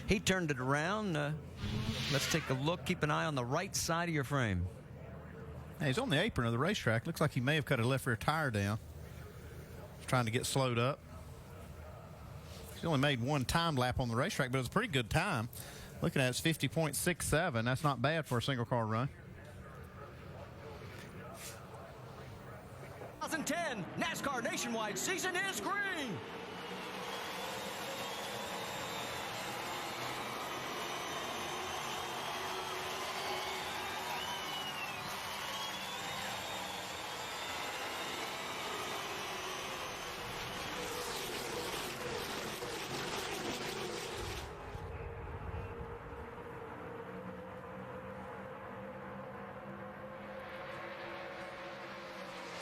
He turned it around. Let's take a look. Keep an eye on the right side of your frame. Now, he's on the apron of the racetrack. Looks like he may have cut a left rear tire down. He's trying to get slowed up. He only made one time lap on the racetrack, but it was a pretty good time. Looking at it, it's 50.67. That's not bad for a single car run. 2010 NASCAR Nationwide season is green.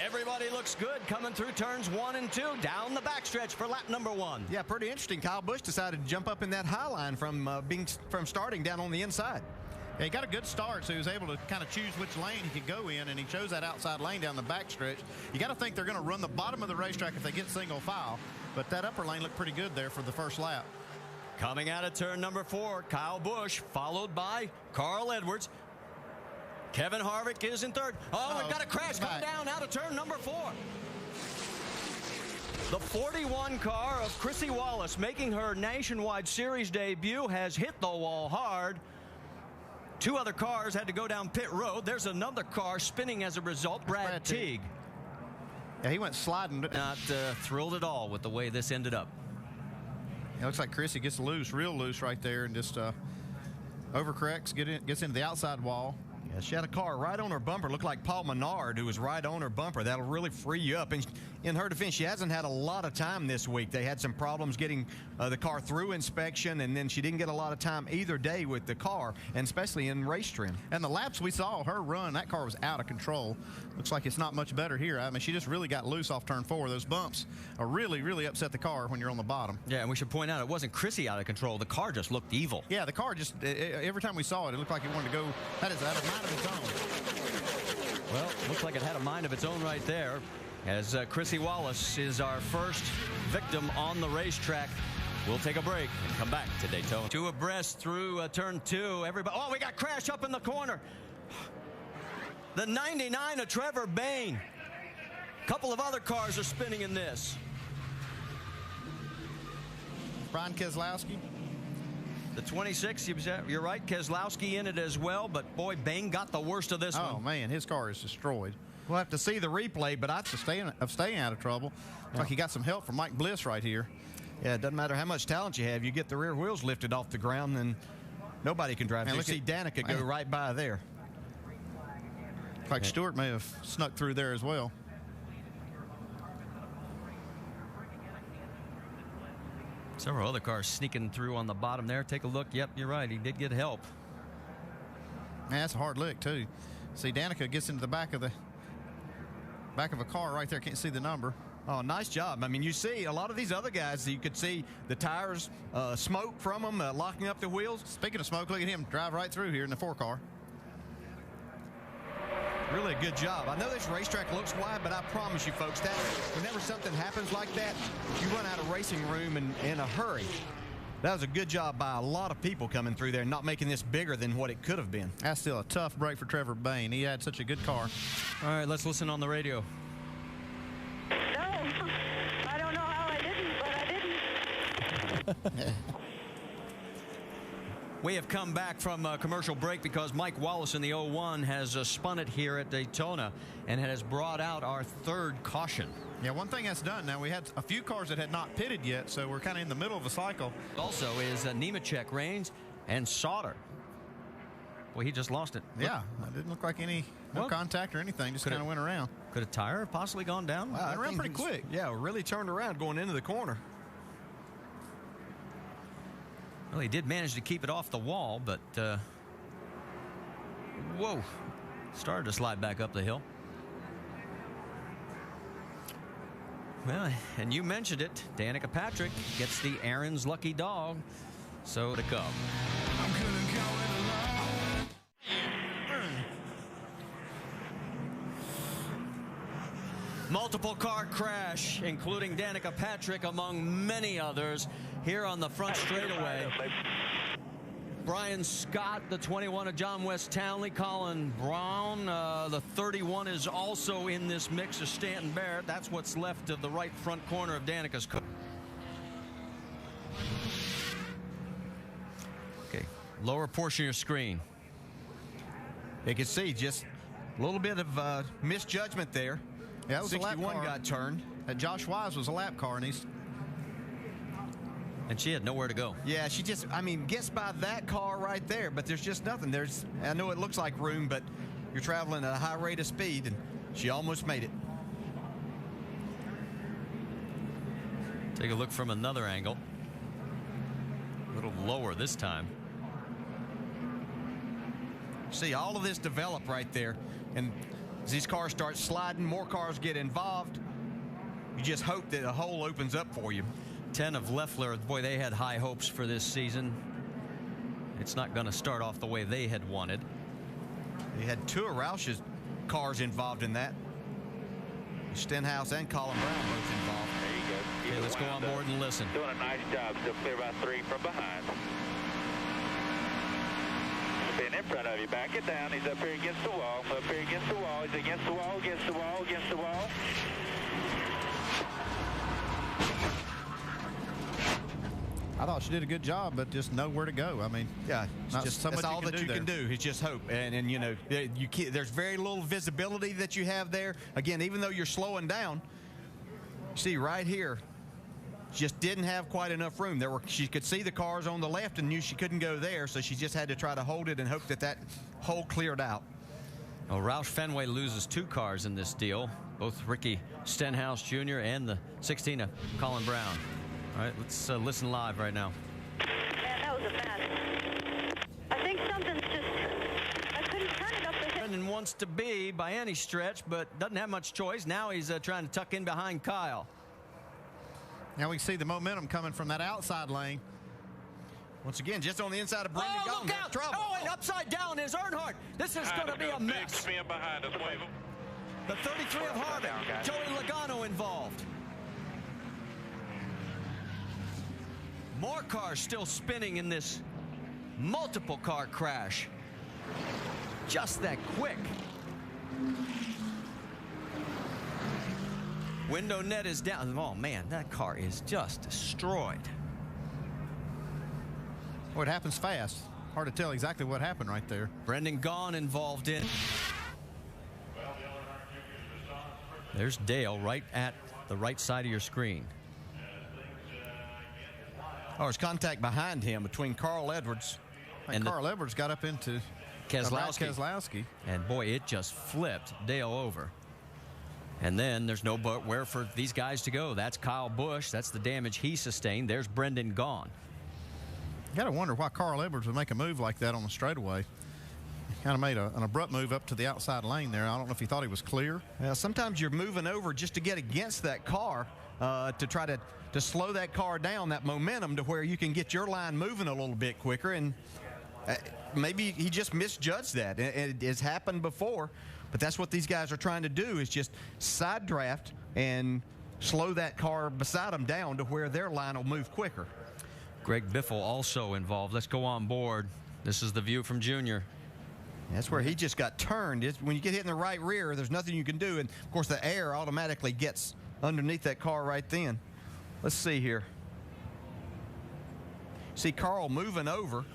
Everybody looks good coming through turns 1 and 2 down the backstretch for lap number 1. Yeah, pretty interesting. Kyle Busch decided to jump up in that high line from starting down on the inside. Yeah, he got a good start, so he was able to kind of choose which lane he could go in, and he chose that outside lane down the backstretch. You got to think they're going to run the bottom of the racetrack if they get single file, but that upper lane looked pretty good there for the first lap. Coming out of turn number 4, Kyle Busch, followed by Carl Edwards. Kevin Harvick is in third. Oh, we've got a crash coming down out of turn number 4. The 41 car of Chrissy Wallace, making her Nationwide Series debut, has hit the wall hard. 2 other cars had to go down pit road. There's another car spinning as a result, Brad Teague. Yeah, he went sliding. Not thrilled at all with the way this ended up. It looks like Chrissy gets loose, real loose right there, and just overcorrects, gets into the outside wall. Yeah, she had a car right on her bumper. Looked like Paul Menard, who was right on her bumper. That'll really free you up. And in her defense, she hasn't had a lot of time this week. They had some problems getting the car through inspection, and then she didn't get a lot of time either day with the car, and especially in race trim. And the laps we saw her run, that car was out of control. Looks like it's not much better here. I mean, she just really got loose off turn 4. Those bumps are really, really upset the car when you're on the bottom. Yeah, and we should point out it wasn't Chrissy out of control. The car just looked evil. Yeah, the car just, every time we saw it, it looked like it wanted to go. That is out of mind of its own. Well, looks like it had a mind of its own right there, as Chrissy Wallace is our first victim on the racetrack. We'll take a break and come back to Daytona. 2 abreast through turn 2. Everybody, oh, we got crash up in the corner. The 99 of Trevor Bayne. A couple of other cars are spinning in this. Brian Keselowski. The 26, you're right, Keselowski in it as well, but boy, Bayne got the worst of this one. Oh, man, his car is destroyed. We'll have to see the replay, but Staying out of trouble. Looks like he got some help from Mike Bliss right here. Yeah, it doesn't matter how much talent you have. You get the rear wheels lifted off the ground, and nobody can drive. You see Danica go right by there. Looks like Stewart may have snuck through there as well. Several other cars sneaking through on the bottom there. Take a look. Yep, you're right. He did get help. Man, that's a hard lick, too. See, Danica gets into the back of a car right there. Can't see the number. Oh, nice job. I mean, you see a lot of these other guys, you could see the tires, smoke from them, locking up the wheels. Speaking of smoke, look at him drive right through here in the 4 car. Really a good job. I know this racetrack looks wide, but I promise you folks that whenever something happens like that, you run out of racing room in a hurry. That was a good job by a lot of people coming through there and not making this bigger than what it could have been. That's still a tough break for Trevor Bayne. He had such a good car. All right, let's listen on the radio. No, I don't know how I didn't, but I didn't. We have come back from a commercial break because Mike Wallace in the 01 has spun it here at Daytona and has brought out our 3rd caution. Yeah, one thing that's done now, we had a few cars that had not pitted yet, so we're kind of in the middle of a cycle. Also is Nemechek, Rains, and Sauter. Well, he just lost it. Yeah, it didn't look like no contact or anything, just kind of went around. Could a tire have possibly gone down? Wow, it ran pretty quick. Yeah, really turned around going into the corner. Well, he did manage to keep it off the wall, but whoa, started to slide back up the hill. Well, and you mentioned it, Danica Patrick gets the Aaron's lucky dog, so to come. Multiple car crash, including Danica Patrick, among many others. here on the front straightaway. Brian Scott, the 21 of John West Townley. Colin Brown, the 31, is also in this mix of Stanton Barrett. That's what's left of the right front corner of Danica's car. Okay, lower portion of your screen. You can see just a little bit of misjudgment there. Yeah, that was a lap 61 car. got turned. Josh Wise was a lap car, and she had nowhere to go. Yeah, she just, I mean, gets by that car right there, but there's just nothing. I know it looks like room, but you're traveling at a high rate of speed, and she almost made it. Take a look from another angle. A little lower this time. See all of this develop right there, and as these cars start sliding, more cars get involved. You just hope that a hole opens up for you. 10 of Leffler, boy, they had high hopes for this season. It's not going to start off the way they had wanted. They had two of Roush's cars involved in that. Stenhouse and Colin Brown both involved. There you go. Okay, let's go on board and listen. Doing a nice job. Still clear by 3 from behind. Being in front of you. Back it down. He's up here against the wall. Up here against the wall. He's against the wall, against the wall, against the wall. I thought she did a good job, but just nowhere to go. I mean, Yeah, not just, so much that's all that you there. can do is just hope. And you know, there's very little visibility that you have there. Again, even though you're slowing down, see right here, just didn't have quite enough room. She could see the cars on the left and knew she couldn't go there, so she just had to try to hold it and hope that hole cleared out. Well, Roush Fenway loses 2 cars in this deal, both Ricky Stenhouse Jr. and the 16 of Colin Brown. All right, let's listen live right now. Man, that was a mess. I think something's just, I couldn't turn it up the hill. Brendan wants to be by any stretch, but doesn't have much choice. Now he's trying to tuck in behind Kyle. Now we can see the momentum coming from that outside lane. Once again, just on the inside of Brendan Oh, Gaughan. look out! Trouble. Oh, and upside down is Earnhardt. This is going to be a mess. Spin behind us. Wave him. The 33 of Harvick, Joey Logano involved. More cars still spinning in this multiple car crash. Just that quick. Window net is down. Oh man, that car is just destroyed. Well, it happens fast. Hard to tell exactly what happened right there. Brendan Gaughan involved in. There's Dale right at the right side of your screen. Oh, there's contact behind him between Carl Edwards. And Carl Edwards got up into Keselowski. And boy, it just flipped Dale over. And then there's nowhere for these guys to go. That's Kyle Busch. That's the damage he sustained. There's Brendan Gaughan. You got to wonder why Carl Edwards would make a move like that on the straightaway. He kind of made an abrupt move up to the outside lane there. I don't know if he thought he was clear. Well, sometimes you're moving over just to get against that car to try to slow that car down, that momentum, to where you can get your line moving a little bit quicker. And maybe he just misjudged that. It has happened before, but that's what these guys are trying to do, is just side draft and slow that car beside them down to where their line will move quicker. Greg Biffle also involved. Let's go on board. This is the view from Junior. That's where he just got turned. When you get hit in the right rear, there's nothing you can do. And, of course, the air automatically gets underneath that car right then. Let's see here. See Carl moving over.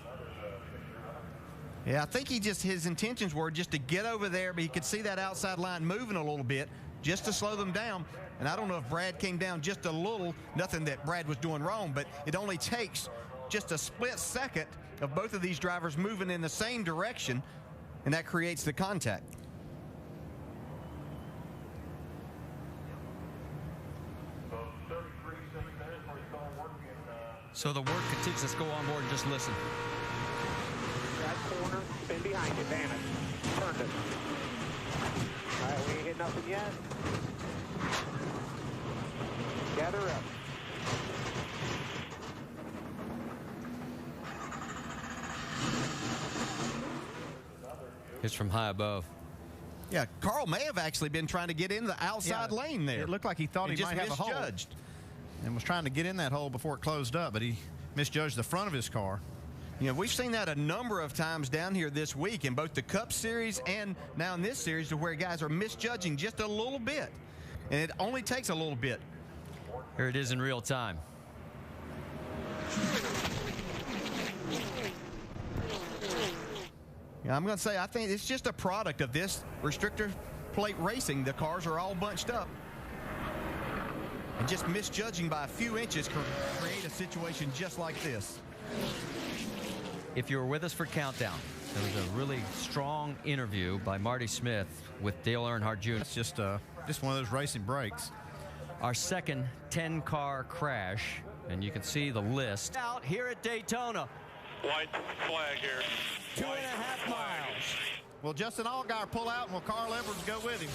Yeah, I think his intentions were just to get over there, but he could see that outside line moving a little bit just to slow them down. And I don't know if Brad came down just a little. Nothing that Brad was doing wrong, but it only takes just a split second of both of these drivers moving in the same direction, and that creates the contact. So the work continues. Let's go on board and just listen. That corner, spin behind you, vanish. Turned it. All right, we ain't hit nothing yet. Gather up. It's from high above. Yeah, Carl may have actually been trying to get into the outside lane there. It looked like he thought he just might have a hole. misjudged. and was trying to get in that hole before it closed up, but he misjudged the front of his car. You know, we've seen that a number of times down here this week in both the Cup Series and now in this series, to where guys are misjudging just a little bit. And it only takes a little bit. Here it is in real time. Yeah, I'm going to say, I think it's just a product of this restrictor plate racing. The cars are all bunched up. And just misjudging by a few inches can create a situation just like this. If you were with us for Countdown, there was a really strong interview by Marty Smith with Dale Earnhardt Jr. It's just one of those racing breaks. Our second 10-car crash, and you can see the list out here at Daytona. White flag here. 2.5 miles. Will Justin Allgaier pull out, and will Carl Edwards go with him?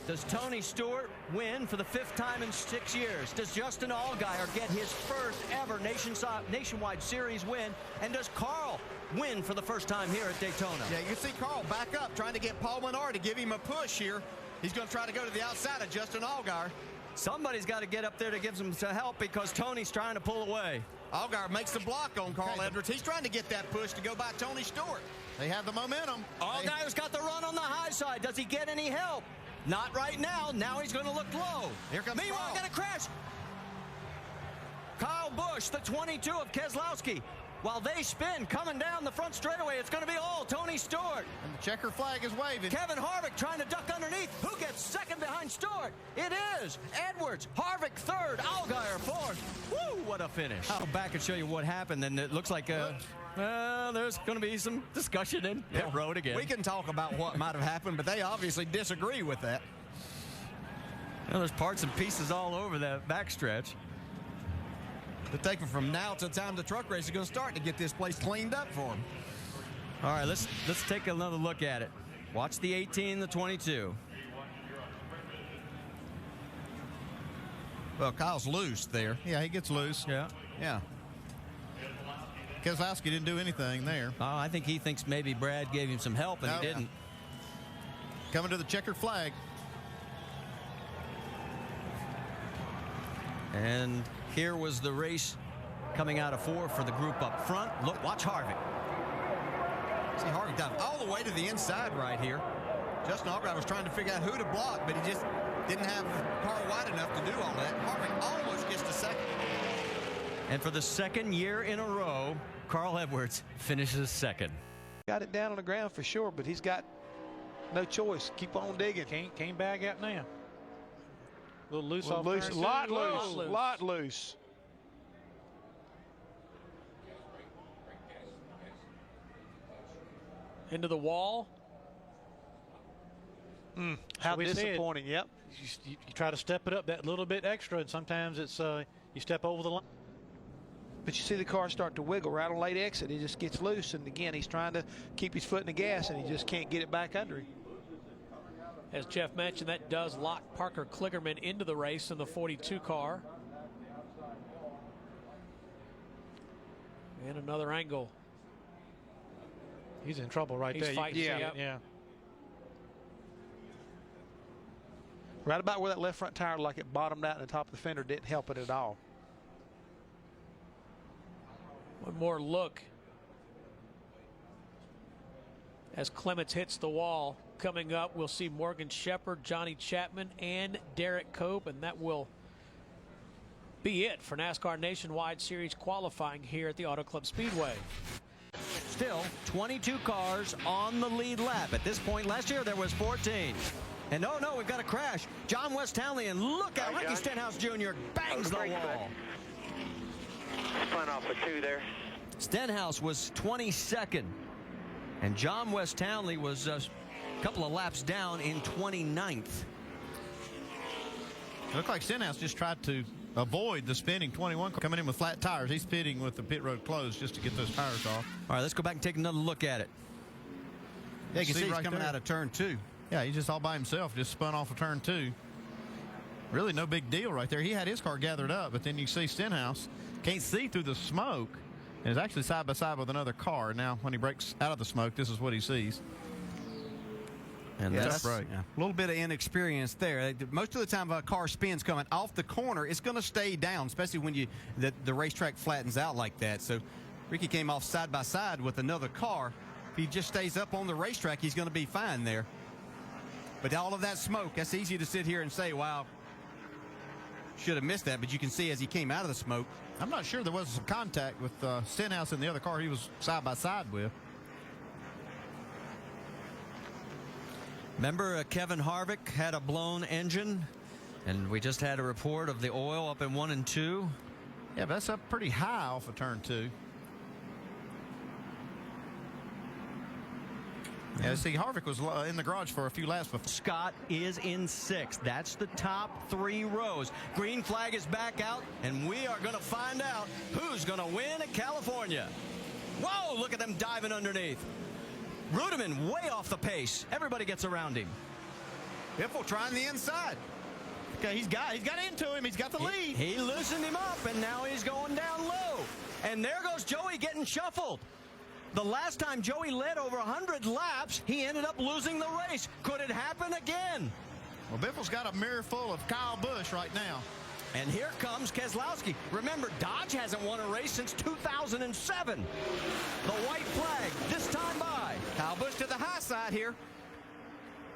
Does Tony Stewart win for the 5th time in 6 years? Does Justin Allgaier get his first ever nationwide series win? And does Carl win for the first time here at Daytona? Yeah, you see Carl back up, trying to get Paul Menard to give him a push here. He's going to try to go to the outside of Justin Allgaier. Somebody's got to get up there to give him some help because Tony's trying to pull away. Allgaier makes the block on Carl Edwards. He's trying to get that push to go by Tony Stewart. They have the momentum. Allgaier's got the run on the high side. Does he get any help? Not right now. Now he's going to look low. Here comes Meanwhile, Carl. going to crash. Kyle Busch, the 22 of Keselowski. While they spin, coming down the front straightaway, it's going to be all Tony Stewart. And the checker flag is waving. Kevin Harvick trying to duck underneath. Who gets second behind Stewart? It is Edwards. Harvick third. Allgaier fourth. Woo, what a finish. I'll go back and show you what happened. And it looks like there's going to be some discussion in pit road again. We can talk about what might have happened, but they obviously disagree with that. Well, there's parts and pieces all over that backstretch. To take them from now to the time the truck race is going to start to get this place cleaned up for them. All right, let's take another look at it. Watch the 18, the 22. Well, Kyle's loose there. Yeah, he gets loose. Yeah. Yeah. Keselowski didn't do anything there. I think he thinks maybe Brad gave him some help, and he didn't. Coming to the checkered flag. And here was the race coming out of 4 for the group up front. Look, watch Harvick. See, Harvick dive all the way to the inside right here. Justin Allgaier was trying to figure out who to block, but he just didn't have the car wide enough to do all that. Harvick almost gets to second. And for the second year in a row, Carl Edwards finishes second. Got it down on the ground for sure, but he's got no choice. Keep on digging. Can't bag out now. A little loose off Loose, turn lot two. loose, lot loose. Into the wall. How we disappointing. Yep. You try to step it up that little bit extra, and sometimes it's you step over the line. But you see the car start to wiggle right on late exit. It just gets loose, and again, he's trying to keep his foot in the gas, and he just can't get it back under him. As Jeff mentioned, that does lock Parker Kligerman into the race in the 42 car. And another angle. He's in trouble right He's there. fighting, Yeah. Right about where that left front tire, like it bottomed out in the top of the fender, didn't help it at all. One more look as Clements hits the wall. Coming up, we'll see Morgan Shepherd, Johnny Chapman, and Derek Cope, and that will be it for NASCAR Nationwide Series qualifying here at the Auto Club Speedway. Still 22 cars on the lead lap. At this point last year, there was 14. And oh no, we've got a crash. John West Townley, and look out, Ricky Stenhouse Jr. bangs the wall. Spun off a 2 there. Stenhouse was 22nd, and John West Townley was a couple of laps down in 29th. It looked like Stenhouse just tried to avoid the spinning 21 car coming in with flat tires. He's pitting with the pit road closed just to get those tires off. All right, let's go back and take another look at it. Yeah, you can see he's right coming there. out of turn 2. Yeah, he's just all by himself, just spun off of turn 2. Really no big deal right there. He had his car gathered up, but then you see Stenhouse can't see through the smoke and is actually side by side with another car. Now, when he breaks out of the smoke, this is what he sees. And Yeah, that's right. A little bit of inexperience there. Most of the time, a car spins coming off the corner, it's going to stay down, especially when the racetrack flattens out like that. So Ricky came off side by side with another car. If he just stays up on the racetrack, he's going to be fine there. But all of that smoke, that's easy to sit here and say, wow, should have missed that. But you can see as he came out of the smoke. I'm not sure there was some contact with Stenhouse in the other car he was side by side with. Remember, Kevin Harvick had a blown engine, and we just had a report of the oil up in 1 and 2. Yeah, but that's up pretty high off of turn 2. Yeah, see, Harvick was in the garage for a few laps before. Scott is in 6th. That's the top 3 rows. Green flag is back out, and we are going to find out who's going to win at California. Whoa, look at them diving underneath. Rudeman way off the pace. Everybody gets around him. Biffle trying the inside. Okay, he's got into him. He's got the lead. He loosened him up, and now he's going down low. And there goes Joey getting shuffled. The last time Joey led over 100 laps, he ended up losing the race. Could it happen again? Well, Biffle's got a mirror full of Kyle Busch right now. And here comes Keselowski. Remember, Dodge hasn't won a race since 2007. The white flag this time by. Kyle Busch to the high side here.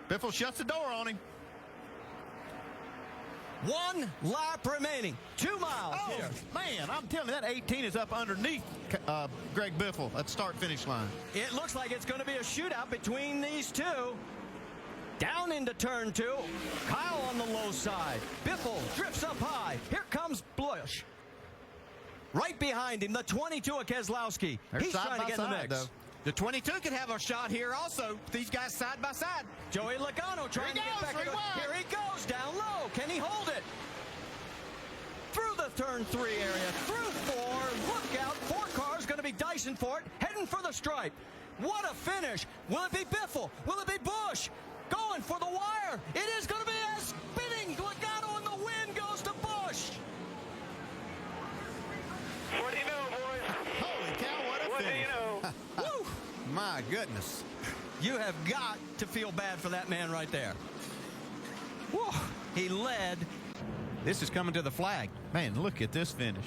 Biffle shuts the door on him. 1 lap remaining. 2 miles Oh, here. man, I'm telling you, that 18 is up underneath Greg Biffle at the start-finish line. It looks like it's going to be a shootout between these two. Down into turn 2. Kyle on the low side. Biffle drifts up high. Here comes Busch. Right behind him, the 22 of Keselowski. He's trying to get in the mix. Though. The 22 could have a shot here also. These guys side by side. Joey Logano trying to get back. Here he goes, down low. Can he hold it? Through the turn 3 area, through 4. Look out, 4 cars going to be dicing for it, heading for the stripe. What a finish. Will it be Biffle? Will it be Busch? Going for the wire. It is going to be a spinning Logano, and the win goes to Busch. What do you know, boys? Holy cow, what a What do finish. you know? Woo! My goodness. You have got to feel bad for that man right there. Woo! He led. This is coming to the flag. Man, look at this finish.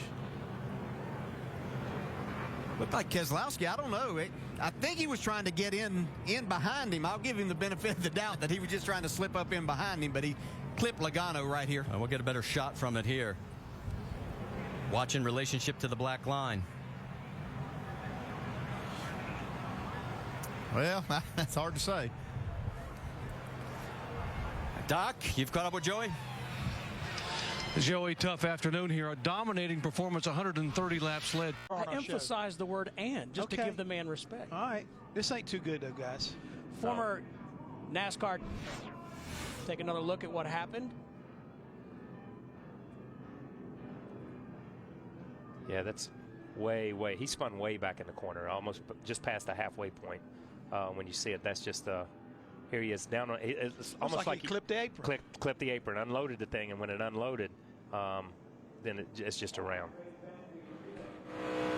Looked like Keselowski, I don't know. I think he was trying to get in behind him. I'll give him the benefit of the doubt that he was just trying to slip up in behind him, but he clipped Logano right here. We'll get a better shot from it here. Watch in relationship to the black line. Well, that's hard to say. Doc, you've caught up with Joey? Joey, tough afternoon here. A dominating performance, 130 laps led. I emphasize the word "and" just to Okay. give the man respect. All right. This ain't too good, though, guys. Former NASCAR. Take another look at what happened. Yeah, that's way. He spun way back in the corner, almost just past the halfway point. When you see it, that's just here he is down on. It's almost like he clipped the apron. Clipped the apron, unloaded the thing, and when it unloaded, then it's just around.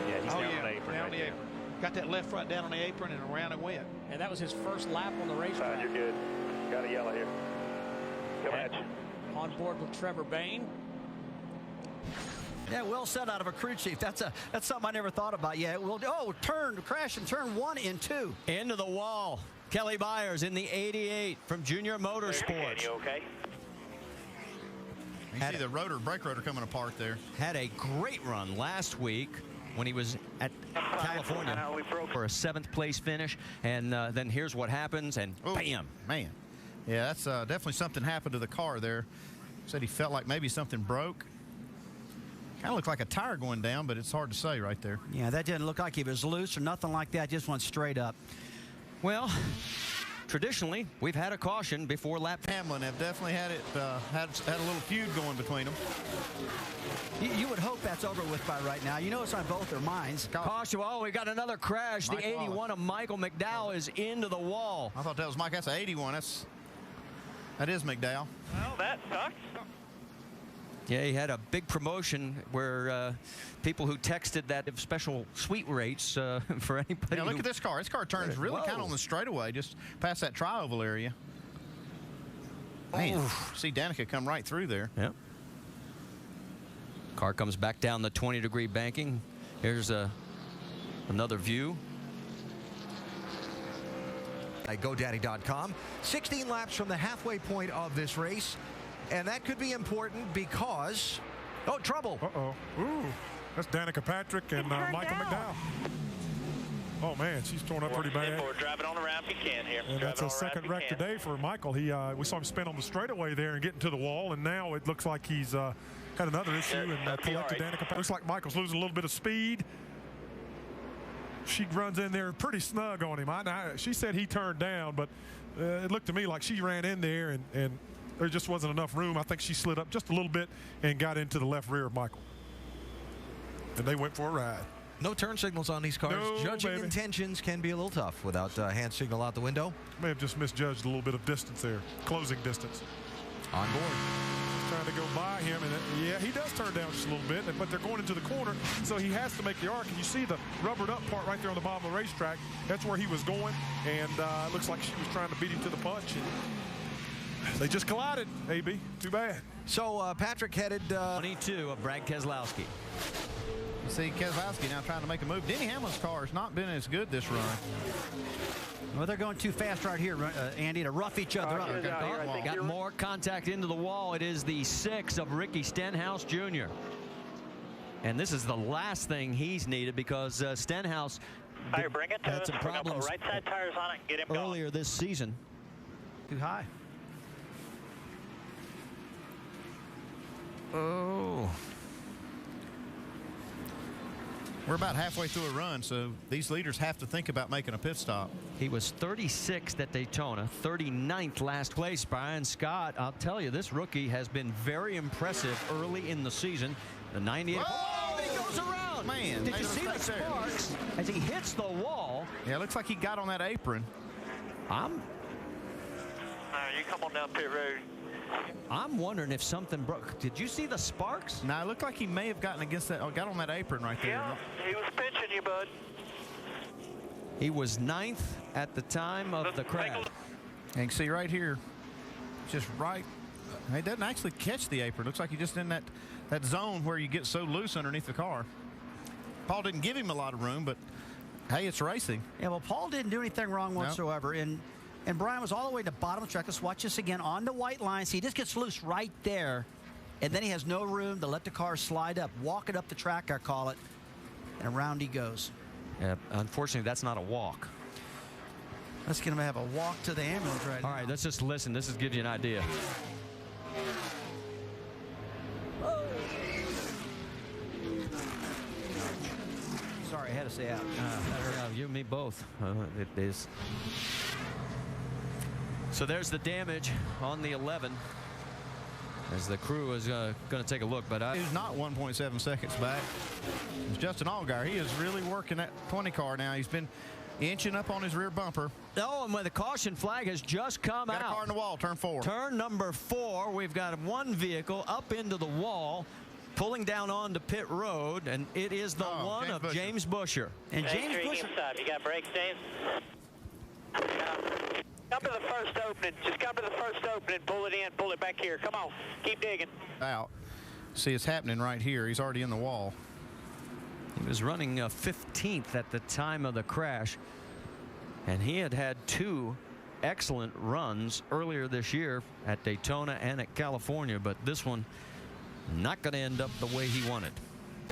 Yeah, he's down on the apron. Down right the there. apron. Got that left front down on the apron, and around it went. And that was his first lap on the racetrack. You're good. Got a yellow here. Come at you. On board with Trevor Bayne. Yeah, well said out of a crew chief. That's something I never thought about. Yeah, well, crash and turn 1 and 2. Into the wall. Kelly Byers in the 88 from Junior Motorsports. You okay? You can see the brake rotor coming apart there. Had a great run last week when he was at California for a 7th place finish. And then here's what happens, and bam. Man. Yeah, that's definitely something happened to the car there. Said he felt like maybe something broke. Kind of looked like a tire going down, but it's hard to say right there. Yeah, that didn't look like he was loose or nothing like that. Just went straight up. Well, traditionally, we've had a caution before lap. Hamlin have definitely had it had a little feud going between them. You would hope that's over with by right now. You know it's on both their minds. Caution. Oh, we got another crash. Mike the 81 Wallace. of Michael McDowell is into the wall. I thought that was Mike. That's an 81. That is McDowell. Well, that sucks. Yeah, he had a big promotion where people who texted that have special suite rates for anybody. Yeah, look at this car. This car turns really kind of on the straightaway, just past that tri-oval area. Man, see Danica come right through there. Yep. Car comes back down the 20-degree banking. Here's another view. At GoDaddy.com. 16 laps from the halfway point of this race. And that could be important because... Oh, trouble. Uh-oh. Ooh. That's Danica Patrick and Michael McDowell. Oh, man, she's torn up pretty bad. We're driving on the ramp you can here. And that's a second wreck today for Michael. We saw him spin on the straightaway there and get into the wall, and now it looks like he's had another issue and collected Danica Patrick. Looks like Michael's losing a little bit of speed. She runs in there pretty snug on him. She said he turned down, but it looked to me like she ran in there and there just wasn't enough room. I think she slid up just a little bit and got into the left rear of Michael. And they went for a ride. No turn signals on these cars. No, Judging intentions can be a little tough without hand signal out the window. May have just misjudged a little bit of distance there, closing distance. On board. Just trying to go by him, and yeah, he does turn down just a little bit, but they're going into the corner, so he has to make the arc. And you see the rubbered up part right there on the bottom of the racetrack. That's where he was going, and it looks like she was trying to beat him to the punch. And they just collided, AB. Too bad. So Patrick headed 22 of Brad Keselowski. You see Keselowski now trying to make a move. Denny Hamlin's car has not been as good this run. Well, they're going too fast right here, Andy, to rough each other up. Got more contact into the wall. It is the 6 of Ricky Stenhouse Jr. And this is the last thing he's needed because Stenhouse had some problems right side tires on it and get him earlier this season. Too high. Oh. We're about halfway through a run, so these leaders have to think about making a pit stop. He was 36th at Daytona, 39th last place. Brian Scott, I'll tell you, this rookie has been very impressive early in the season. The 98. Oh, he goes around. Man, did you see the sparks as he hits the wall? Yeah, it looks like he got on that apron. You come on down pit road. I'm wondering if something broke. Did you see the sparks? No, it looked like he may have gotten against that. Got on that apron right there. Yeah, he was pinching you, bud. He was 9th at the time of the crash. And you can see right here, just right. He doesn't actually catch the apron. Looks like he's just in that zone where you get so loose underneath the car. Paul didn't give him a lot of room, but hey, it's racing. Yeah, well, Paul didn't do anything wrong whatsoever. And Brian was all the way to the bottom of the track. Let's watch this again on the white line. See, he just gets loose right there. And then he has no room to let the car slide up. Walk it up the track, I call it. And around he goes. Yeah, unfortunately, that's not a walk. Let's get him to have a walk to the ambulance right now. All right, let's just listen. This will give you an idea. Sorry, I had to say out. You and me both. It is. So there's the damage on the 11 as the crew is going to take a look. But he's not 1.7 seconds back. It's Justin Allgaier. He is really working that 20 car now. He's been inching up on his rear bumper. Oh, and when the caution flag has just come out. Got a car in the wall, turn 4. Turn number 4. We've got one vehicle up into the wall, pulling down onto pit road, and it is the one of James Busher. And James Busher. You got brakes, James? Come to the first opening. Just come to the first opening. Pull it in. Pull it back here. Come on. Keep digging. Out. See, it's happening right here. He's already in the wall. He was running 15th at the time of the crash, and he had 2 excellent runs earlier this year at Daytona and at California, but this one not going to end up the way he wanted.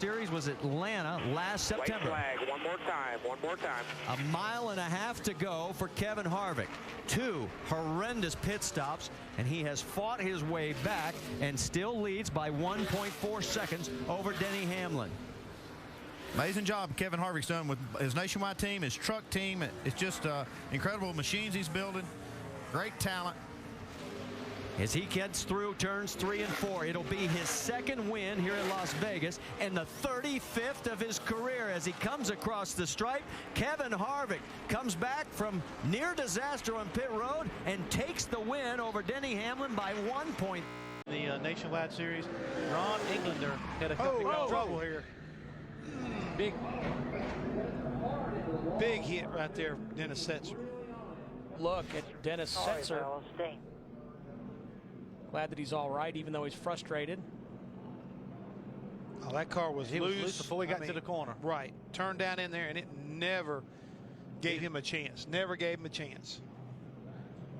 Series was Atlanta last September. White flag, one more time. A mile and a half to go for Kevin Harvick. 2 horrendous pit stops, and he has fought his way back and still leads by 1.4 seconds over Denny Hamlin. Amazing job Kevin Harvick's done with his Nationwide team, his truck team. It's just incredible machines he's building. Great talent. As he gets through turns 3 and 4, it'll be his 2nd win here in Las Vegas and the 35th of his career. As he comes across the stripe, Kevin Harvick comes back from near disaster on pit road and takes the win over Denny Hamlin by 1 point. The Nationwide Series, Ron Englander had a couple of trouble here. Big hit right there, Dennis Setzer. Look at Dennis Setzer. Glad that he's all right, even though he's frustrated. Oh, that car was He loose. was loose before we got to the corner. Right. Turned down in there, and it never gave him a chance. Never gave him a chance.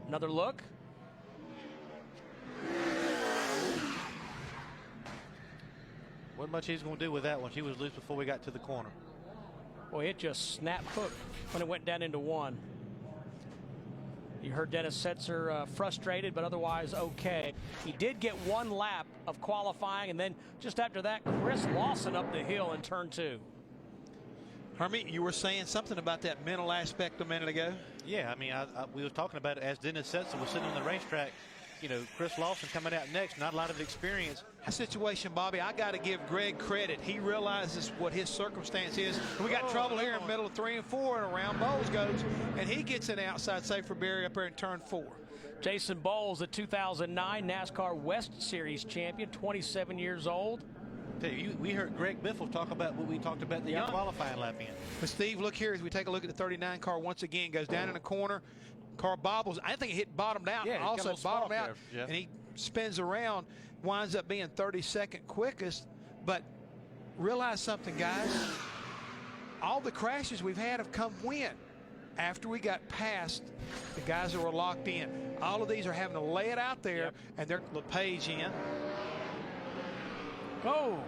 Another look. Wasn't much he was going to do with that one. She was loose before we got to the corner. Boy, it just snapped hook when it went down into one. You heard Dennis Setzer frustrated, but otherwise okay. He did get one lap of qualifying, and then just after that, Chris Lawson up the hill in turn 2. Hermie, you were saying something about that mental aspect a minute ago. Yeah, I mean, we were talking about it as Dennis Setzer was sitting on the racetrack. You know, Chris Lawson coming out next, not a lot of experience. That situation, Bobby, I got to give Greg credit. He realizes what his circumstance is. We got trouble here in the middle of 3 and 4, and around Bowles goes, and he gets an outside safer barrier up there in turn 4. Jason Bowles, the 2009 NASCAR West Series champion, 27 years old. We heard Greg Biffle talk about what we talked about in the qualifying lap in. But Steve, look here as we take a look at the 39 car once again. Goes down in the corner. Car bobbles. I think it hit bottomed out. Yeah, also bottomed out. Yeah. And he spins around, winds up being 32nd quickest. But realize something, guys. All the crashes we've had have come when? After we got past the guys that were locked in. All of these are having to lay it out there, and they're LePage in. Oh.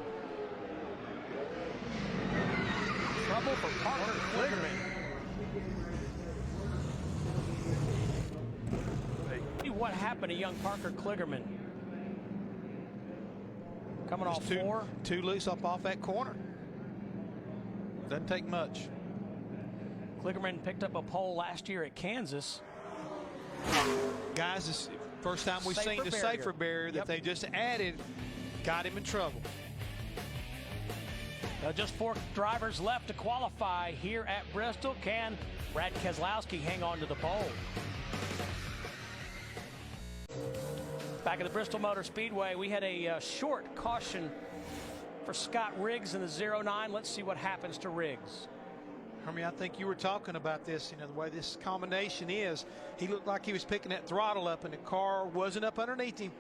Trouble for Parker Kligerman. What happened to young Parker Kligerman? Coming off 4. Too loose up off that corner. Doesn't take much. Kligerman picked up a pole last year at Kansas. Guys, this is the first time we've seen the safer barrier that they just added. Got him in trouble. Just 4 drivers left to qualify here at Bristol. Can Brad Keselowski hang on to the pole? Back at the Bristol Motor Speedway, we had a short caution for Scott Riggs in the 09. Let's see what happens to Riggs. Hermie, I think you were talking about this, you know, the way this combination is. He looked like he was picking that throttle up, and the car wasn't up underneath him,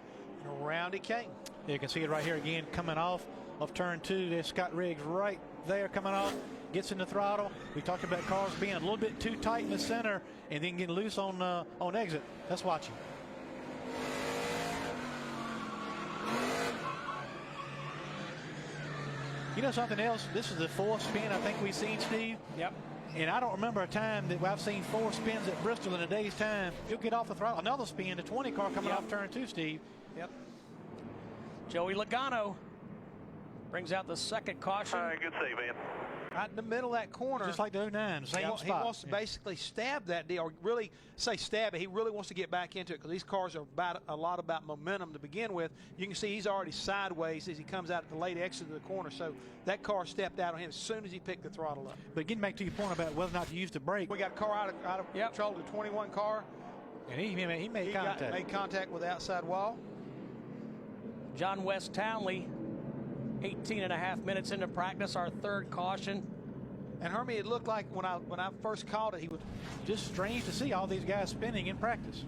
and around he came. Yeah, you can see it right here again, coming off of turn 2. There's Scott Riggs right there coming off, gets in the throttle. We talked about cars being a little bit too tight in the center and then getting loose on exit. Let's watch him. You know something else? This is the 4th spin I think we've seen, Steve. Yep. And I don't remember a time that I've seen 4 spins at Bristol in a day's time. He'll get off the throttle. Another spin, the 20 car coming off turn 2, Steve. Yep. Joey Logano brings out the 2nd caution. All right, good save, man. Right in the middle of that corner. Just like the 09, same spot. He wants to basically stab that deal, or really say stab it. He really wants to get back into it because these cars are a lot about momentum to begin with. You can see he's already sideways as he comes out at the late exit of the corner. So that car stepped out on him as soon as he picked the throttle up. But getting back to your point about whether or not to use the brake. We got a car out of control, the 21 car. And he made contact. Made contact with the outside wall. John West Townley, 18.5 minutes into practice, our 3rd caution. And Hermie, it looked like when I first called it, he was just strange to see all these guys spinning in practice.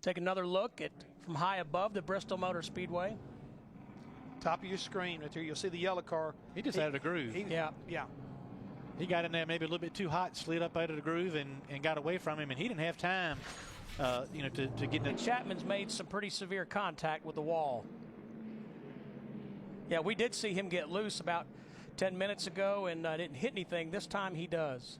Take another look at from high above the Bristol Motor Speedway. Top of your screen right there, you'll see the yellow car. He just added a groove. Yeah. He got in there maybe a little bit too hot, slid up out of the groove and got away from him, and he didn't have time, to get in. Chapman's made some pretty severe contact with the wall. Yeah, we did see him get loose about 10 minutes ago and didn't hit anything. This time he does.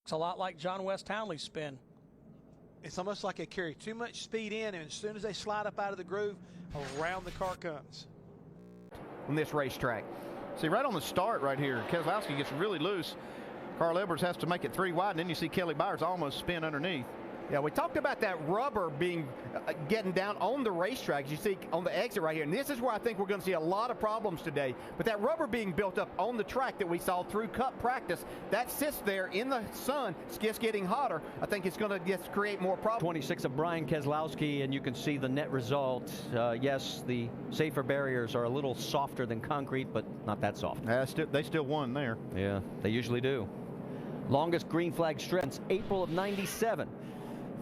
It's a lot like John West Townley's spin. It's almost like they carry too much speed in, and as soon as they slide up out of the groove, around the car comes. On this racetrack. See, right on the start right here, Keselowski gets really loose. Carl Edwards has to make it 3 wide, and then you see Kelly Byers almost spin underneath. Yeah, we talked about that rubber being getting down on the racetrack. You see on the exit right here, and this is where I think we're going to see a lot of problems today. But that rubber being built up on the track that we saw through Cup practice, that sits there in the sun. It's just getting hotter. I think it's going to just create more problems. 26 of Brian Keselowski, and you can see the net result. Yes, the safer barriers are a little softer than concrete, but not that soft. They still won there. Yeah, they usually do. Longest green flag stretch since April of '97.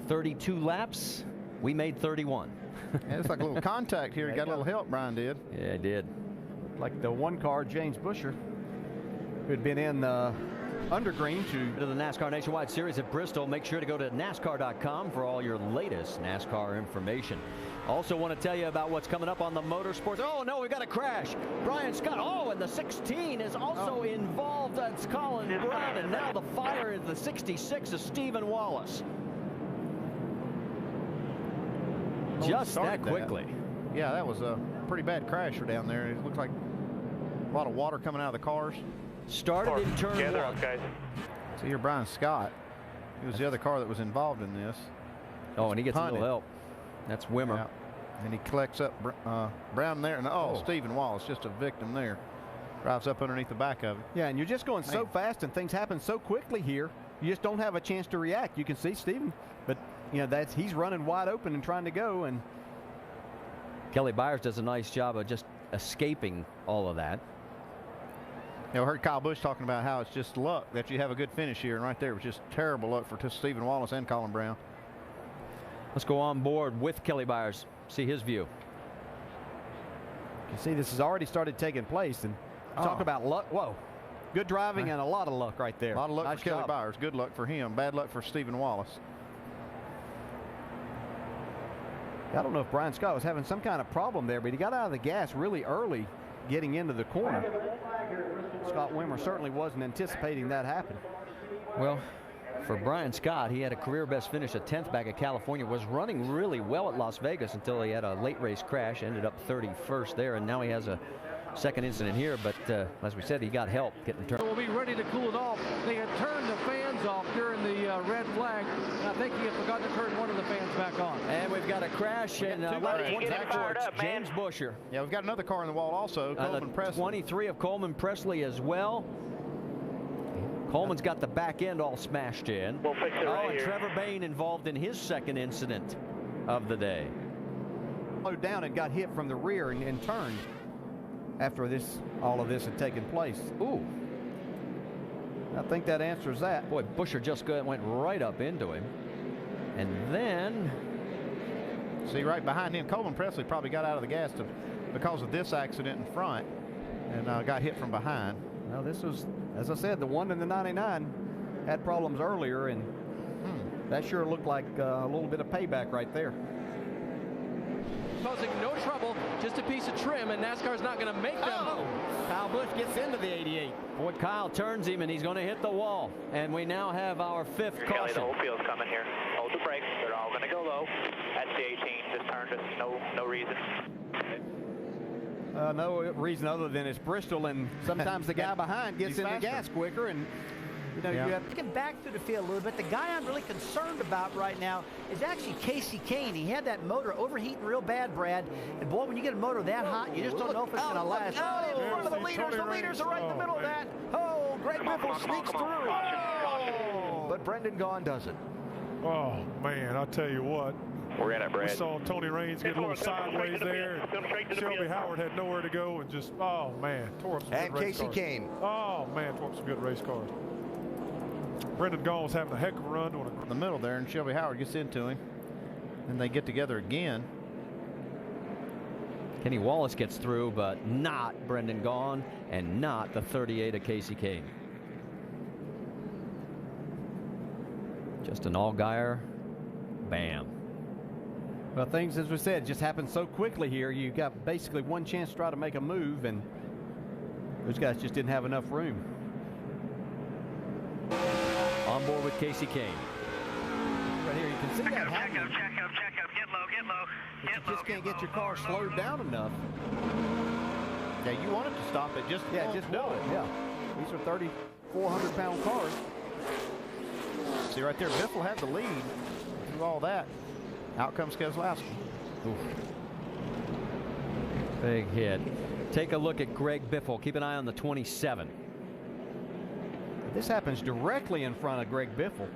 32 laps. We made 31. Yeah, it's like a little contact here. Got a little help, Brian did. Yeah, he did. Like the one car, James Busher, who had been in undergreen to the NASCAR Nationwide Series at Bristol. Make sure to go to NASCAR.com for all your latest NASCAR information. Also want to tell you about what's coming up on the motorsports. Oh, no, we've got a crash. Brian Scott. Oh, and the 16 is also involved. That's Colin Brown. And now the fire is the 66 of Stephen Wallace. Just that quickly. Yeah, that was a pretty bad crash down there. It looked like a lot of water coming out of the cars. Started in turn one. Up, guys. So here, Brian Scott. He was the other car that was involved in this. Oh, and he gets a little help. That's Wimmer. Yeah. And he collects up Brown there. And Stephen Wallace, just a victim there. Drives up underneath the back of it. Yeah, and you're just going so fast and things happen so quickly here. You just don't have a chance to react. You can see Stephen, but you know he's running wide open and trying to go. And Kelly Byers does a nice job of just escaping all of that. You know, I heard Kyle Busch talking about how it's just luck that you have a good finish here, and right there was just terrible luck for Stephen Wallace and Colin Brown. Let's go on board with Kelly Byers, see his view. You see, this has already started taking place, and talk about luck. Whoa, good driving and a lot of luck right there. A lot of luck nice for Kelly job. Byers. Good luck for him. Bad luck for Stephen Wallace. I don't know if Brian Scott was having some kind of problem there, but he got out of the gas really early getting into the corner. Scott Wimmer certainly wasn't anticipating that happening. Well, for Brian Scott, he had a career best finish at 10th back at California, was running really well at Las Vegas until he had a late race crash, ended up 31st there, and now he has a second incident here, but as we said, he got help getting turned. We'll be ready to cool it off. They had turned the fans off during the red flag, and I think he had forgotten to turn one of the fans back on. And we've got a crash in James Busher. Yeah, we've got another car in the wall also, Coleman Presley. 23 of Coleman Presley as well. Coleman's got the back end all smashed in. We'll fix it right and here. Trevor Bayne involved in his second incident of the day. Slowed down and got hit from the rear and turned after all of this had taken place. Ooh. I think that answers that. Boy, Busher just went right up into him. And then... See, right behind him, Coleman Presley probably got out of the gas because of this accident in front and got hit from behind. Well, this was, as I said, the one in the 99 had problems earlier, and that sure looked like a little bit of payback right there. Causing no trouble, just a piece of trim, and NASCAR's not going to make them. Kyle Busch gets into the 88. Boy, Kyle turns him, and he's going to hit the wall. And we now have our fifth caution. The whole field's coming here. Hold the brakes. They're all going to go low. That's the 18. Just turned us. No reason. No reason other than it's Bristol, and sometimes the guy behind gets in the gas quicker, and you know you have to get back through the field a little bit. The guy I'm really concerned about right now is actually Casey Kane. He had that motor overheating real bad, Brad. And boy, when you get a motor that hot, you just don't know if it's going to last. Oh, in front of the leaders. The leaders are right in the middle of that. Oh, Greg Biffle sneaks through. Oh. But Brendan Gaughan doesn't. Oh, man, I'll tell you what. We're in it, Brad. We saw Tony Raines get a little sideways there. And Shelby Howard had nowhere to go and just, oh, man, tore up some good race cars. And Casey Kane. Oh, man, tore up some good race cars. Brendan Gaughan was having a heck of a run. In the middle there, and Shelby Howard gets into him. And they get together again. Kenny Wallace gets through, but not Brendan Gaughan and not the 38 of Casey Kane. Just an Allgaier. Bam. Well, things, as we said, just happen so quickly here. You got basically one chance to try to make a move, and those guys just didn't have enough room. On board with Casey Kane. Right here, you can see that happening. Check up. Get low. You just can't get your car slowed down enough. Yeah, you want it to stop it. Just do it. Yeah. These are 3,400-pound cars. See right there, Biffle had the lead through all that. Out comes Keselowski. Big hit. Take a look at Greg Biffle. Keep an eye on the 27. This happens directly in front of Greg Biffle.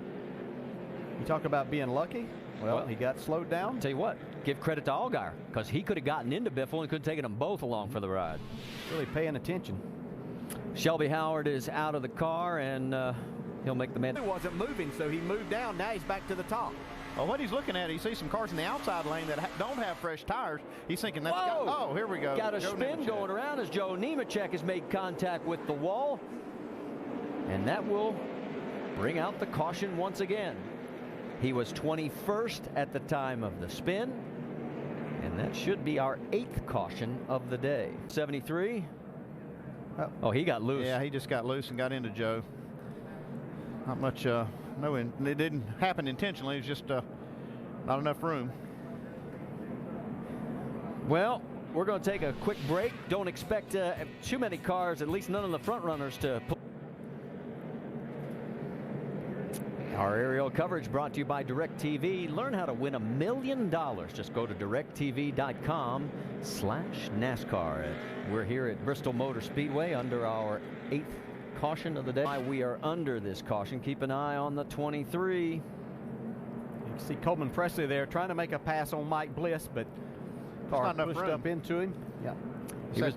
You talk about being lucky. Well, he got slowed down. Tell you what, give credit to Allgaier, because he could have gotten into Biffle and could have taken them both along for the ride. Really paying attention. Shelby Howard is out of the car, and he'll make the man. He wasn't moving, so he moved down. Now he's back to the top. Well, what he's looking at, he sees some cars in the outside lane that don't have fresh tires. He's thinking that's oh, here we go. Got a spin going around as Joe Nemechek has made contact with the wall, and that will bring out the caution once again. He was 21st at the time of the spin, and that should be our 8th caution of the day. 73. Oh, he got loose. Yeah, he just got loose and got into Joe. Not much, it didn't happen intentionally. It's just not enough room. Well, we're going to take a quick break. Don't expect too many cars, at least none of the front runners, to pull. Our aerial coverage brought to you by DirecTV. Learn how to win $1 million. Just go to directtv.com/NASCAR. We're here at Bristol Motor Speedway under our 8th caution of the day. We are under this caution. Keep an eye on the 23. You can see Coleman Presley there trying to make a pass on Mike Bliss, but car pushed up into him. Yeah. I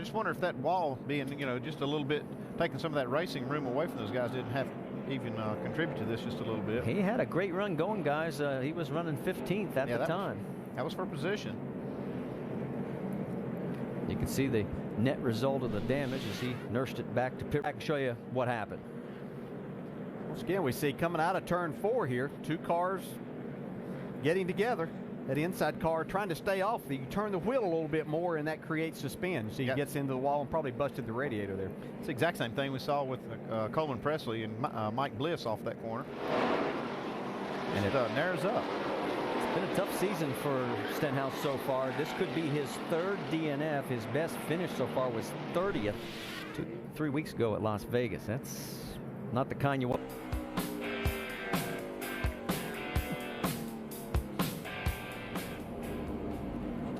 just wonder if that wall being, just a little bit, taking some of that racing room away from those guys didn't have even contribute to this just a little bit. He had a great run going, guys. He was running 15th at the time. That was for position. You can see the net result of the damage as he nursed it back to pit. I can show you what happened. Once again, we see coming out of turn 4 here, 2 cars getting together. That inside car trying to stay off. You turn the wheel a little bit more, and that creates the spin. So he gets into the wall and probably busted the radiator there. It's the exact same thing we saw with Coleman Presley and Mike Bliss off that corner. And it narrows up. It's been a tough season for Stenhouse so far. This could be his 3rd DNF. His best finish so far was 30th 3 weeks ago at Las Vegas. That's not the kind you want.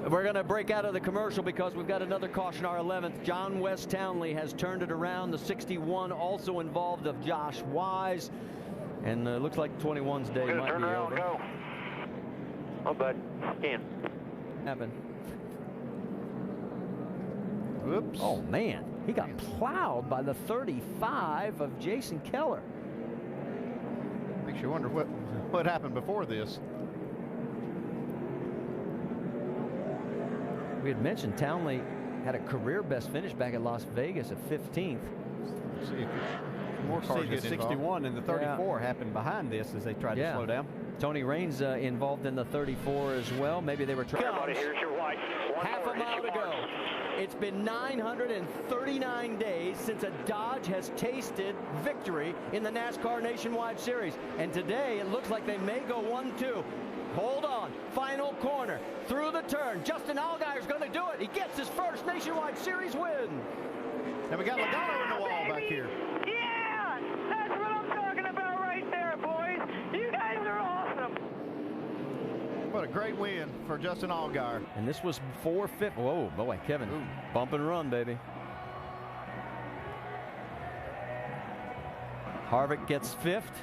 We're going to break out of the commercial because we've got another caution, our 11th. John West Townley has turned it around. The 61 also involved of Josh Wise. And looks like 21's day might turn be around over. and go. Oh, bud. Scan. Happen. Oops. Oh, man. He got plowed by the 35 of Jason Keller. Makes you wonder what happened before this. We had mentioned Townley had a career best finish back at Las Vegas at 15th. See if more cars get 61 and the 34 happened behind this as they tried to slow down. Tony Raines involved in the 34 as well. Maybe they were trying. Everybody, here's your white. Half a mile to go. It's been 939 days since a Dodge has tasted victory in the NASCAR Nationwide Series. And today it looks like they may go 1-2. Hold on. Final corner. Through the turn. Justin Allgaier's going to do it. He gets his first Nationwide Series win. And we got Logano in the wall back here. Yeah! That's what I'm talking about right there, boys. You guys are awesome. What a great win for Justin Allgaier. And this was 4-5. Whoa, boy, Kevin. Bump and run, baby. Harvick gets 5th.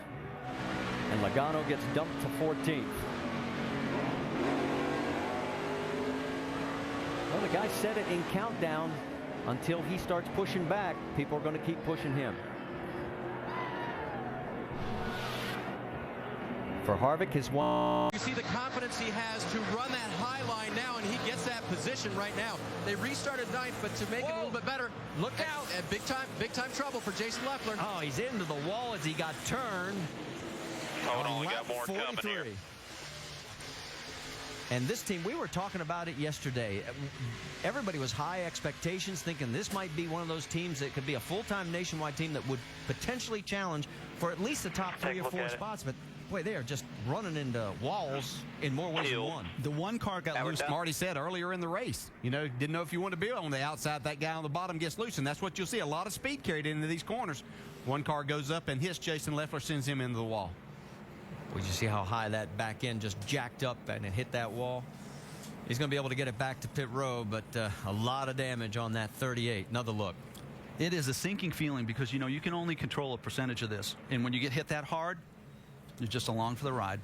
And Logano gets dumped to 14th. Well, the guy said it in countdown. Until he starts pushing back, people are going to keep pushing him. For Harvick, his one. You see the confidence he has to run that high line now, and he gets that position right now. They restarted 9th, but to make it a little bit better, look out! And big time trouble for Jason Leffler. Oh, he's into the wall as he got turned. Hold on, we got more coming here. And this team, we were talking about it yesterday. Everybody was high expectations, thinking this might be one of those teams that could be a full-time nationwide team that would potentially challenge for at least the top 3 or 4 spots. But boy, they are just running into walls in more ways than one. The one car got loose. Marty said earlier in the race, you know, didn't know if you wanted to be on the outside. That guy on the bottom gets loose, and that's what you'll see. A lot of speed carried into these corners. One car goes up and hits Jason Leffler, sends him into the wall. Would you see how high that back end just jacked up and it hit that wall? He's going to be able to get it back to pit road, but a lot of damage on that 38. Another look. It is a sinking feeling because, you know, you can only control a percentage of this. And when you get hit that hard, you're just along for the ride.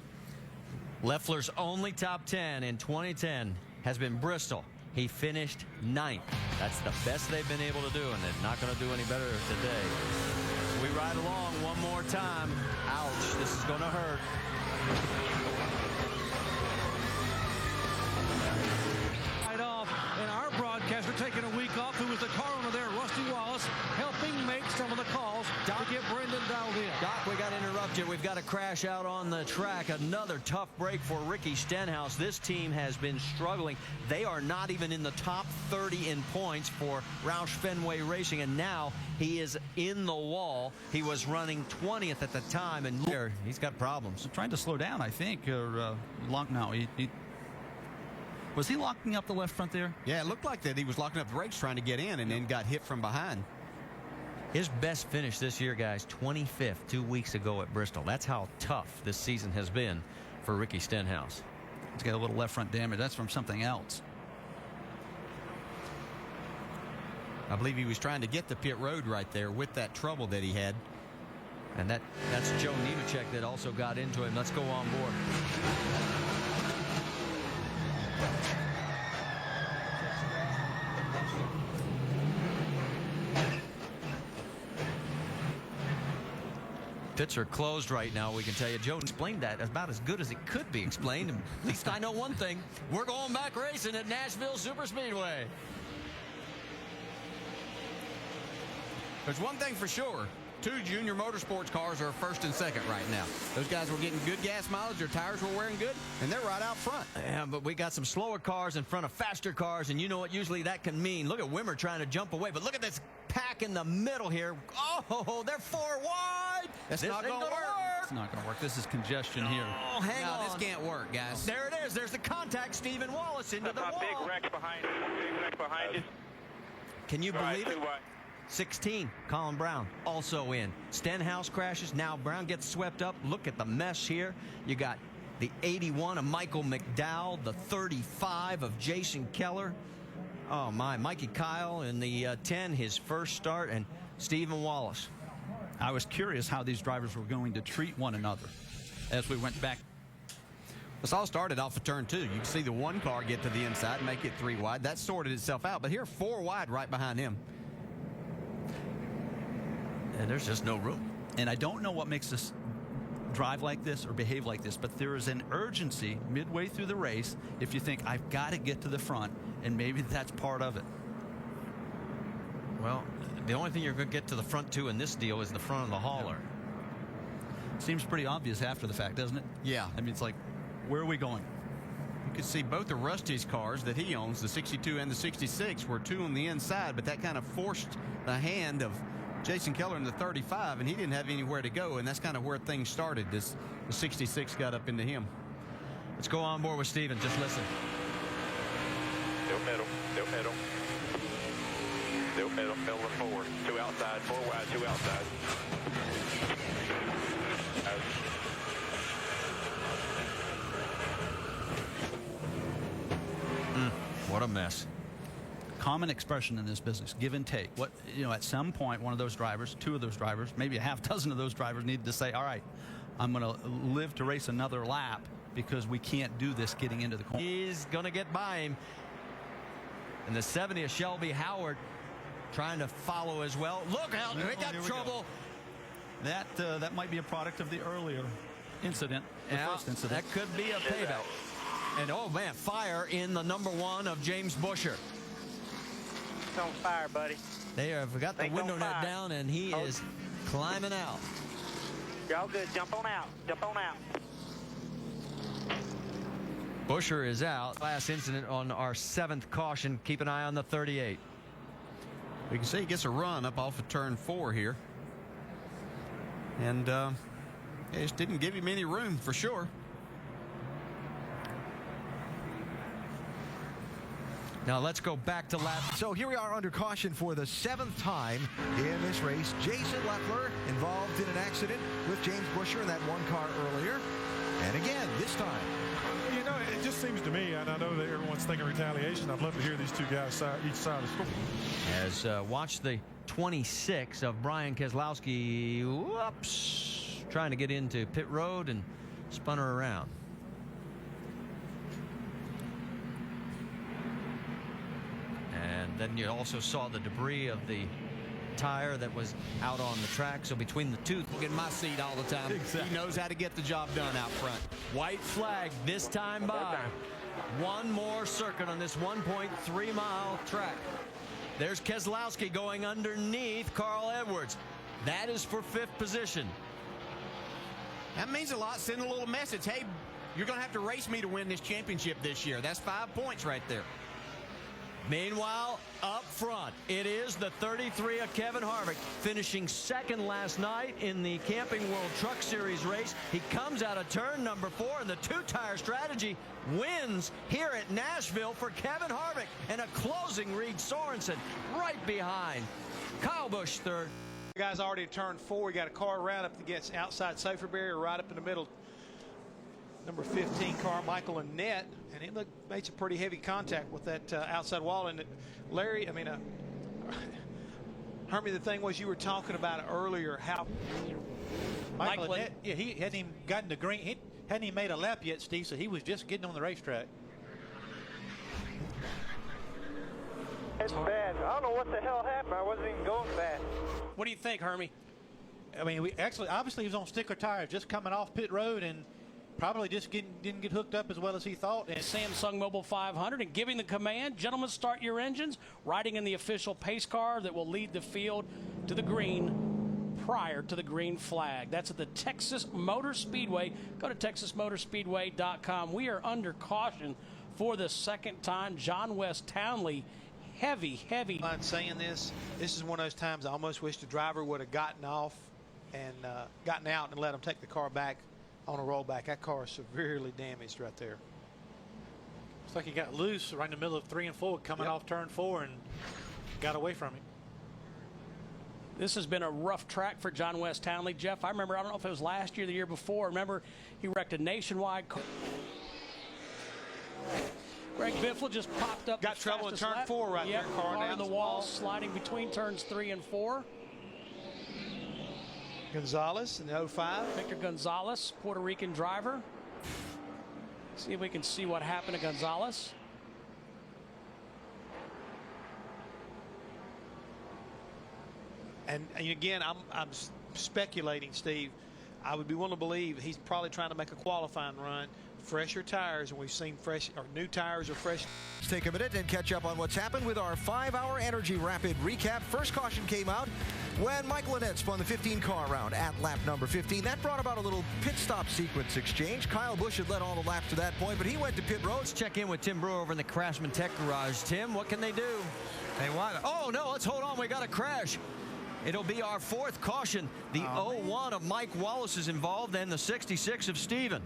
Leffler's only top 10 in 2010 has been Bristol. He finished 9th. That's the best they've been able to do, and they're not going to do any better today. We ride along one more time. Ouch, this is going to hurt. Right off, and our broadcaster taking a week off, who was the car owner there, Rusty Wallace, helping make some of the calls to get Brendan dialed in. Doc, we got to interrupt you. We've got a crash out on the track. Another tough break for Ricky Stenhouse. This team has been struggling. They are not even in the top 30 in points for Roush Fenway Racing, and now he is in the wall. He was running 20th at the time, and there he's got problems. So trying to slow down, I think. Or no, was he locking up the left front there? Yeah, it looked like that. He was locking up the brakes trying to get in and then got hit from behind. His best finish this year, guys, 25th 2 weeks ago at Bristol. That's how tough this season has been for Ricky Stenhouse. He's got a little left front damage. That's from something else. I believe he was trying to get the pit road right there with that trouble that he had. And that's Joe Nemechek that also got into him. Let's go on board. Pits are closed right now, we can tell you. Joe explained that about as good as it could be explained. At least I know one thing. We're going back racing at Nashville Superspeedway. There's one thing for sure. 2 junior motorsports cars are first and second right now. Those guys were getting good gas mileage. Their tires were wearing good, and they're right out front. Yeah, but we got some slower cars in front of faster cars, and you know what usually that can mean. Look at Wimmer trying to jump away, but look at this pack in the middle here. Oh, they're 4 wide. That's not going to work. It's not going to work. This is congestion here. Oh, hang on. This can't work, guys. There it is. There's the contact. Stephen Wallace into the wall. Big wreck behind you. Big wreck behind you. Can you believe it? 2 wide. 16, Colin Brown also in. Stenhouse crashes. Now Brown gets swept up. Look at the mess here. You got the 81 of Michael McDowell, the 35 of Jason Keller. Oh, my. Mikey Kyle in the 10, his first start, and Stephen Wallace. I was curious how these drivers were going to treat one another as we went back. This all started off of turn 2. You can see the one car get to the inside, make it 3 wide. That sorted itself out, but here 4 wide right behind him. And there's just no room. And I don't know what makes us drive like this or behave like this, but there is an urgency midway through the race if you think, I've got to get to the front, and maybe that's part of it. Well, the only thing you're going to get to the front to in this deal is the front of the hauler. Seems pretty obvious after the fact, doesn't it? Yeah. I mean, it's like, where are we going? You can see both of Rusty's cars that he owns, the 62 and the 66, were 2 on the inside, but that kind of forced the hand of Jason Keller in the 35, and he didn't have anywhere to go, and that's kind of where things started. The 66 got up into him. Let's go on board with Steven. Just listen. Still middle. Still middle. Still middle. Middle and 4. 2 outside. 4 wide. 2 outside. What a mess. Common expression in this business, give and take. What, you know, at some point, one of those drivers, 2 of those drivers, maybe a half dozen of those drivers needed to say, all right, I'm going to live to race another lap because we can't do this getting into the corner. He's going to get by him. And the 70 of Shelby Howard trying to follow as well. Look out, they got trouble. That might be a product of the earlier incident, the first incident. That could be a payback. And oh man, fire in the number 1 of James Busher. It's on fire, buddy. They have got the window net down, and he is climbing out. Y'all good. Jump on out. Jump on out. Busher is out. Last incident on our 7th caution. Keep an eye on the 38. We can see he gets a run up off of turn 4 here. And it just didn't give him any room for sure. Now let's go back to lap. So here we are under caution for the 7th time in this race. Jason Leffler involved in an accident with James Busher in that one car earlier. And again, this time. You know, it just seems to me, and I know that everyone's thinking retaliation. I'd love to hear these two guys each side of the story. As watch the 26 of Brian Keselowski. Whoops. Trying to get into pit road and spun her around. And then you also saw the debris of the tire that was out on the track. So between the two, get in my seat all the time. Exactly. He knows how to get the job done out front. White flag this time by. One more circuit on this 1.3 mile track. There's Keselowski going underneath Carl Edwards. That is for 5th position. That means a lot. Send a little message. Hey, you're going to have to race me to win this championship this year. That's 5 points right there. Meanwhile, up front, it is the 33 of Kevin Harvick, finishing 2nd last night in the Camping World Truck Series race. He comes out of turn number 4, and the 2-tire strategy wins here at Nashville for Kevin Harvick, and a closing Reed Sorensen right behind. Kyle Busch 3rd. Guys already turned 4. We got a car around up against outside safety barrier right up in the middle. Number 15 car, Michael Annette, and he made some pretty heavy contact with that outside wall. And Larry, I mean, Hermie, the thing was you were talking about earlier how Michael Annette, yeah, he hadn't even gotten the green. He hadn't even made a lap yet, Steve. So he was just getting on the racetrack. It's bad. I don't know what the hell happened. I wasn't even going fast. What do you think, Hermie? I mean, obviously he was on sticker tires, just coming off pit road, and probably just didn't get hooked up as well as he thought. And Samsung Mobile 500 and giving the command, gentlemen, start your engines, riding in the official pace car that will lead the field to the green prior to the green flag. That's at the Texas Motor Speedway. Go to texasmotorspeedway.com. We are under caution for the 2nd time. John West Townley, heavy. I'm saying this is one of those times I almost wish the driver would have gotten off and gotten out and let him take the car back on a rollback. That car is severely damaged right there. Looks like he got loose right in the middle of 3 and 4, coming off turn 4, and got away from him. This has been a rough track for John West Townley. Jeff, I remember, I don't know if it was last year or the year before. Remember, he wrecked a Nationwide car. Greg Biffle just popped up. Got trouble in turn 4 right there. Car on the wall, sliding between turns 3 and 4. Gonzalez in the 05. Victor Gonzalez, Puerto Rican driver. See if we can see what happened to Gonzalez. And again, I'm speculating, Steve. I would be willing to believe he's probably trying to make a qualifying run. Fresher tires, and we've seen fresh or new tires or fresh. Let's take a minute and catch up on what's happened with our 5-hour Energy Rapid recap. First caution came out when Michael Annette spun the 15 car round at lap number 15. That brought about a little pit stop sequence exchange. Kyle Busch had led all the laps to that point, but he went to pit road. Let's check in with Tim Brewer over in the Craftsman Tech Garage. Tim, what can they do? Hey, why? Oh, no, let's hold on. We got a crash. It'll be our 4th caution. The 01 of Mike Wallace is involved, and the 66 of Steven.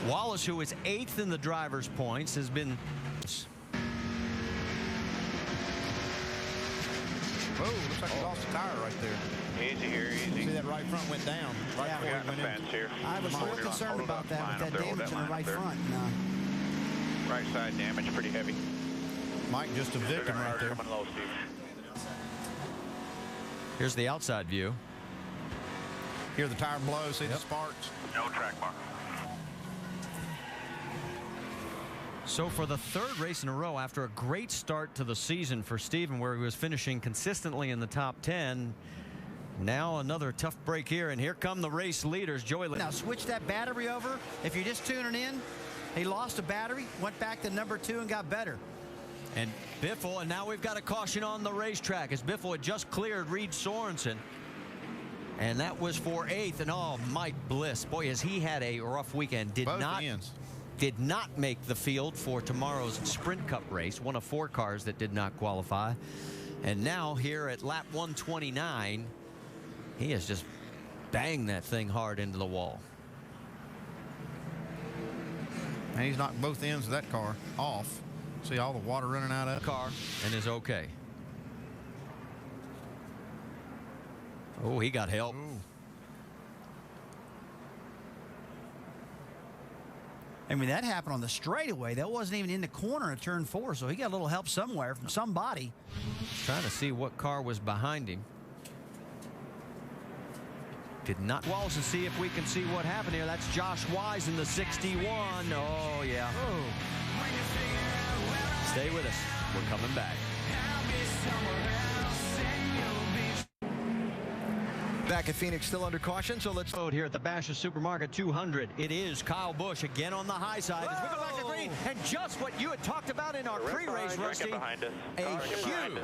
Wallace, who is 8th in the driver's points, has been. Whoa, looks like he lost a tire right there. Easy here, easy. See that right front went down. Right before he went in. Here. I was a little concerned about that with that damage on the right front. Right side damage, pretty heavy. Mike just a victim right there. Here's the outside view. Hear the tire blow, see the sparks. No track mark. So for the 3rd race in a row, after a great start to the season for Steven, where he was finishing consistently in the top 10, now another tough break here, and here come the race leaders. Joey. Now switch that battery over. If you're just tuning in, he lost a battery, went back to number 2 and got better. And Biffle, and now we've got a caution on the racetrack as Biffle had just cleared Reed Sorensen. And that was for 8th. And oh, Mike Bliss, boy, has he had a rough weekend. Did not make the field for tomorrow's Sprint Cup race. One of 4 cars that did not qualify. And now here at lap 129, he has just banged that thing hard into the wall. And he's knocked both ends of that car off. See all the water running out of the car and is okay. Oh, he got help. Ooh. I mean, that happened on the straightaway. That wasn't even in the corner of turn 4, so he got a little help somewhere from somebody. Trying to see what car was behind him. Did not. Walls to see if we can see what happened here. That's Josh Wise in the 61. Oh, yeah. Oh. Stay with us. We're coming back. Back at Phoenix, still under caution, so let's load here at the Basher Supermarket 200. It is Kyle Busch again on the high side. As we go back to green, and just what you had talked about in our pre-race, Rusty, a huge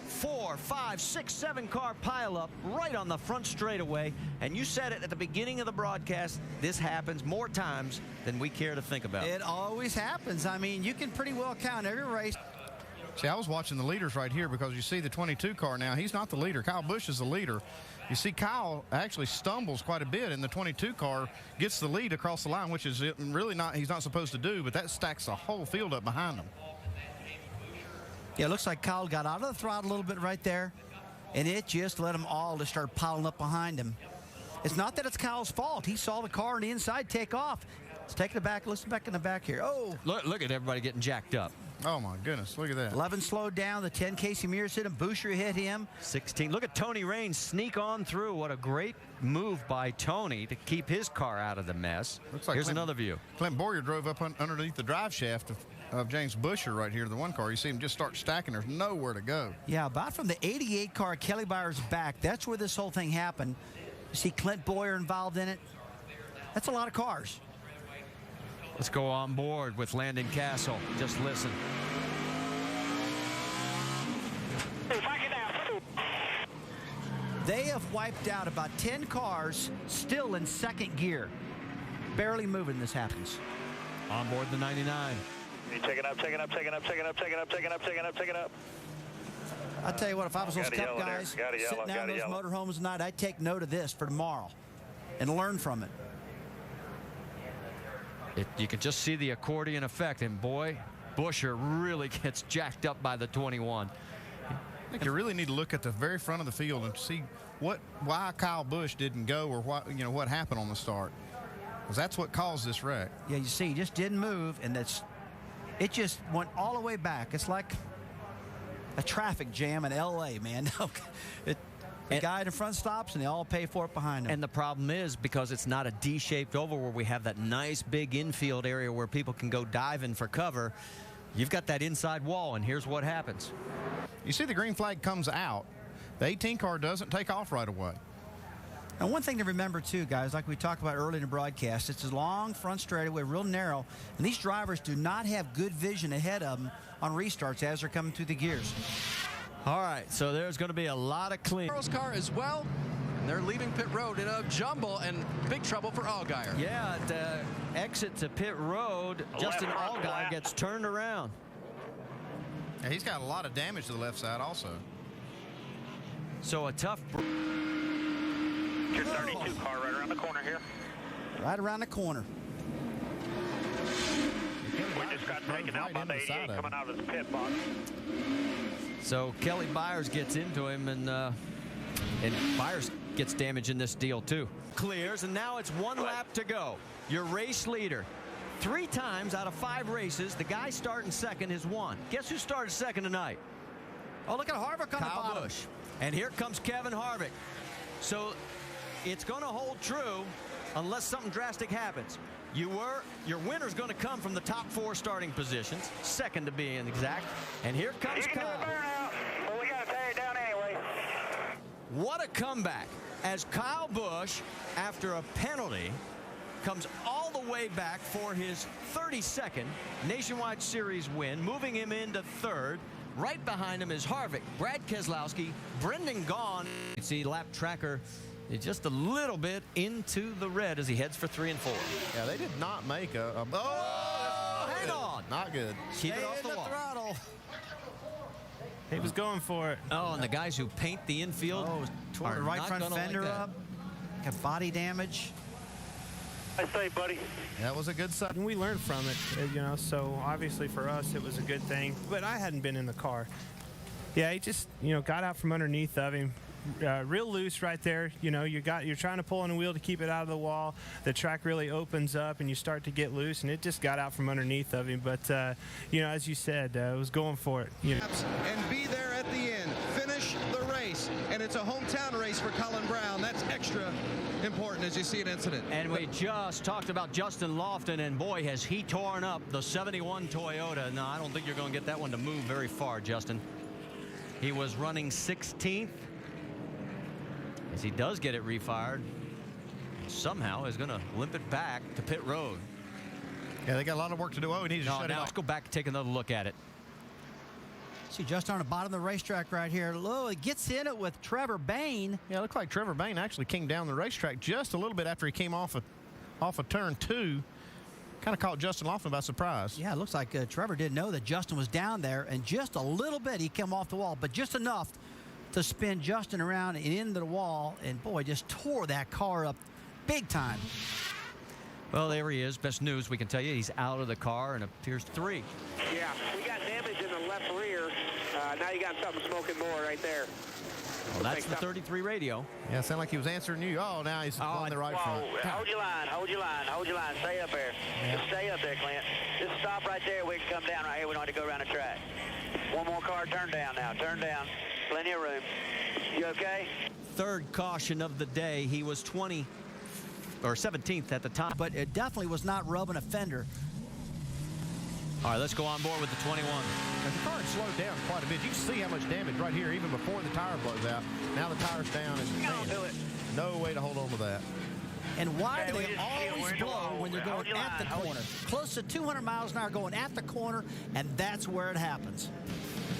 4, 5, 6, 7 car pileup right on the front straightaway. And you said it at the beginning of the broadcast. This happens more times than we care to think about. It always happens. I mean, you can pretty well count every race. See, I was watching the leaders right here because you see the 22 car now. He's not the leader. Kyle Busch is the leader. You see Kyle actually stumbles quite a bit in the 22 car, gets the lead across the line, which is really not, he's not supposed to do, but that stacks the whole field up behind him. Yeah, it looks like Kyle got out of the throttle a little bit right there, and it just let them all to start piling up behind him. It's not that it's Kyle's fault. He saw the car on the inside take off. Let's take it back. Listen back in the back here. Oh. Look at everybody getting jacked up. Oh, my goodness. Look at that. 11 slowed down. The 10 Casey Mears hit him. Boucher hit him. 16. Look at Tony Raines sneak on through. What a great move by Tony to keep his car out of the mess. Looks like here's another view. Clint Boyer drove up underneath the drive shaft of James Boucher right here, the one car. You see him just start stacking. There's nowhere to go. Yeah, about from the 88 car, Kelly Byers back. That's where this whole thing happened. You see Clint Boyer involved in it. That's a lot of cars. Let's go on board with Landon Castle. Just listen. They have wiped out about 10 cars still in second gear. Barely moving, this happens. On board the 99. Taking up. I tell you what, if I was those Cup guys sitting down in those motorhomes tonight, I'd take note of this for tomorrow and learn from it. You can just see the accordion effect, and boy, Boucher really gets jacked up by the 21. I think you really need to look at the very front of the field and see why Kyle Busch didn't go, or what happened on the start, because that's what caused this wreck. Yeah, you see, he just didn't move, and it just went all the way back. It's like a traffic jam in L.A., man. The guy in the front stops, and they all pay for it behind him. And the problem is, because it's not a D-shaped oval where we have that nice big infield area where people can go diving for cover, you've got that inside wall, and here's what happens. You see the green flag comes out. The 18 car doesn't take off right away. And one thing to remember, too, guys, like we talked about earlier in the broadcast, it's a long front straightaway, real narrow, and these drivers do not have good vision ahead of them on restarts as they're coming through the gears. All right, so there's going to be a lot of clean. Car as well, and they're leaving pit road in a jumble and big trouble for Allgaier. Yeah, at the exit to pit road, Justin Allgaier gets turned around. Yeah, he's got a lot of damage to the left side also. So a tough... Your 32 car right around the corner here. Right around the corner. We just got taken out by the 88 coming out of the pit box. So Kelly Byers gets into him, and Byers gets damage in this deal too. Clears, and now it's one lap to go. Your race leader. 3 times out of 5 races, the guy starting second has won. Guess who started second tonight? Oh, look at Harvick on the bottom. Kyle Busch. And here comes Kevin Harvick. So it's going to hold true unless something drastic happens. Your winner's going to come from the top 4 starting positions, second to be exact. And here comes Kyle. Well, we got to tear it down anyway. What a comeback as Kyle Busch, after a penalty, comes all the way back for his 32nd Nationwide Series win, moving him into 3rd. Right behind him is Harvick, Brad Keselowski, Brendan Gaughan. You see lap tracker Just a little bit into the red as he heads for 3 and 4. Yeah, they did not make a hang on. Not good. Keep it off the wall. Throttle. He was going for it. Oh, and the guys who paint the infield Tore the right front fender up. Got body damage. I say, buddy. That was a good sight. And we learned from it, so obviously for us it was a good thing. But I hadn't been in the car. Yeah, he just, got out from underneath of him. Real loose right there. You're trying to pull on the wheel to keep it out of the wall. The track really opens up and you start to get loose, and it just got out from underneath of him. But, as you said, it was going for it. And be there at the end. Finish the race. And it's a hometown race for Colin Brown. That's extra important as you see an incident. And we just talked about Justin Lofton, and boy, has he torn up the 71 Toyota. No, I don't think you're going to get that one to move very far, Justin. He was running 16th. As he does get it refired, somehow is going to limp it back to pit road. Yeah, they got a lot of work to do. Oh, we need to shut it off. Let's go back and take another look at it. See, just on the bottom of the racetrack right here. It gets in it with Trevor Bayne. Yeah, it looked like Trevor Bayne actually came down the racetrack just a little bit after he came off of turn 2. Kind of caught Justin Lofton by surprise. Yeah, it looks like Trevor didn't know that Justin was down there, and just a little bit he came off the wall, but just enough to spin Justin around and into the wall, and boy, just tore that car up big time. Well, there he is. Best news we can tell you, he's out of the car and appears 3. Yeah, we got damage in the left rear. Now you got something smoking more right there. Well, that's the 33 radio. Yeah, it sounded like he was answering you. Oh, now he's on the right front. Hold your line, hold your line, hold your line. Stay up there. Yeah. Just stay up there, Clint. Just stop right there. We can come down right here. We don't have to go around the track. One more car. Turn down now. Turn down. Plenty of room. You okay? Third caution of the day. He was 20 or 17th at the time. But it definitely was not rubbing a fender. All right, let's go on board with the 21. Now, the car had slowed down quite a bit. You can see how much damage right here, even before the tire blows out. Now the tire's down, and no way to hold on to that. And why do they always blow when they're going at the corner? Close to 200 miles an hour going at the corner, and that's where it happens.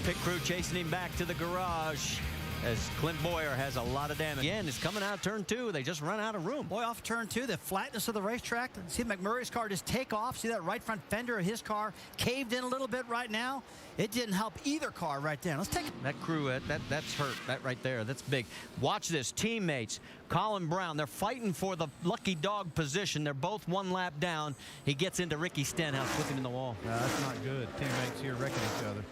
Pit crew chasing him back to the garage as Clint Boyer has a lot of damage. Again, it's coming out of turn 2. They just run out of room. Boy, off turn 2, the flatness of the racetrack. See McMurray's car just take off. See that right front fender of his car caved in a little bit right now. It didn't help either car right there. Let's take it. That crew, that's hurt. That right there, that's big. Watch this. Teammates, Colin Brown, they're fighting for the lucky dog position. They're both one lap down. He gets into Ricky Stenhouse, flipping in the wall. That's not good. Teammates here wrecking each other.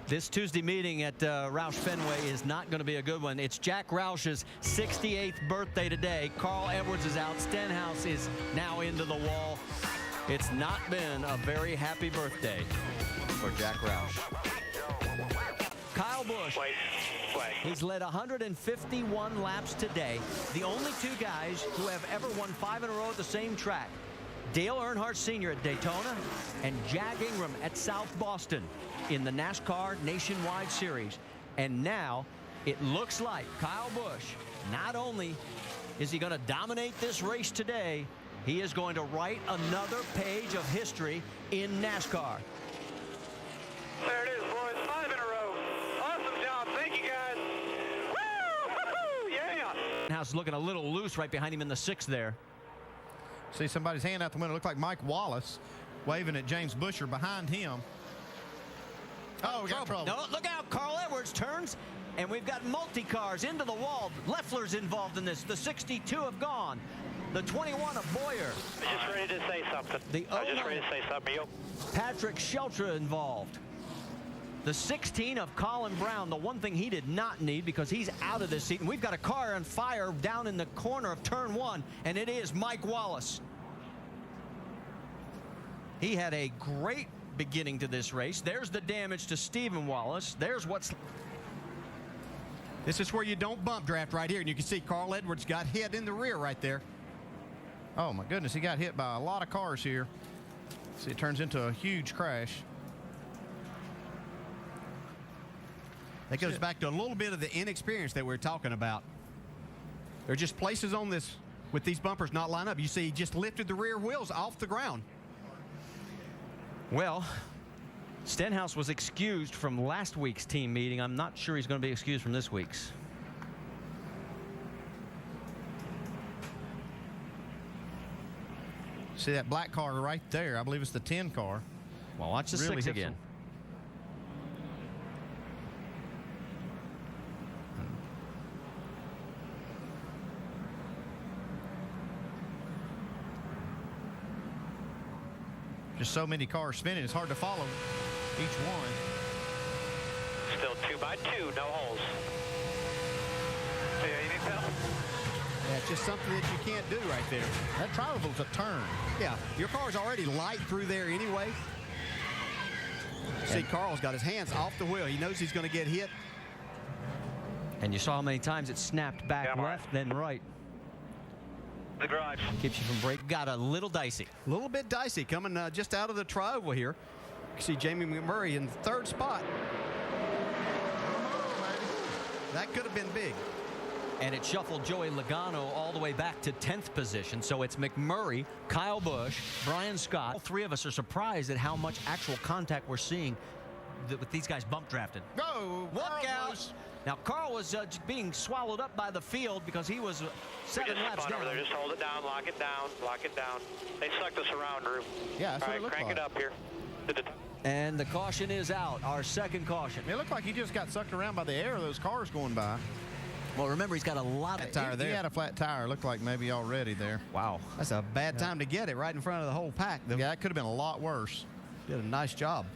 This Tuesday meeting at Roush Fenway is not going to be a good one. It's Jack Roush's 68th birthday today. Carl Edwards is out. Stenhouse is now into the wall. It's not been a very happy birthday for Jack Roush. Kyle Busch. He's led 151 laps today. The only 2 guys who have ever won 5 in a row at the same track. Dale Earnhardt Sr. at Daytona and Jag Ingram at South Boston in the NASCAR Nationwide Series. And now it looks like Kyle Busch, not only is he going to dominate this race today, he is going to write another page of history in NASCAR. There it is, boys. 5 in a row. Awesome job. Thank you, guys. Woo! Yeah! House is looking a little loose right behind him in the 6th there. See somebody's hand out the window. Looked like Mike Wallace waving at James Busher behind him. Oh, we got trouble. No, look out. Carl Edwards turns, and we've got multi-cars into the wall. Leffler's involved in this. The 62 have gone. The 21 of Boyer. I'm just ready to say something. I'm just ready to say something. Yo. Patrick Sheltra involved. The 16 of Colin Brown, the one thing he did not need because he's out of this seat. And we've got a car on fire down in the corner of turn 1, and it is Mike Wallace. He had a great beginning to this race. There's the damage to Stephen Wallace. There's what's... This is where you don't bump draft right here, and you can see Carl Edwards got hit in the rear right there. Oh, my goodness. He got hit by a lot of cars here. See, it turns into a huge crash. That goes back to a little bit of the inexperience that we're talking about. There are just places on this with these bumpers not line up. You see he just lifted the rear wheels off the ground. Well, Stenhouse was excused from last week's team meeting. I'm not sure he's going to be excused from this week's. See that black car right there? I believe it's the 10 car. Well, watch the Really 6 hits again. him. Just so many cars spinning, it's hard to follow each one. Still 2 by 2, no holes. Yeah, you need help? Yeah, it's just something that you can't do right there. That tri-oval's a turn. Yeah, your car's already light through there anyway. See, Carl's got his hands off the wheel. He knows he's going to get hit. And you saw how many times it snapped back left, then right. The garage. Keeps you from break. Got a little dicey. A little bit dicey coming just out of the tri-oval here. You see Jamie McMurray in the 3rd spot. That could have been big. And it shuffled Joey Logano all the way back to 10th position. So it's McMurray, Kyle Busch, Brian Scott. All 3 of us are surprised at how much actual contact we're seeing with these guys bump drafted. Go! Look out! Now, Carl was being swallowed up by the field because he was 7 laps down. Over there. Just hold it down, lock it down, lock it down. They sucked us around, Drew. Yeah, that's all what right, it looked crank like. it up here. And the caution is out, our 2nd caution. It looked like he just got sucked around by the air of those cars going by. Well, remember, he's got a lot of tire there. He had a flat tire. Looked like maybe already there. Wow. That's a bad time to get it right in front of the whole pack. Yeah, it could have been a lot worse. Did a nice job.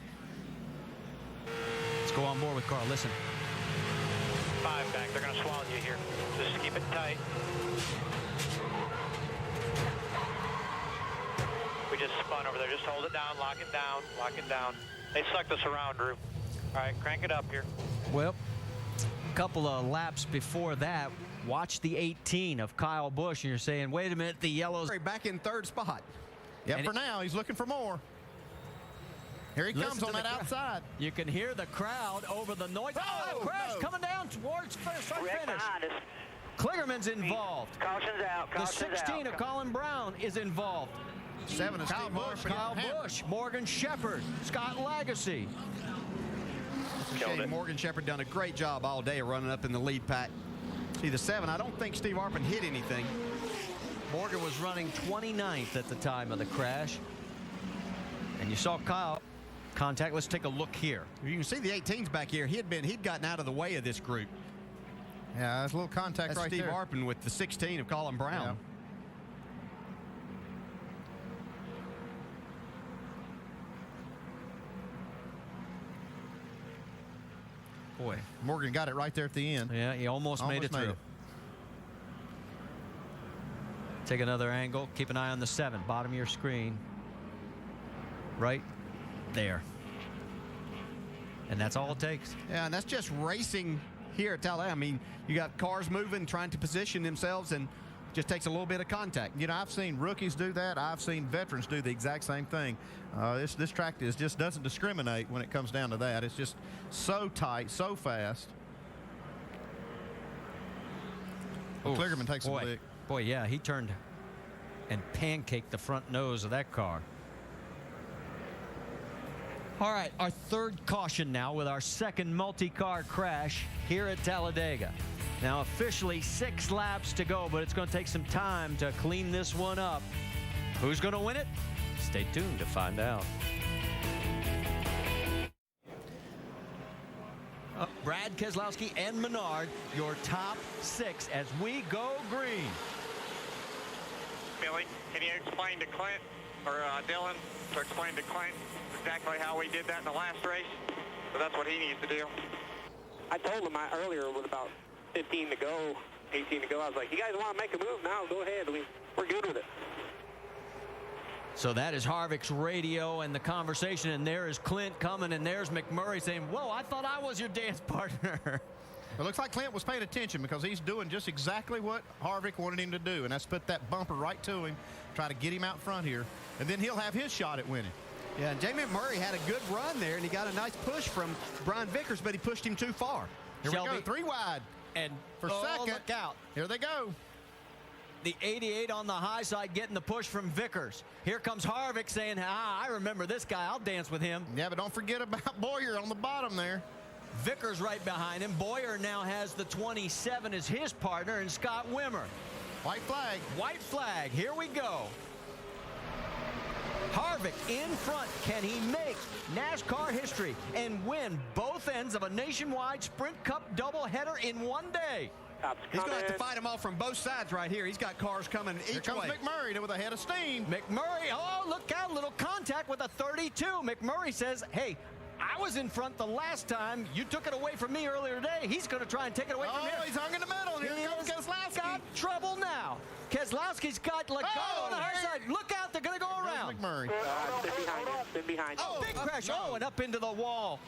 Let's go on board with Carl. Listen. 5 back. They're going to swallow you here. Just keep it tight. We just spun over there. Just hold it down, lock it down, lock it down. They sucked us around, Drew. All right, crank it up here. Well, a couple of laps before that, watch the 18 of Kyle Busch, and you're saying, wait a minute, the yellow's back in 3rd spot. Yep, And for now, he's looking for more. Here he comes on that outside. You can hear the crowd over the noise. Oh, the crowd's coming down towards first finish. Kligerman's involved. Caution's out. The 16 of Colin Brown is involved. 7 is Kyle Steve Busch, Martin. Kyle Busch, Morgan Shepherd, Scott Lagasse. Morgan Shepherd done a great job all day of running up in the lead pack. See the 7, I don't think Steve Arpin hit anything. Morgan was running 29th at the time of the crash. And you saw Kyle contact. Let's take a look here. You can see the 18's back here. He'd gotten out of the way of this group. Yeah, there's a little contact That's right Steve there. Arpin with the 16 of Colin Brown. Yeah. Boy, Morgan got it right there at the end. Yeah, he almost made it through. Take another angle. Keep an eye on the 7, bottom of your screen. Right there. And that's all it takes. Yeah, and that's just racing here at Talladega. I mean, you got cars moving, trying to position themselves, and just takes a little bit of contact. You know, I've seen rookies do that. I've seen veterans do the exact same thing. This track just doesn't discriminate when it comes down to that. It's just so tight, so fast. Kligerman takes a lick. Boy, yeah, he turned and pancaked the front nose of that car. All right, our 3rd caution now with our 2nd multi-car crash here at Talladega. Now, officially 6 laps to go, but it's going to take some time to clean this one up. Who's going to win it? Stay tuned to find out. Brad Keselowski and Menard, your top 6 as we go green. Billy, can you explain to Clint or Dylan to explain to Clint exactly how we did that in the last race? So that's what he needs to do. I told him earlier with about 15 to go, 18 to go. I was like, you guys want to make a move now? Go ahead. We're good with it. So that is Harvick's radio and the conversation, and there is Clint coming, and there's McMurray saying, whoa, I thought I was your dance partner. It looks like Clint was paying attention because he's doing just exactly what Harvick wanted him to do, and that's put that bumper right to him, try to get him out front here, and then he'll have his shot at winning. Yeah, and Jamie McMurray had a good run there, and he got a nice push from Brian Vickers, but he pushed him too far. Here we go, 3 wide. And for second, look out. Here they go. The 88 on the high side getting the push from Vickers. Here comes Harvick saying, I remember this guy. I'll dance with him. Yeah, but don't forget about Boyer on the bottom there. Vickers right behind him. Boyer now has the 27 as his partner, and Scott Wimmer. White flag. White flag. Here we go. Harvick in front. Can he make NASCAR history and win both ends of a Nationwide Sprint Cup doubleheader in one day? He's going to have to fight them off from both sides right here. He's got cars coming each way. Here comes McMurray with a head of steam. McMurray, oh, look out, little contact with a 32. McMurray says, hey, I was in front the last time. You took it away from me earlier today. He's going to try and take it away from here. Oh, he's hung in the middle. Here comes Keselowski. Got trouble now. Keselowski's got on the high side. Look out, they're going to go around. McMurray. Been behind. Oh, big crash. Oh, and up into the wall.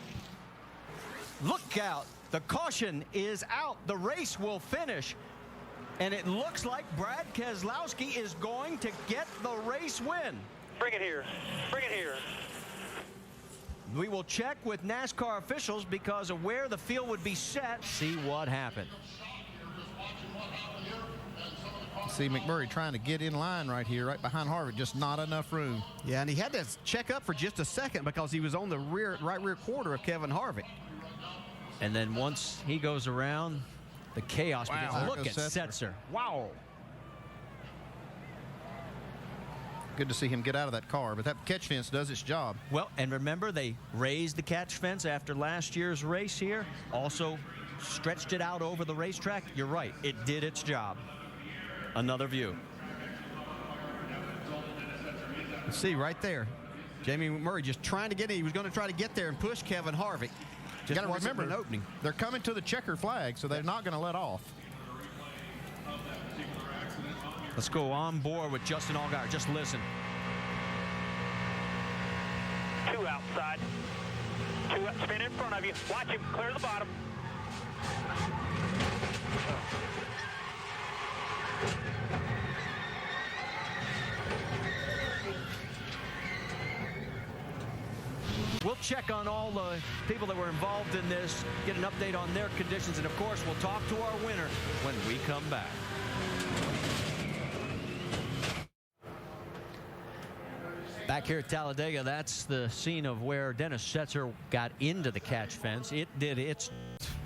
Look out. The caution is out. The race will finish. And it looks like Brad Keselowski is going to get the race win. Bring it here. Bring it here. We will check with NASCAR officials because of where the field would be set. See what happened. See McMurray trying to get in line right here, right behind Harvick. Just not enough room. Yeah, and he had to check up for just a second because he was on the right rear quarter of Kevin Harvick. And then once he goes around, the chaos begins. Look at Setzer. Wow. Good to see him get out of that car, but that catch fence does its job. Well, and remember, they raised the catch fence after last year's race here. Also stretched it out over the racetrack. You're right. It did its job. Another view. Let's see right there. Jamie McMurray just trying to get in. He was going to try to get there and push Kevin Harvick. You got to remember, an opening. They're coming to the checker flag, so they're not going to let off. Let's go on board with Justin Allgaier. Just listen. 2 outside. 2 up, spin in front of you. Watch him clear the bottom. We'll check on all the people that were involved in this, get an update on their conditions, and of course, we'll talk to our winner when we come back. Back here at Talladega, that's the scene of where Dennis Setzer got into the catch fence. It did its.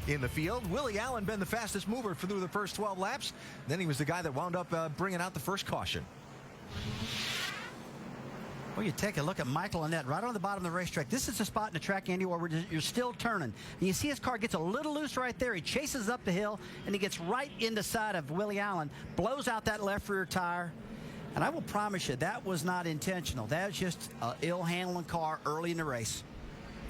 In the field, Willie Allen been the fastest mover through the first 12 laps. Then he was the guy that wound up bringing out the first caution. Well, you take a look at Michael Annett right on the bottom of the racetrack. This is the spot in the track, Andy, where you're still turning. And you see his car gets a little loose right there. He chases up the hill, and he gets right in the side of Willie Allen, blows out that left rear tire. And I will promise you, that was not intentional. That was just an ill-handling car early in the race.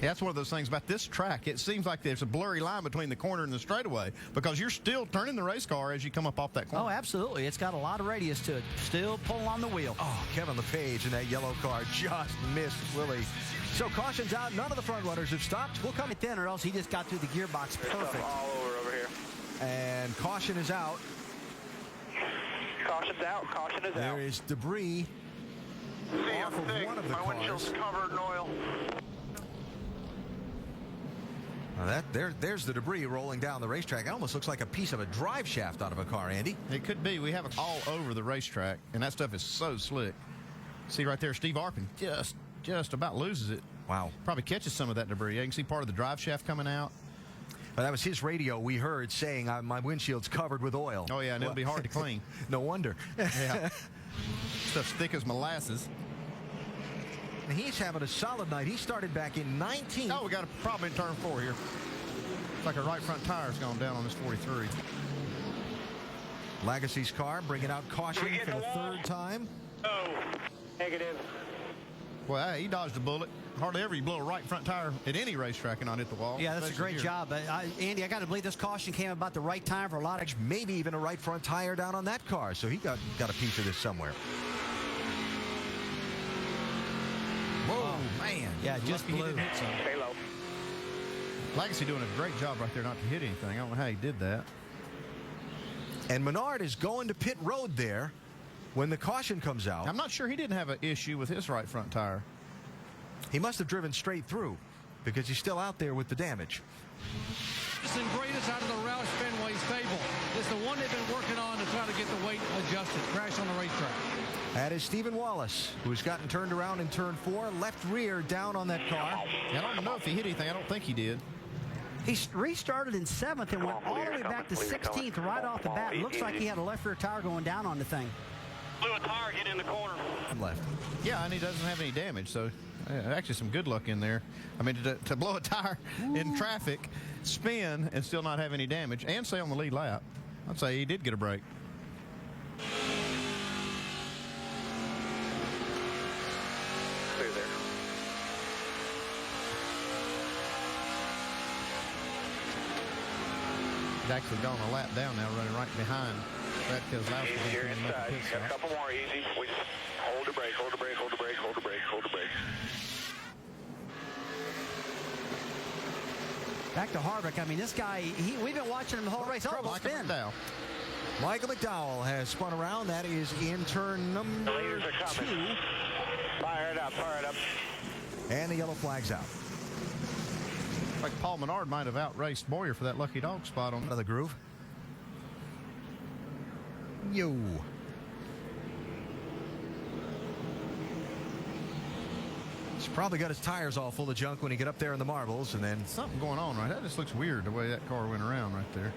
Yeah, that's one of those things about this track. It seems like there's a blurry line between the corner and the straightaway because you're still turning the race car as you come up off that corner. Oh, absolutely. It's got a lot of radius to it. Still pulling on the wheel. Oh, Kevin LePage in that yellow car just missed Willie. So caution's out. None of the front runners have stopped. We'll come it then, or else he just got through the gearbox perfect. All over here. And caution is out. Caution's out. Caution is out. There is debris off of one of the cars. My windshield's covered in oil. Now there's the debris rolling down the racetrack. It almost looks like a piece of a drive shaft out of a car, Andy. It could be. We have it all over the racetrack, and that stuff is so slick. See right there, Steve Arpin just about loses it. Wow. Probably catches some of that debris. You can see part of the drive shaft coming out. Well, that was his radio we heard saying my windshield's covered with oil. Oh, yeah, and it'll be hard to clean. No wonder. Yeah. Stuff's thick as molasses. And he's having a solid night. He started back in 19. Oh, we got a problem in turn 4 here. It's like a right front tire's gone down on this 43. Legacy's car bringing out caution for the third time. Oh, negative. Well, he dodged a bullet. Hardly ever you blow a right front tire at any racetrack and not hit the wall. Yeah, that's a great job. Andy, I got to believe this caution came about the right time for a lot of... Maybe even a right front tire down on that car. So he got a piece of this somewhere. Whoa, man. Yeah, just blew. Stay low. Legacy doing a great job right there not to hit anything. I don't know how he did that. And Menard is going to pit road there when the caution comes out. I'm not sure he didn't have an issue with his right front tire. He must have driven straight through because he's still out there with the damage. It's the greatest out of the Roush Fenway stable. It's the one they've been working on to try to get the weight adjusted. Crash on the racetrack. That is Stephen Wallace, who's gotten turned around in turn 4, left rear down on that car. I don't know if he hit anything. I don't think he did. He restarted in 7th and went all the way back to 16th right off the bat. Looks like he had a left rear tire going down on the thing. Blew a tire, hit in the corner. Left. Yeah, and he doesn't have any damage, so actually some good luck in there. I mean, to blow a tire in traffic, spin, and still not have any damage, and stay on the lead lap, I'd say he did get a break. Clear there. He's actually gone a lap down now, running right behind Brad Keselowski. Easy here inside. Got a couple more easy. We just hold the brake, hold the brake, hold the brake, hold the brake, hold the brake. Back to Harvick. I mean, this guy, we've been watching him the whole race. Oh, spin. Michael McDowell has spun around. That is in turn number 2. Fire it up, fire it up. And the yellow flag's out. Like Paul Menard might have outraced Boyer for that lucky dog spot on the groove. Yo. He's probably got his tires all full of junk when he get up there in the marbles, and then something going on, right? That just looks weird the way that car went around right there.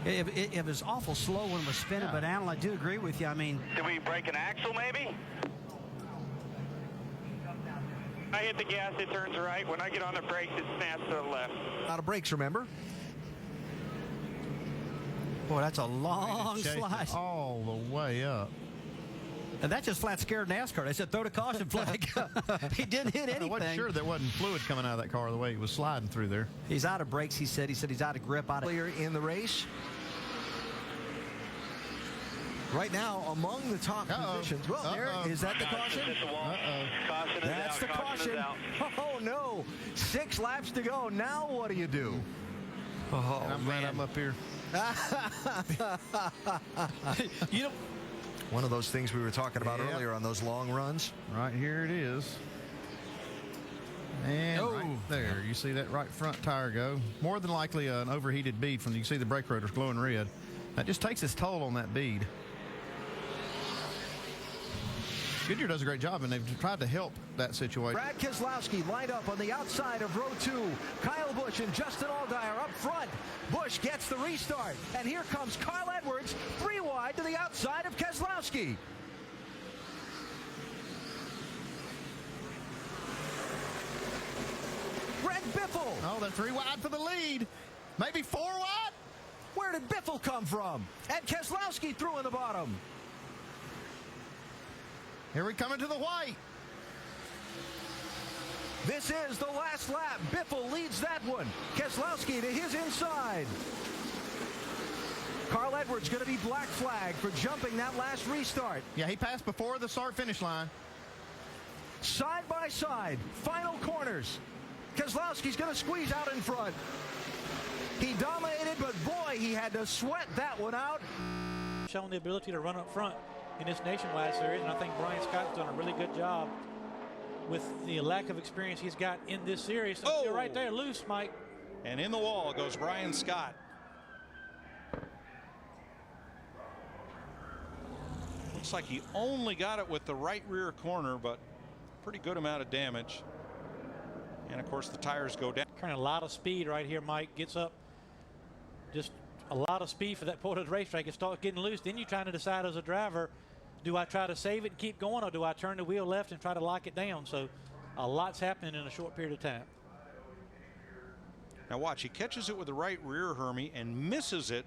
It was awful slow when it was spinning, but Alan, I do agree with you. I mean, did we break an axle maybe? I hit the gas, it turns right. When I get on the brakes, it snaps to the left. Out of brakes, remember? Boy, that's a long slide. All the way up. And that just flat scared NASCAR. They said throw the caution flag. He didn't hit anything. I wasn't sure there wasn't fluid coming out of that car the way he was sliding through there. He's out of brakes, he said. He said he's out of grip. Earlier in the race. Right now, among the top positions. Well, there is that the caution? Caution is That's out. the caution. Oh, no. 6 laps to go. Now what do you do? Oh, and I'm glad I'm up here. You know, one of those things we were talking about earlier on those long runs. Right here it is. And right there, you see that right front tire go. More than likely an overheated bead from, you can see the brake rotors glowing red. That just takes its toll on that bead. Goodyear does a great job, and they've tried to help that situation. Brad Keselowski lined up on the outside of row 2. Kyle Busch and Justin Allgaier up front. Busch gets the restart, and here comes Carl Edwards, 3 wide to the outside of Keselowski. Greg Biffle. Oh, they're 3 wide for the lead. Maybe 4 wide? Where did Biffle come from? And Keselowski through in the bottom. Here we come into the white. This is the last lap. Biffle leads that one. Keselowski to his inside. Carl Edwards going to be black flagged for jumping that last restart. Yeah, he passed before the start-finish line. Side by side, final corners. Keselowski's going to squeeze out in front. He dominated, but boy, he had to sweat that one out. Showing the ability to run up front in this Nationwide series, and I think Brian Scott's done a really good job with the lack of experience he's got in this series. So you're right there, loose, Mike. And in the wall goes Brian Scott. Looks like he only got it with the right rear corner, but pretty good amount of damage. And of course the tires go down. Carrying a lot of speed right here, Mike. Gets up, just a lot of speed for that point of the racetrack. It starts getting loose. Then you're trying to decide as a driver, do I try to save it and keep going, or do I turn the wheel left and try to lock it down? So a lot's happening in a short period of time. Now watch, he catches it with the right rear, Hermie, and misses it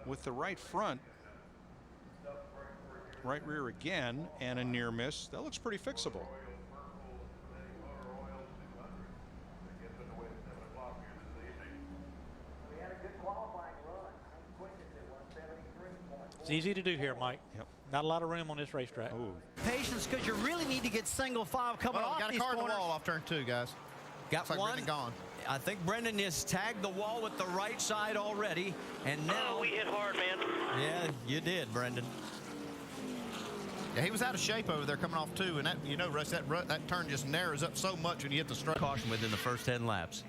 with the right front. Right rear again, and a near miss. That looks pretty fixable. It's easy to do here, Mike. Yep. Not a lot of room on this racetrack. Patience, because you really need to get single file coming off got a these car in the corners. wall off turn 2, guys. Got like one. Brendan gone. I think Brendan has tagged the wall with the right side already, and now we hit hard, man. Yeah, you did, Brendan. Yeah, he was out of shape over there coming off 2, and that, you know, Russ, that turn just narrows up so much when you hit the straight. Caution within the first 10 laps.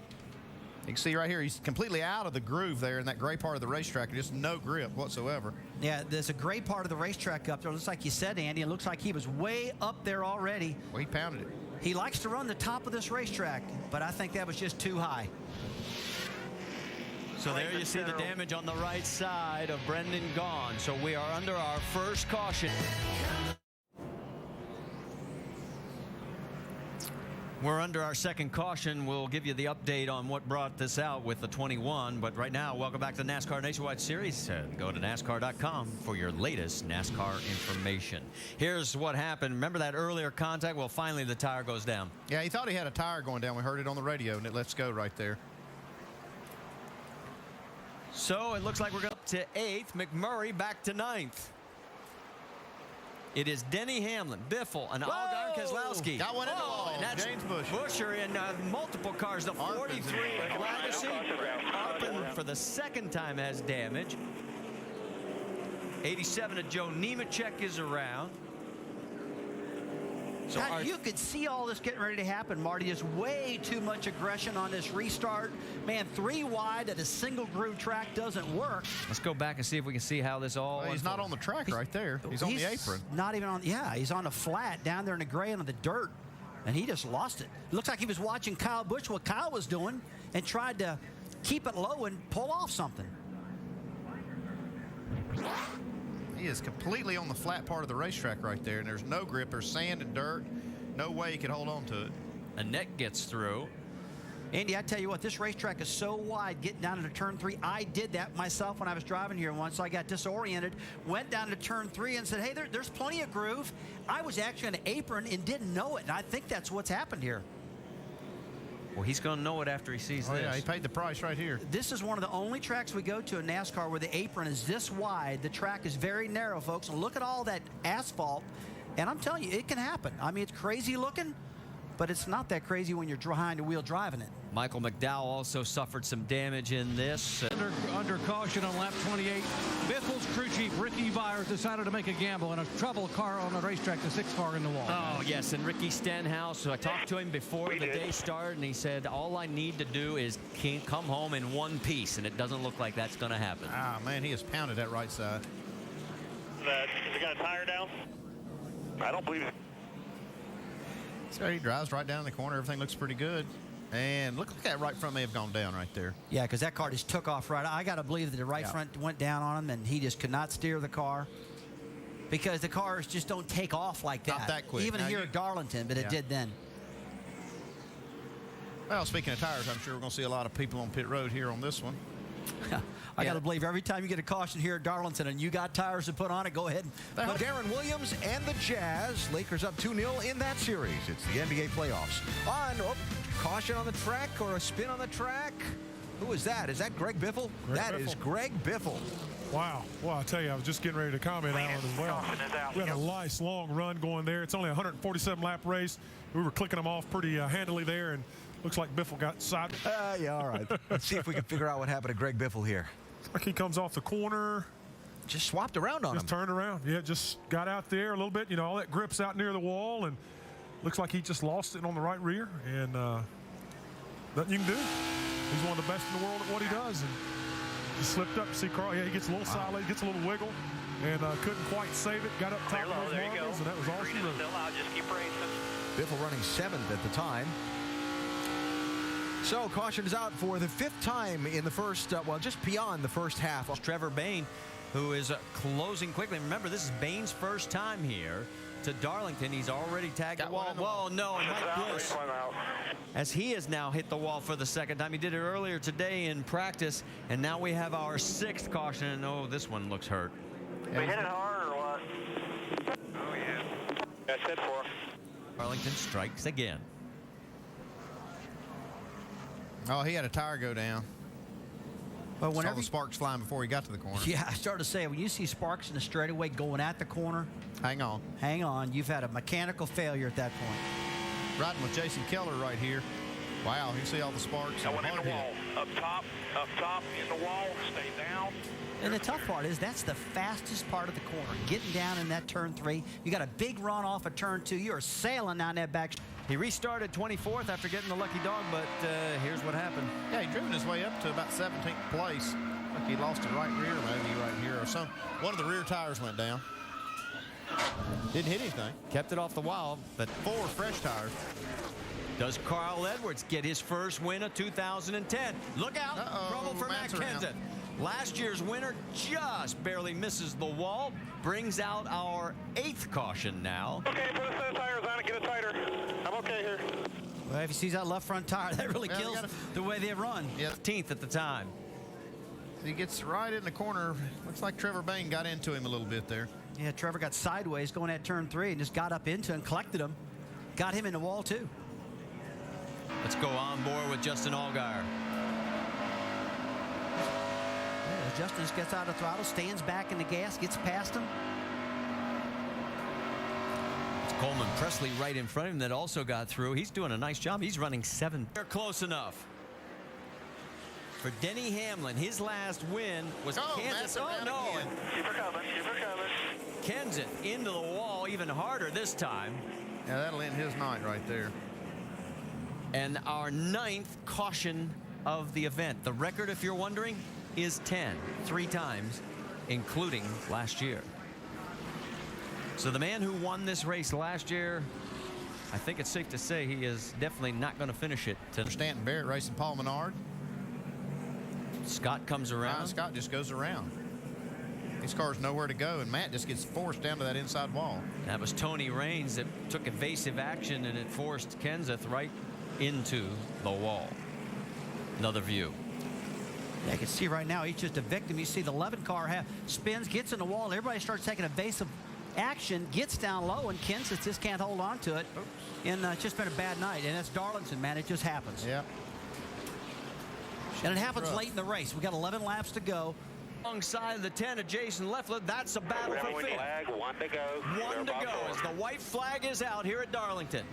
You can see right here, he's completely out of the groove there in that gray part of the racetrack. Just no grip whatsoever. Yeah, there's a great part of the racetrack up there. Looks like you said, Andy. It looks like he was way up there already. Well, he pounded it. He likes to run the top of this racetrack, but I think that was just too high. So there you see the damage on the right side of Brendan Gaughan. So we are under our first caution. We're under our second caution. We'll give you the update on what brought this out with the 21. But right now, welcome back to the NASCAR Nationwide Series. Go to NASCAR.com for your latest NASCAR information. Here's what happened. Remember that earlier contact? Well, finally the tire goes down. Yeah, he thought he had a tire going down. We heard it on the radio, and it lets go right there. So it looks like we're up to 8th. McMurray back to 9th. It is Denny Hamlin, Biffle, and Allgaier Keselowski. Got one in the wall. And that's James Busher in multiple cars. The 43 Legacy. Arpin for the second time has damage. 87 of Joe Nemechek is around. So God, you could see all this getting ready to happen, Marty. There's way too much aggression on this restart. Man, 3 wide at a single groove track doesn't work. Let's go back and see if we can see how this all... Well, he's not on the track right there. He's on the apron. Not even on... Yeah, he's on the flat down there in the gray and on the dirt. And he just lost it. It looks like he was watching Kyle Busch, what Kyle was doing, and tried to keep it low and pull off something. He is completely on the flat part of the racetrack right there, and there's no grip. There's sand and dirt. No way he could hold on to it. Annette gets through. Andy, I tell you what, this racetrack is so wide getting down into turn 3. I did that myself when I was driving here once. I got disoriented, went down to turn 3 and said, hey, there's plenty of groove. I was actually on an apron and didn't know it, and I think that's what's happened here. Well, he's going to know it after he sees this. Yeah, he paid the price right here. This is one of the only tracks we go to in NASCAR where the apron is this wide. The track is very narrow, folks. And look at all that asphalt. And I'm telling you, it can happen. I mean, it's crazy looking, but it's not that crazy when you're behind the wheel driving it. Michael McDowell also suffered some damage in this. Under caution on lap 28, Biffle's crew chief Ricky Byers decided to make a gamble in a trouble car on the racetrack, the 6th car in the wall. Oh, yes, and Ricky Stenhouse, so I talked to him before the day started, and he said, all I need to do is come home in one piece, and it doesn't look like that's going to happen. Ah, man, he has pounded that right side. Has he got a tire down? I don't believe it. So he drives right down in the corner. Everything looks pretty good. And look like that right front may have gone down right there. Yeah, because that car just took off right. I got to believe that the right front went down on him, and he just could not steer the car because the cars just don't take off like that. Not that quick. Even here at Darlington, but it did then. Well, speaking of tires, I'm sure we're going to see a lot of people on pit road here on this one. I got to believe every time you get a caution here at Darlington and you got tires to put on it, go ahead. Darren Williams and the Jazz. Lakers up 2-0 in that series. It's the NBA playoffs. Caution on the track or a spin on the track. Who is that? Is that Greg Biffle? That is Greg Biffle. Wow. Well, I'll tell you, I was just getting ready to comment on it as well. We had a nice long run going there. It's only a 147-lap race. We were clicking them off pretty handily there, and looks like Biffle got side. Yeah, all right. Let's see if we can figure out what happened to Greg Biffle here. Like he comes off the corner. Just swapped around on him. Just turned around. Yeah, just got out there a little bit. You know, all that grip's out near the wall, and looks like he just lost it on the right rear, and nothing you can do. He's one of the best in the world at what he does, and he slipped up. See Carl, yeah, he gets a little solid, gets a little wiggle, and couldn't quite save it. Got up top of those marbles, and that was all she wrote. Just keep racing. Biffle running 7th at the time. So caution is out for the 5th time in the first, well, just beyond the first half. Trevor Bayne, who is closing quickly. Remember, this is Bain's first time here to Darlington. He's already tagged the wall. Well, no, and Mike Bliss, as he has now hit the wall for the 2nd time. He did it earlier today in practice, and now we have our 6th caution. And oh, this one looks hurt. We hit it hard or what? Oh, yeah. That's it for. Darlington strikes again. Oh, he had a tire go down. But whenever saw the sparks flying before he got to the corner. Yeah, I started to say, when you see sparks in the straightaway going at the corner, hang on. Hang on. You've had a mechanical failure at that point. Riding with Jason Keller right here. Wow, you see all the sparks. I went in the wall. Up top, in the wall, stay down. And the tough part is that's the fastest part of the corner. Getting down in that turn 3. You got a big run off of turn 2. You're sailing down that back. He restarted 24th after getting the lucky dog, but here's what happened. Yeah, he driven his way up to about 17th place. Like he lost a right rear, maybe right here or some. One of the rear tires went down. Didn't hit anything. Kept it off the wall, but 4 fresh tires. Does Carl Edwards get his first win of 2010? Look out. Trouble for Matt Kenseth. Last year's winner just barely misses the wall. Brings out our 8th caution now. Okay, put a set of tires on it. Get it tighter. I'm okay here. Well, if he sees that left front tire, that really kills the way they run. 15th at the time. He gets right in the corner. Looks like Trevor Bayne got into him a little bit there. Yeah, Trevor got sideways going at turn 3 and just got up into and collected him. Got him in the wall, too. Let's go on board with Justin Allgaier. Yeah, Justin just gets out of throttle, stands back in the gas, gets past him. It's Coleman Presley right in front of him that also got through. He's doing a nice job. He's running 7. They're close enough. For Denny Hamlin, his last win was Kansas. Oh, no. Keep her coming. Keep her coming. Kenseth into the wall even harder this time. Yeah, that'll end his night right there. And our 9th caution of the event. The record, if you're wondering, is 10. 3 times, including last year. So the man who won this race last year, I think it's safe to say he is definitely not going to finish it. Stanton Barrett racing Paul Menard. Scott comes around. Scott just goes around. His car's nowhere to go, and Matt just gets forced down to that inside wall. That was Tony Raines that took evasive action, and it forced Kenseth right into the wall. Another view. Yeah, you can see right now he's just a victim. You see the 11 car spins, gets in the wall. Everybody starts taking evasive action, gets down low, and Kenseth just can't hold on to it. And it's just been a bad night. And that's Darlington, man. It just happens. Yeah. And it happens late in the race. We got 11 laps to go. Alongside of the 10 of Jason Leffler, that's a battle for 5th. Flag, 1 to go. 1 to go as the white flag is out here at Darlington.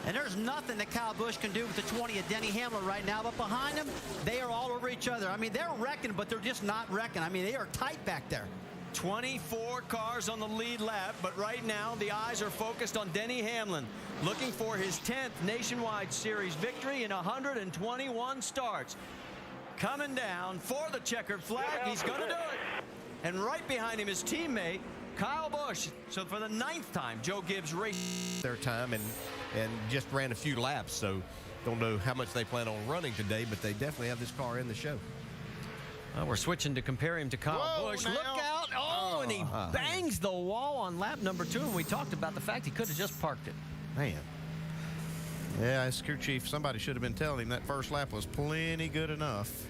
And there's nothing that Kyle Busch can do with the 20 of Denny Hamlin right now. But behind him, they are all over each other. I mean, they're wrecking, but they're just not wrecking. I mean, they are tight back there. 24 cars on the lead lap, but right now the eyes are focused on Denny Hamlin, looking for his 10th Nationwide Series victory in 121 starts. Coming down for the checkered flag. He's going to do it. And right behind him, his teammate, Kyle Busch. So for the 9th time, Joe Gibbs raced their time and just ran a few laps. So don't know how much they plan on running today, but they definitely have this car in the show. Well, we're switching to compare him to Kyle Busch. Look out. Oh, and he bangs the wall on lap number 2. And we talked about the fact he could have just parked it. Man. Yeah, as crew chief, somebody should have been telling him that first lap was plenty good enough.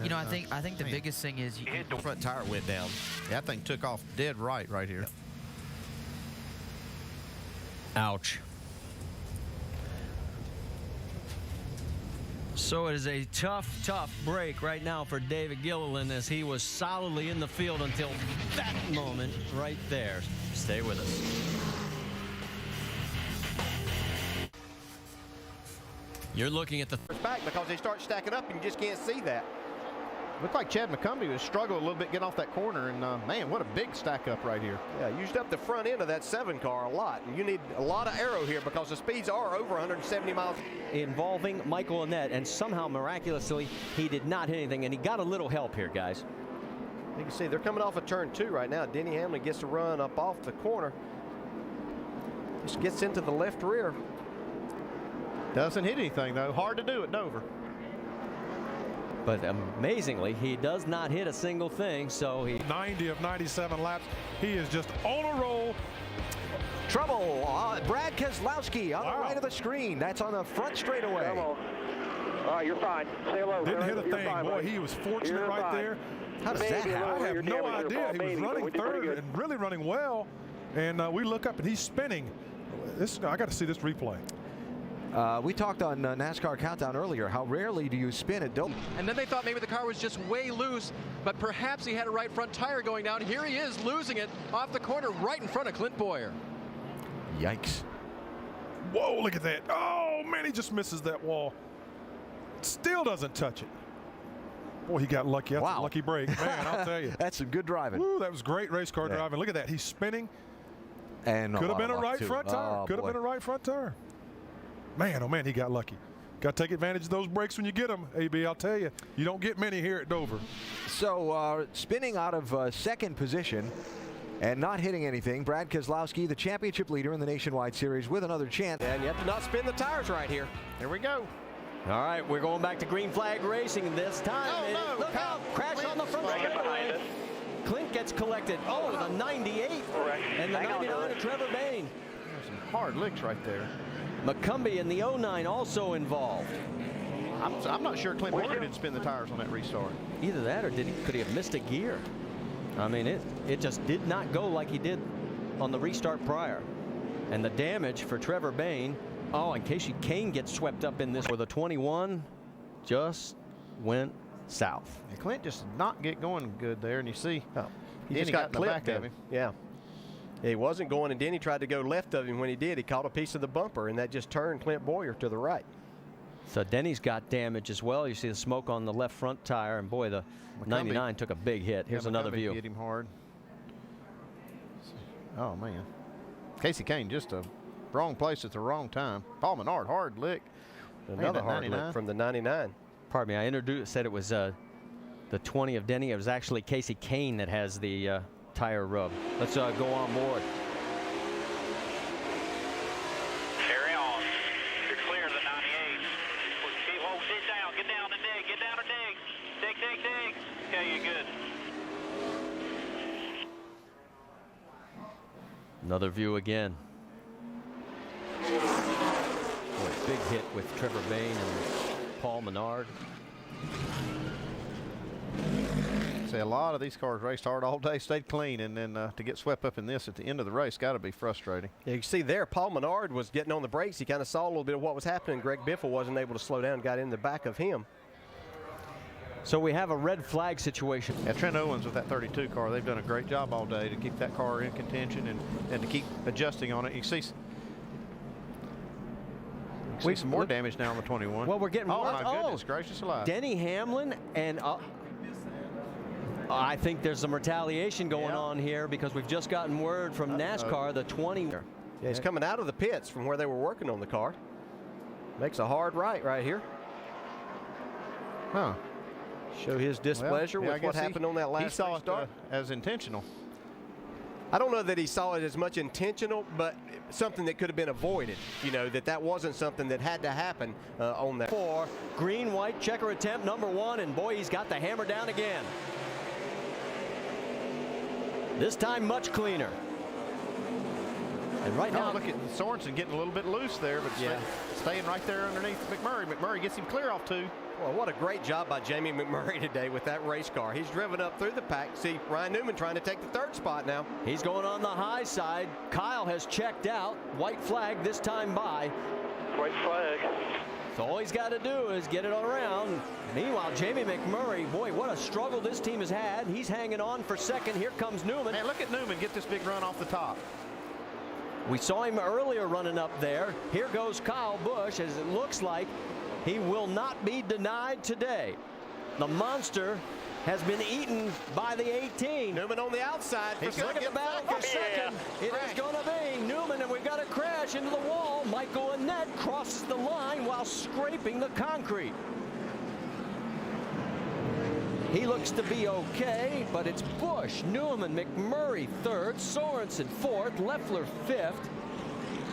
You know, I think the biggest thing is the front tire went down. That thing took off dead right here. Ouch. So it is a tough break right now for David Gilliland as he was solidly in the field until that moment right there. Stay with us. You're looking at the back because they start stacking up and you just can't see that. Looked like Chad McCumbee was struggling a little bit getting off that corner, and man, what a big stack up right here. Yeah, used up the front end of that 7 car a lot. And you need a lot of aero here because the speeds are over 170 miles. Involving Michael Annett, and somehow miraculously he did not hit anything, and he got a little help here, guys. You can see they're coming off of turn 2 right now. Denny Hamlin gets to run up off the corner. Just gets into the left rear. Doesn't hit anything though. Hard to do at Dover. But amazingly, he does not hit a single thing, so he... 90 of 97 laps. He is just on a roll. Trouble. Brad Keselowski on the right of the screen. That's on the front straightaway. Come on. All right, you're fine. Say hello. Didn't hit a thing. Fine, Boy, buddy. he was fortunate right there. How does that happen? I have no idea. He was running third and really running well. And we look up and he's spinning. I got to see this replay. We talked on NASCAR Countdown earlier. How rarely do you spin at Dover? And then they thought maybe the car was just way loose, but perhaps he had a right front tire going down. Here he is losing it off the corner right in front of Clint Boyer. Yikes. Whoa, look at that. Oh, man, he just misses that wall. Still doesn't touch it. Boy, he got lucky. That's a lucky break. Man, I'll tell you. That's some good driving. Woo, that was great race car driving. Look at that. He's spinning. And could have been a right front tire. Could have been a right front tire. Man, oh man, he got lucky. Got to take advantage of those brakes when you get them, AB. I'll tell you, you don't get many here at Dover. So spinning out of second position And not hitting anything, Brad Keselowski, the championship leader in the Nationwide Series, with another chance. And you have to not spin the tires right here. Here we go. All right, we're going back to green flag racing this time. Oh, no. Look out, crash on the front straightaway. Clint gets collected. Oh, the 98 and the 99 of Trevor Bayne. There's some hard licks right there. McCumbee and the 09 also involved. I'm not sure Clint Boyer didn't spin the tires on that restart. Either that or could he have missed a gear? I mean, it just did not go like he did on the restart prior. And the damage for Trevor Bayne. Oh, and Casey Kane gets swept up in this where the 21 just went south. And Clint just did not get going good there, and you see he just got clipped of him. Yeah. He wasn't going, and Denny tried to go left of him. When he did, he caught a piece of the bumper, and that just turned Clint Boyer to the right. So Denny's got damage as well. You see the smoke on the left front tire, and boy, the 99 took a big hit. Here's another view. Hit him hard. Oh man, Casey Kane just a wrong place at the wrong time. Paul Menard, hard lick. Another hard lick from the 99. Pardon me, I said it was the 20 of Denny. It was actually Casey Kane that has the tire rub. Let's go on board. Carry on. You're clear of the 98. Hold it down. Get down and dig. Get down and dig. Dig, dig, dig. Okay, you're good. Another view again. Boy, big hit with Trevor Bayne and Paul Menard. See, a lot of these cars raced hard all day, stayed clean, and then to get swept up in this at the end of the race got to be frustrating. Yeah, you see there, Paul Menard was getting on the brakes. He kind of saw a little bit of what was happening. Greg Biffle wasn't able to slow down, got in the back of him. So we have a red flag situation. Yeah, Trent Owens with that 32 car, they've done a great job all day to keep that car in contention and to keep adjusting on it. You see some more damage now on the 21. Well, we're getting oh my goodness gracious alive. Denny Hamlin and I think there's some retaliation going on here because we've just gotten word from NASCAR the 20. Yeah, he's coming out of the pits from where they were working on the car. Makes a hard right here. Huh. Show his displeasure with what happened on that last He saw restart. it as intentional. I don't know that he saw it as much intentional, but something that could have been avoided. You know, that wasn't something that had to happen on that. For green, white, checker attempt number 1, and boy, he's got the hammer down again. This time much cleaner. And right now, look at Sorensen getting a little bit loose there, but staying right there underneath McMurray. McMurray gets him clear off 2. Well, what a great job by Jamie McMurray today with that race car. He's driven up through the pack. See Ryan Newman trying to take the 3rd spot now. He's going on the high side. Kyle has checked out. White flag this time by. White flag. So all he's got to do is get it around. Meanwhile, Jamie McMurray, boy, what a struggle this team has had. He's hanging on for 2nd. Here comes Newman. Man, look at Newman get this big run off the top. We saw him earlier running up there. Here goes Kyle Busch, as it looks like he will not be denied today. The monster has been eaten by the 18. Newman on the outside. Look at the battle for 2nd. It is going to be Newman, and we've got a crash into the wall. Michael Annett crosses the line while scraping the concrete. He looks to be okay, but it's Busch, Newman, McMurray 3rd, Sorensen 4th, Leffler 5th.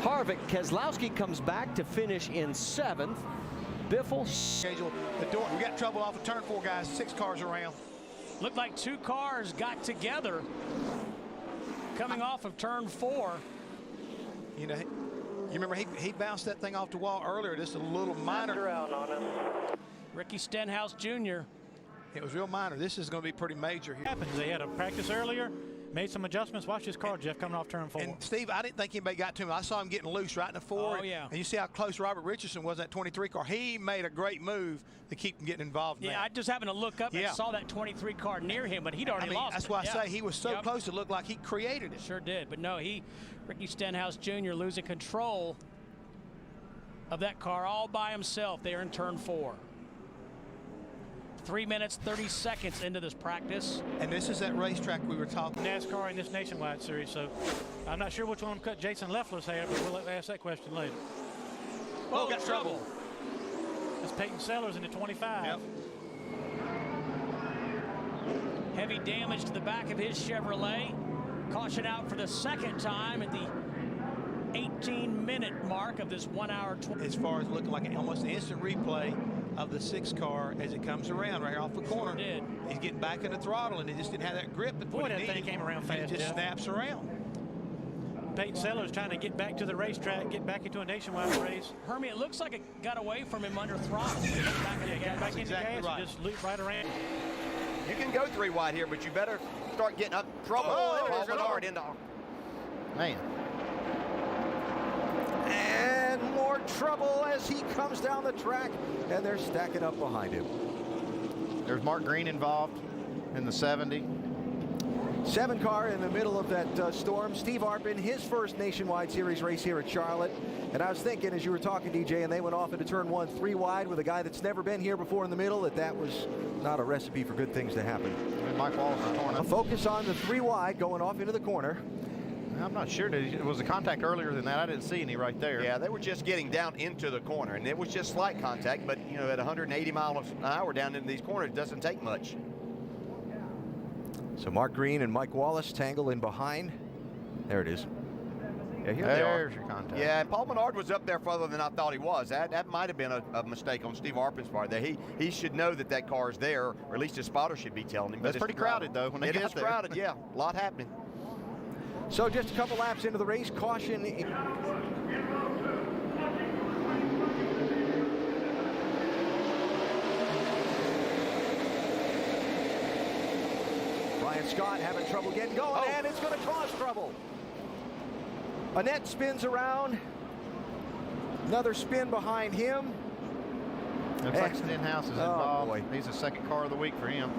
Harvick, Keselowski comes back to finish in 7th. Biffle. The door. We got trouble off of turn 4, guys. 6 cars around. Looked like 2 cars got together coming off of turn 4. You know, you remember he bounced that thing off the wall earlier. Just a little minor. Out on us. Ricky Stenhouse Jr. It was real minor. This is going to be pretty major here. Happens. They had a practice earlier, made some adjustments. Watch this car, Jeff, coming off turn 4. And Steve, I didn't think anybody got to him. I saw him getting loose right in the 4. Oh, yeah. And you see how close Robert Richardson was in that 23 car. He made a great move to keep him getting involved in that. I just happened to look up and saw that 23 car near him, but he'd already lost that's it. why I say he was so close it looked like he created it. Sure did. But no, Ricky Stenhouse Jr. losing control of that car all by himself there in turn 4. 3 minutes, 30 seconds into this practice. And this is that racetrack we were talking. NASCAR in this Nationwide series, so I'm not sure which one cut Jason Leffler's hair, but we'll ask that question later. Oh, got trouble. That's Peyton Sellers in the 25. Yep. Heavy damage to the back of his Chevrolet. Caution out for the second time at the 18-minute mark of this 1 hour. As far as looking like almost an instant replay of the 6 car as it comes around right here off the corner. Sure did. He's getting back in the throttle, and he just didn't have that grip. But Boy, that thing came around fast. It just snaps around. Peyton Sellers trying to get back to the racetrack, get back into a nationwide race. Hermie, it looks like it got away from him under throttle. Got back into gas and just looped right around. You can go 3 wide here, but you better start getting up trouble. Oh, Paul Menard into. Man. And more trouble as he comes down the track, and they're stacking up behind him. There's Mark Green involved in the 70. 7 car in the middle of that storm. Steve Arpin, his first Nationwide Series race here at Charlotte. And I was thinking as you were talking, DJ, and they went off into turn 1 3 wide with a guy that's never been here before in the middle, that was not a recipe for good things to happen. Mike Wallace is torn up. Focus on the 3 wide going off into the corner. I'm not sure. It was a contact earlier than that. I didn't see any right there. Yeah, they were just getting down into the corner, and it was just slight contact. But, you know, at 180 miles an hour down into these corners, it doesn't take much. So Mark Green and Mike Wallace tangle in behind. There it is. Yeah, here There's they are. your contact. Yeah, and Paul Menard was up there further than I thought he was. That might have been a mistake on Steve Arpin's part there. He should know that car is there, or at least his spotter should be telling him. But It's pretty crowded, though, when they get It is there. crowded, yeah. A lot happening. So just a couple laps into the race, caution. Brian Scott having trouble getting going, and it's going to cause trouble. Annette spins around. Another spin behind him. Looks like Stenhouse is involved. Boy. He's the second car of the week for him.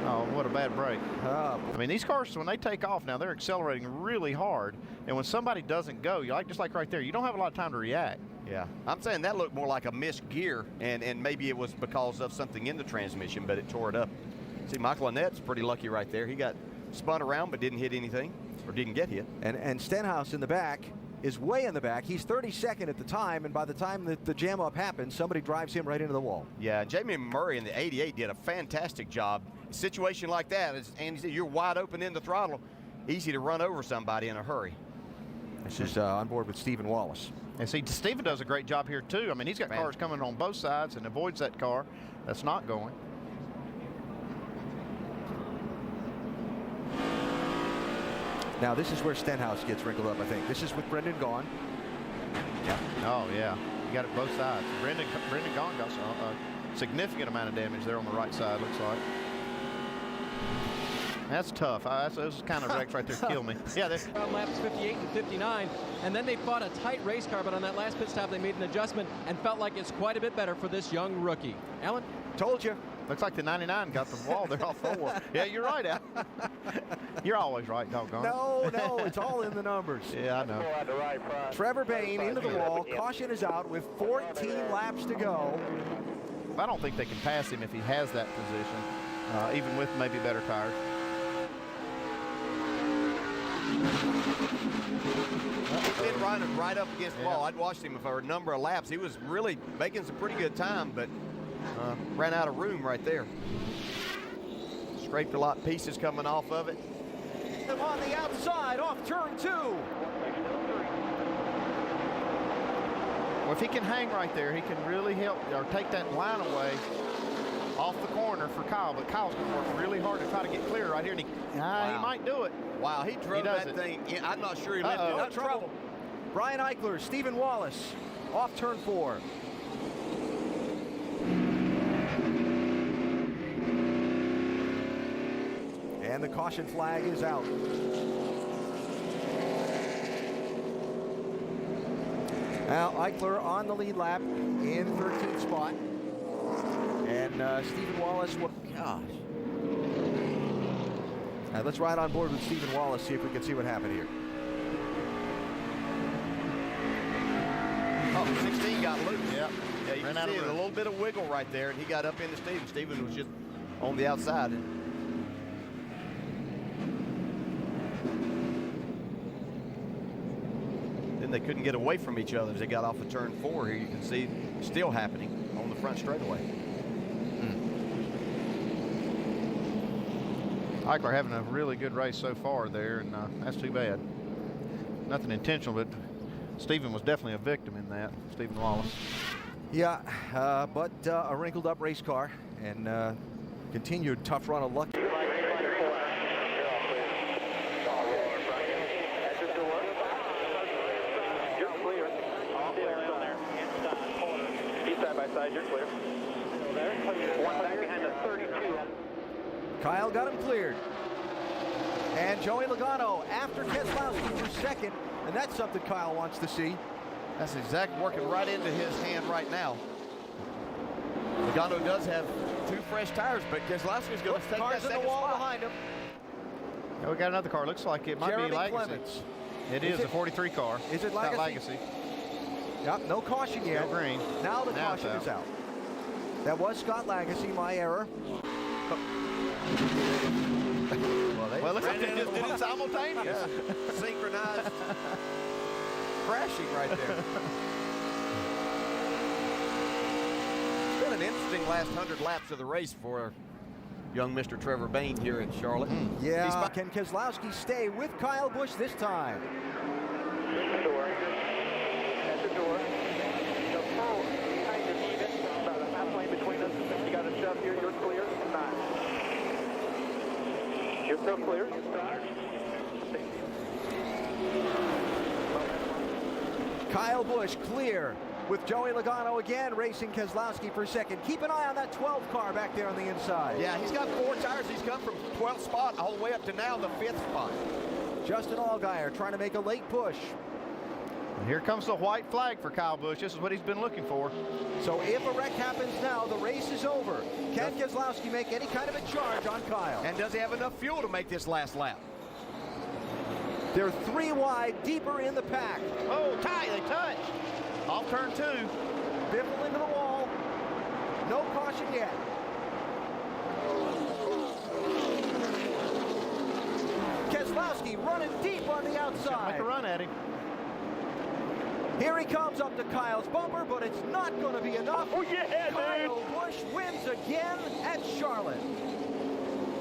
Oh, what a bad break. I mean, these cars, when they take off now, they're accelerating really hard. And when somebody doesn't go, just like right there, you don't have a lot of time to react. Yeah, I'm saying that looked more like a missed gear, and maybe it was because of something in the transmission, but it tore it up. See, Michael Annette's pretty lucky right there. He got spun around but didn't hit anything, or didn't get hit. And Stenhouse in the back is way in the back. He's 32nd at the time, and by the time that the jam up happens, somebody drives him right into the wall. Yeah, Jamie Murray in the 88 did a fantastic job. A situation like that, as Andy said, you're wide open in the throttle, easy to run over somebody in a hurry. This is on board with Stephen Wallace. And see, Stephen does a great job here, too. I mean, he's got cars coming on both sides and avoids that car that's not going. Now, this is where Stenhouse gets wrinkled up, I think. This is with Brendan Gaughan. Yeah. Oh, yeah. You got it both sides. Brendan Gaughan got a significant amount of damage there on the right side, looks like. That's tough. Those kind of wrecks right there kill me. Yeah, on laps 58 and 59, and then they fought a tight race car, but on that last pit stop they made an adjustment and felt like it's quite a bit better for this young rookie. Alan? Told you. Looks like the 99 got the wall there off 4. Yeah, you're right, Al. You're always right, doggone. No, it's all in the numbers. Yeah, I know. Trevor Bayne into the wall. Caution is out with 14 laps to go. I don't think they can pass him if he has that position, even with maybe better tires. He's been running right up against the wall. I'd watched him for a number of laps. He was really making some pretty good time, but ran out of room right there. Scraped a lot of pieces coming off of it. On the outside, off turn 2. Well, if he can hang right there, he can really help or take that line away off the corner for Kyle. But Kyle's going to work really hard to try to get clear right here. And he might do it. Wow, he drove that thing. I'm not sure he lifted it. Trouble. Brian Eichler, Stephen Wallace, off turn 4. And the caution flag is out. Now Eichler on the lead lap in 13th spot. And Stephen Wallace, gosh. Let's ride on board with Stephen Wallace, see if we can see what happened here. Oh, 16 got loose. Yeah, you can see a little bit of wiggle right there, and he got up into Stephen. Stephen was just on the outside. Then they couldn't get away from each other as they got off of turn 4 here. You can see still happening on the front straightaway. Eichler having a really good race so far there, and that's too bad. Nothing intentional, but Stephen was definitely a victim in that, Stephen Wallace. Yeah, but a wrinkled up race car and continued tough run of luck. You're clear. One back behind the 32. Kyle got him cleared. And Joey Logano after Keselowski for second, and that's something Kyle wants to see. That's exactly working right into his hand right now. Logano does have 2 fresh tires, but Keselowski's going to take that second in the wall spot. behind him. Yeah, we got another car. Looks like it might Jeremy be Legacy. Clements. It is a 43 car. Is it Legacy? Legacy? Yep, no caution yet. No green. Now the caution is out. That was Scott Lagasse, my error. Well, looks like they just did it simultaneous. Yeah. Synchronized crashing right there. It's been an interesting last 100 laps of the race for young Mr. Trevor Bayne here in Charlotte. Yeah, can Keselowski stay with Kyle Busch this time? Door. At the door. The pole behind you even. About a half lane between us. You got a shove here. You're clear. Not. You're still clear. Kyle Busch clear with Joey Logano again racing Keselowski for second. Keep an eye on that 12 car back there on the inside. Yeah, he's got 4 tires. He's come from 12th spot all the way up to now the 5th spot. Justin Allgaier trying to make a late push. And here comes the white flag for Kyle Busch. This is what he's been looking for. So if a wreck happens now, the race is over. Can Keselowski make any kind of a charge on Kyle? And does he have enough fuel to make this last lap? They're 3 wide, deeper in the pack. Oh, tie, they touch. Off turn 2. Biffle into the wall. No caution yet. Keselowski running deep on the outside. Make a run at him. Here he comes up to Kyle's bumper, but it's not going to be enough. Oh, yeah, Kyle Busch wins again at Charlotte.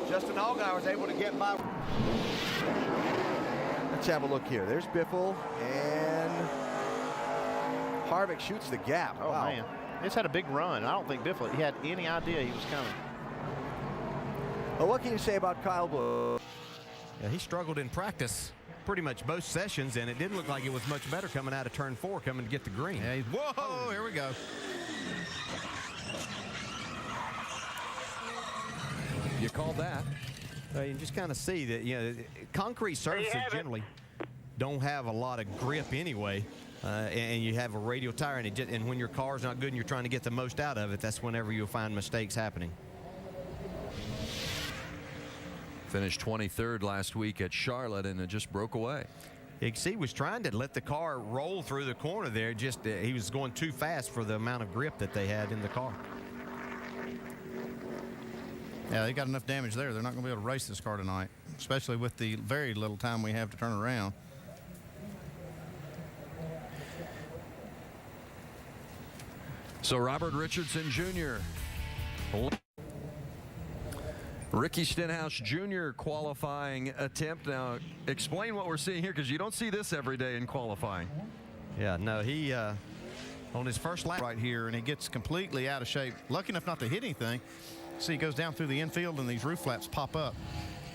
Justin Allgaier was able to get by. Let's have a look here. There's Biffle, and Harvick shoots the gap. Oh, wow. man. It's had a big run. I don't think Biffle he had any idea he was coming. Well, what can you say about Kyle Busch? Yeah, he struggled in practice pretty much both sessions, and it didn't look like it was much better coming out of turn 4, coming to get the green. Yeah, whoa, here we go. You called that. You just kind of see that, you know, concrete surfaces generally don't have a lot of grip anyway, and you have a radial tire, and when your car's not good and you're trying to get the most out of it, that's whenever you'll find mistakes happening. Finished 23rd last week at Charlotte, and it just broke away. You see, he was trying to let the car roll through the corner there. Just he was going too fast for the amount of grip that they had in the car. Yeah, they got enough damage there. They're not going to be able to race this car tonight, especially with the very little time we have to turn around. So Robert Richardson Jr. Ricky Stenhouse Jr. qualifying attempt. Now, explain what we're seeing here, because you don't see this every day in qualifying. Yeah, no, he on his first lap right here, and he gets completely out of shape. Lucky enough not to hit anything. See, he goes down through the infield, and these roof flaps pop up.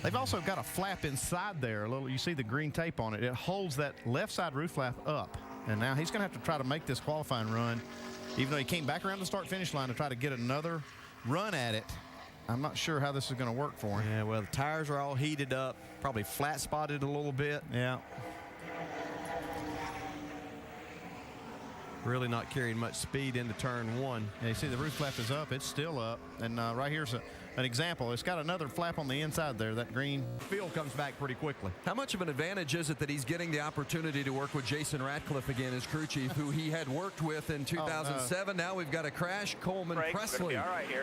They've also got a flap inside there. A little, you see the green tape on it. It holds that left side roof flap up. And now he's going to have to try to make this qualifying run, even though he came back around the start-finish line to try to get another run at it. I'm not sure how this is going to work for him. Yeah, well, the tires are all heated up, probably flat spotted a little bit. Yeah. Really not carrying much speed into turn 1. Yeah, you see the roof flap is up. It's still up. And right here's an example. It's got another flap on the inside there, that green. Field comes back pretty quickly. How much of an advantage is it that he's getting the opportunity to work with Jason Ratcliffe again as crew chief, who he had worked with in 2007? Now we've got a crash. Coleman Presley all right here.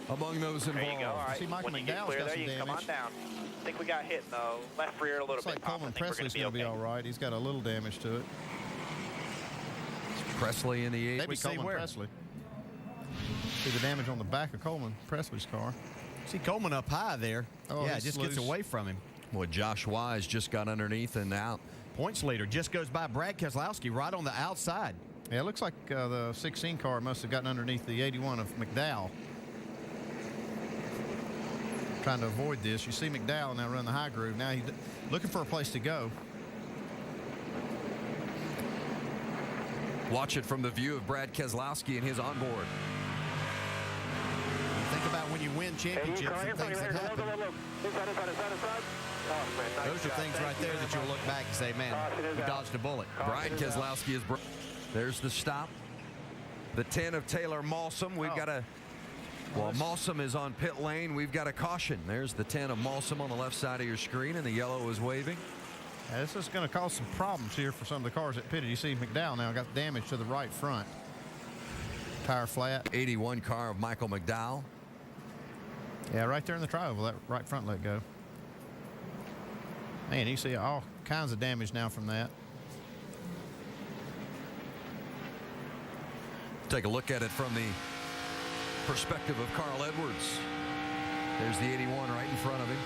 among those involved. There you go. All right. See, Michael When you get McDowell's clear got there, some you can come on damage. down. I think we got hit in the left rear a little Looks bit. like Coleman Presley's going to be all right. He's got a little damage to it. Presley in the 8th. Maybe Coleman Presley. See the damage on the back of Coleman Presley's car. See Coleman up high there. Oh, yeah, just gets away from him. Boy, Josh Wise just got underneath and out. Points leader just goes by Brad Keselowski right on the outside. Yeah, it looks like the 16 car must have gotten underneath the 81 of McDowell. Trying to avoid this. You see McDowell now run the high groove. Now he's looking for a place to go. Watch it from the view of Brad Keselowski and his onboard. Think about when you win championships and things that happen. Those are things right there that you'll look back and say, man, we dodged a bullet. Brian Keselowski is... There's the stop. The 10 of Taylor Malsom. We've got a... Well, Malsom is on pit lane. We've got a caution. There's the 10 of Malsom on the left side of your screen, and the yellow is waving. Yeah, this is going to cause some problems here for some of the cars that pitted. You see McDowell now got damage to the right front. Tire flat. 81 car of Michael McDowell. Yeah, right there in the tri-oval, that right front let go. Man, you see all kinds of damage now from that. Take a look at it from the perspective of Carl Edwards. There's the 81 right in front of him.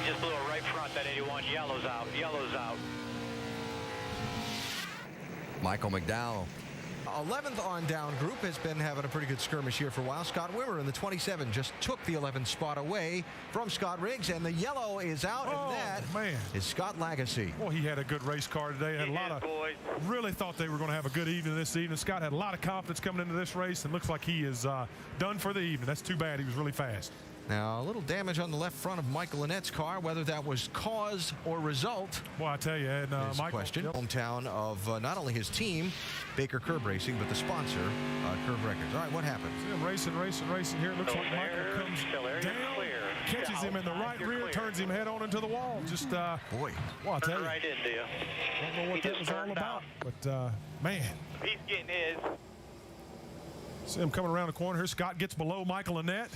Just blew it right front, that 81. Yellow's out. Yellow's out. Michael McDowell. 11th on down group has been having a pretty good skirmish here for a while. Scott Wimmer in the 27 just took the 11th spot away from Scott Riggs, and the yellow is out, and that is Scott Lagasse. Well, he had a good race car today. Had a lot of really thought they were going to have a good evening this evening. Scott had a lot of confidence coming into this race, and looks like he is done for the evening. That's too bad. He was really fast. Now, a little damage on the left front of Michael Annette's car. Whether that was cause or result, well, I tell you, and Michael, question. Hometown of not only his team, Baker Curb Racing, but the sponsor, Curb Records. All right, what happens? See him racing here. It looks like Michael comes down, catches him in the right rear, turns him head on into the wall. Just boy, well, I tell you, Right into you. don't know what that was all about, but man, He's getting his. see him coming around the corner here. Scott gets below Michael Annette.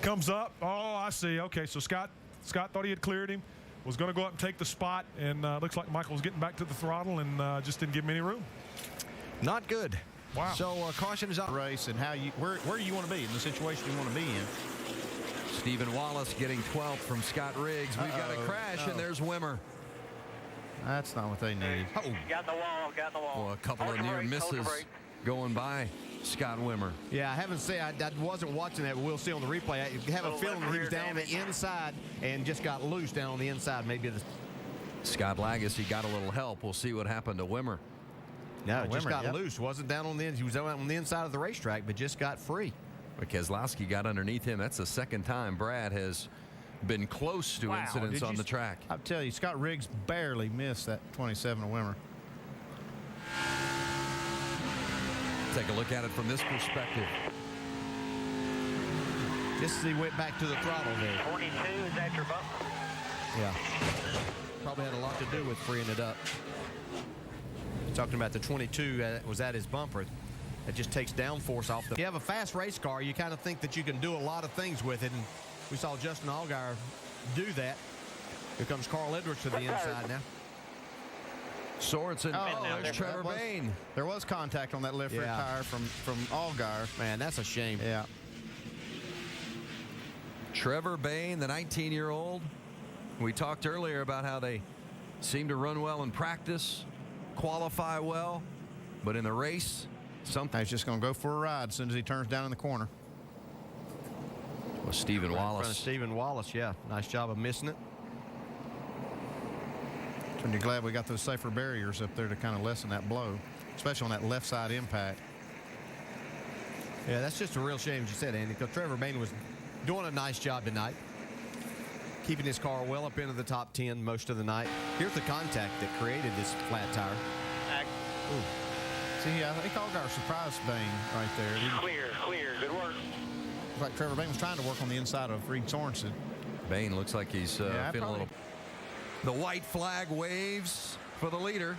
Comes up. Oh, I see. Okay, so Scott thought he had cleared him, was going to go up and take the spot, and looks like Michael was getting back to the throttle and just didn't give him any room. Not good. Wow. So caution is out. Race and how you where you want to be in the situation you want to be in. Stephen Wallace getting 12th from Scott Riggs. We've got a crash, and there's Wimmer. That's not what they need. Got the wall. Got the wall. Well, a couple of near misses going by Scott Wimmer. Yeah, I haven't seen. I wasn't watching that, but we'll see on the replay. I have a feeling he was down on the inside and just got loose down on the inside. Maybe Scott Lagasse got a little help. We'll see what happened to Wimmer. No, just got loose. Wasn't down on the end. He was on the inside of the racetrack, but just got free. But Keselowski got underneath him. That's the second time Brad has been close to incidents on the track. I'll tell you, Scott Riggs barely missed that 27 of Wimmer. Take a look at it from this perspective. Just as he went back to the throttle there. 22, is that your bump? Yeah. Probably had a lot to do with freeing it up. Talking about the 22 was at his bumper. It just takes downforce off the... If you have a fast race car, you kind of think that you can do a lot of things with it, and we saw Justin Allgaier do that. Here comes Carl Edwards to the inside now. Sorensen. Oh, there's Trevor Bayne. There was contact on that left rear tire from Allgaier. Man, that's a shame. Yeah. Trevor Bayne, the 19-year-old. We talked earlier about how they seem to run well in practice, qualify well, but in the race, he's just going to go for a ride as soon as he turns down in the corner. Well, Stephen Wallace. In front of Stephen Wallace, yeah. Nice job of missing it. And you're glad we got those safer barriers up there to kind of lessen that blow, especially on that left side impact. Yeah, that's just a real shame, as you said, Andy, because Trevor Bayne was doing a nice job tonight, keeping his car well up into the top 10 most of the night. Here's the contact that created this flat tire. Ooh. See, I think Allgaier surprised Bayne right there. Clear, good work. Looks like Trevor Bayne was trying to work on the inside of Reed Sorensen. Bayne looks like he's feeling a little... The white flag waves for the leader.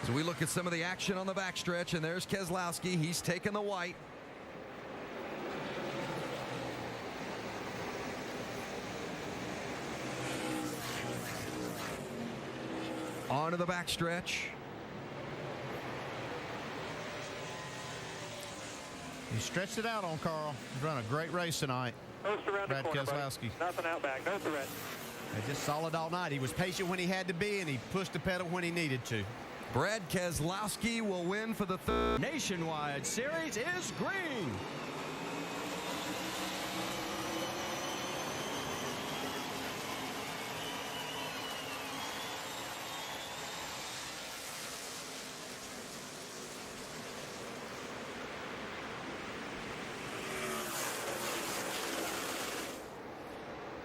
As we look at some of the action on the backstretch, and there's Keselowski. He's taking the white. Onto the backstretch. He stretched it out on Carl. He's run a great race tonight. Coast around Brad the corner, Keselowski. Nothing out back. No threat. Just solid all night. He was patient when he had to be, and he pushed the pedal when he needed to. Brad Keselowski will win for the third. Nationwide Series is green.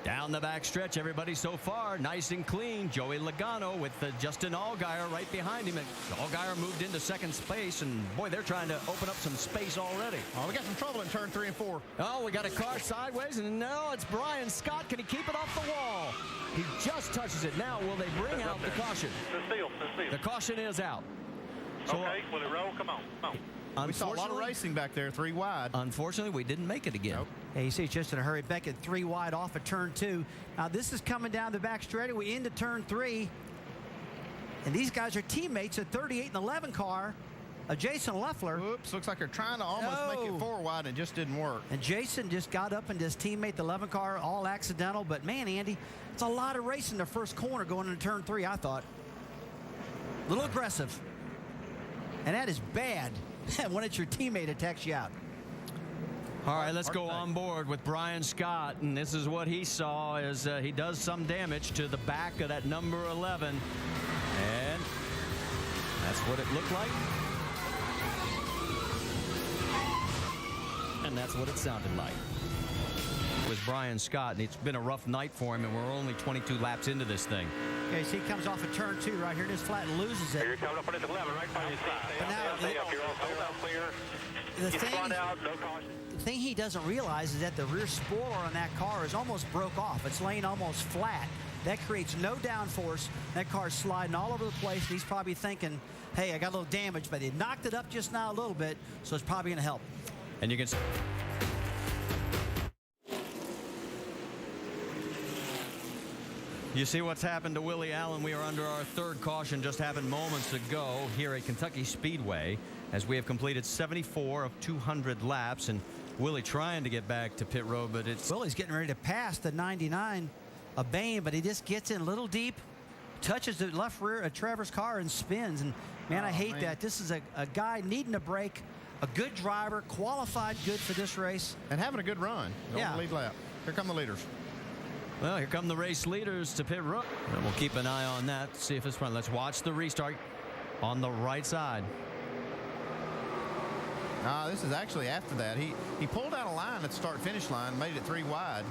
Down the back stretch, everybody so far nice and clean. Joey Logano with Justin Allgaier right behind him. And Allgaier moved into second space, and boy, they're trying to open up some space already. Oh, we got some trouble in turn 3 and 4. Oh, we got a car sideways, and no, it's Brian Scott. Can he keep it off the wall? He just touches it. Now, will they bring out the caution? The caution is out. So, Okay, will it roll? Come on. Come on. We saw a lot of racing back there, 3 wide. Unfortunately, we didn't make it again. Nope. Yeah, you see it's just in a hurry. Beckett 3 wide off of turn 2. Now this is coming down the back straightaway into turn 3. And these guys are teammates at 38 and 11 car. Jason Leffler. Oops, looks like they're trying to almost make it 4 wide and it just didn't work. And Jason just got up and his teammate, the 11 car, all accidental. But man, Andy, it's a lot of racing the first corner going into turn 3, I thought. A little aggressive. And that is bad when it's your teammate that takes you out. All right, let's go on board with Brian Scott, and this is what he saw as he does some damage to the back of that number 11, and that's what it looked like, and that's what it sounded like. It was Brian Scott, and it's been a rough night for him, and we're only 22 laps into this thing. Okay, so he comes off of turn 2 right here in this flat and loses it. You're coming up on his 11, right by his side. But now, You're all clear. The Get thing, front out, no caution. the thing he doesn't realize is that the rear spoiler on that car is almost broke off. It's laying almost flat. That creates no downforce. That car's sliding all over the place, and he's probably thinking, hey, I got a little damage, but they knocked it up just now a little bit, so it's probably going to help. And you can... You see what's happened to Willie Allen. We are under our third caution, just happened moments ago here at Kentucky Speedway, as we have completed 74 of 200 laps, and Willie trying to get back to pit road, but it's... Willie's getting ready to pass the 99 of Bain, but he just gets in a little deep, touches the left rear of Trevor's car and spins, and man, I hate that. This is a guy needing a break, a good driver, qualified good for this race. And having a good run. Yeah. Lead lap. Here come the leaders. Well, here come the race leaders to pit road. And we'll keep an eye on that, see if it's run. Let's watch the restart on the right side. This is actually after that. He pulled out a line at the start-finish line, made it 3 wide.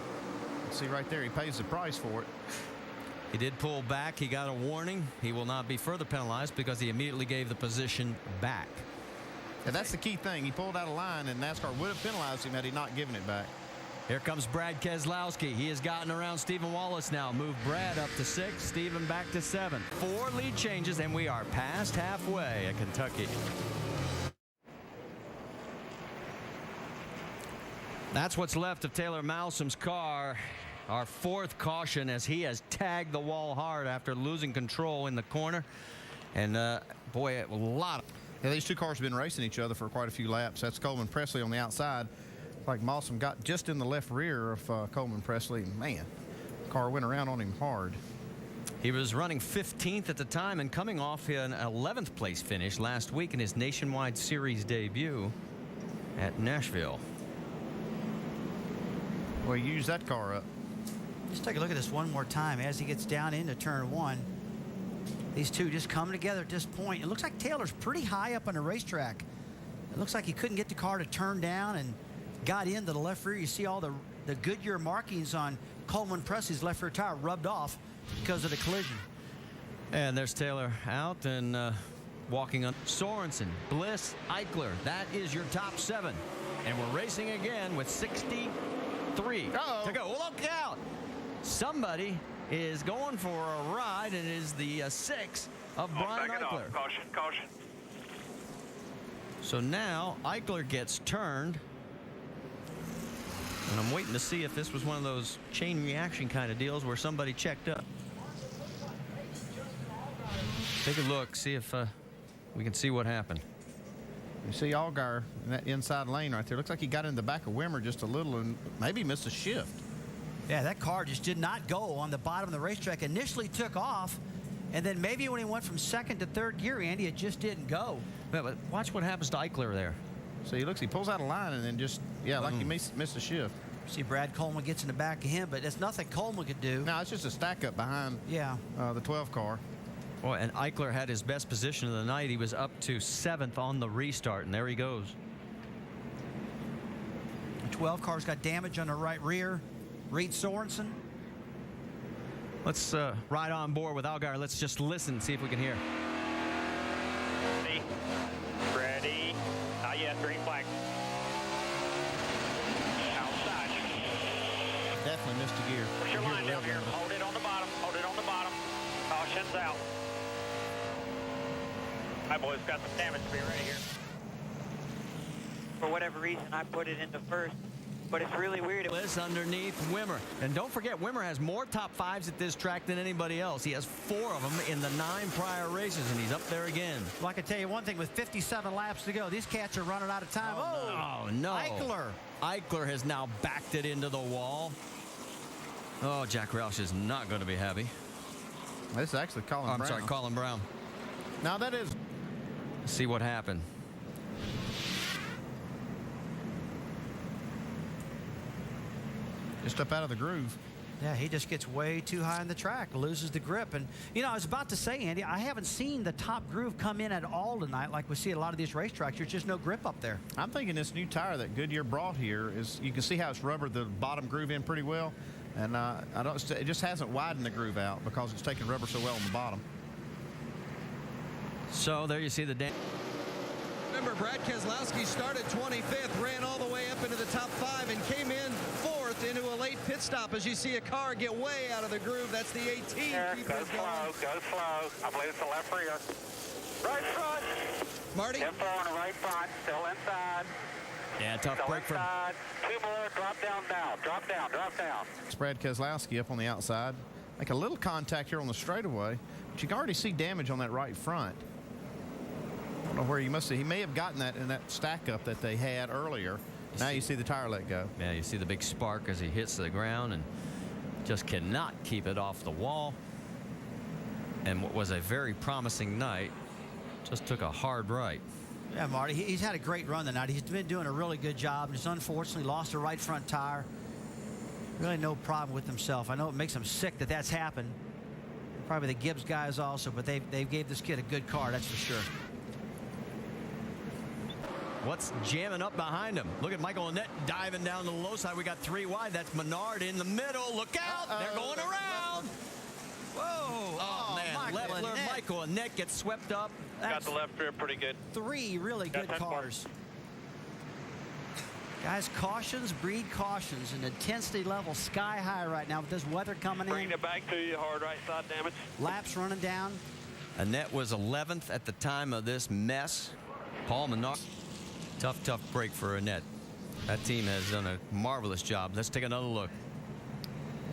See right there, he pays the price for it. He did pull back. He got a warning. He will not be further penalized because he immediately gave the position back. And that's the key thing. He pulled out a line, and NASCAR would have penalized him had he not given it back. Here comes Brad Keselowski. He has gotten around Stephen Wallace now. Moved Brad up to 6, Stephen back to 7. 4 lead changes, and we are past halfway at Kentucky. That's what's left of Taylor Malsom's car. Our 4th caution as he has tagged the wall hard after losing control in the corner. And, boy, a lot. Yeah, these 2 cars have been racing each other for quite a few laps. That's Coleman Presley on the outside. Like Malsom got just in the left rear of Coleman Presley. Man, the car went around on him hard. He was running 15th at the time and coming off an 11th place finish last week in his Nationwide Series debut at Nashville. Well, he used that car up. Just take a look at this one more time as he gets down into turn 1. These two just coming together at this point. It looks like Taylor's pretty high up on the racetrack. It looks like he couldn't get the car to turn down and got into the left rear. You see all the Goodyear markings on Coleman Presley's left rear tire rubbed off because of the collision. And there's Taylor out and walking on. Sorensen, Bliss, Eichler. That is your top 7. And we're racing again with 63 to go. Well, look out. Somebody is going for a ride, and it is the 6 of Brian Eichler. Caution, caution. So now Eichler gets turned. And I'm waiting to see if this was one of those chain reaction kind of deals where somebody checked up. Take a look, see if we can see what happened. You see Allgaier in that inside lane right there. Looks like he got in the back of Wimmer just a little and maybe missed a shift. Yeah, that car just did not go on the bottom of the racetrack. Initially took off, and then maybe when he went from second to third gear, Andy, it just didn't go. Yeah, but watch what happens to Eichler there. So he looks, he pulls out a line and then just, like he missed a shift. See, Brad Coleman gets in the back of him, but there's nothing Coleman could do. No, it's just a stack up behind the 12 car. Boy, and Eichler had his best position of the night. He was up to 7th on the restart, and there he goes. The 12 car's got damage on the right rear. Reed Sorensen. Let's ride on board with Allgaier. Let's just listen, see if we can hear. Ready. Not yet. Green flag. Outside. Definitely missed a gear. Push your line down here. Hold it on the bottom. Hold it on the bottom. Caution's out. My boy's got some damage to be ready here. For whatever reason, I put it into first, but it's really weird. This underneath Wimmer. And don't forget, Wimmer has more top 5s at this track than anybody else. He has 4 of them in the 9 prior races, and he's up there again. Well, I can tell you one thing, with 57 laps to go, these cats are running out of time. Oh, no. Eichler has now backed it into the wall. Oh, Jack Roush is not going to be happy. This is actually Colin Brown. I'm sorry, Colin Brown. Now that is. Let's see what happened. Just up out of the groove. Yeah, he just gets way too high in the track, loses the grip. And, you know, I was about to say, Andy, I haven't seen the top groove come in at all tonight like we see at a lot of these racetracks. There's just no grip up there. I'm thinking this new tire that Goodyear brought here is, you can see how it's rubbered the bottom groove in pretty well. And it just hasn't widened the groove out because it's taking rubber so well on the bottom. So there you see the damage. Remember, Brad Keselowski started 25th, ran all the way up into the top 5, and came in 4th into a late pit stop. As you see a car get way out of the groove, that's the 18. Go slow. I believe it's the left rear. Right front. Marty? Info on the right front, still inside. Yeah, tough break for him. 2 more, drop down now. Drop down. It's Brad Keselowski up on the outside. Make a little contact here on the straightaway, but you can already see damage on that right front. I don't know where you must see. He may have gotten that in that stack up that they had earlier. Now you see the tire let go. Yeah, you see the big spark as he hits the ground and just cannot keep it off the wall. And what was a very promising night just took a hard right. Yeah, Marty, he's had a great run tonight. He's been doing a really good job. Just unfortunately lost the right front tire. Really no problem with himself. I know it makes him sick that that's happened. Probably the Gibbs guys also, but they gave this kid a good car, that's for sure. What's jamming up behind him? Look at Michael Annett diving down to the low side. We got 3 wide. That's Menard in the middle. Look out. They're going around. Whoa. Oh, man. Michael Annett gets swept up. Got the left rear pretty good. 3 really good cars. Guys, cautions breed cautions, and intensity level sky high right now with this weather coming in. Bringing it back to you, hard right side damage. Laps running down. Annett was 11th at the time of this mess. Paul Menard. Tough break for Annett. That team has done a marvelous job. Let's take another look.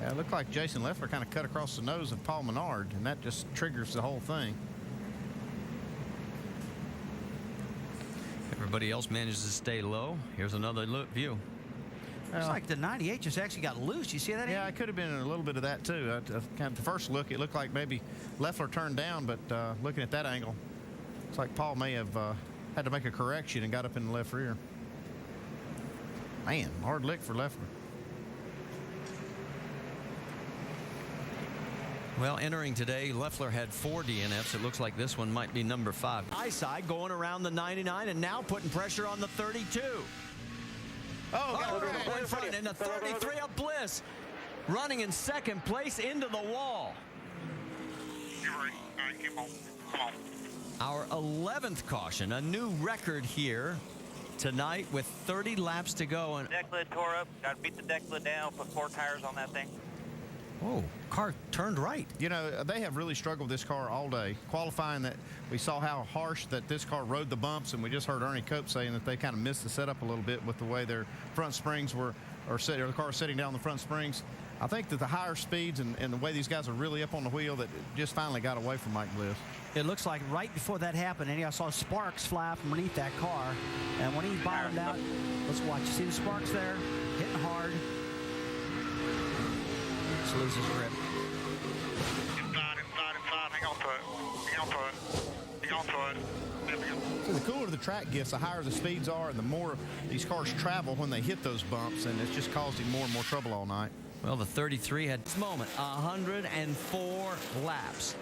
Yeah, it looked like Jason Leffler kind of cut across the nose of Paul Menard, and that just triggers the whole thing. Everybody else manages to stay low. Here's another view. Looks like the 98 just actually got loose. You see that? Yeah, it could have been a little bit of that too. Kind of the first look, it looked like maybe Leffler turned down, but looking at that angle, it's like Paul may have had to make a correction and got up in the left rear. Man, hard lick for Leffler. Well, entering today, Leffler had 4 DNFs. It looks like this one might be number 5. High side going around the 99 and now putting pressure on the 32. Got in front, and the 33 of Bliss running in second place into the wall. Our 11th caution, a new record here tonight with 30 laps to go. And Deck lid tore up. Got to beat the deck lid down, put 4 tires on that thing. Whoa, car turned right. You know, they have really struggled with this car all day. Qualifying, that we saw how harsh that this car rode the bumps, and we just heard Ernie Cope saying that they kind of missed the setup a little bit with the way their front springs were, or the car was sitting down the front springs. I think that the higher speeds and the way these guys are really up on the wheel, that it just finally got away from Mike Bliss. It looks like right before that happened, and I saw sparks fly from underneath that car. And when he bottomed out, let's watch. You see the sparks there? Hitting hard. Just loses grip. Hang on to it. Hang on to it. Hang on to it. So the cooler the track gets, the higher the speeds are, and the more these cars travel when they hit those bumps, and it's just caused him more and more trouble all night. Well, the 33 had this moment, 104 laps.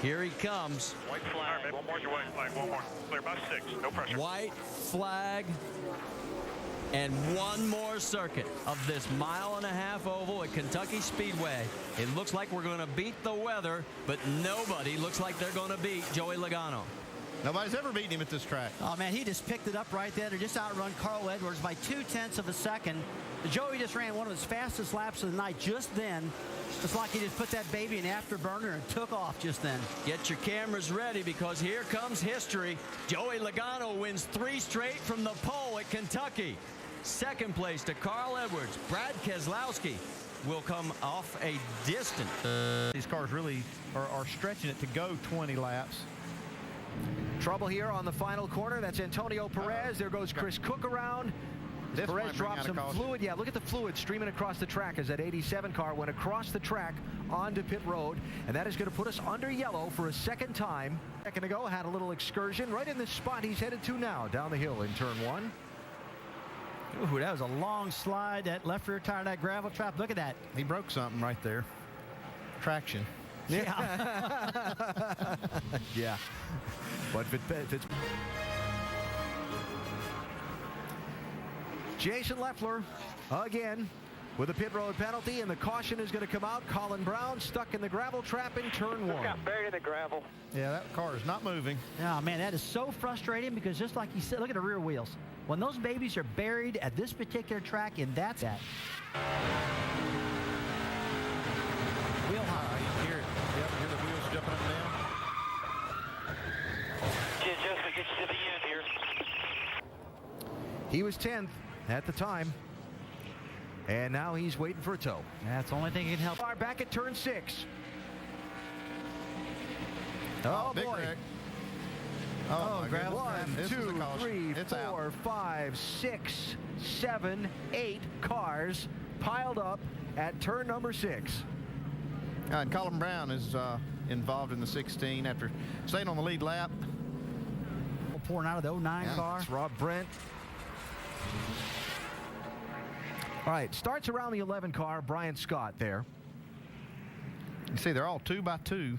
Here he comes. White flag. One more. White flag. One more. Clear by 6. No pressure. White flag. And one more circuit of this 1.5-mile oval at Kentucky Speedway. It looks like we're going to beat the weather, but nobody looks like they're going to beat Joey Logano. Nobody's ever beaten him at this track. Oh, man, he just picked it up right there to just outrun Carl Edwards by 0.2 of a second. Joey just ran one of his fastest laps of the night just then. It's like he just put that baby in afterburner and took off just then. Get your cameras ready, because here comes history. Joey Logano wins 3 straight from the pole at Kentucky. Second place to Carl Edwards. Brad Keselowski will come off a distant. These cars really are stretching it to go 20 laps. Trouble here on the final corner. That's Antonio Perez. There goes Chris Cook around. Perez drops some fluid. Yeah, look at the fluid streaming across the track as that 87 car went across the track onto pit road. And that is going to put us under yellow for a second time. A second ago, had a little excursion right in the spot he's headed to now, down the hill in turn 1. Ooh, that was a long slide. That left rear tire, that gravel trap. Look at that. He broke something right there. Traction. Yeah. Yeah. But it's Jason Leffler again with a pit road penalty, and the caution is going to come out. Colin Brown stuck in the gravel trap in turn 1. Got buried in the gravel. Yeah, that car is not moving. Oh, man, that is so frustrating, because just like you said, look at the rear wheels. When those babies are buried at this particular track, and that's that. Wheel high. You hear it. Yep, hear the wheels jumping up and down. Just to get you to the end here. He was 10th at the time, and now he's waiting for a tow. That's the only thing that can help. Back at turn 6. Oh, big boy. wreck. Oh, gravel. 1, 2, 3, 4, 5, 6, 7, 8 cars piled up at turn number 6. And Colin Brown is involved in the 16 after staying on the lead lap. Pouring out of the 09 car. It's Rob Brent. All right, starts around the 11 car. Brian Scott there. You see, they're all 2 by 2.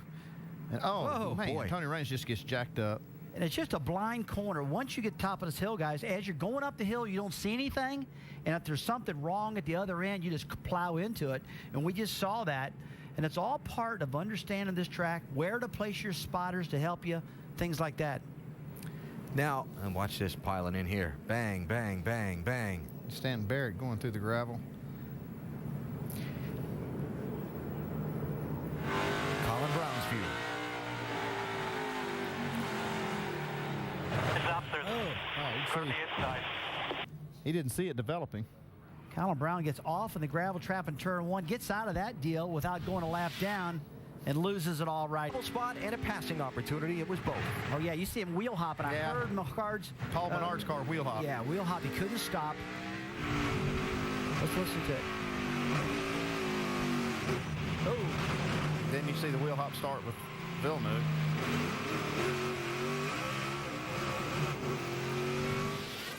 And whoa, man, boy. Tony Raines just gets jacked up. And it's just a blind corner. Once you get top of this hill, guys, as you're going up the hill, you don't see anything. And if there's something wrong at the other end, you just plow into it. And we just saw that. And it's all part of understanding this track, where to place your spotters to help you, things like that. Now, and watch this piling in here. Bang, bang, bang, bang. Stan Barrett going through the gravel. Colin Brown's view. He didn't see it developing. Colin Brown gets off in the gravel trap in turn 1, gets out of that deal without going a lap down, and loses it all right. Spot and a passing opportunity. It was both. Oh, yeah, you see him wheel hopping. I heard Menard's. Paul Menard's car wheel hop. Yeah, wheel hop. He couldn't stop. Let's listen to it. Oh. Then you see the wheel hop start with Villeneuve.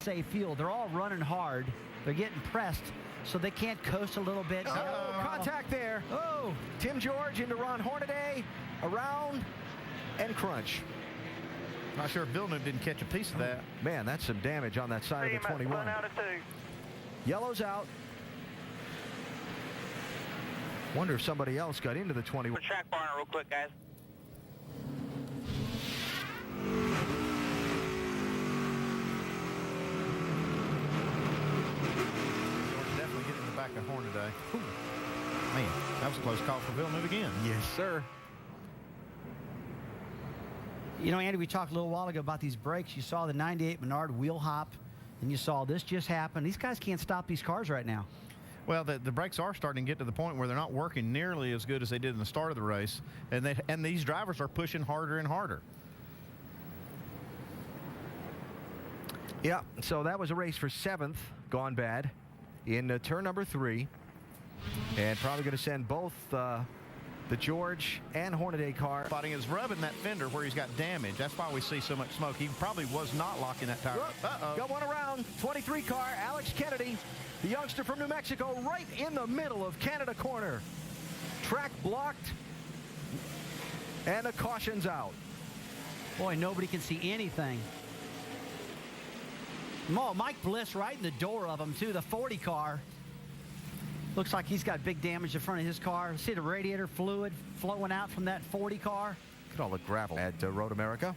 Safe field. They're all running hard. They're getting pressed, so they can't coast a little bit. Oh, contact there. Oh, Tim George into Ron Hornaday, around and crunch. Not sure if Villeneuve didn't catch a piece of that. Man, that's some damage on that side of the 21. Out of 2. Yellow's out. Wonder if somebody else got into the 21. Track bar real quick, guys. Definitely getting in the back of Hornaday. Ooh. Man, that was a close call for Villeneuve again. Yes, sir. You know, Andy, we talked a little while ago about these brakes. You saw the 98 Menard wheel hop, and you saw this just happen. These guys can't stop these cars right now. Well, the brakes are starting to get to the point where they're not working nearly as good as they did in the start of the race, and these drivers are pushing harder and harder. Yeah, so that was a race for 7th, gone bad, in turn number 3. And probably going to send both the George and Hornaday car. Spotting is rubbing that fender where he's got damage. That's why we see so much smoke. He probably was not locking that tire. Uh-oh. Got one around. 23 car, Alex Kennedy, the youngster from New Mexico, right in the middle of Canada corner. Track blocked, and the caution's out. Boy, nobody can see anything. Mike Bliss right in the door of him, too, the 40 car. Looks like he's got big damage in front of his car. See the radiator fluid flowing out from that 40 car? Look at all the gravel at Road America.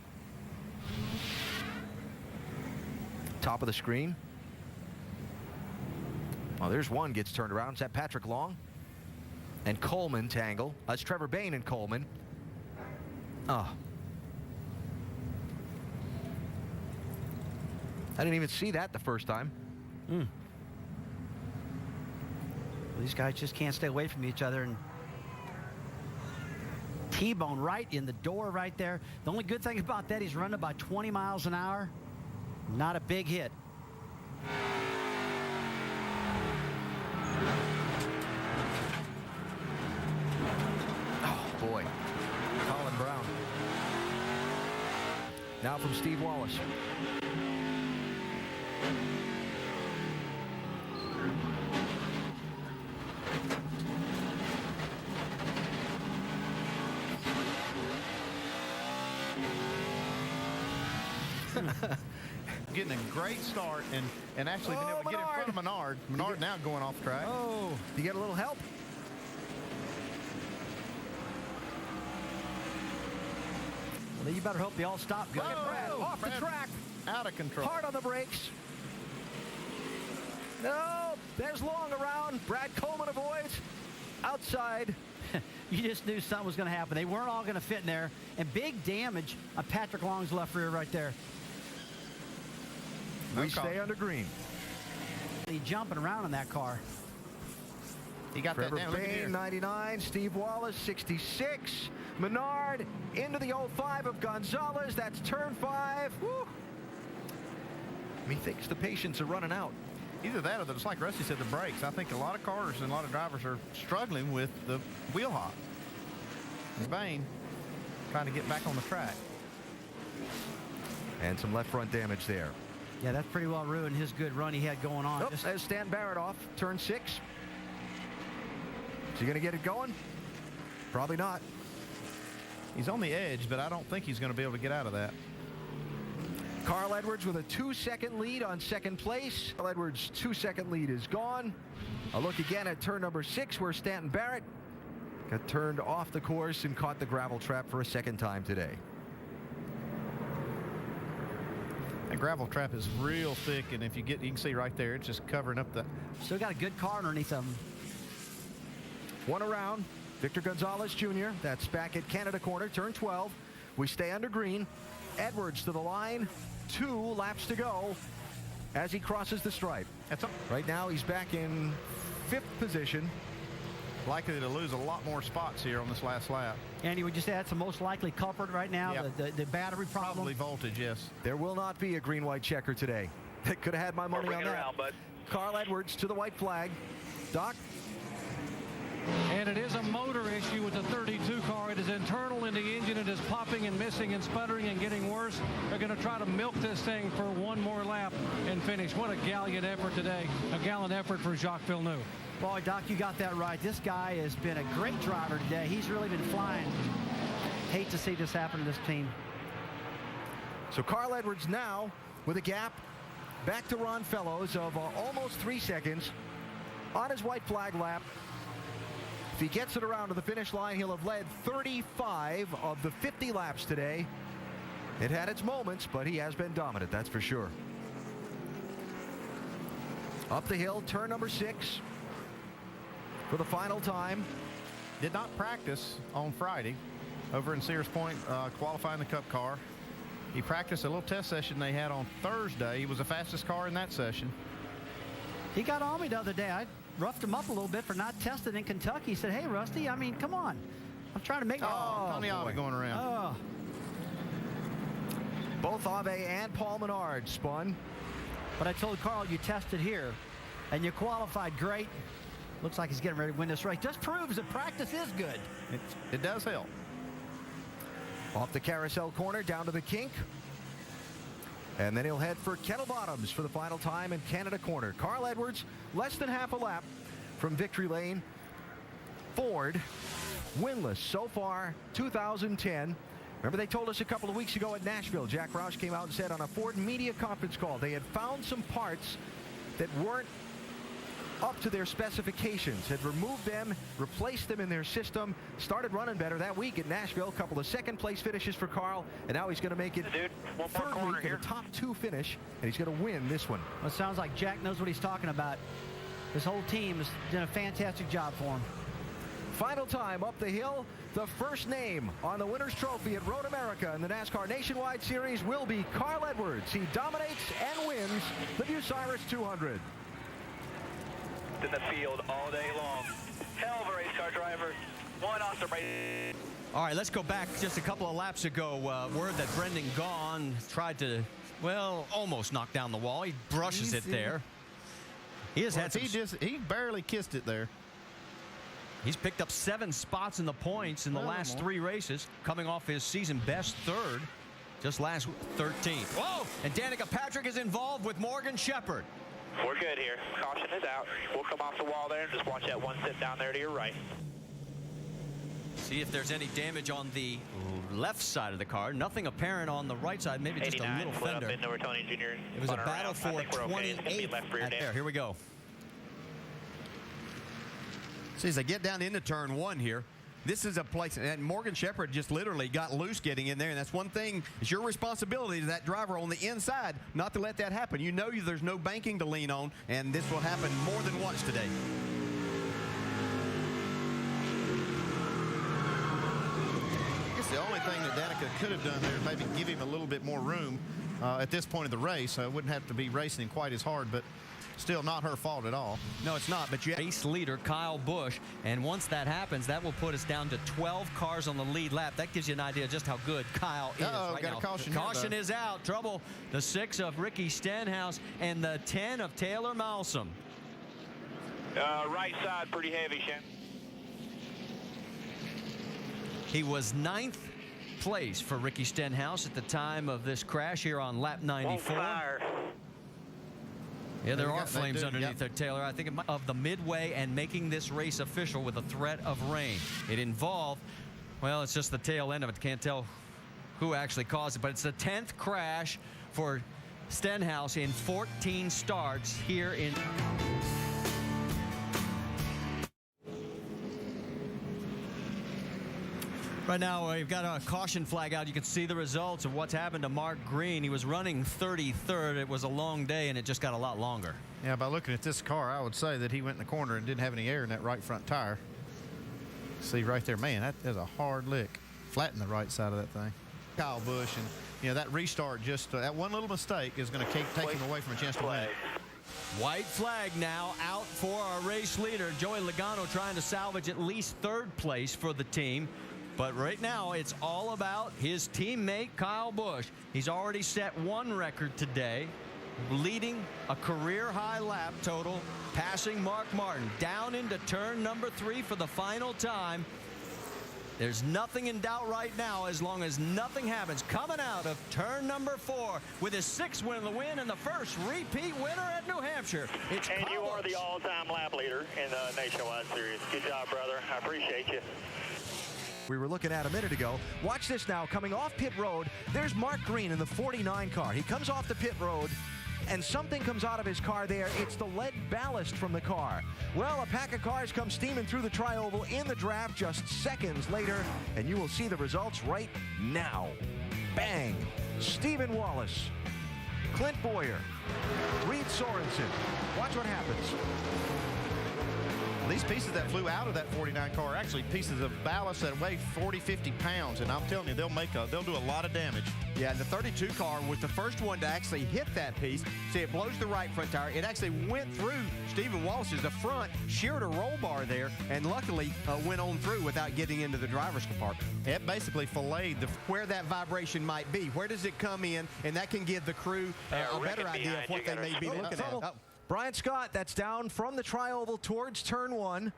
Top of the screen. Oh, there's one gets turned around. Is that Patrick Long? And Coleman tangle. That's Trevor Bayne and Coleman. Oh. I didn't even see that the first time. These guys just can't stay away from each other. And T-bone right in the door right there. The only good thing about that, he's running about 20 miles an hour. Not a big hit. Oh, boy. Colin Brown. Now from Steve Wallace. Getting a great start and actually being able to get in front of Menard. Menard now going off track. Oh, you get a little help? Well, you better hope they all stop. Look at Brad off the track. Out of control. Hard on the brakes. No, there's Long around. Brad Coleman avoids. Outside. You just knew something was going to happen. They weren't all going to fit in there. And big damage on Patrick Long's left rear right there. We stay under green. He's jumping around in that car. He got Trevor that down. Bayne, 99. Steve Wallace, 66. Menard into the 05 of Gonzalez. That's turn 5. Woo. Methinks the patience are running out. Either that or it's like Rusty said, the brakes. I think a lot of cars and a lot of drivers are struggling with the wheel hop. Bayne trying to get back on the track. And some left front damage there. Yeah, that's pretty well ruined his good run he had going on. Oops, there's Stan Barrett off, turn 6. Is he going to get it going? Probably not. He's on the edge, but I don't think he's going to be able to get out of that. Carl Edwards with a 2-second lead on second place. Carl Edwards' 2-second lead is gone. A look again at turn number 6 where Stanton Barrett got turned off the course and caught the gravel trap for a second time today. That gravel trap is real thick, and if you can see right there, it's just covering up the... Still got a good car underneath them. One around. Victor Gonzalez Jr. That's back at Canada corner, turn 12. We stay under green. Edwards to the line. 2 laps to go as he crosses the stripe. Right now he's back in 5th position. Likely to lose a lot more spots here on this last lap. Andy, we just add some most likely culprit right now, the battery problem. Probably voltage, yes. There will not be a green-white checker today. Could have had my money on that. Around, bud. Carl Edwards to the white flag. Doc? And it is a motor issue with the 32 car. It is internal in the engine. It is popping and missing and sputtering and getting worse. They're going to try to milk this thing for one more lap and finish. What a gallant effort today. A gallant effort for Jacques Villeneuve. Boy, Doc, you got that right. This guy has been a great driver today. He's really been flying. Hate to see this happen to this team. So Carl Edwards now with a gap back to Ron Fellows of almost 3 seconds on his white flag lap. If he gets it around to the finish line, he'll have led 35 of the 50 laps today. It had its moments, but he has been dominant, that's for sure. Up the hill, turn number 6 for the final time. Did not practice on Friday over in Sears Point qualifying the Cup car. He practiced a little test session they had on Thursday. He was the fastest car in that session. He got on me the other day. roughed him up a little bit for not testing in Kentucky. He said, hey, Rusty, I mean, come on. I'm trying to make Tony Ave going around. Oh. Both Ave and Paul Menard spun. But I told Carl, you tested here, and you qualified great. Looks like he's getting ready to win this race. Just proves that practice is good. It does help. Off the carousel corner, down to the kink. And then he'll head for Kettle Bottoms for the final time in Canada Corner. Carl Edwards, less than half a lap from victory lane. Ford, winless so far, 2010. Remember, they told us a couple of weeks ago at Nashville, Jack Roush came out and said on a Ford media conference call, they had found some parts that weren't up to their specifications, had removed them, replaced them in their system, started running better that week at Nashville. A couple of second-place finishes for Carl, and now he's going to make it third week in a top 2 finish, and he's going to win this one. Well, it sounds like Jack knows what he's talking about. This whole team has done a fantastic job for him. Final time up the hill. The first name on the winner's trophy at Road America in the NASCAR Nationwide Series will be Carl Edwards. He dominates and wins the Bucyrus 200. In the field all day long. Hell of a race car driver. One off the race. All right, let's go back just a couple of laps ago. Word that Brendan Gaughan tried to, well, almost knock down the wall. He brushes it there. He has had some... He barely kissed it there. He's picked up 7 spots in the points in the last 3 races, coming off his season best 3rd, just last 13th. Whoa! And Danica Patrick is involved with Morgan Shepherd. We're good here. Caution is out. We'll come off the wall there and just watch that one sit down there to your right. See if there's any damage on the left side of the car. Nothing apparent on the right side. Maybe just a little fender. It was a battle for 28th. There, here we go. See, as they get down into turn 1 here, this is a place, and Morgan Shepherd just literally got loose getting in there, and that's one thing. It's your responsibility as that driver on the inside not to let that happen. You know there's no banking to lean on, and this will happen more than once today. I guess the only thing that Danica could have done there is maybe give him a little bit more room at this point of the race. So it wouldn't have to be racing quite as hard, but still not her fault at all. No, it's not, but you race leader Kyle Busch, and once that happens, that will put us down to 12 cars on the lead lap. That gives you an idea just how good Kyle is right now. Caution is out. Trouble. The 6 of Ricky Stenhouse and the 10 of Taylor Malsom. Right side pretty heavy, Shannon. He was 9th place for Ricky Stenhouse at the time of this crash here on lap 94. Yeah, there are flames underneath there, Taylor. I think of the midway and making this race official with a threat of rain. It involved, well, it's just the tail end of it. Can't tell who actually caused it, but it's the 10th crash for Stenhouse in 14 starts here in... Right now, we've got a caution flag out. You can see the results of what's happened to Mark Green. He was running 33rd. It was a long day, and it just got a lot longer. Yeah, by looking at this car, I would say that he went in the corner and didn't have any air in that right front tire. See right there, man, that is a hard lick. Flatten the right side of that thing. Kyle Busch, and you know that restart, just that one little mistake is going to take him away from a chance to win. White flag now out for our race leader, Joey Logano, trying to salvage at least 3rd place for the team. But right now, it's all about his teammate, Kyle Busch. He's already set 1 record today, leading a career-high lap total, passing Mark Martin down into turn number 3 for the final time. There's nothing in doubt right now as long as nothing happens. Coming out of turn number 4 with his 6th win of the win and the first repeat winner at New Hampshire. It's and you are the all-time lap leader in the Nationwide Series. Good job, brother. I appreciate you. We were looking at a minute ago. Watch this now. Coming off pit road, there's Mark Green in the 49 car. He comes off the pit road, and something comes out of his car there. It's the lead ballast from the car. Well, a pack of cars come steaming through the tri-oval in the draft just seconds later, and you will see the results right now. Bang! Stephen Wallace, Clint Boyer, Reed Sorensen. Watch what happens. These pieces that flew out of that 49 car are actually pieces of ballast that weigh 40, 50 pounds, and I'm telling you, they'll do a lot of damage. Yeah, the 32 car was the first one to actually hit that piece. See, it blows the right front tire. It actually went through Stephen Wallace's the front, sheared a roll bar there, and luckily went on through without getting into the driver's compartment. It basically filleted where that vibration might be. Where does it come in? And that can give the crew a better idea of what they may be looking at. Oh. Brian Scott, that's down from the tri-oval towards turn 1.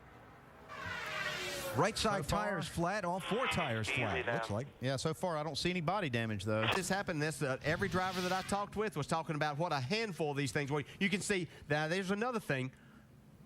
Right side tires flat, all 4 tires flat, looks like. Yeah, so far I don't see any body damage, though. This happened. Every driver that I talked with was talking about what a handful of these things were. You can see, now there's another thing.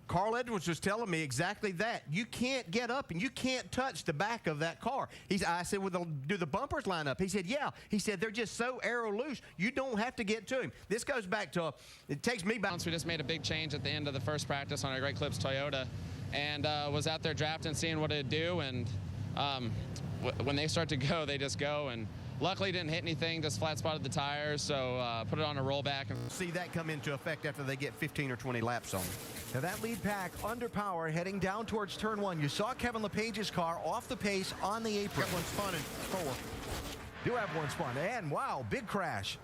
Carl Edwards was telling me exactly that. You can't get up and you can't touch the back of that car. I said, well, do the bumpers line up? He said, yeah. He said, they're just so arrow loose, you don't have to get to him. This goes back to, it takes me back. We just made a big change at the end of the first practice on our Great Clips Toyota, and was out there drafting, seeing what it'd do, and when they start to go, they just go, and luckily didn't hit anything, just flat spotted the tires, so put it on a rollback. And see that come into effect after they get 15 or 20 laps on them. Now that lead pack under power heading down towards turn 1. You saw Kevin LePage's car off the pace on the apron. Got one spun in 4. Do have one spun, and wow, big crash.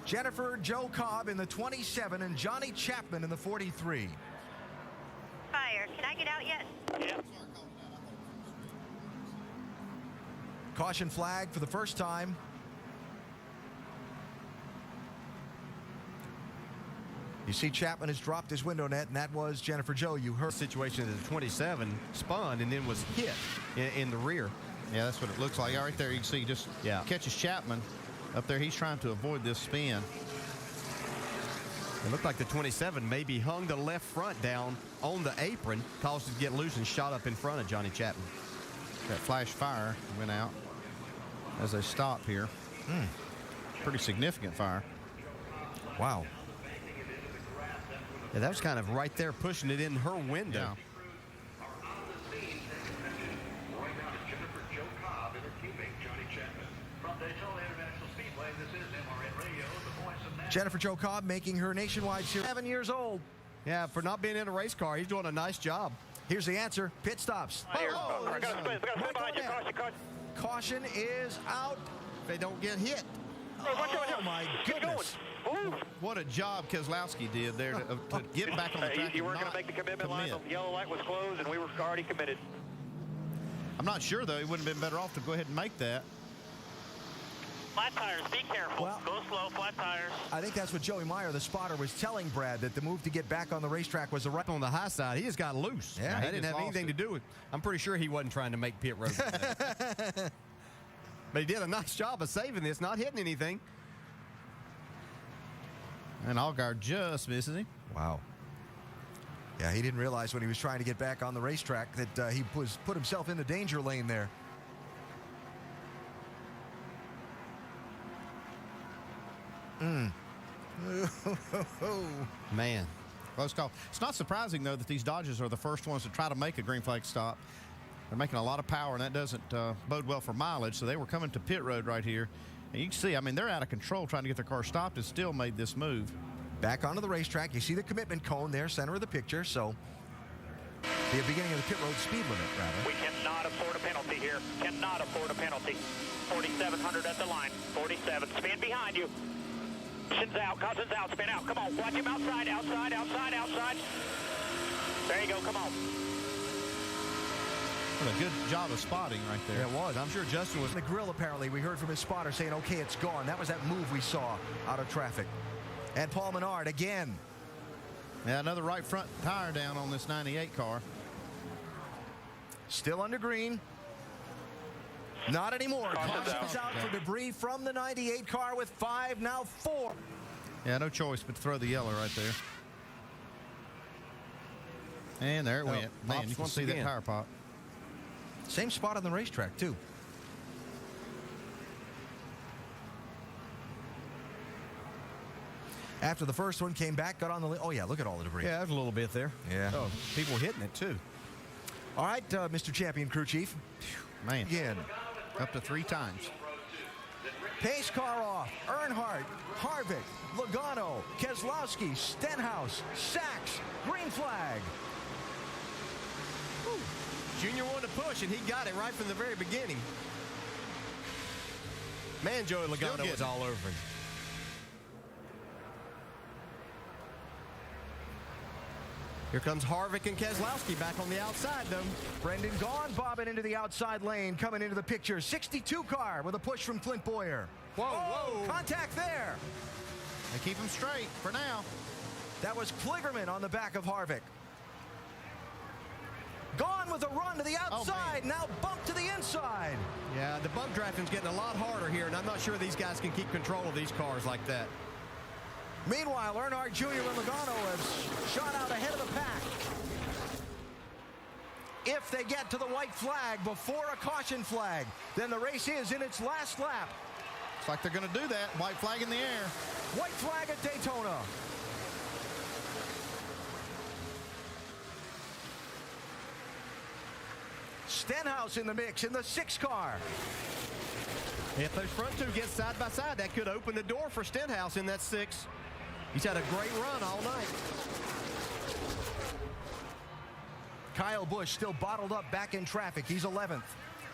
Jennifer Joe Cobb in the 27 and Johnny Chapman in the 43. Fire. Can I get out yet? Yeah. Caution flag for the first time. You see Chapman has dropped his window net, and that was Jennifer Joe. You heard the situation that the 27 spun and then was hit in the rear. Yeah, that's what it looks like. Right there, you can see just catches Chapman up there. He's trying to avoid this spin. It looked like the 27 maybe hung the left front down on the apron, caused it to get loose and shot up in front of Johnny Chapman. That flash fire went out as they stop here. Pretty significant fire. Wow. Yeah, that was kind of right there pushing it in her window. Jennifer Joe Cobb making her nationwide series. 7 years old. Yeah, for not being in a race car, he's doing a nice job. Here's the answer. Pit stops. Caution is out. They don't get hit. Oh, my goodness. What a job Keselowski did there to get back on the track. You weren't going to make the commitment line. The yellow light was closed, and we were already committed. I'm not sure, though. He wouldn't have been better off to go ahead and make that. Flat tires, be careful. Well, go slow, flat tires. I think that's what Joey Meyer, the spotter, was telling Brad, that the move to get back on the racetrack was the right. On the high side, he just got loose. Yeah, that didn't have anything to do with. I'm pretty sure he wasn't trying to make pit road. But he did a nice job of saving this, not hitting anything. And Allgaier just misses him. Wow. Yeah, he didn't realize when he was trying to get back on the racetrack that he put himself in the danger lane there. Man. Close call. It's not surprising, though, that these Dodges are the first ones to try to make a green flag stop. They're making a lot of power, and that doesn't bode well for mileage, so they were coming to pit road right here. And you can see, I mean, they're out of control trying to get their car stopped and still made this move. Back onto the racetrack. You see the commitment cone there, center of the picture, so the beginning of the pit road speed limit, rather. We cannot afford a penalty here. Cannot afford a penalty. 4,700 at the line. 47. Spin behind you. Caution's out, spin out. Come on, watch him outside, outside, outside, outside. There you go, come on. What a good job of spotting right there. Yeah, it was. I'm sure Justin was in the grill, apparently. We heard from his spotter saying, okay, it's gone. That was that move we saw out of traffic. And Paul Menard again. Yeah, another right front tire down on this 98 car. Still under green. Not anymore. Caution's out for debris from the 98 car with 5, now 4. Yeah, no choice but to throw the yellow right there. And there it went. Man, you can see that tire pop. Same spot on the racetrack, too. After the first one came back, got on the... Oh, yeah, look at all the debris. Yeah, there's a little bit there. Yeah. Oh, people hitting it, too. All right, Mr. Champion Crew Chief. Man. Again. Up to 3 times. Pace car off. Earnhardt, Harvick, Logano, Keselowski, Stenhouse, Sachs, green flag. Junior wanted to push, and he got it right from the very beginning. Man, Joey Logano was all over him. Here comes Harvick and Keselowski back on the outside, though. Brendan Gaughan bobbing into the outside lane, coming into the picture. 62 car with a push from Clint Boyer. Whoa. Contact there. They keep him straight for now. That was Kligerman on the back of Harvick. Gaughan with a run to the outside, now bump to the inside. Yeah, the bump drafting's getting a lot harder here, and I'm not sure these guys can keep control of these cars like that. Meanwhile, Earnhardt Jr. and Logano have shot out ahead of the pack. If they get to the white flag before a caution flag, then the race is in its last lap. Looks like they're going to do that. White flag in the air. White flag at Daytona. Stenhouse in the mix in the 6 car. If those front two get side by side, that could open the door for Stenhouse in that 6. He's had a great run all night. Kyle Busch still bottled up back in traffic. He's 11th.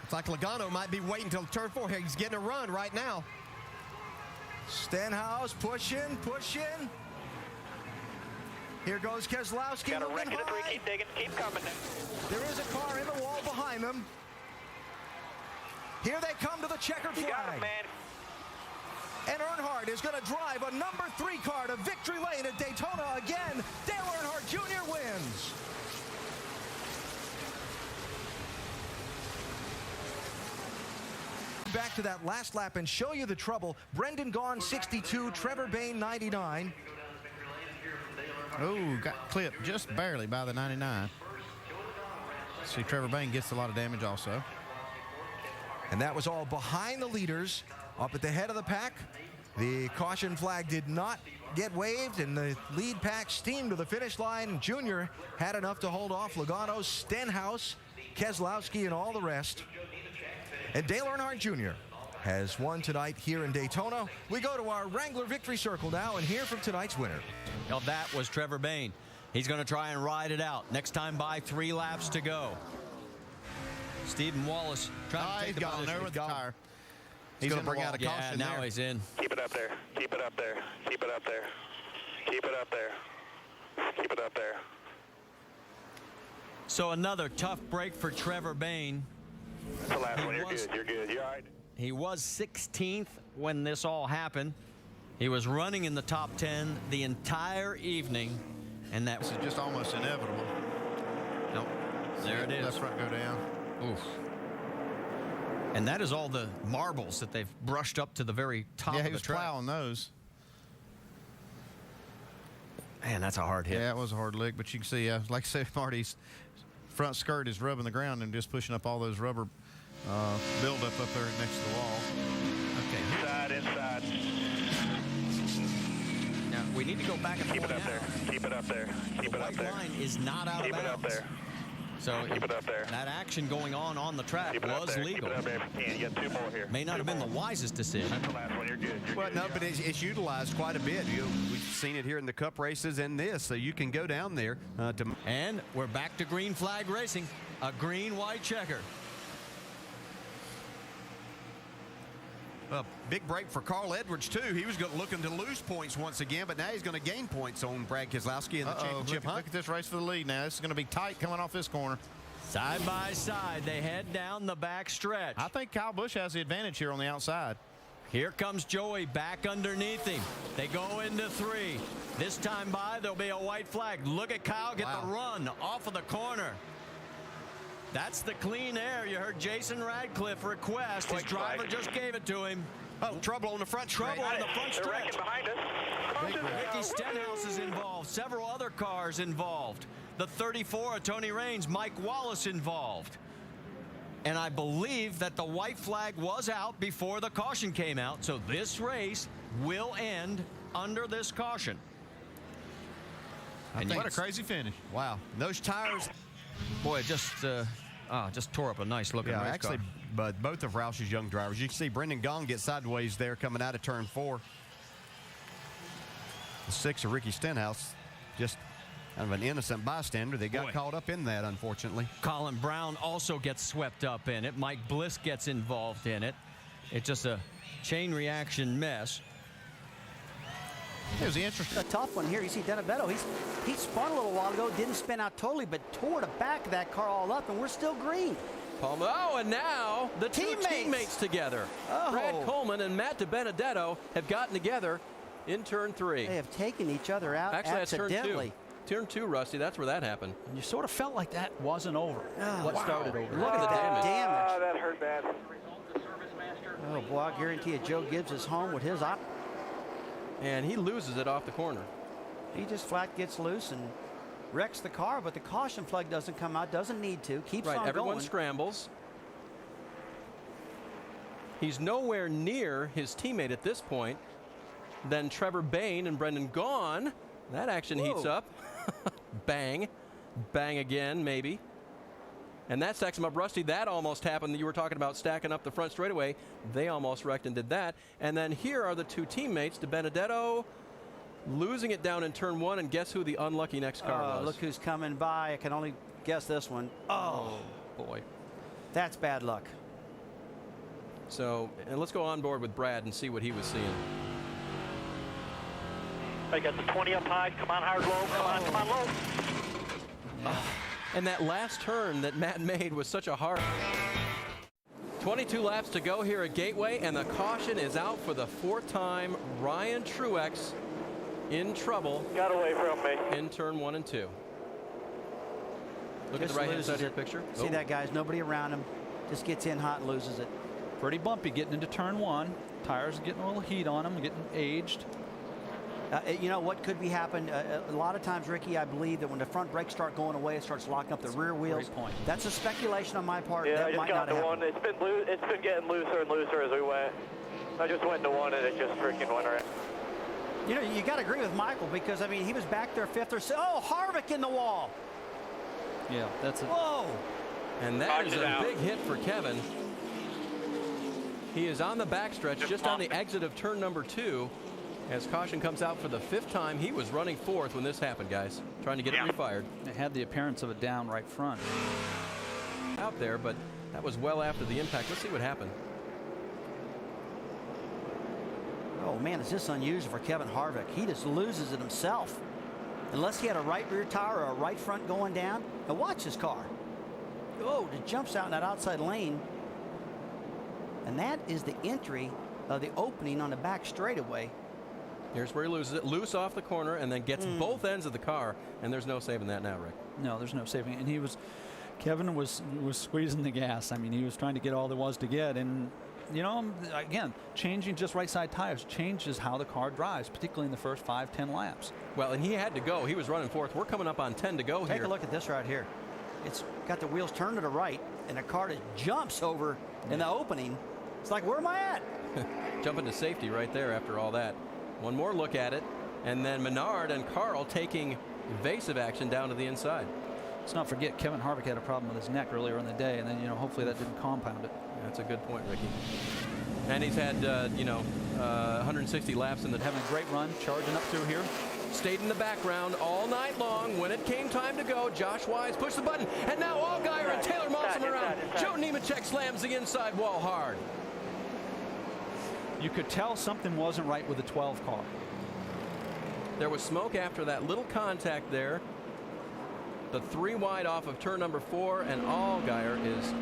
It's like Logano might be waiting until turn 4. He's getting a run right now. Stenhouse pushing. Here goes Keselowski. Got a wreck in the 3. Keep digging. Keep coming. There is a car in the wall behind them. Here they come to the checkered flag. You got him, man. And Earnhardt is going to drive a number 3 car to victory lane at Daytona again. Dale Earnhardt Jr. wins. Back to that last lap and show you the trouble. Brendan Gaughan 62, Trevor Bayne 99. Oh, got clipped just barely by the 99. See, Trevor Bayne gets a lot of damage also. And that was all behind the leaders, up at the head of the pack. The caution flag did not get waved, and the lead pack steamed to the finish line. Junior had enough to hold off Logano, Stenhouse, Keselowski, and all the rest. And Dale Earnhardt Jr. has won tonight here in Daytona. We go to our Wrangler Victory Circle now and hear from tonight's winner. Well, that was Trevor Bayne. He's going to try and ride it out. Next time by, 3 laps to go. Stephen Wallace trying to take the position. There with the tire. He's going to bring out a caution now there. He's in. Keep it up there. Keep it up there. Keep it up there. Keep it up there. Keep it up there. So another tough break for Trevor Bayne. That's the last one. You're good. You're good. You're all right. He was 16th when this all happened. He was running in the top 10 the entire evening, and that was just almost inevitable. Nope. There it is. Left front go down. Oof. And that is all the marbles that they've brushed up to the very top of the track. Yeah, he was plowing those. Man, that's a hard hit. Yeah, it was a hard lick, but you can see, like I said, Marty's front skirt is rubbing the ground and just pushing up all those rubber buildup up there next to the wall. Okay. Inside. Now, we need to go back and keep it up there. Keep it up there. Keep it up there. The white line is not out of bounds. Keep it up there. So keep it up there. That action going on the track was legal. Keep it up there. You got 2 more here. May not have been the wisest decision. That's the last one. You're good. You're Well, good. no, but it's utilized quite a bit. We've seen it here in the Cup races and this, so you can go down there to. And we're back to green flag racing. A green-white checker. A big break for Carl Edwards, too. He was looking to lose points once again, but now he's going to gain points on Brad Keselowski in the championship hunt. Look at this race for the lead now. This is going to be tight coming off this corner. Side by side, they head down the back stretch. I think Kyle Busch has the advantage here on the outside. Here comes Joey back underneath him. They go into 3. This time by, there'll be a white flag. Look at Kyle get the run off of the corner. That's the clean air you heard Jason Radcliffe request. His driver just gave it to him. Oh, trouble on the front stretch. Trouble on the front They're stretch. wrecking behind us. Ricky Stenhouse is involved. Several other cars involved. The 34 of Tony Raines, Mike Wallace involved. And I believe that the white flag was out before the caution came out. So this race will end under this caution. And what a crazy finish. Wow. Those tires. Boy, it just tore up a nice looking race actually, car. but both of Roush's young drivers. You can see Brendan Gaughan get sideways there coming out of turn 4. The 6 of Ricky Stenhouse just Kind of an innocent bystander. They got caught up in that, unfortunately. Colin Brown also gets swept up in it. Mike Bliss gets involved in it. It's just a chain reaction mess. There's the interesting. A tough one here. You see Denebetto, he spun a little while ago, didn't spin out totally, but tore the back of that car all up, and we're still green. And now the two teammates together. Brad Coleman and Matt DiBenedetto have gotten together in turn 3. They have taken each other out accidentally. Turn 2, Rusty, that's where that happened. And you sort of felt like that wasn't over. Started over. Look at the damage. That hurt bad. Oh, boy, I guarantee you Joe Gibbs is home with his op. And he loses it off the corner. He just flat gets loose and wrecks the car, but the caution flag doesn't come out, doesn't need to, keeps on going. Everyone scrambles. He's nowhere near his teammate at this point. Then Trevor Bayne and Brendan Gaughan. That action heats up. Bang. Bang again, maybe. And that stacks him up. Rusty, that almost happened. You were talking about stacking up the front straightaway. They almost wrecked and did that. And then here are the two teammates. DiBenedetto losing it down in turn 1. And guess who the unlucky next car was? Look who's coming by. I can only guess this one. Oh, boy. That's bad luck. So, and let's go on board with Brad and see what he was seeing. I got the 20 up high. Come on, hard low. Come on, low. And that last turn that Matt made was such a hard. 22 laps to go here at Gateway, and the caution is out for the 4th time. Ryan Truex in trouble. Got away from me. In turn 1 and 2. Look at the right-hand side of your picture. See that, guys? Nobody around him. Just gets in hot and loses it. Pretty bumpy getting into turn 1. Tires are getting a little heat on them, getting aged. You know what could be happening? A lot of times, Ricky, I believe that when the front brakes start going away, it starts locking up the rear wheels. Great point. That's a speculation on my part. Yeah, that I just might got not to happen. one. It's been getting looser and looser as we went. I just went to 1 and it just freaking went around. You know, you got to agree with Michael because, I mean, he was back there 5th or 6th. Oh, Harvick in the wall. Yeah, that's it. Whoa. And that is a big hit for Kevin. He is on the backstretch just on the exit of turn number 2. As caution comes out for the 5th time. He was running 4th when this happened, guys. Trying to get it refired. It had the appearance of a down right front. Out there, but that was well after the impact. Let's see what happened. Oh, man, is this unusual for Kevin Harvick. He just loses it himself. Unless he had a right rear tire or a right front going down. Now watch this car. Oh, it jumps out in that outside lane. And that is the entry of the opening on the back straightaway. Here's where he loses it. Loose off the corner and then gets both ends of the car. And there's no saving that now, Rick. No, there's no saving it. And Kevin was squeezing the gas. I mean, he was trying to get all there was to get. And, you know, again, changing just right side tires changes how the car drives, particularly in the first 5-10 laps. Well, and he had to go. He was running 4th. We're coming up on 10 to go here. Take a look at this right here. It's got the wheels turned to the right and a car that jumps over in the opening. It's like, where am I at? Jumping to safety right there after all that. One more look at it, and then Menard and Carl taking evasive action down to the inside. Let's not forget Kevin Harvick had a problem with his neck earlier in the day, and then, you know, hopefully that didn't compound it. That's a good point, Ricky. And he's had, 160 laps in the... Having a great run, charging up through here. Stayed in the background all night long. When it came time to go, Josh Wise pushed the button, and now Allgaier and Taylor Malsom around. Joe Nemechek slams the inside wall hard. You could tell something wasn't right with the 12 car. There was smoke after that little contact there. The 3 wide off of turn number 4, and Allgaier is...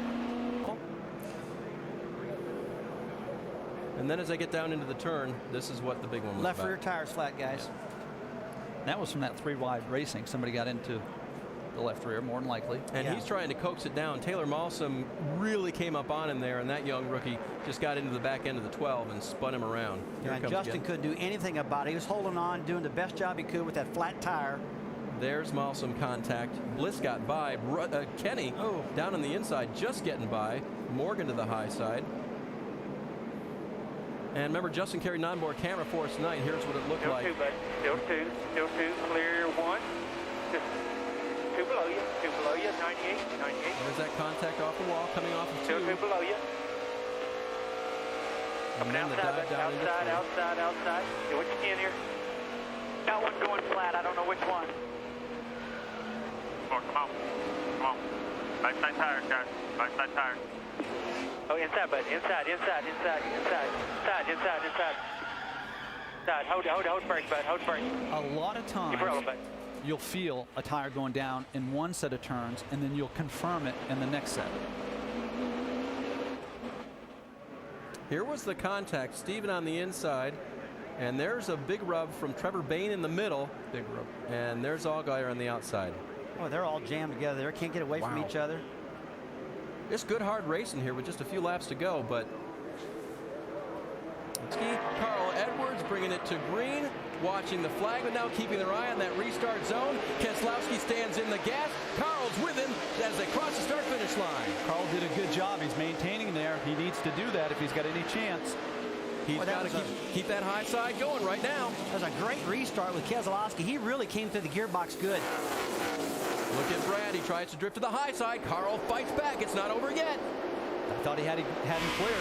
And then as they get down into the turn, this is what the big one was Left about. rear tires flat, guys. That was from that 3 wide racing. Somebody got into the left rear, more than likely. And he's trying to coax it down. Taylor Malsom really came up on him there, and that young rookie just got into the back end of the 12 and spun him around. Yeah, Justin couldn't do anything about it. He was holding on, doing the best job he could with that flat tire. There's Malsom contact. Bliss got by. Kenny down on the inside, just getting by. Morgan to the high side. And remember, Justin carried an onboard camera for us tonight. Here's what it looked like. Still two, clear 1. Just 2 below you, 98. There's that contact off the wall, coming off of 2. Still 2 below you. And then the dive down into 3. Outside. See what you can here. Got one going flat, I don't know which one. door. Come on. Come on. Right side tires, guys. Right side tires. Oh, inside, bud. Inside. Hold brakes, bud. Hold brakes. A lot of times you'll feel a tire going down in one set of turns, and then you'll confirm it in the next set. Here was the contact. Steven on the inside. And there's a big rub from Trevor Bayne in the middle. Big rub. And there's Allgaier on the outside. Oh, they're all jammed together. They can't get away from each other. It's good hard racing here with just a few laps to go, but Carl Edwards bringing it to green, watching the flag, but now keeping their eye on that restart zone. Keselowski stands in the gas. Carl's with him as they cross the start-finish line. Carl did a good job. He's maintaining there. He needs to do that if he's got any chance. He's got to keep that high side going right now. That was a great restart with Keselowski. He really came through the gearbox good. Look at Brad. He tries to drift to the high side. Carl fights back. It's not over yet. I thought he had him cleared.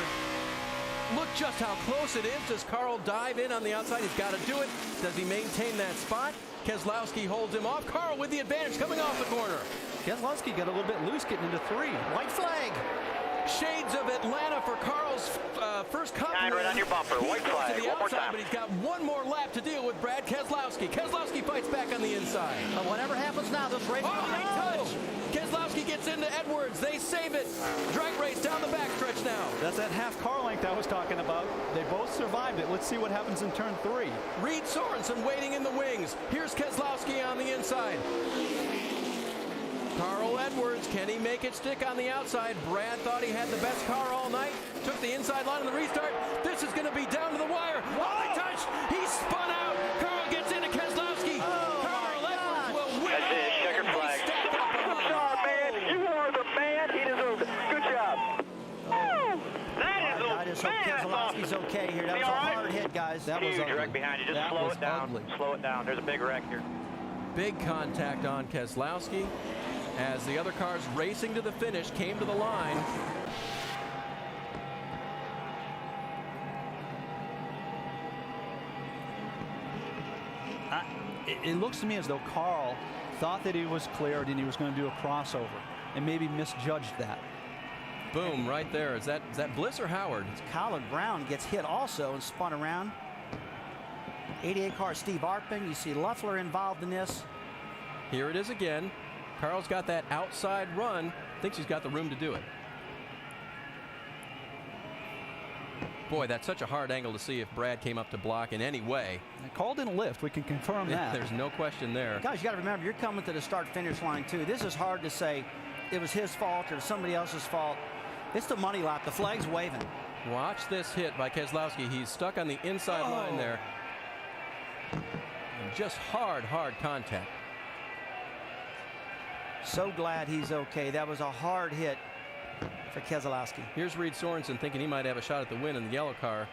Look just how close it is. Does Carl dive in on the outside? He's got to do it. Does he maintain that spot? Keselowski holds him off. Carl with the advantage coming off the corner. Keselowski got a little bit loose getting into 3. White flag. Shades of Atlanta for Carl's first cup. Right on your bumper. White flag. One more time. But he's got one more lap to deal with Brad Keselowski. Keselowski fights back on the inside. But whatever happens now, those races. Touch. Keselowski gets into Edwards. They save it. Drag race down the backstretch now. That's that half car length I was talking about. They both survived it. Let's see what happens in turn 3. Reed Sorensen waiting in the wings. Here's Keselowski on the inside. Carl Edwards, can he make it stick on the outside? Brad thought he had the best car all night. Took the inside line on the restart. This is going to be down to the wire. Oh, they touched. He spun out. Carl gets into Keselowski. Carl Edwards will win. That's it. Checker flag. Good job, man. You are the man. He deserves it. Good job. I just hope Keselowski's okay here. That was a hard hit, guys. That was huge wreck behind you. Just slow it down. Ugly. Slow it down. There's a big wreck here. Big contact on Keselowski as the other cars racing to the finish came to the line. It looks to me as though Carl thought that he was cleared and he was going to do a crossover and maybe misjudged that. Boom, right there. Is that Bliss or Howard? It's Colin Brown gets hit also and spun around. 88 car Steve Arpin. You see Luffler involved in this. Here it is again. Carl's got that outside run. Thinks he's got the room to do it. Boy, that's such a hard angle to see if Brad came up to block in any way. Carl didn't lift. We can confirm that. There's no question there. Guys, you got to remember, you're coming to the start-finish line, too. This is hard to say it was his fault or somebody else's fault. It's the money lap. The flag's waving. Watch this hit by Keselowski. He's stuck on the inside line there. And just hard contact. So glad he's okay. That was a hard hit for Keselowski. Here's Reed Sorensen thinking he might have a shot at the win in the yellow car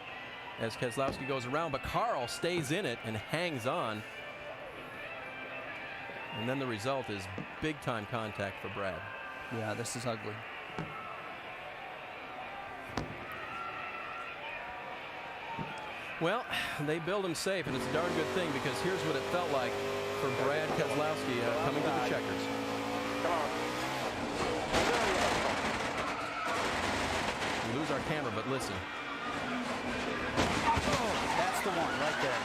as Keselowski goes around, but Carl stays in it and hangs on. And then the result is big-time contact for Brad. Yeah, this is ugly. Well, they build him safe, and it's a darn good thing because here's what it felt like for Brad Keselowski coming to the checkers. We lose our camera, but listen. Oh, that's the one right there.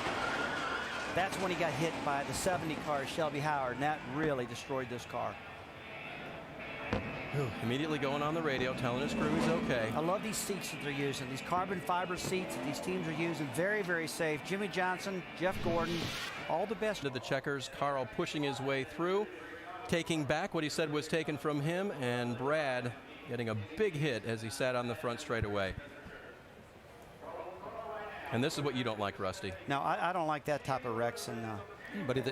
That's when he got hit by the 70 car, Shelby Howard, and that really destroyed this car. Immediately going on the radio, telling his crew he's okay. I love these seats that they're using. These carbon fiber seats that these teams are using. Very, very safe. Jimmy Johnson, Jeff Gordon, all the best. To the checkers, Carl pushing his way through, taking back what he said was taken from him, and Brad getting a big hit as he sat on the front straightaway. And this is what you don't like, Rusty. No, I don't like that type of wrecks. And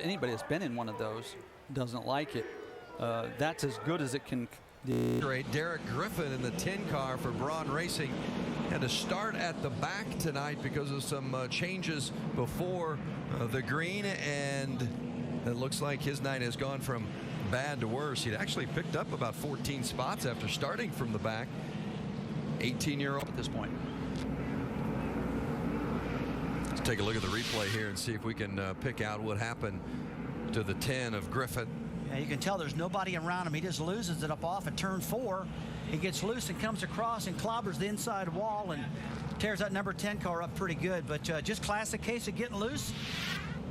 anybody that's been in one of those doesn't like it. That's as good as it can. Derek Griffin in the 10 car for Braun Racing had to start at the back tonight because of some changes before the green, and it looks like his night has gone from bad to worse. He'd actually picked up about 14 spots after starting from the back. 18-year-old at this point. Let's take a look at the replay here and see if we can pick out what happened to the 10 of Griffin. Yeah, you can tell there's nobody around him. He just loses it up off at turn 4. He gets loose and comes across and clobbers the inside wall and tears that number 10 car up pretty good. But just classic case of getting loose.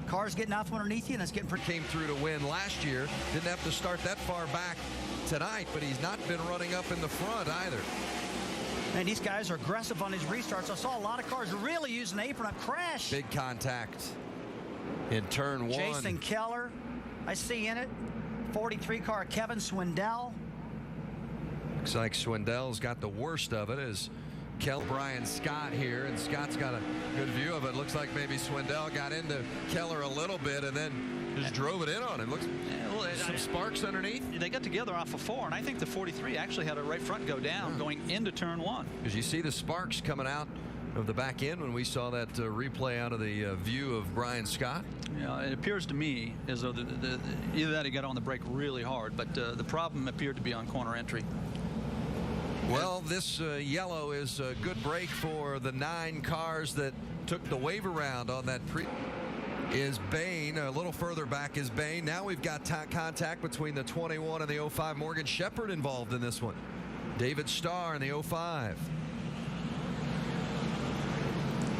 Car's getting off underneath you, and it's getting pretty. Came through to win last year. Didn't have to start that far back tonight, but he's not been running up in the front either. And these guys are aggressive on these restarts. I saw a lot of cars really using the apron up. Crash. Big contact in turn 1. Jason Keller, I see in it. 43 car, Kevin Swindell. Looks like Swindell's got the worst of it as Brian Scott here, and Scott's got a good view of it. Looks like maybe Swindell got into Keller a little bit and then just drove it in on him. Looks some sparks underneath. They got together off of 4, and I think the 43 actually had a right front go down going into turn 1. Because you see the sparks coming out of the back end when we saw that replay out of the view of Brian Scott. Yeah, it appears to me as though either that he got on the brake really hard, but the problem appeared to be on corner entry. Well, this yellow is a good break for the 9 cars that took the wave around on that is Bain. A little further back is Bain. Now we've got contact between the 21 and the 05. Morgan Shepherd involved in this one. David Starr in the 05.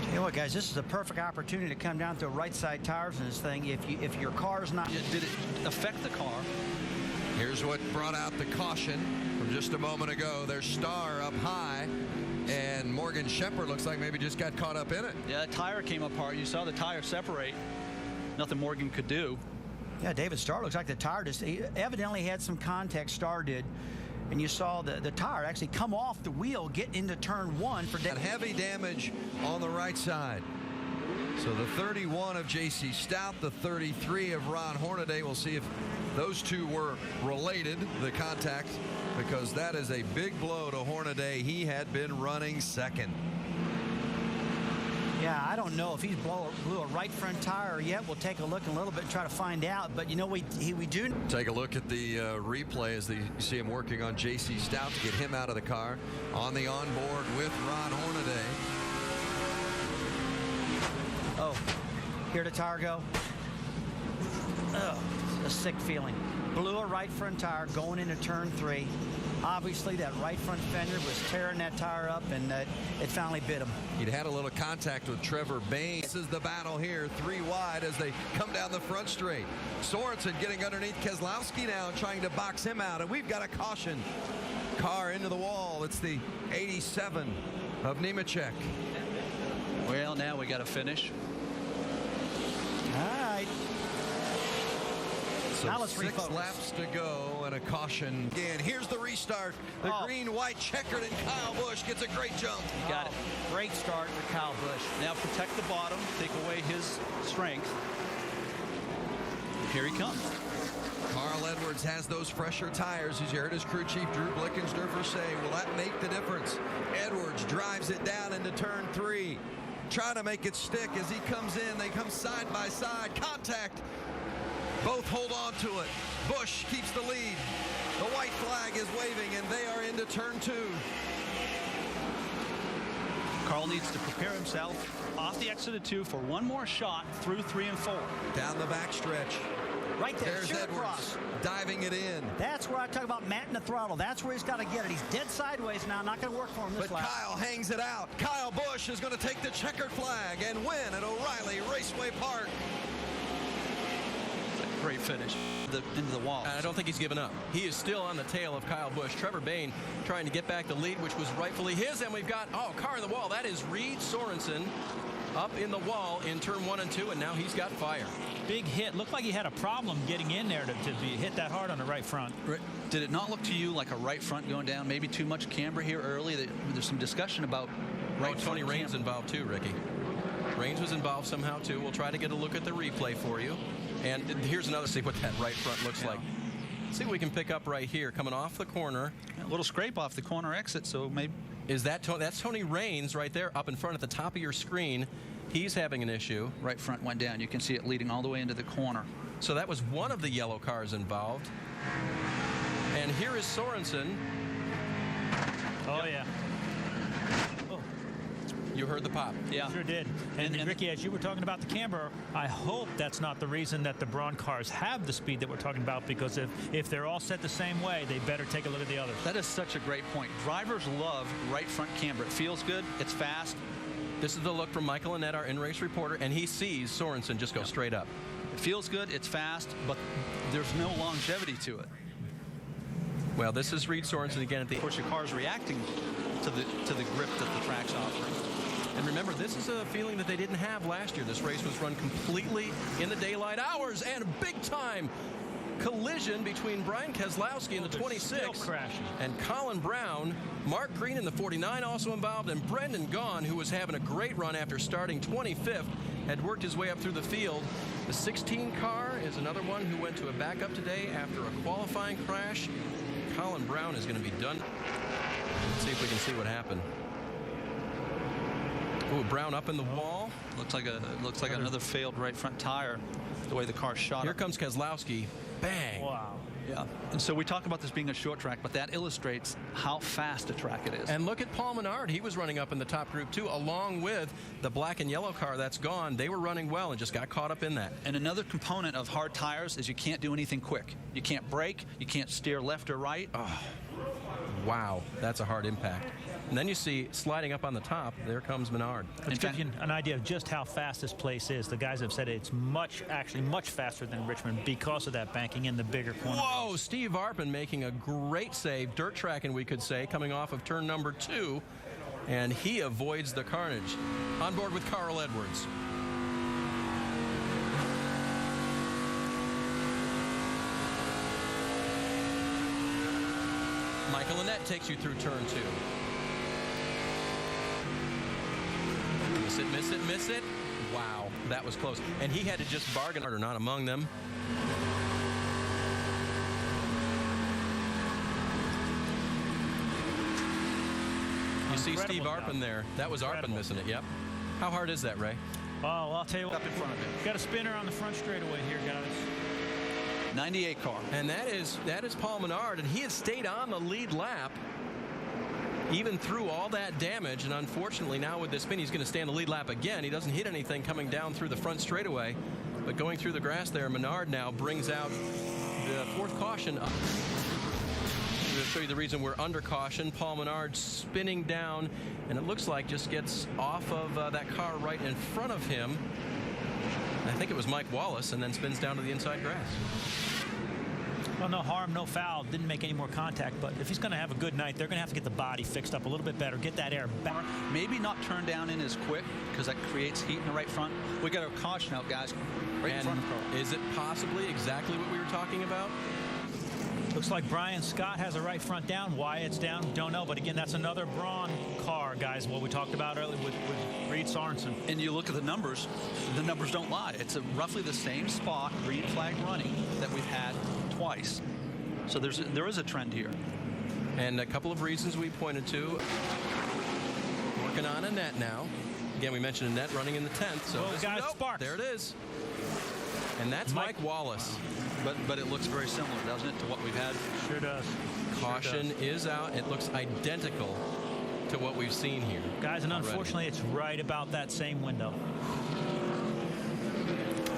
Tell you what, guys, this is a perfect opportunity to come down to right side tires in this thing. If your car's not... Did it affect the car? Here's what brought out the caution from just a moment ago. There's Starr up high, and Morgan Shepherd looks like maybe just got caught up in it. Yeah, that tire came apart. You saw the tire separate. Nothing Morgan could do. Yeah, David Starr looks like the tire just evidently had some contact. Starr did. And you saw the tire actually come off the wheel, get into turn 1 for David. Heavy damage on the right side. So the 31 of J.C. Stout, the 33 of Ron Hornaday. We'll see if those two were related, the contact, because that is a big blow to Hornaday. He had been running second. Yeah, I don't know if he's blew a right front tire yet. We'll take a look in a little bit and try to find out. But, you know, we do. Take a look at the replay as you see him working on J.C. Stout to get him out of the car on the onboard with Ron Hornaday. Oh, here the tire go. Oh, a sick feeling. Blew a right front tire going into turn 3. Obviously, that right front fender was tearing that tire up, and it finally bit him. He'd had a little contact with Trevor Bain. This is the battle here, 3 wide as they come down the front straight. Sorensen getting underneath Keselowski now, trying to box him out, and we've got a caution. Car into the wall. It's the 87 of Nemechek. Well, now we got to finish. All right. So now let's 6 refocus. laps to go and a caution. Again, here's the restart. The green-white checkered, and Kyle Busch gets a great jump. You got it. Great start for Kyle Busch. Now protect the bottom, take away his strength. Here he comes. Carl Edwards has those fresher tires, as you heard his crew chief Drew Blickensderfer say. Will that make the difference? Edwards drives it down into turn 3. Trying to make it stick as he comes in. They come side by side. Contact. Both hold on to it. Busch keeps the lead. The white flag is waving, and they are into turn 2. Carl needs to prepare himself off the exit of 2 for one more shot through 3 and 4. Down the backstretch. Right there, There's shoot Edwards across. diving it in. That's where I talk about matting the throttle. That's where he's got to get it. He's dead sideways now. Not going to work for him this But lap. Kyle hangs it out. Kyle Busch is going to take the checkered flag and win at O'Reilly Raceway Park. Great finish into the wall. I don't think he's given up. He is still on the tail of Kyle Busch. Trevor Bain trying to get back the lead, which was rightfully his. And we've got, car in the wall. That is Reed Sorensen up in the wall in turn 1 and 2, and now he's got fire. Big hit. Looked like he had a problem getting in there to be hit that hard on the right front. Did it not look to you like a right front going down? Maybe too much camber here early? There's some discussion about right Tony Raines involved too, Ricky. Raines was involved somehow too. We'll try to get a look at the replay for you. And here's another, see what that right front looks like. See what we can pick up right here, coming off the corner. A little scrape off the corner exit, so maybe. Is that that's Tony Raines right there up in front at the top of your screen. He's having an issue. Right front went down. You can see it leading all the way into the corner. So that was one of the yellow cars involved. And here is Sorensen. Oh, yeah. You heard the pop. Yeah. Sure did. And Ricky, as you were talking about the camber, I hope that's not the reason that the Braun cars have the speed that we're talking about, because if they're all set the same way, they better take a look at the others. That is such a great point. Drivers love right front camber. It feels good. It's fast. This is the look from Michael Annett, our in-race reporter, and he sees Sorensen just go straight up. It feels good. It's fast, but there's no longevity to it. Well, this is Reed Sorensen again at the. Of course, your car's reacting to the grip that the track's offering. And remember, this is a feeling that they didn't have last year. This race was run completely in the daylight hours, and a big-time collision between Brian Keselowski in the 26 and Colin Brown. Mark Green in the 49 also involved, and Brendan Gaughan, who was having a great run after starting 25th, had worked his way up through the field. The 16 car is another one who went to a backup today after a qualifying crash. Colin Brown is going to be done. Let's see if we can see what happened. Ooh, Brown up in the wall. Looks like another failed right front tire, the way the car shot. Here comes Keselowski. Bang. Wow. Yeah. And so we talk about this being a short track, but that illustrates how fast a track it is. And look at Paul Menard. He was running up in the top group too, along with the black and yellow car that's gone. They were running well and just got caught up in that. And another component of hard tires is you can't do anything quick. You can't brake. You can't steer left or right. Oh, wow. That's a hard impact. And then you see sliding up on the top, there comes Menard. It gives you an idea of just how fast this place is. The guys have said it's actually much faster than Richmond because of that banking in the bigger corner. Whoa, Steve Arpin making a great save, dirt tracking we could say, coming off of turn number 2, and he avoids the carnage. On board with Carl Edwards. Michael Annett takes you through turn 2. Miss it, miss it, miss it. Wow, that was close. And he had to just bargain, or not among them. You see Steve Arpin there. That was Arpin missing it, yep. How hard is that, Ray? Oh, well, I'll tell you what. Up in front of it. Got a spinner on the front straightaway here, guys. 98 car. And that is Paul Menard, and he had stayed on the lead lap even through all that damage, and unfortunately now with this spin he's going to stay on the lead lap again. He doesn't hit anything coming down through the front straightaway, but going through the grass there, Menard now brings out the 4th caution. To show you the reason we're under caution, Paul Menard spinning down, and it looks like just gets off of that car right in front of him. I think it was Mike Wallace, and then spins down to the inside grass. Well, no harm, no foul. Didn't make any more contact, but if he's going to have a good night, they're going to have to get the body fixed up a little bit better, get that air back. Maybe not turn down in as quick, because that creates heat in the right front. We got a caution out, guys, right in front of the car. Is it possibly exactly what we were talking about? Looks like Brian Scott has a right front down. Why it's down, don't know. But again, that's another Braun car, guys, what we talked about earlier with Reed Sorensen. And you look at the numbers don't lie. It's roughly the same spot, green flag running, that we've had twice. So there is a trend here. And a couple of reasons we pointed to. Working on Annett now. Again, we mentioned Annett running in the 10th. So guys, sparks. There it is. And that's Mike Wallace. But it looks very similar, doesn't it, to what we've had? Sure does. Caution is out. It looks identical to what we've seen here. Guys, and unfortunately, it's right about that same window.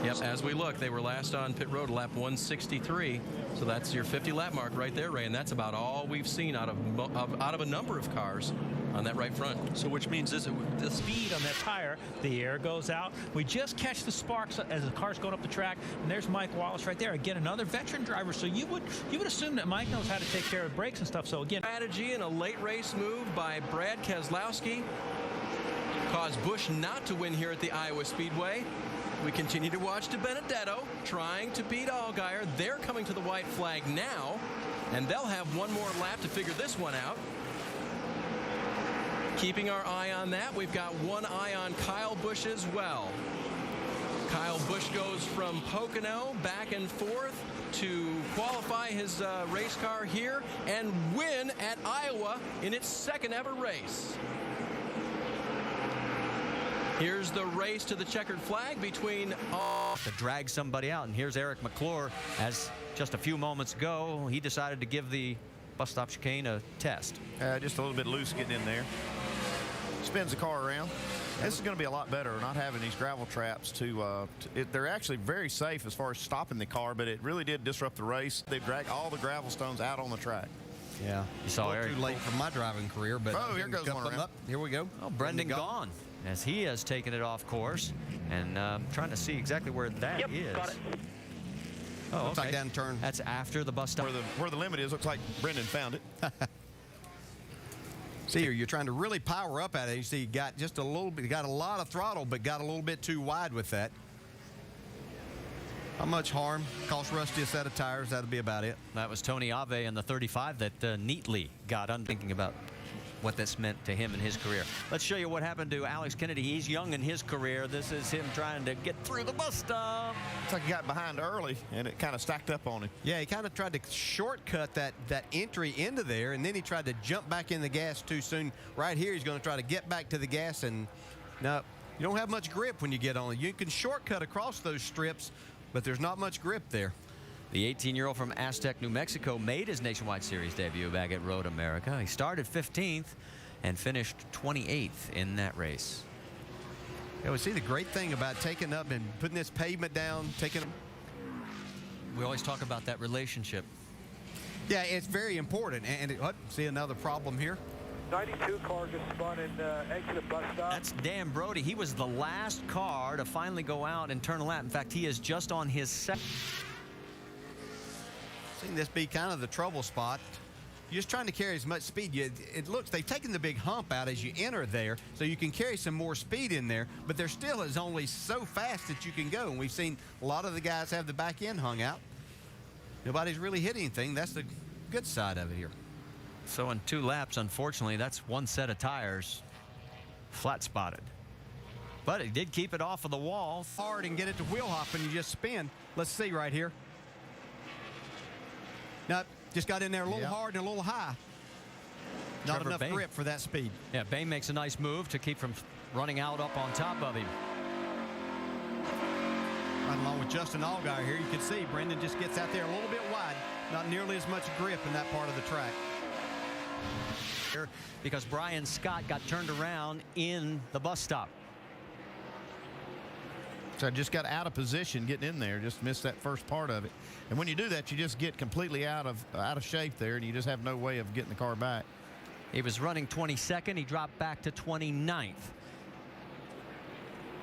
Yep, as we look, they were last on pit road, lap 163. So that's your 50 lap mark right there, Ray. And that's about all we've seen out of a number of cars on that right front. So which means the speed on that tire, the air goes out. We just catch the sparks as the car's going up the track, and there's Mike Wallace right there. Again, another veteran driver. So you would assume that Mike knows how to take care of brakes and stuff. So again, strategy and a late race move by Brad Keselowski caused Busch not to win here at the Iowa Speedway. We continue to watch DiBenedetto trying to beat Allgaier. They're coming to the white flag now, and they'll have one more lap to figure this one out. Keeping our eye on that, we've got one eye on Kyle Busch as well. Kyle Busch goes from Pocono back and forth to qualify his race car here and win at Iowa in its 2nd ever race. Here's the race to the checkered flag between to drag somebody out. And here's Eric McClure. As just a few moments ago, he decided to give the bus stop chicane a test. Just a little bit loose getting in there. spins the car around. This is going to be a lot better, not having these gravel traps. They're actually very safe as far as stopping the car, but it really did disrupt the race. They dragged all the gravel stones out on the track. Yeah, you saw Eric. Too late for my driving career, but here goes one around. Up. Here we go. Oh, Brendan gone, as he has taken it off course, and trying to see exactly where that is. Got it. Oh, looks like down turn. That's after the bus stop. Where the limit is, looks like Brendan found it. See here, you're trying to really power up at it. You see, you got just a little bit, you got a lot of throttle, but got a little bit too wide with that. Not much harm. Cost Rusty a set of tires. That'll be about it. That was Tony Ave in the 35 that neatly got on, thinking about what this meant to him in his career. Let's show you what happened to Alex Kennedy. He's young in his career. This is him trying to get through the bus stop. It's like he got behind early, and it kind of stacked up on him. Yeah, he kind of tried to shortcut that entry into there, and then he tried to jump back in the gas too soon. Right here, he's going to try to get back to the gas, and no, you don't have much grip when you get on it. You can shortcut across those strips, but there's not much grip there. The 18-year-old from Aztec, New Mexico, made his Nationwide Series debut back at Road America. He started 15th and finished 28th in that race. Yeah, we see the great thing about taking up and putting this pavement down, We always talk about that relationship. Yeah, it's very important. And see another problem here. 92 car just spun and exited bus stop. That's Dan Brody. He was the last car to finally go out and turn a lap. In fact, he is just on his second. Seeing this be kind of the trouble spot. You're just trying to carry as much speed. It looks, they've taken the big hump out as you enter there, so you can carry some more speed in there, but there still is only so fast that you can go. And we've seen a lot of the guys have the back end hung out. Nobody's really hit anything. That's the good side of it here. So in 2 laps, unfortunately, that's one set of tires flat spotted. But he did keep it off of the wall. Hard and get it to wheel hop and you just spin. Let's see right here. Now, just got in there a little hard and a little high. Not Trevor enough Bain. grip for that speed. Yeah, Bain makes a nice move to keep from running out up on top of him. Right along with Justin Allgaier here, you can see Brendan just gets out there a little bit wide. Not nearly as much grip in that part of the track. Because Brian Scott got turned around in the bus stop. So I just got out of position getting in there, just missed that first part of it. And when you do that, you just get completely out of shape there, and you just have no way of getting the car back. He was running 22nd. He dropped back to 29th.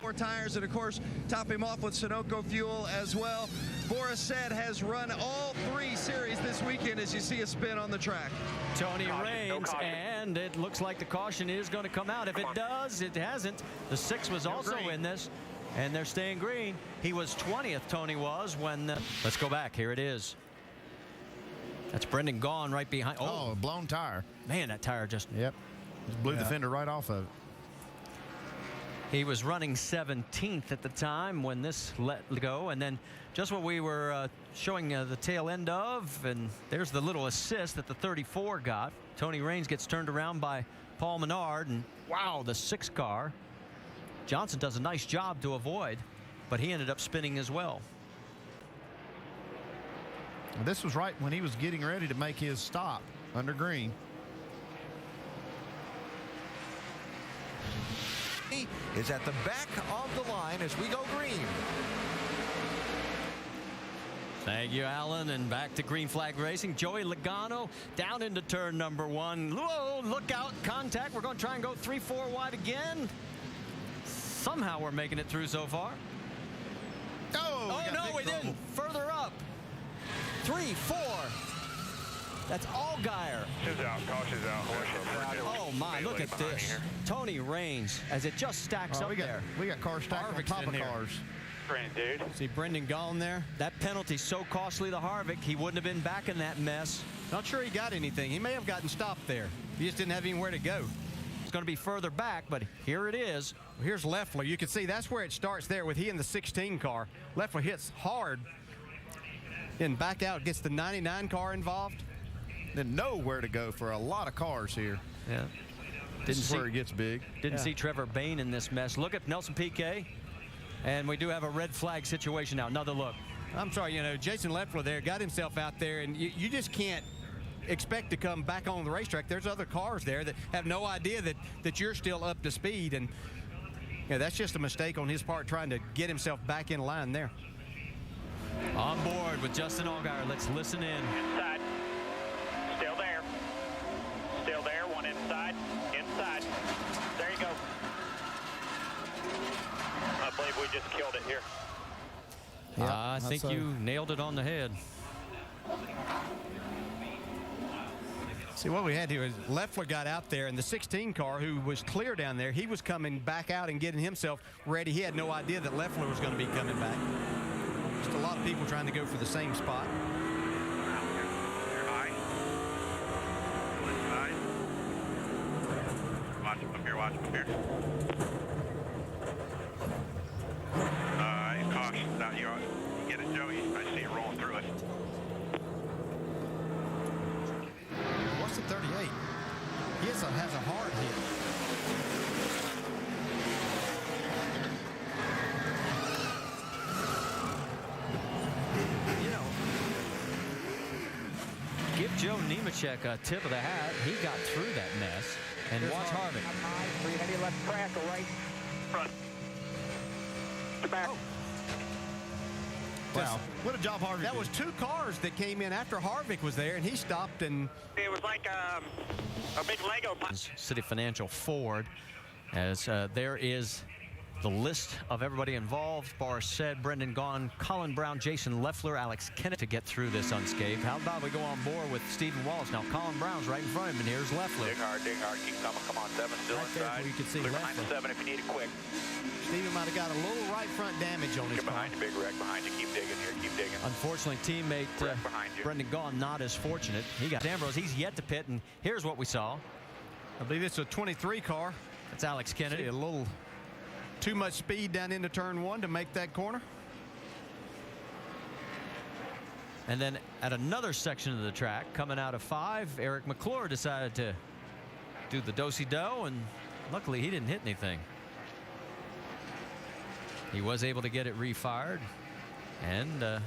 4 tires, and of course, top him off with Sunoco fuel as well. Boris said has run all 3 series this weekend as you see a spin on the track. Tony Raines, and it looks like the caution is going to come out. If it does, it hasn't. The 6 was also in this, and they're staying green. He was 20th, Tony was, when let's go back. Here it is. That's Brendan Gaughan right behind. Oh, a blown tire. Man, that tire just... Yep. Just blew the fender right off of it. He was running 17th at the time when this let go, and then just what we were showing the tail end of, and there's the little assist that the 34 got. Tony Raines gets turned around by Paul Menard, and wow, the 6 car. Johnson does a nice job to avoid, but he ended up spinning as well. This was right when he was getting ready to make his stop under green. Is at the back of the line as we go green. Thank you, Alan, and back to green flag racing. Joey Logano down into turn number 1. Whoa, look out, contact. We're going to try and go 3-4 wide again. Somehow we're making it through so far. Oh no, we didn't. Further up. 3-4. That's Allgaier. Who's out? Caution's out. Oh my, look at this. Tony Raines, as it just stacks up there. We got cars stacked on top of cars. Dude. See Brendan Gaughan there? That penalty so costly to Harvick, he wouldn't have been back in that mess. Not sure he got anything. He may have gotten stopped there. He just didn't have anywhere to go. It's going to be further back, but here it is. Well, here's Leffler. You can see that's where it starts there with he in the 16 car. Leffler hits hard. Then back out, gets the 99 car involved. Then nowhere to go for a lot of cars here. Yeah. This is where it gets big. Didn't see Trevor Bain in this mess. Look at Nelson Piquet. And we do have a red flag situation now. Another look. I'm sorry, you know, Jason Leffler there got himself out there, and you just can't expect to come back on the racetrack. There's other cars there that have no idea that you're still up to speed, and that's just a mistake on his part trying to get himself back in line there. On board with Justin Allgaier. Let's listen in. Inside. Still there. Still there. One inside. Inside. There you go. I believe we just killed it here. I think you nailed it on the head. See, what we had here is Leffler got out there, and the 16 car, who was clear down there, he was coming back out and getting himself ready. He had no idea that Leffler was going to be coming back. Just a lot of people trying to go for the same spot. Watch him up here, watch him up here. He's cautious. Now you get it, Joey. I see it rolling through it. What's the 38? He has a hard hit. You know, give Joe Nemechek a tip of the hat. He got through that mess. And watch Harvick. 390 left track or right front. To back. Wow. What a job Harvick did. That was two cars that came in after Harvick was there, and he stopped and... It was like a big Lego. City Financial Ford, as there is the list of everybody involved. Said, Brendan Gaughan, Colin Brown, Jason Leffler, Alex Kennett to get through this unscathed. How about we go on board with Stephen Wallace? Now Colin Brown's right in front of him, and here's Leffler. Dig hard, keep coming. Come on, 7 still right inside. there you can see Look Leffler. behind the 7 if you need it quick. Stephen might have got a little right front damage on his Get behind car. you, big wreck behind you. Keep digging here, keep digging. Unfortunately, teammate Brendan Gaughan not as fortunate. He got Ambrose. He's yet to pit, and here's what we saw. I believe it's a 23 car. That's Alex Kennedy. See, a little too much speed down into turn 1 to make that corner. And then at another section of the track, coming out of 5, Eric McClure decided to do the do-si-do, and luckily he didn't hit anything. He was able to get it refired and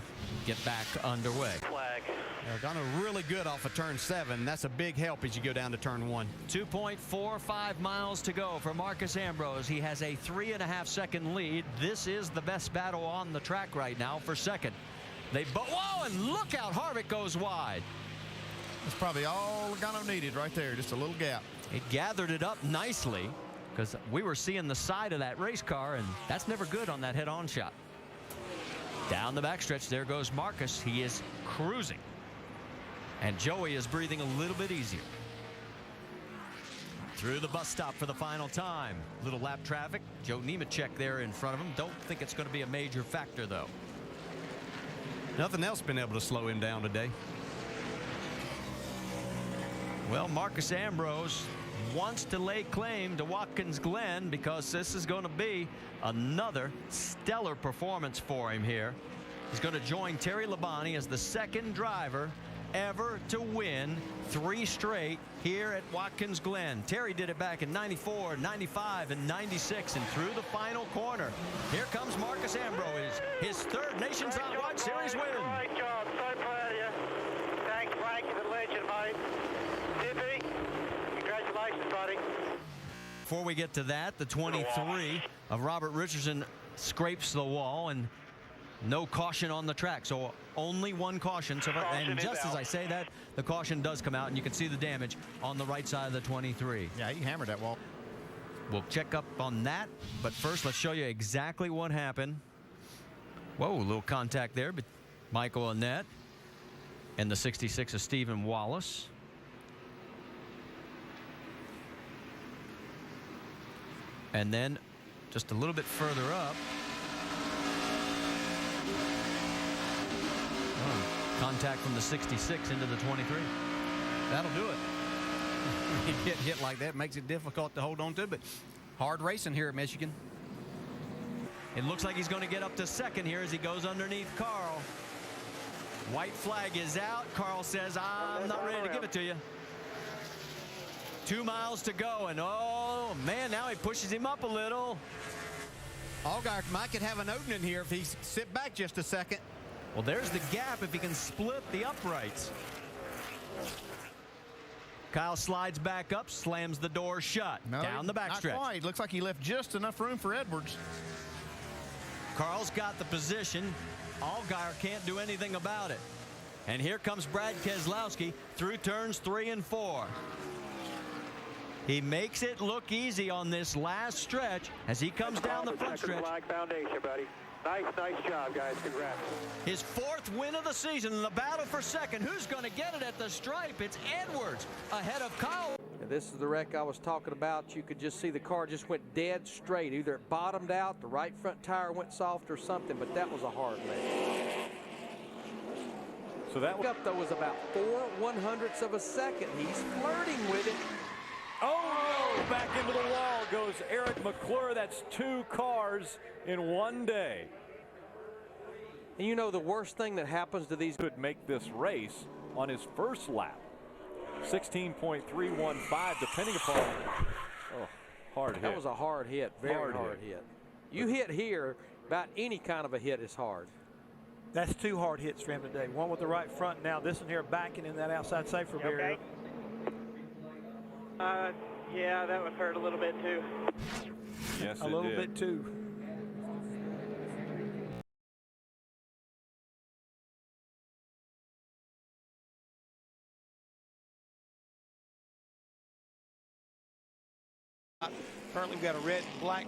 get back underway. Flag. They're gone really good off of turn 7. That's a big help as you go down to turn 1. 2.45 miles to go for Marcus Ambrose. He has a 3.5-second lead. This is the best battle on the track right now for second. Whoa, and look out, Harvick goes wide. That's probably all Logano needed right there, just a little gap. It gathered it up nicely because we were seeing the side of that race car, and that's never good on that head-on shot. Down the backstretch, there goes Marcus. He is cruising. And Joey is breathing a little bit easier. Through the bus stop for the final time. Little lap traffic. Joe Nemechek there in front of him. Don't think it's going to be a major factor, though. Nothing else been able to slow him down today. Well, Marcus Ambrose wants to lay claim to Watkins Glen because this is going to be another stellar performance for him here. He's going to join Terry Labonte as the second driver ever to win 3 straight here at Watkins Glen. Terry did it back in 94, 95, and 96, and through the final corner. Here comes Marcus Ambrose, his 3rd Nations Outwide Series win. Great job. So proud of you. Thanks, Frank. You're the legend, mate. Tippy, congratulations, buddy. Before we get to that, the 23 of Robert Richardson scrapes the wall, and no caution on the track, so only 1 caution. And just as I say that, the caution does come out, and you can see the damage on the right side of the 23. Yeah, he hammered that wall. We'll check up on that, but first let's show you exactly what happened. Whoa, a little contact there, but Michael Annett and the 66 of Stephen Wallace. And then just a little bit further up, contact from the 66 into the 23. That'll do it. You get hit like that, makes it difficult to hold on to, but hard racing here at Michigan. It looks like he's going to get up to second here as he goes underneath Carl. White flag is out. Carl says, I'm not ready to give it to you. 2 miles to go, and oh man, now he pushes him up a little. Allgaier could have an opening here if he sit back just a second. Well, there's the gap if he can split the uprights. Kyle slides back up, slams the door shut. No, down the backstretch. Not quite. Looks like he left just enough room for Edwards. Carl's got the position. Allgaier can't do anything about it. And here comes Brad Keselowski through turns 3 and 4. He makes it look easy on this last stretch as he comes down the front stretch. Flag foundation, buddy. Nice job, guys. Congrats. His 4th win of the season in the battle for second. Who's going to get it at the stripe? It's Edwards ahead of Kyle. This is the wreck I was talking about. You could just see the car just went dead straight. Either it bottomed out, the right front tire went soft or something, but that was a hard wreck. So that up though was about 4/100ths of a second. He's flirting with it. Oh, back into the wall goes Eric McClure. That's 2 cars in one day. And you know the worst thing that happens to these could make this race on his first lap. 16.315 depending upon hard hit. That was a hard hit, very hard hit. You hit here, about any kind of a hit is hard. That's 2 hard hits for him today. One with the right front, now this one here backing in that outside safer barrier. Yeah, that would hurt a little bit too. Yes, a little bit too. Currently, we've got a red and black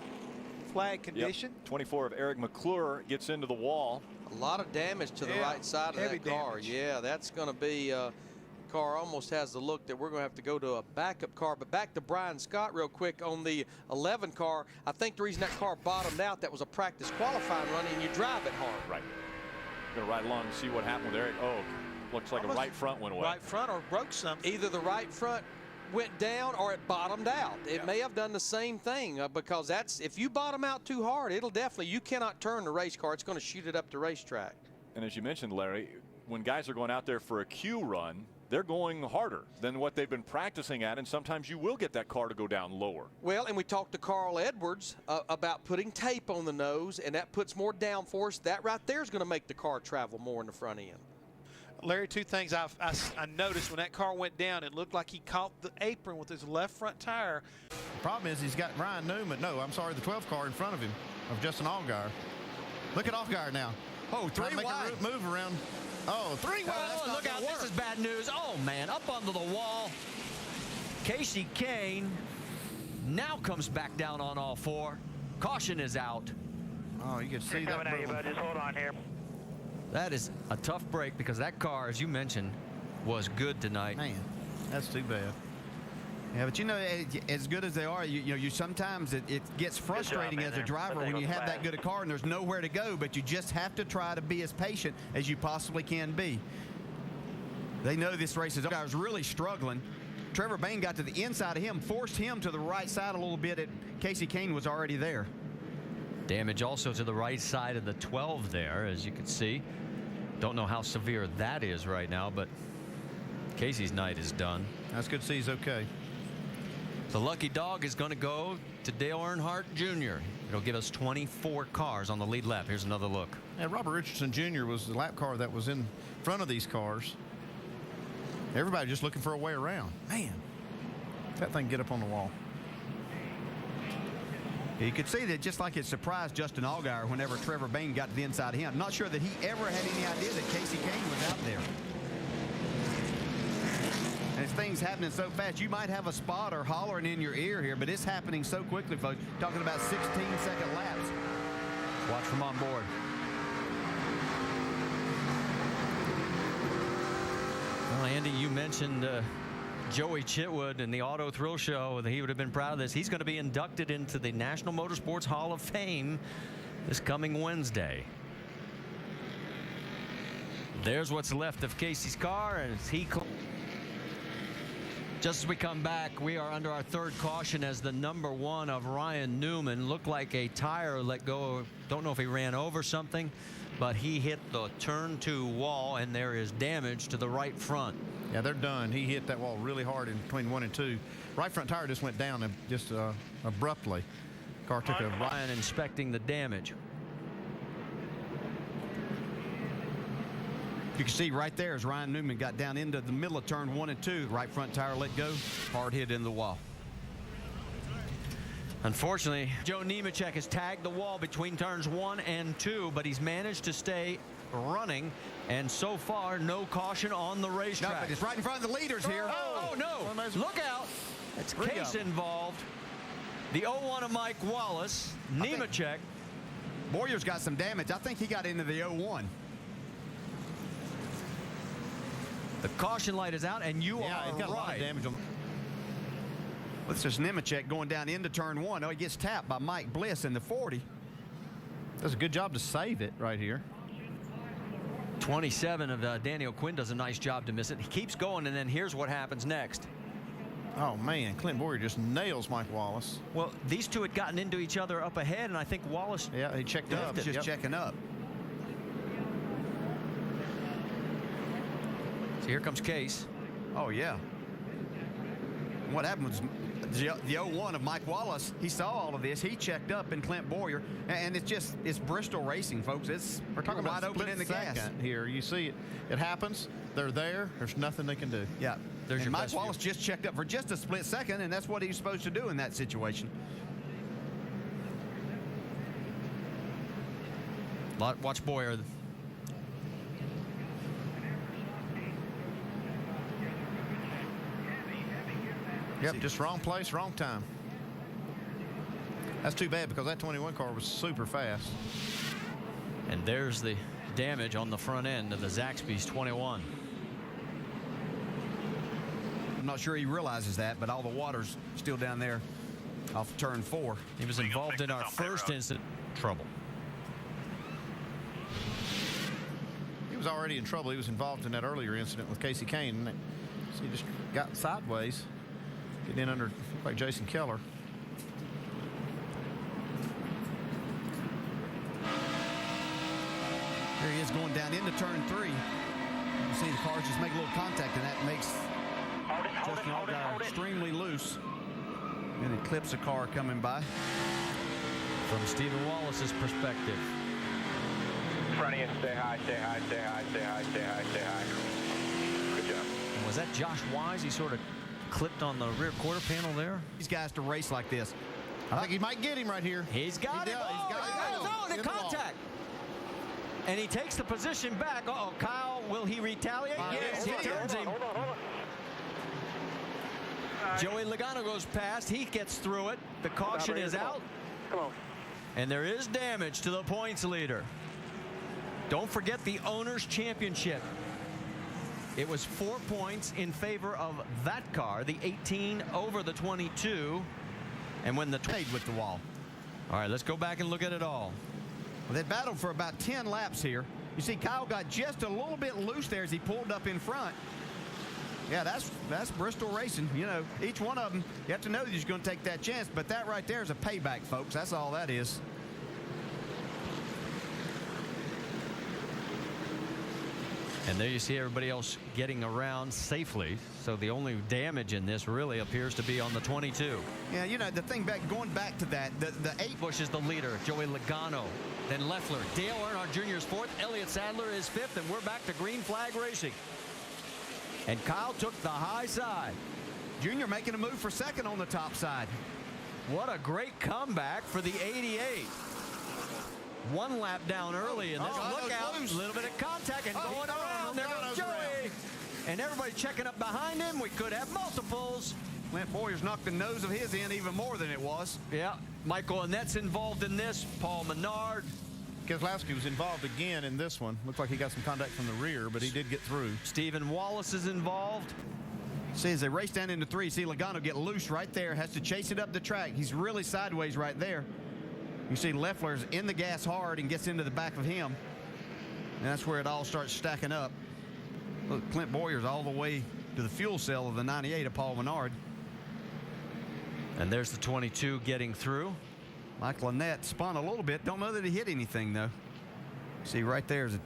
flag condition. Yep. 24 of Eric McClure gets into the wall. A lot of damage to the right side of that car. Damage. Yeah, that's going to be car almost has the look that we're going to have to go to a backup car. But back to Brian Scott real quick on the 11 car. I think the reason that car bottomed out, that was a practice qualifying run, and you drive it hard. Right. Going to ride along and see what happened with Eric. Oh, looks like a right front went away. Right front or broke something. Either the right front went down or it bottomed out. It may have done the same thing because that's, if you bottom out too hard, it'll definitely, you cannot turn the race car. It's going to shoot it up the racetrack. And as you mentioned, Larry, when guys are going out there for a Q run, they're going harder than what they've been practicing at, and sometimes you will get that car to go down lower. Well, and we talked to Carl Edwards about putting tape on the nose, and that puts more downforce. That right there is going to make the car travel more in the front end. Larry, 2 things I noticed when that car went down, it looked like he caught the apron with his left front tire. The problem is he's got Ryan Newman, no, I'm sorry, the 12 car in front of him, of Justin Allgaier. Look at Allgaier now. Oh, 3 make wide. a move around. Oh, 3 wide. Oh, look out, this is bad news. Oh, man, up onto the wall. Casey Kane now comes back down on all 4. Caution is out. Oh, you can see that. Coming at you, bud. Just hold on here. That is a tough break because that car, as you mentioned, was good tonight. Man, that's too bad. Yeah, but you know, as good as they are, you sometimes it gets frustrating as a driver when you have that good a car and there's nowhere to go, but you just have to try to be as patient as you possibly can be. They know this race is really struggling. Trevor Bayne got to the inside of him, forced him to the right side a little bit. Casey Kane was already there. Damage also to the right side of the 12 there, as you can see. Don't know how severe that is right now, but Casey's night is done. That's good to see he's okay. The lucky dog is going to go to Dale Earnhardt Jr. It'll give us 24 cars on the lead lap. Here's another look. Yeah, Robert Richardson Jr. was the lap car that was in front of these cars. Everybody just looking for a way around. Man, that thing get up on the wall. You could see that just like it surprised Justin Allgaier whenever Trevor Bayne got to the inside of him. I'm not sure that he ever had any idea that Casey Kane was out there. And it's things happening so fast, you might have a spotter hollering in your ear here, but it's happening so quickly, folks. Talking about 16-second laps. Watch from on board. Well, Andy, you mentioned Joey Chitwood in the Auto Thrill Show. He would have been proud of this. He's going to be inducted into the National Motorsports Hall of Fame this coming Wednesday. There's what's left of Casey's car, and he. Just as we come back, we are under our 3rd caution as the number 1 of Ryan Newman. Looked like a tire let go. Don't know if he ran over something, but he hit the turn 2 wall, and there is damage to the right front. Yeah, they're done. He hit that wall really hard in between 1 and 2. Right front tire just went down and just abruptly. Car took a Ryan inspecting the damage. You can see right there as Ryan Newman got down into the middle of turn 1 and 2. Right front tire let go. Hard hit in the wall. Unfortunately, Joe Nemechek has tagged the wall between turns 1 and 2, but he's managed to stay running, and so far, no caution on the racetrack. No, but it's right in front of the leaders here. Oh, no. Look out. That's Case involved. The 01 of Mike Wallace. Nemechek. Boyer's got some damage. I think he got into the 01. The caution light is out, and you are he's got right. a lot of damage on. This is Nemechek going down into turn 1. Oh, he gets tapped by Mike Bliss in the 40. Does a good job to save it right here. 27 of Daniel Quinn does a nice job to miss it. He keeps going, and then here's what happens next. Oh, man. Clint Boyer just nails Mike Wallace. Well, these two had gotten into each other up ahead, and I think Wallace... Yeah, he checked up. Just checking up. So here comes Case. Oh, yeah. What happened was the 01 of Mike Wallace, he saw all of this. He checked up in Clint Boyer, and it's Bristol racing, folks. We're talking about wide open in the gas here. You see it happens. They're there. There's nothing they can do. Yeah. There's your Mike Wallace just checked up for just a split second, and that's what he's supposed to do in that situation. Watch Boyer. Yep, just wrong place, wrong time. That's too bad because that 21 car was super fast. And there's the damage on the front end of the Zaxby's 21. I'm not sure he realizes that, but all the water's still down there off turn 4. He was involved in our first incident. Trouble. He was already in trouble. He was involved in that earlier incident with Casey Kane. So he just got sideways. Get in under like Jason Keller. There he is going down into turn 3. You see the cars just make a little contact, and that makes Justin Allgaier extremely loose. And it clips a car coming by. From Stephen Wallace's perspective. In front of you, stay high, stay high, stay high, stay high, stay high, stay high. Good job. And was that Josh Wise? He sort of clipped on the rear quarter panel there. These guys to race like this. I think he might get him right here. He's got him. The contact. And he takes the position back. Uh-oh, Kyle, will he retaliate? Yes, he turns him. Hold on. Joey Logano goes past. He gets through it. The caution is out. Come on. And there is damage to the points leader. Don't forget the Owners' Championship. It was 4 points in favor of that car, the 18 over the 22. And when the trade with the wall. All right, let's go back and look at it all. Well, they battled for about 10 laps here. You see Kyle got just a little bit loose there as he pulled up in front. Yeah, that's Bristol racing. You know, each one of them, you have to know that he's going to take that chance. But that right there is a payback, folks. That's all that is. And there you see everybody else getting around safely. So the only damage in this really appears to be on the 22. Yeah, you know, the thing going back to that, the 8 Bush is the leader. Joey Logano, then Leffler. Dale Earnhardt Jr. is 4th. Elliott Sadler is 5th. And we're back to green flag racing. And Kyle took the high side. Junior making a move for 2nd on the top side. What a great comeback for the 88. 1 lap down early in this. Look out. A little bit of contact and going around. There goes Joey. And everybody checking up behind him. We could have multiples. Clint Boyer's knocked the nose of his in even more than it was. Yeah. Michael Annette's involved in this. Paul Menard. Keselowski was involved again in this one. Looks like he got some contact from the rear, but he did get through. Stephen Wallace is involved. See, as they race down into 3, see Logano get loose right there. Has to chase it up the track. He's really sideways right there. You see Leffler's in the gas hard and gets into the back of him. And that's where it all starts stacking up. Look, Clint Boyer's all the way to the fuel cell of the 98 of Paul Menard. And there's the 22 getting through. Michael Annette spun a little bit. Don't know that he hit anything, though. See, right there's a...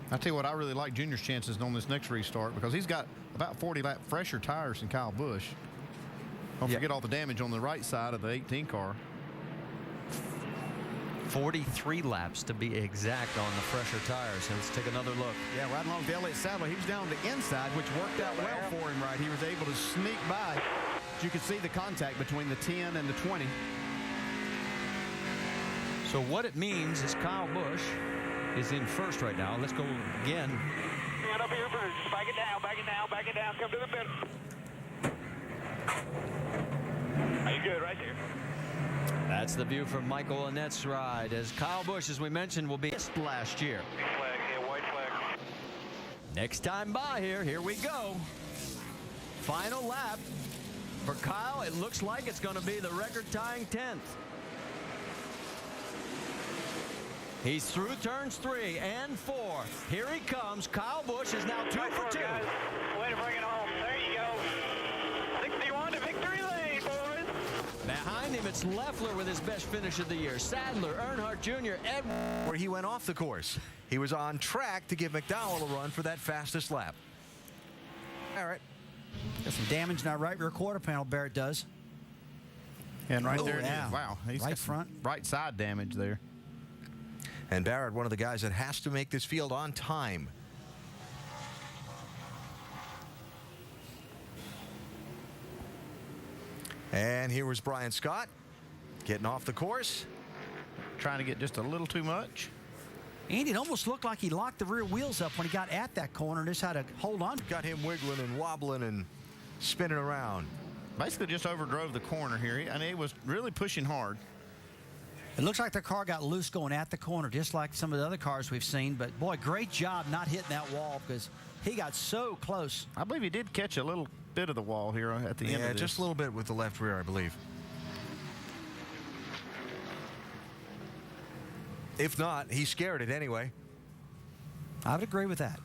I tell you what, I really like Junior's chances on this next restart because he's got about 40 lap fresher tires than Kyle Busch. Don't forget all the damage on the right side of the 18 car. 43 laps to be exact on the fresher tires. So let's take another look. Yeah, riding along with Elliott Sadler. He was down on the inside, which worked out well for him, right? He was able to sneak by. You could see the contact between the 10 and the 20. So what it means is Kyle Busch is in first right now. Let's go again. Stand up here first. Back it down, back it down, back it down. Come to the pit. Are you good right there? That's the view from Michael Annette's ride, as Kyle Busch, as we mentioned, will be missed last year. Flag, yeah, white flag. Next time by here we go. Final lap for Kyle. It looks like it's going to be the record-tying 10th. He's through turns 3 and 4. Here he comes. Kyle Busch is now 2 for 2. Guys. Way to bring it home. There you go. 61 to victory lane, boys. Behind him, it's Leffler with his best finish of the year. Sadler, Earnhardt Jr., Edwards. Where he went off the course. He was on track to give McDowell a run for that fastest lap. All right. Got some damage in that right rear quarter panel, Barrett does. And right Oh, there, yeah. wow. He's Right got some front. right side damage there. And Barrett, one of the guys that has to make this field on time. And here was Brian Scott getting off the course. Trying to get just a little too much. Andy, it almost looked like he locked the rear wheels up when he got at that corner and just had to hold on. Got him wiggling and wobbling and spinning around. Basically just overdrove the corner here. And he was really pushing hard. It looks like the car got loose going at the corner, just like some of the other cars we've seen. But, boy, great job not hitting that wall because he got so close. I believe he did catch a little bit of the wall here at the end of Yeah, this. just a little bit with the left rear, I believe. If not, he scared it anyway. I would agree with that.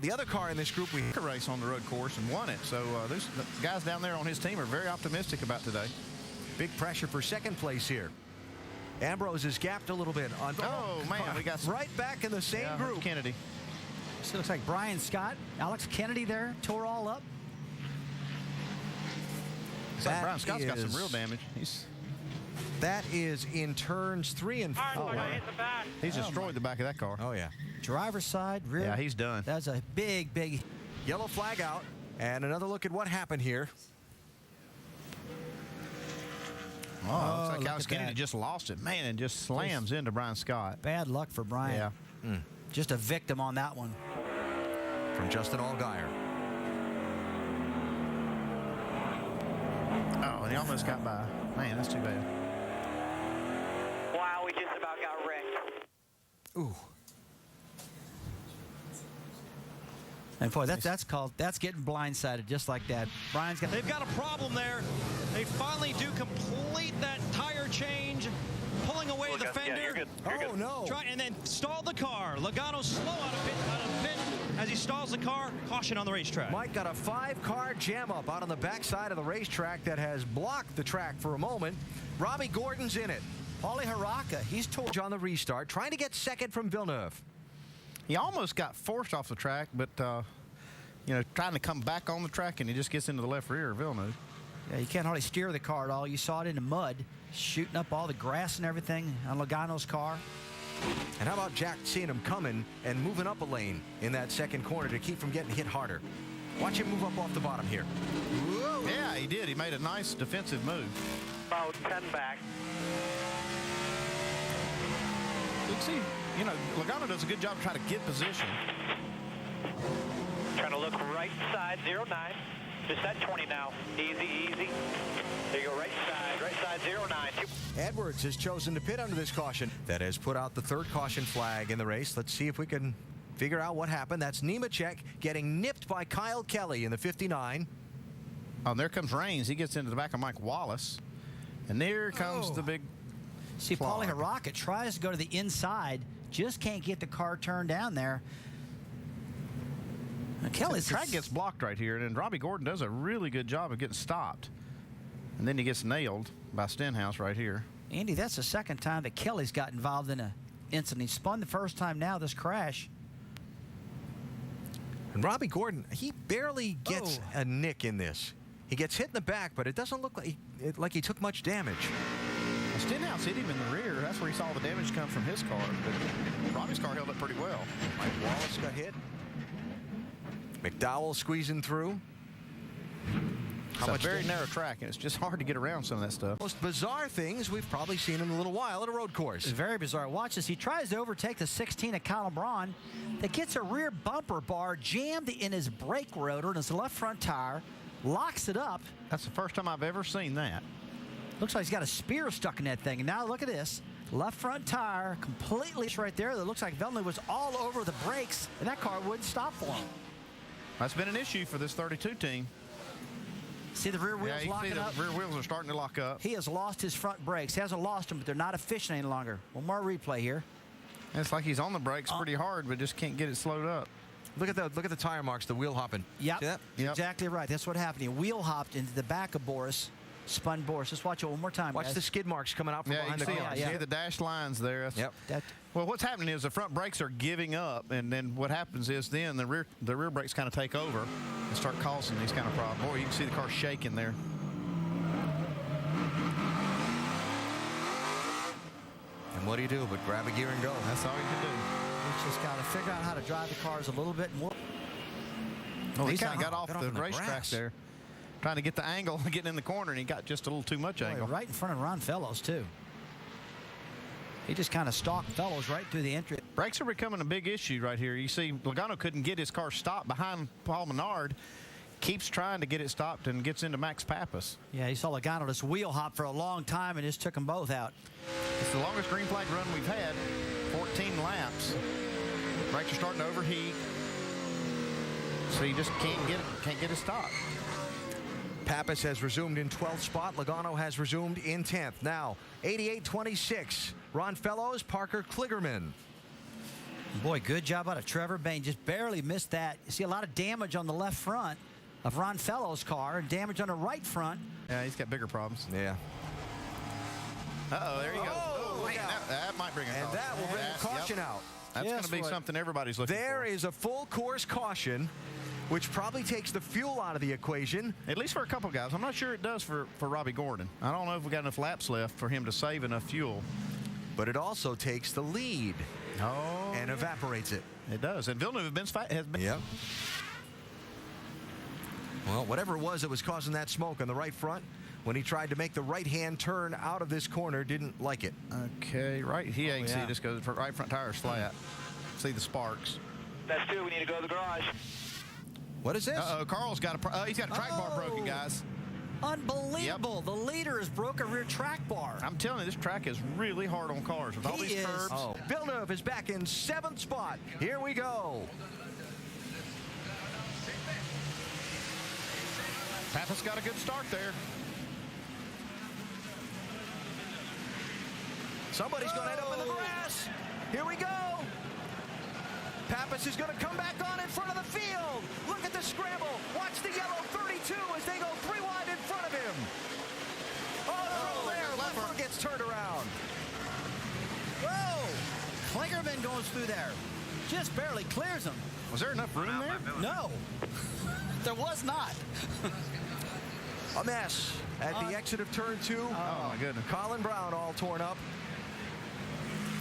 The other car in this group, we a race on the road course and won it. So there's the guys down there on his team are very optimistic about today. Big pressure for second place here. Ambrose is gapped a little bit on. Oh man, we got some, right back in the same group. Kennedy. So it looks like Brian Scott, Alex Kennedy there, tore all up. Brian Scott's got some real damage. That is in turns 3 and 4. Oh, wow. He's destroyed the back of that car. Oh, yeah. Driver's side, rear. Yeah, he's done. That's a big, big. Yellow flag out. And another look at what happened here. Oh, looks like Alex Kennedy just lost it. Man, and just slams into Brian Scott. Bad luck for Brian. Yeah. Just a victim on that one. From Justin Allgaier. Oh, and he almost got by. Man, that's too bad. Wow, we just about got wrecked. Ooh. And boy, that's getting blindsided just like that. Brian's got. They've got a problem there. They finally do complete that tire change, pulling away the fender. Yeah, you're good. You're good. No. And then stall the car. Logano's slow out of pit as he stalls the car. Caution on the racetrack. Mike got a 5-car jam up out on the backside of the racetrack that has blocked the track for a moment. Robbie Gordon's in it. Paulie Haraka, he's tore On the restart, trying to get second from Villeneuve. He almost got forced off the track, but, trying to come back on the track, and he just gets into the left rear of Villeneuve. Yeah, you can't hardly steer the car at all. You saw it in the mud, shooting up all the grass and everything on Logano's car. And how about Jack seeing him coming and moving up a lane in that second corner to keep from getting hit harder? Watch him move up off the bottom here. Whoa. Yeah, he did. He made a nice defensive move. About 10 back. You see, Logano does a good job of trying to get position. Trying to look right side, 09. Just at 20 now. Easy, easy. There you go, right side, 09. Edwards has chosen to pit under this caution. That has put out the third caution flag in the race. Let's see if we can figure out what happened. That's Nemechek getting nipped by Kyle Kelly in the 59. Oh, and there comes Raines. He gets into the back of Mike Wallace. And there comes the big See, Paulie Haraka tries to go to the inside, just can't get the car turned down there. Kelly's track gets blocked right here, and then Robbie Gordon does a really good job of getting stopped. And then he gets nailed by Stenhouse right here. Andy, that's the second time that Kelly's got involved in an incident. He spun the first time now, this crash. And Robbie Gordon, he barely gets a nick in this. He gets hit in the back, but it doesn't look like he took much damage. Stenhouse hit him in the rear. That's where he saw the damage come from his car. But Robbie's car held up pretty well. Mike Wallace got hit. McDowell squeezing through. It's a very narrow track, and it's just hard to get around some of that stuff. Most bizarre things we've probably seen in a little while at a road course. It's very bizarre. Watch this. He tries to overtake the 16 of Colin Braun that gets a rear bumper bar jammed in his brake rotor and his left front tire, locks it up. That's the first time I've ever seen that. Looks like he's got a spear stuck in that thing. And now look at this. Left front tire completely right there. That looks like Villeneuve was all over the brakes, and that car wouldn't stop for him. That's been an issue for this 32 team. See the rear wheels locking up? Rear wheels are starting to lock up. He has lost his front brakes. He hasn't lost them, but they're not efficient any longer. One more replay here. And it's like he's on the brakes pretty hard, but just can't get it slowed up. Look at the tire marks, the wheel hopping. Yep. Exactly right. That's what happened. He wheel hopped into the back of Boris, spun Boris. Just watch it one more time. Watch guys. the skid marks coming out from behind the car. See the dashed lines there. Yep. Well, what's happening is the front brakes are giving up, and then what happens is then the rear brakes kind of take over and start causing these kind of problems. Boy, you can see the car shaking there. And what do you do but grab a gear and go? That's all you can do. He's just got to figure out how to drive the cars a little bit more. Oh, he kind of got off the racetrack there, trying to get the angle, getting in the corner, and he got just a little too much angle. Right in front of Ron Fellows, too. He just kind of stalked Fellows right through the entry. Brakes are becoming a big issue right here. You see, Logano couldn't get his car stopped behind Paul Menard. Keeps trying to get it stopped and gets into Max Pappas. Yeah, he saw Logano just wheel hop for a long time and just took them both out. It's the longest green flag run we've had, 14 laps. Brakes are starting to overheat, so you just can't get it stopped. Pappas has resumed in 12th spot. Logano has resumed in 10th. Now, 88-26. Ron Fellows, Parker Kligerman. Boy, good job out of Trevor Bayne. Just barely missed that. You see a lot of damage on the left front of Ron Fellows' car and damage on the right front. Yeah, he's got bigger problems. Yeah. Uh-oh, there you go. Oh, man, that might bring a And that will bring a caution out. That's going to be something everybody's looking for. There is a full course caution, which probably takes the fuel out of the equation. At least for a couple guys. I'm not sure it does for Robbie Gordon. I don't know if we got enough laps left for him to save enough fuel. But it also takes the lead. And evaporates it. It does. And Villeneuve has been. Yep. Well, whatever it was that was causing that smoke on the right front, when he tried to make the right-hand turn out of this corner, didn't like it. Okay, right. He ain't see this goes for right front tire's flat. See the sparks. That's two. We need to go to the garage. What is this? Uh-oh, Carl's got he's got a track bar broken, guys. Unbelievable. Yep. The leader has broke a rear track bar. I'm telling you, this track is really hard on cars with all these curbs. Oh. Villeneuve is back in 7th spot. Here we go. Pappas got a good start there. Somebody's going to end up in the grass. Here we go. Pappas is going to come back on in front of the field. Look at the scramble. Watch the yellow 32 as they go 3 wide in front of him. Oh, there. Leffler gets turned around. Whoa. Kligerman goes through there. Just barely clears him. Was there enough room there? No. There was not. A mess at the exit of turn 2. Oh, my goodness. Colin Brown all torn up.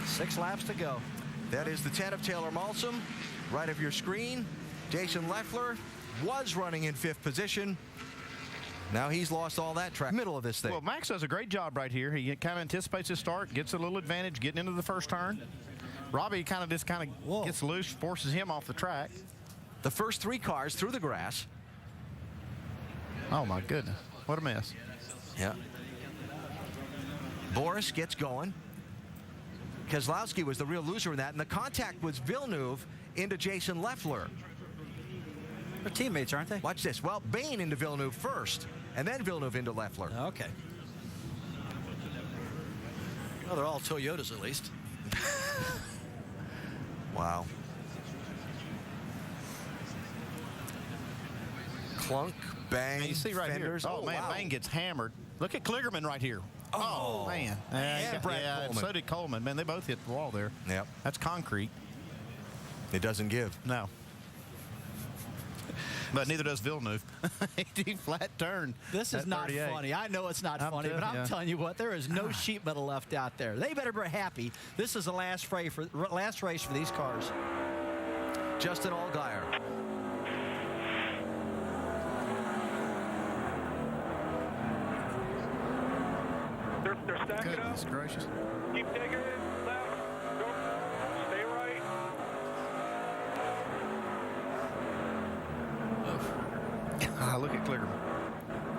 6 laps to go. That is the 10 of Taylor Malsom. Right of your screen. Jason Leffler was running in 5th position. Now he's lost all that track. Middle of this thing. Well, Max does a great job right here. He kind of anticipates his start, gets a little advantage getting into the first turn. Robbie kind of gets loose, forces him off the track. The first 3 cars through the grass. Oh, my goodness. What a mess. Yeah. Boris gets going. Keselowski was the real loser in that, and the contact was Villeneuve into Jason Leffler. They're teammates, aren't they? Watch this. Well, Bayne into Villeneuve first, and then Villeneuve into Leffler. Okay. Well, they're all Toyotas at least. Wow. Clunk, bang, man, you see right fenders. here. Oh, man, wow. Bang gets hammered. Look at Kligerman right here. Oh, man. And Brad Coleman. So did Coleman. Man, they both hit the wall there. Yep. That's concrete. It doesn't give. No. But neither does Villeneuve. He flat turned. This is not 38. funny. I know it's not funny, but I'm telling you what, there is no sheet metal left out there. They better be happy. This is the last race for these cars. Justin Allgaier. They're stacking Goodness up. gracious. Keep taking it left. Go. Stay right. Look at Kligerman.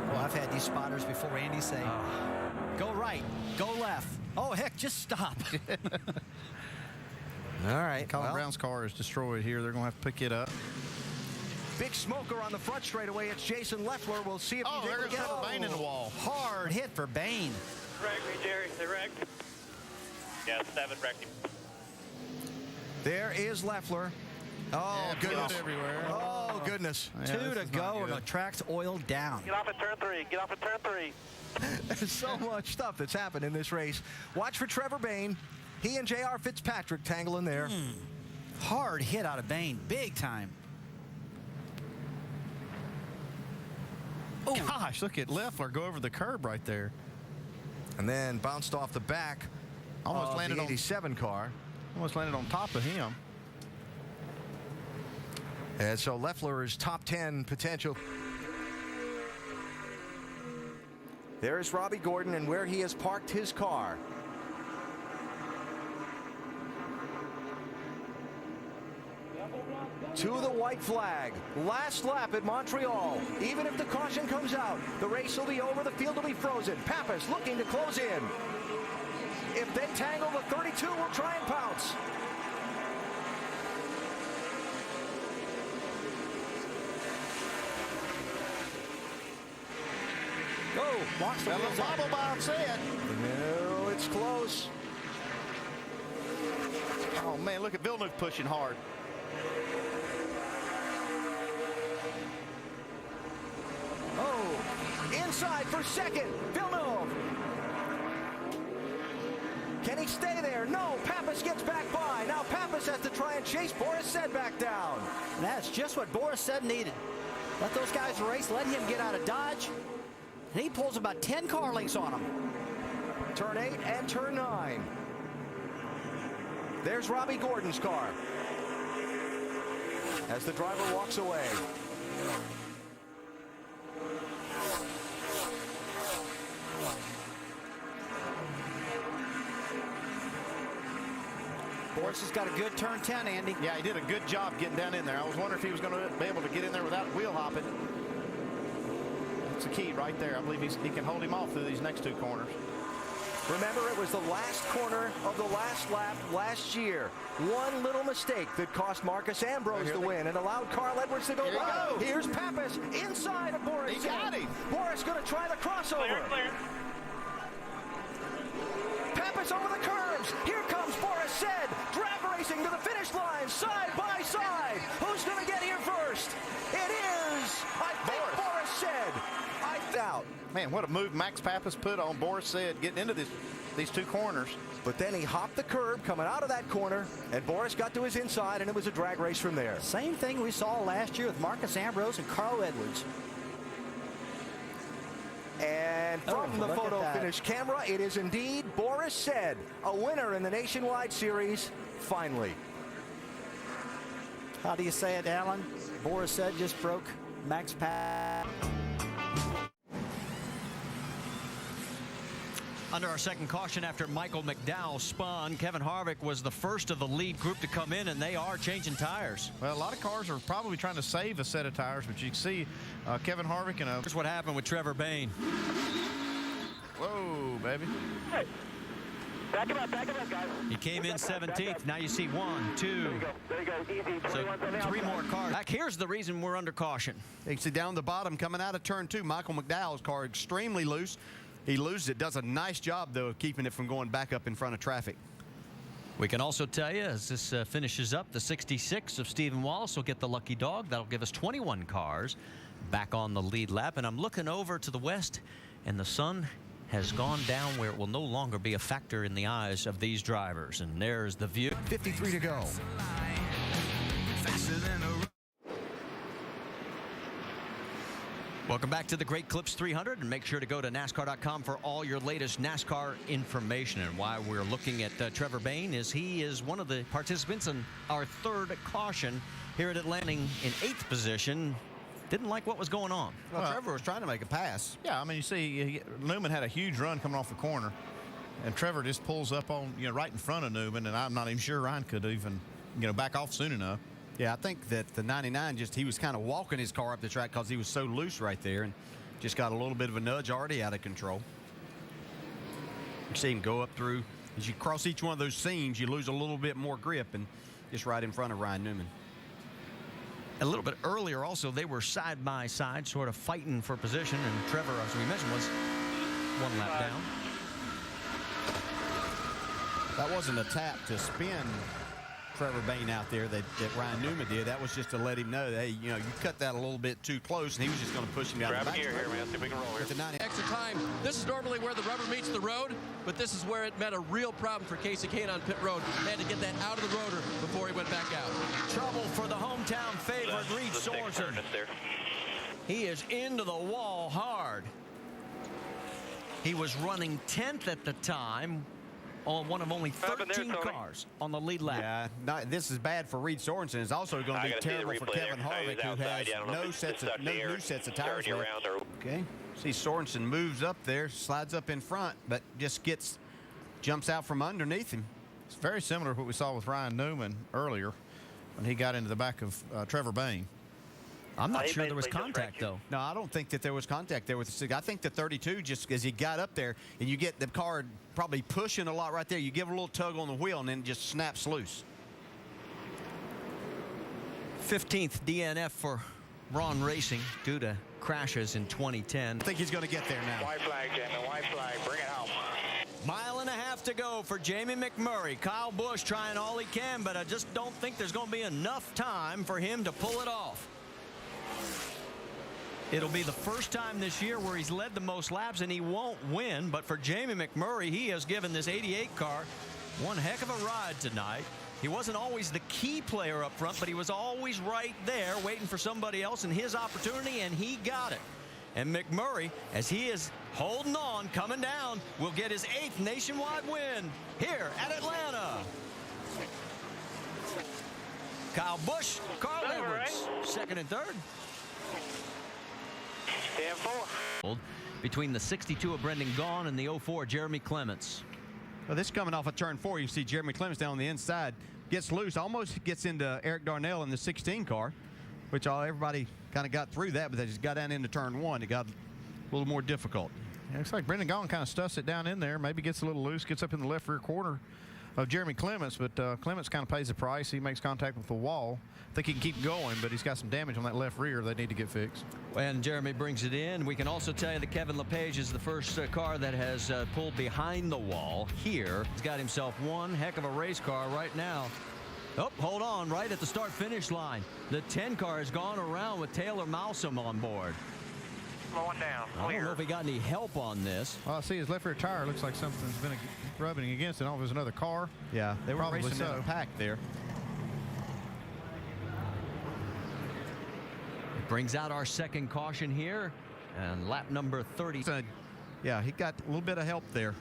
Well, I've had these spotters before, Andy, say, go right, go left. Oh, heck, just stop. All right. Colin Brown's car is destroyed here. They're going to have to pick it up. Big smoker on the front straightaway. It's Jason Leffler. We'll see if he's able to get Bain in the wall. Hard hit for Bain. Wrecked me, Jerry. They wrecked. Yeah, 7 wrecked him. There is Leffler. Oh, goodness. Everywhere. Oh, goodness. Yeah, 2 to go, and the track's oiled down. Get off at turn 3. Get off at turn 3. There's so much stuff that's happened in this race. Watch for Trevor Bain. He and J.R. Fitzpatrick tangling there. Hard hit out of Bain. Big time. Oh, gosh, look at Leffler go over the curb right there. And then bounced off the back Almost landed the on 87 car. Almost landed on top of him. And so Leffler is top 10 potential. There is Robbie Gordon and where he has parked his car. To the white flag. Last lap at Montreal. Even if the caution comes out, the race will be over, the field will be frozen. Pappas looking to close in. If they tangle, the 32 will try and pounce. Oh, walks the wheels up. Bobble bomb said. No, it's close. Oh, man, look at Villeneuve pushing hard. Oh, inside for second, Villeneuve. Can he stay there? No, Pappas gets back by. Now Pappas has to try and chase Boris Said back down. And that's just what Boris Said needed. Let those guys race, let him get out of Dodge. And he pulls about 10 car lengths on him. Turn 8 and turn 9. There's Robbie Gordon's car as the driver walks away. Boris has got a good turn 10, Andy. Yeah, he did a good job getting down in there. I was wondering if he was going to be able to get in there without wheel hopping. That's the key right there. I believe he can hold him off through these next 2 corners. Remember, it was the last corner of the last lap last year. One little mistake that cost Marcus Ambrose the win and allowed Carl Edwards to go by. Here's Pappas inside of Boris. He got him. Boris going to try the crossover. Clear. Pappas over the curbs. Here comes Boris Said. Drag racing to the finish line, side by side. Who's going to get here first? It is, I think, Boris Said. I doubt. Man, what a move Max Pappas put on Boris Said getting into these 2 corners. But then he hopped the curb coming out of that corner, and Boris got to his inside, and it was a drag race from there. Same thing we saw last year with Marcus Ambrose and Carl Edwards. And from the photo finish camera, it is indeed Boris Said, a winner in the Nationwide Series, finally. How do you say it, Alan? Boris Said just broke Max Pappas. Under our second caution after Michael McDowell spun, Kevin Harvick was the first of the lead group to come in, and they are changing tires. Well, a lot of cars are probably trying to save a set of tires, but you can see Kevin Harvick and Here's what happened with Trevor Bain. Whoa, baby. Hey. Back him up, guys. He came in 17th. Now you see 1, 2. There you go. Easy. So 3 more cars. Back here's the reason we're under caution. You can see down the bottom coming out of turn 2, Michael McDowell's car extremely loose. He loses it, does a nice job, though, of keeping it from going back up in front of traffic. We can also tell you, as this finishes up, the 66 of Stephen Wallace will get the lucky dog. That'll give us 21 cars back on the lead lap. And I'm looking over to the west, and the sun has gone down where it will no longer be a factor in the eyes of these drivers. And there's the view. 53 to go. Welcome back to the Great Clips 300, and make sure to go to NASCAR.com for all your latest NASCAR information. And why we're looking at Trevor Bayne is he is one of the participants in our third caution here at Atlanta in 8th position. Didn't like what was going on. Well, Trevor was trying to make a pass. Yeah, I mean, you see, Newman had a huge run coming off the corner, and Trevor just pulls up on, right in front of Newman, and I'm not even sure Ryan could even, back off soon enough. Yeah, I think that the 99 he was kind of walking his car up the track because he was so loose right there and just got a little bit of a nudge, already out of control. You see him go up through. As you cross each one of those seams, you lose a little bit more grip, and just right in front of Ryan Newman. A little bit earlier also, they were side by side, sort of fighting for position, and Trevor, as we mentioned, was one lap down. That wasn't a tap to spin Trevor Bayne out there that Ryan Newman did. That was just to let him know that, hey, you cut that a little bit too close, and he was just going to push him down the back. Here, man. See if we can roll here. Extra time. This is normally where the rubber meets the road, but this is where it met a real problem for Casey Kane on pit road. They had to get that out of the rotor before he went back out. Trouble for the hometown favorite, Reed Sorensen. He is into the wall hard. He was running 10th at the time on one of only 13 cars on the lead lap. Yeah, this is bad for Reed Sorensen. It's also going to be terrible for Kevin Harvick, who has no new sets of tires left. Okay, see Sorensen moves up there, slides up in front, but just jumps out from underneath him. It's very similar to what we saw with Ryan Newman earlier when he got into the back of Trevor Bayne. I'm not sure there was contact, though. No, I don't think that there was contact there with the 6. I think the 32, just as he got up there, and you get the car probably pushing a lot right there, you give a little tug on the wheel, and then it just snaps loose. 15th DNF for Braun Racing due to crashes in 2010. I think he's going to get there now. White flag, Jamie, white flag. Bring it home. Mile and a half to go for Jamie McMurray. Kyle Busch trying all he can, but I just don't think there's going to be enough time for him to pull it off. It'll be the first time this year where he's led the most laps, and he won't win. But for Jamie McMurray, he has given this 88 car one heck of a ride tonight. He wasn't always the key player up front, but he was always right there waiting for somebody else and his opportunity, and he got it. And McMurray, as he is holding on, coming down, will get his 8th nationwide win here at Atlanta. Kyle Busch, Carl Edwards, second and third. 10-4. Between the 62 of Brendan Gaughan and the 04 Jeremy Clements. Well, this coming off of turn 4, you see Jeremy Clements down on the inside, gets loose, almost gets into Eric Darnell in the 16 car, which everybody kind of got through that, but they just got down into turn 1. It got a little more difficult. Yeah, looks like Brendan Gaughan kind of stuffs it down in there, maybe gets a little loose, gets up in the left rear quarter of Jeremy Clements, but Clements kind of pays the price. He makes contact with the wall. I think he can keep going, but he's got some damage on that left rear they need to get fixed. And Jeremy brings it in. We can also tell you that Kevin LePage is the first car that has pulled behind the wall here. He's got himself one heck of a race car right now. Oh, hold on, right at the start-finish line. The 10 car has gone around with Taylor Malsom on board. Slowing down. I don't know if he got any help on this. Well, I see his left rear tire looks like something's been rubbing against it. Oh, there's another car. Yeah, they were Probably racing so. in a pack there. Brings out our second caution here, and lap number 30. Yeah, he got a little bit of help there.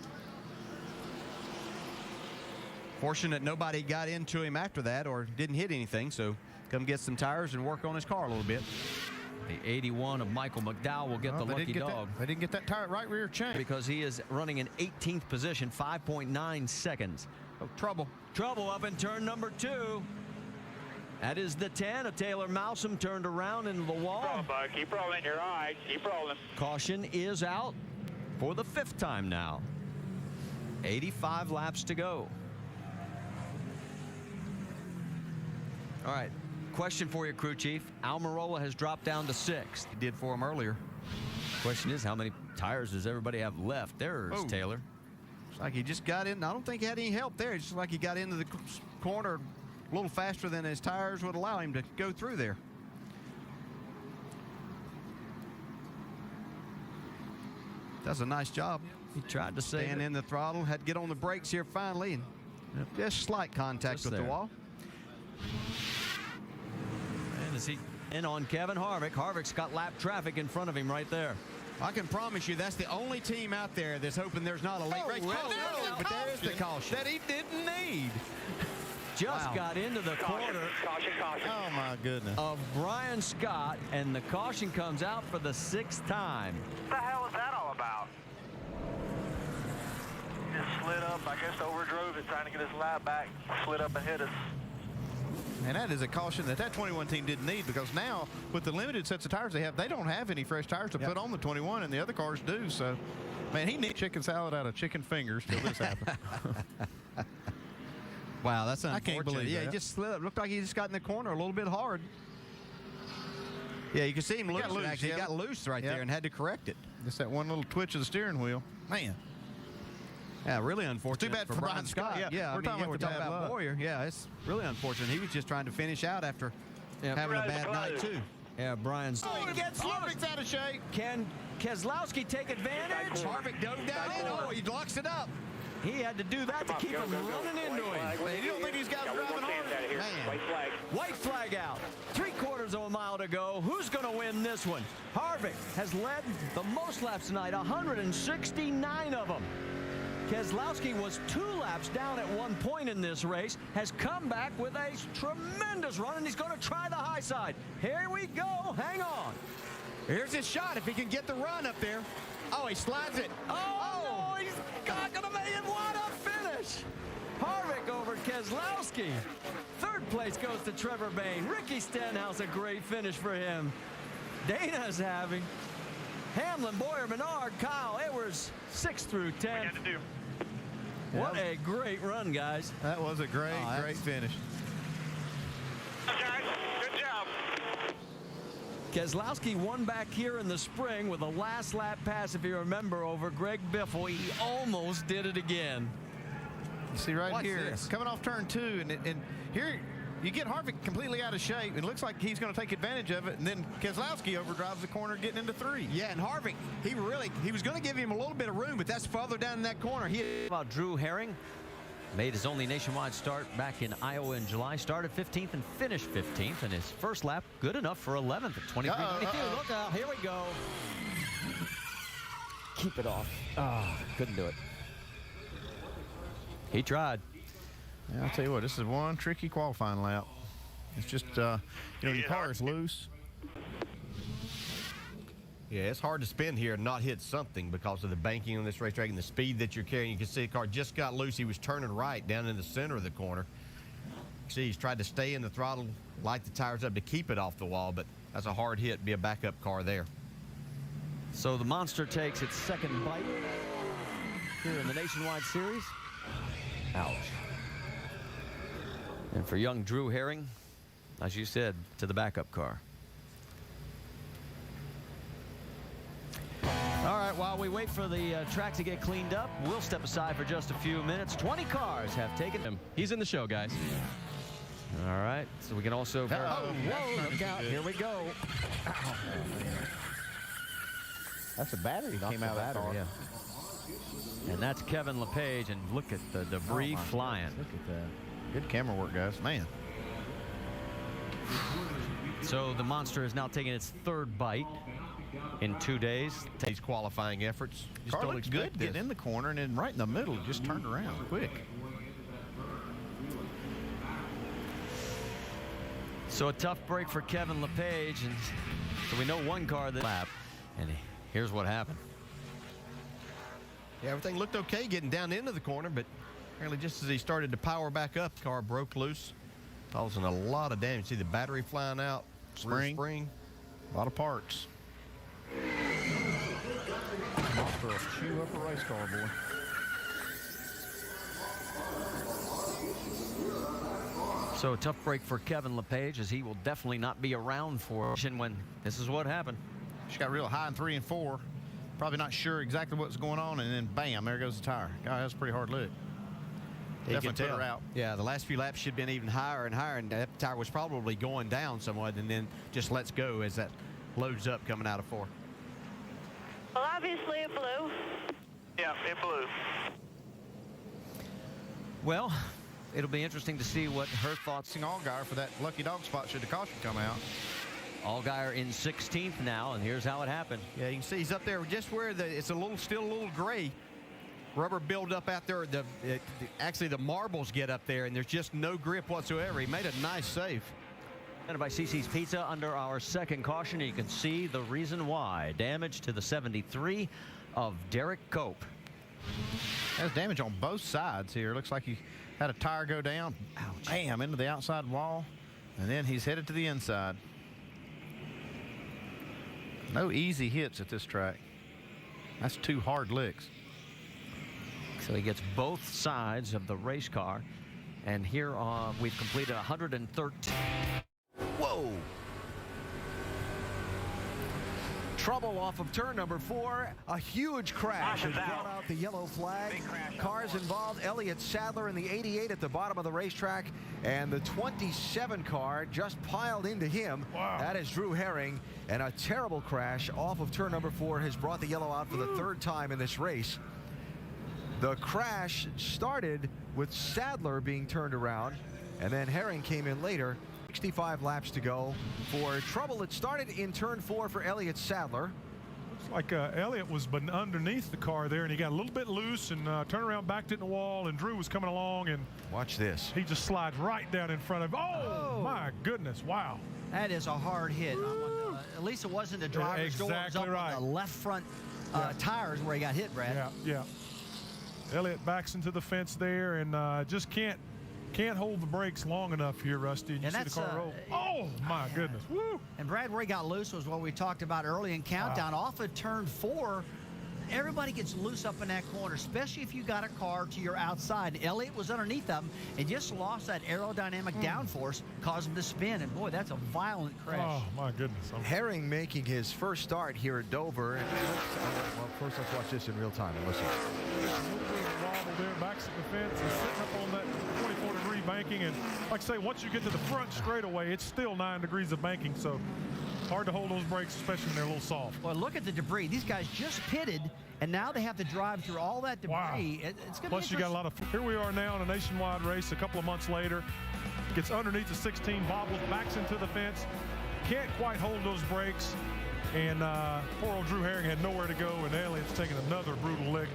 Fortunate nobody got into him after that or didn't hit anything, so come get some tires and work on his car a little bit. The 81 of Michael McDowell will get the lucky dog. They didn't get that tire right rear chain. Because he is running in 18th position, 5.9 seconds. Oh, trouble. Trouble up in turn number 2. That is the 10 of Taylor Malsom, turned around into the wall. Roll, bud. Keep rolling your eyes. Keep rolling. Caution is out for the 5th time now. 85 laps to go. All right. Question for you, crew chief. Almirola has dropped down to 6th. He did for him earlier. Question is, how many tires does everybody have left? There's Taylor. It's like he just got in. I don't think he had any help there. It's just like he got into the corner a little faster than his tires would allow him to go through there. Does a nice job. He tried to save Stand in the throttle, had to get on the brakes here finally, and just slight contact with the wall. And as he In on Kevin Harvick. Harvick's got lap traffic in front of him right there. I can promise you that's the only team out there that's hoping there's not a late race. But there's the caution that he didn't need. Just got into the corner. Caution. Oh, my goodness. Of Brian Scott, and the caution comes out for the 6th time. What the hell is that all about? Just slid up. I guess overdrove it, trying to get his lap back. Slid up ahead of us. And that is a caution that 21 team didn't need, because now with the limited sets of tires they have, they don't have any fresh tires to put on the 21, and the other cars do. So, man, he needs chicken salad out of chicken fingers till this happened. Wow, that's unfortunate. I can't believe that. He just slid up. Looked like he just got in the corner a little bit hard. Yeah, you can see him loose. He got loose right there and had to correct it. Just that one little twitch of the steering wheel. Man. Yeah, really unfortunate. It's too bad for Brian Scott. Yeah, we're talking about Boyer. Yeah, it's really unfortunate. He was just trying to finish out after having a bad night, too. Yeah, Brian's. Oh, he gets Harvick's out of shape. Can Keselowski take advantage? Harvick dove down. Oh, he locks it up. He had to do that to keep him running into him. Man, you don't think these guys are driving hard? Man. White flag out. 3/4 of a mile to go. Who's going to win this one? Harvick has led the most laps tonight, 169 of them. Keselowski was 2 laps down at one point in this race, has come back with a tremendous run, and he's going to try the high side. Here we go. Hang on. Here's his shot if he can get the run up there. Oh, he slides it. Oh, no, he's not going to make it. What a finish. Harvick over Keselowski. 3rd place goes to Trevor Bayne. Ricky Stenhouse, a great finish for him. Dana's having. Hamlin, Boyer, Menard, Kyle Edwards, 6 through 10. What a great run, guys. That was a great finish. Guys, good job. Keselowski won back here in the spring with a last lap pass, if you remember, over Greg Biffle. He almost did it again. You see right here, coming off turn 2, and here you get Harvick completely out of shape. It looks like he's going to take advantage of it, and then Keselowski overdrives the corner getting into 3. Yeah, and Harvick, he was going to give him a little bit of room, but that's farther down in that corner. About Drew Herring. Made his only nationwide start back in Iowa in July. Started 15th and finished 15th, and his first lap good enough for 11th at 23.22. Look out, here we go. Keep it off. Couldn't do it. He tried. Yeah, I'll tell you what, this is one tricky qualifying lap. It's just, your car is loose. Yeah, it's hard to spin here and not hit something because of the banking on this racetrack and the speed that you're carrying. You can see the car just got loose. He was turning right down in the center of the corner. See, he's tried to stay in the throttle, light the tires up to keep it off the wall, but that's a hard hit, be a backup car there. So the Monster takes its 2nd bite here in the Nationwide Series. Ouch. And for young Drew Herring, as you said, to the backup car. All right, while we wait for the track to get cleaned up, we'll step aside for just a few minutes. 20 cars have taken him. He's in the show, guys. All right, so we can also... whoa, look out. Here we go. That's a battery that came out of that car. Yeah. And that's Kevin LePage, and look at the debris flying. Look at that. Good camera work, guys. Man. So the Monster has now taken its 3rd bite in 2 days. These qualifying efforts. Just car looked good getting in the corner, and then right in the middle, just turned around quick. So a tough break for Kevin LePage, and so we know one car that lap, and here's what happened. Yeah, everything looked okay getting down into the corner, but apparently just as he started to power back up, the car broke loose, causing a lot of damage. See the battery flying out, spring, a lot of parts. Monster will chew up a race car, boy. So a tough break for Kevin LePage, as he will definitely not be around for when this is what happened. She got real high in 3 and 4. Probably not sure exactly what's going on, and then bam, there goes the tire. God, that's a pretty hard lick. Definitely put her out. Yeah, the last few laps should have been even higher and higher, and that tire was probably going down somewhat, and then just lets go as that loads up coming out of 4. Well, obviously it blew. Yeah, it blew. Well, it'll be interesting to see what her thoughts. Allgaier for that lucky dog spot should the caution come out. Allgaier in 16th now, and here's how it happened. Yeah, you can see he's up there just where it's still a little gray. Rubber buildup out there. Actually, the marbles get up there, and there's just no grip whatsoever. He made a nice save. And by CC's Pizza under our second caution, you can see the reason why. Damage to the 73 of Derek Cope. There's damage on both sides here. Looks like he had a tire go down. Ouch. Bam, into the outside wall. And then he's headed to the inside. No easy hits at this track. That's 2 hard licks. So he gets both sides of the race car. And here we've completed 113. Whoa. Trouble off of turn number 4. A huge crash has brought out the yellow flag. Cars involved. Elliott Sadler in the 88 at the bottom of the racetrack, and the 27 car just piled into him. Wow. That is Drew Herring, and a terrible crash off of turn number 4 has brought the yellow out for the 3rd time in this race. The crash started with Sadler being turned around, and then Herring came in later. 65 laps to go for trouble. It started in turn 4 for Elliott Sadler. Looks like Elliott was underneath the car there, and he got a little bit loose and turned around, backed it in the wall, and Drew was coming along, and watch this. He just slides right down in front of him. Oh, my goodness, wow. That is a hard hit. At least it wasn't the driver's door. It was up on the left front tires where he got hit, Brad. Yeah. Elliott backs into the fence there and just can't hold the brakes long enough here, Rusty. And you see the car roll. Oh, my goodness. Woo. And Brad, where he got loose was what we talked about early in countdown. Off of turn 4, everybody gets loose up in that corner, especially if you got a car to your outside. Elliott was underneath them and just lost that aerodynamic downforce, caused him to spin. And, boy, that's a violent crash. Oh, my goodness. Herring making his first start here at Dover. And well, first, let's watch this in real time and listen. Wobble there, backs at the fence and sitting up on that 24-degree banking. And like I say, once you get to the front straightaway, it's still 9 degrees of banking. So hard to hold those brakes, especially when they're a little soft. Well, look at the debris. These guys just pitted, and now they have to drive through all that debris. Wow. It's gonna Plus, be you got a lot of. Here we are now in a nationwide race a couple of months later. Gets underneath the 16, bobbles, backs into the fence. Can't quite hold those brakes. And poor old Drew Herring had nowhere to go, and Elliott's taking another brutal lick.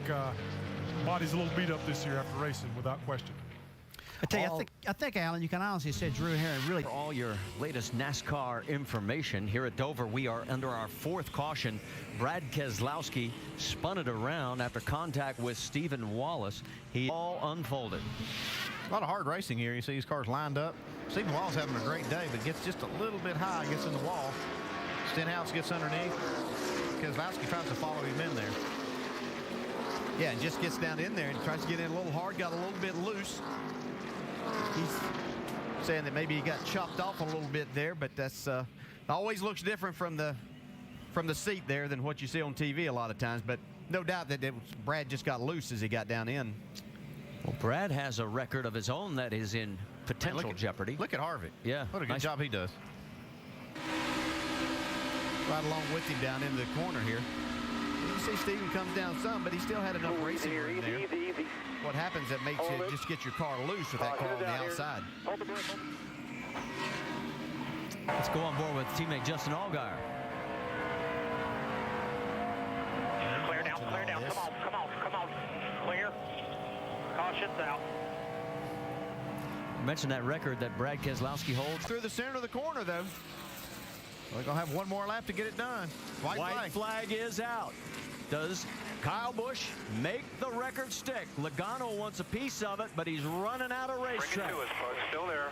Body's a little beat up this year after racing, without question. I tell you, I think, Alan, you can honestly say Drew Herring really. For all your latest NASCAR information, here at Dover, we are under our 4th caution. Brad Keselowski spun it around after contact with Stephen Wallace. He all unfolded. A lot of hard racing here. You see these cars lined up. Stephen Wallace having a great day, but gets just a little bit high, gets in the wall. Stenhouse gets underneath. Keselowski tries to follow him in there. Yeah, and just gets down in there and tries to get in a little hard, got a little bit loose. He's saying that maybe he got chopped off a little bit there, but that's always looks different from the seat there than what you see on TV a lot of times. But no doubt that Brad just got loose as he got down in. Well, Brad has a record of his own that is in potential jeopardy. Look at Harvick. Yeah. What a good job he does. Right along with him down into the corner here. You see Steven comes down some, but he still had enough racing room there. Easy. What happens that makes you just get your car loose with that car on the outside. Let's go on board with teammate Justin Allgaier. Clear down. Come on. Clear. Caution's out. You mentioned that record that Brad Keselowski holds. Through the center of the corner, though. We're going to have one more lap to get it done. White flag is out. Does Kyle Busch make the record stick? Logano wants a piece of it, but he's running out of racetrack. Bring it to us, folks. Still there.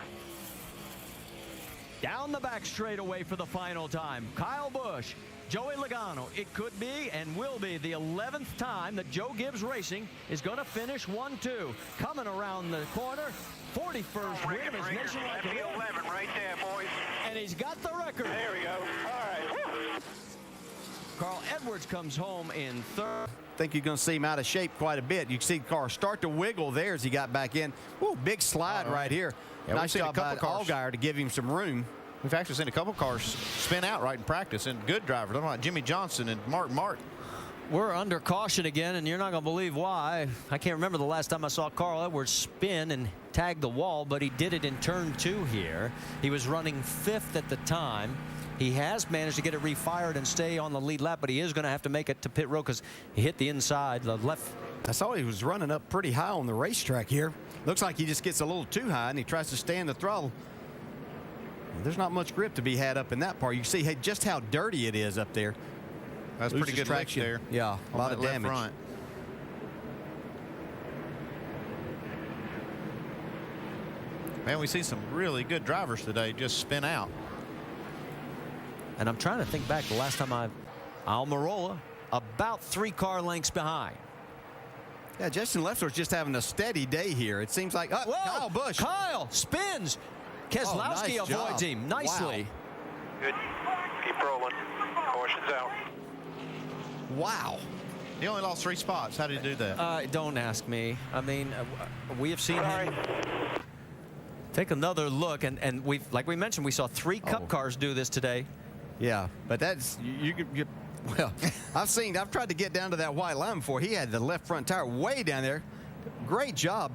Down the back straightaway for the final time. Kyle Busch, Joey Logano. It could be and will be the 11th time that Joe Gibbs Racing is going to finish 1-2. Coming around the corner, 41st win of his Nationwide career. 11 right there, boys. And he's got the record. There we go. All right. Carl Edwards comes home in 3rd. I think you're going to see him out of shape quite a bit. You can see the car start to wiggle there as he got back in. Woo, big slide right here. Yeah, nice job by Allgaier to give him some room. We've actually seen a couple cars spin out right in practice, and good drivers, like Jimmy Johnson and Mark Martin. We're under caution again, and you're not going to believe why. I can't remember the last time I saw Carl Edwards spin and tag the wall, but he did it in turn 2 here. He was running 5th at the time. He has managed to get it refired and stay on the lead lap, but he is going to have to make it to pit road because he hit the inside, the left. I saw he was running up pretty high on the racetrack here. Looks like he just gets a little too high and he tries to stay in the throttle. There's not much grip to be had up in that part. You can see just how dirty it is up there. That's pretty good traction there. Yeah, a lot of damage. Front. Man, we see some really good drivers today just spin out. And I'm trying to think back the last time Almirola about 3 car lengths behind. Yeah, Justin Leffler's just having a steady day here. It seems like Kyle Busch. Kyle spins. Keselowski avoids him nicely. Wow. Good. Keep rolling. Caution's out. Wow. He only lost 3 spots. How did he do that? Don't ask me. I mean, we have seen him take another look, and we, like we mentioned, we saw 3 Cup cars do this today. Yeah, but that's well, I've tried to get down to that white line before. He had the left front tire way down there. Great job.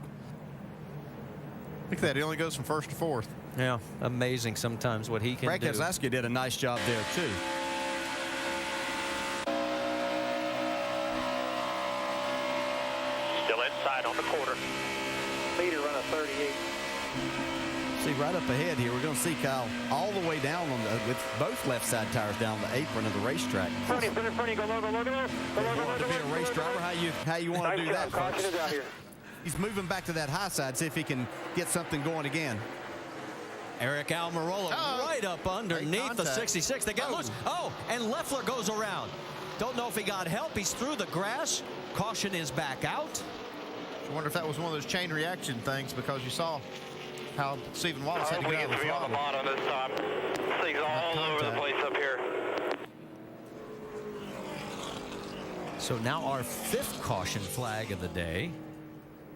Look at that. He only goes from first to fourth. Yeah, amazing sometimes what he can do. Brad Keselowski did a nice job there, too. Still inside on the quarter. Leader run a 38. See, right up ahead here, we're going to see Kyle all the way down on with both left side tires down the apron of the racetrack. In front of you, go low. To be a race driver, how you want to do that, folks? Caution is out here. He's moving back to that high side, see if he can get something going again. Eric Almirola right up underneath the 66. They get loose. Oh, and Leffler goes around. Don't know if he got help. He's through the grass. Caution is back out. I wonder if that was one of those chain reaction things, because you saw how Stephen Wallace had to get out of the throttle. On the bottom this time. Things all over the place up here. So now our 5th caution flag of the day.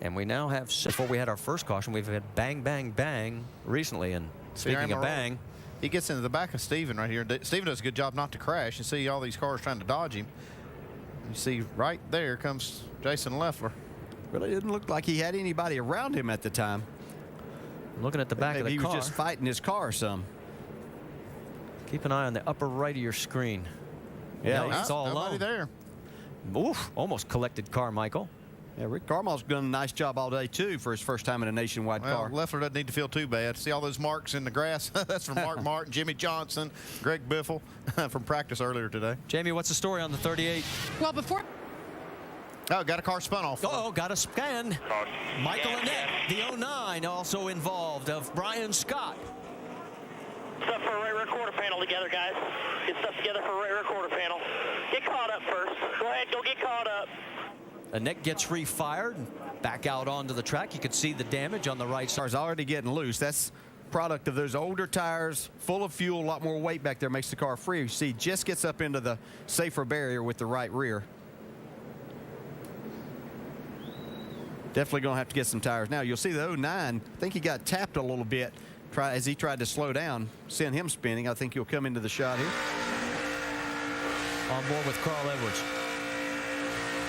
And we now have, before we had our first caution, we've had bang, bang, bang recently. And speaking of bang, he gets into the back of Stephen right here. Stephen does a good job not to crash. You see all these cars trying to dodge him. You see right there comes Jason Leffler. Really didn't look like he had anybody around him at the time. Looking at the back of the car. He was just fighting his car some. Keep an eye on the upper right of your screen. Yeah, no, it's all alone. There. Oof, almost collected Carmichael. Yeah, Rick Carmichael's done a nice job all day, too, for his first time in a Nationwide car. Leffler doesn't need to feel too bad. See all those marks in the grass? That's from Mark Martin, Jimmy Johnson, Greg Biffle from practice earlier today. Jamie, what's the story on the 38? Well, before... Oh, got a car spun off. Oh, got a scan. Michael Annette, the 09, also involved, of Brian Scott. Stuff for a rear quarter panel together, guys. Get stuff together for a rear quarter panel. Get caught up first. Go ahead, go get caught up. Annette gets refired and back out onto the track. You can see the damage on the right side. Car's already getting loose. That's product of those older tires, full of fuel, a lot more weight back there, makes the car free. You see, just gets up into the safer barrier with the right rear. Definitely going to have to get some tires. Now, you'll see the 09, I think he got tapped a little bit as he tried to slow down, send him spinning. I think he'll come into the shot here. On board with Carl Edwards.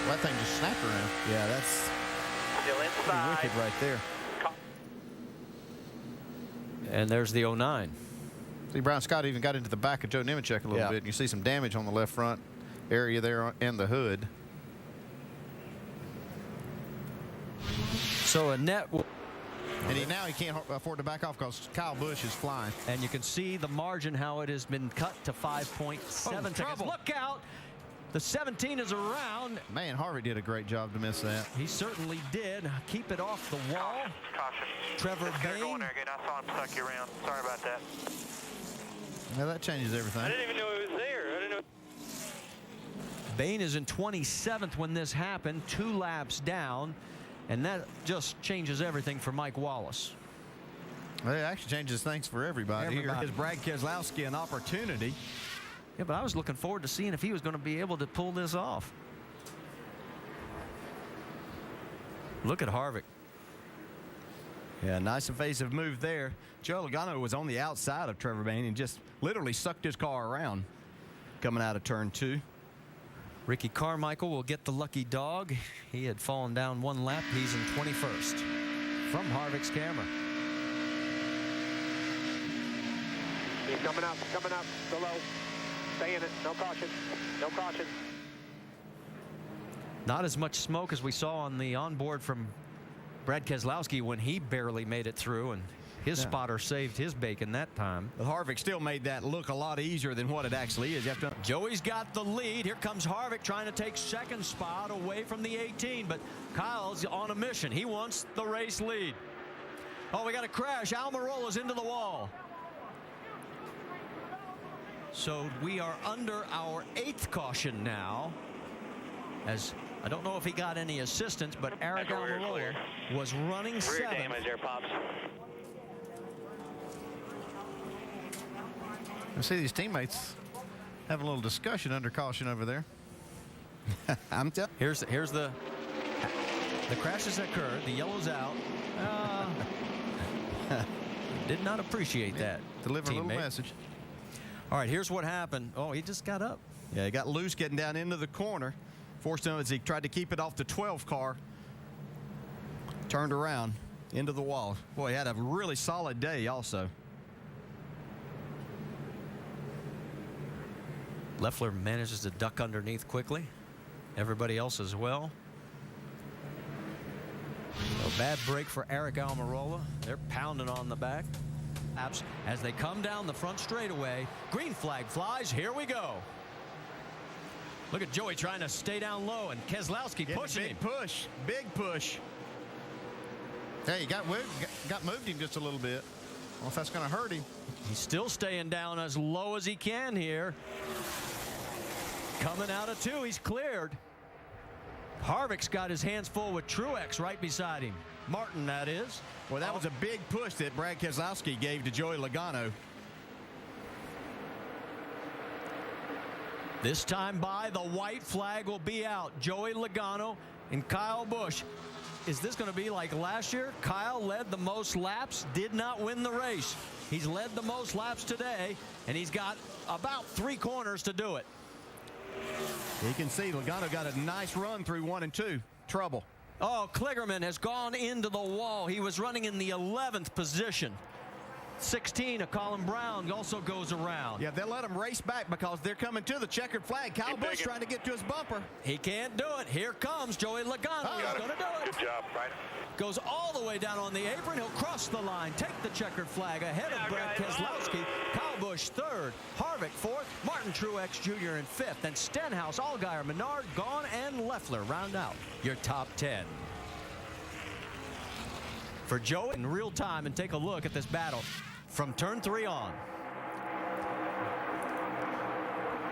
Well, that thing just snapped around. Yeah, that's still inside. Wicked right there. And there's the 09. See, Brian Scott even got into the back of Joe Nemechek a little bit. And you see some damage on the left front area there and the hood. So Annette... And now he can't afford to back off because Kyle Busch is flying. And you can see the margin, how it has been cut to 5.7 seconds. Look out! The 17 is around. Man, Harvick did a great job to miss that. He certainly did. Keep it off the wall. Caution. Trevor Bain. Going there again. I saw him suck you around. Sorry about that. Now that changes everything. I didn't even know he was there. I didn't know. Bain is in 27th when this happened, 2 laps down. And that just changes everything for Mike Wallace. Well, it actually changes things for everybody. Here gives Brad Keselowski an opportunity. Yeah, but I was looking forward to seeing if he was going to be able to pull this off. Look at Harvick. Yeah, nice evasive move there. Joe Logano was on the outside of Trevor Bain and just literally sucked his car around coming out of turn 2. Ricky Carmichael will get the lucky dog. He had fallen down 1 lap. He's in 21st from Harvick's camera. Coming up, go low. Stay in it, no caution, no caution. Not as much smoke as we saw on the onboard from Brad Keselowski when he barely made it through, and his spotter saved his bacon that time. But Harvick still made that look a lot easier than what it actually is. Joey's got the lead. Here comes Harvick trying to take second spot away from the 18, but Kyle's on a mission. He wants the race lead. Oh, we got a crash. Almirola's into the wall. So we are under our 8th caution now, as I don't know if he got any assistance, but Eric Almirola was running 7th. damage there, Pops. I see these teammates have a little discussion under caution over there. I'm telling. Here's the crashes that occurred. The yellow's out. Did not appreciate that. Deliver teammate. a little message. All right, here's what happened. Oh, he just got up. Yeah, he got loose getting down into the corner. Forced him as he tried to keep it off the 12 car. Turned around into the wall. Boy, he had a really solid day also. Leffler manages to duck underneath quickly. Everybody else as well. A bad break for Eric Almirola. They're pounding on the back. As they come down the front straightaway, green flag flies. Here we go. Look at Joey trying to stay down low, and Keselowski pushing him. Big push. Hey, he got moved him just a little bit. I don't know if that's going to hurt him. He's still staying down as low as he can here. Coming out of 2, he's cleared. Harvick's got his hands full with Truex right beside him. Martin, that is. Well, that was a big push that Brad Keselowski gave to Joey Logano. This time by, the white flag will be out. Joey Logano and Kyle Busch. Is this going to be like last year? Kyle led the most laps, did not win the race. He's led the most laps today, and he's got about 3 corners to do it. You can see Logano got a nice run through 1 and 2. Trouble. Oh, Kligerman has gone into the wall. He was running in the 11th position. 16 of Colin Brown also goes around. Yeah, they'll let him race back because they're coming to the checkered flag. Kyle Busch trying to get to his bumper. He can't do it. Here comes Joey Logano. He's going to do it. Good job, Ryder. Goes all the way down on the apron. He'll cross the line, take the checkered flag ahead of Brad Keselowski. Kyle Busch 3rd, Harvick 4th, Martin Truex Jr. in 5th, and Stenhouse, Allgaier, Menard, Gahn, and Leffler round out your top 10. For Joey in real time, and take a look at this battle from turn 3 on.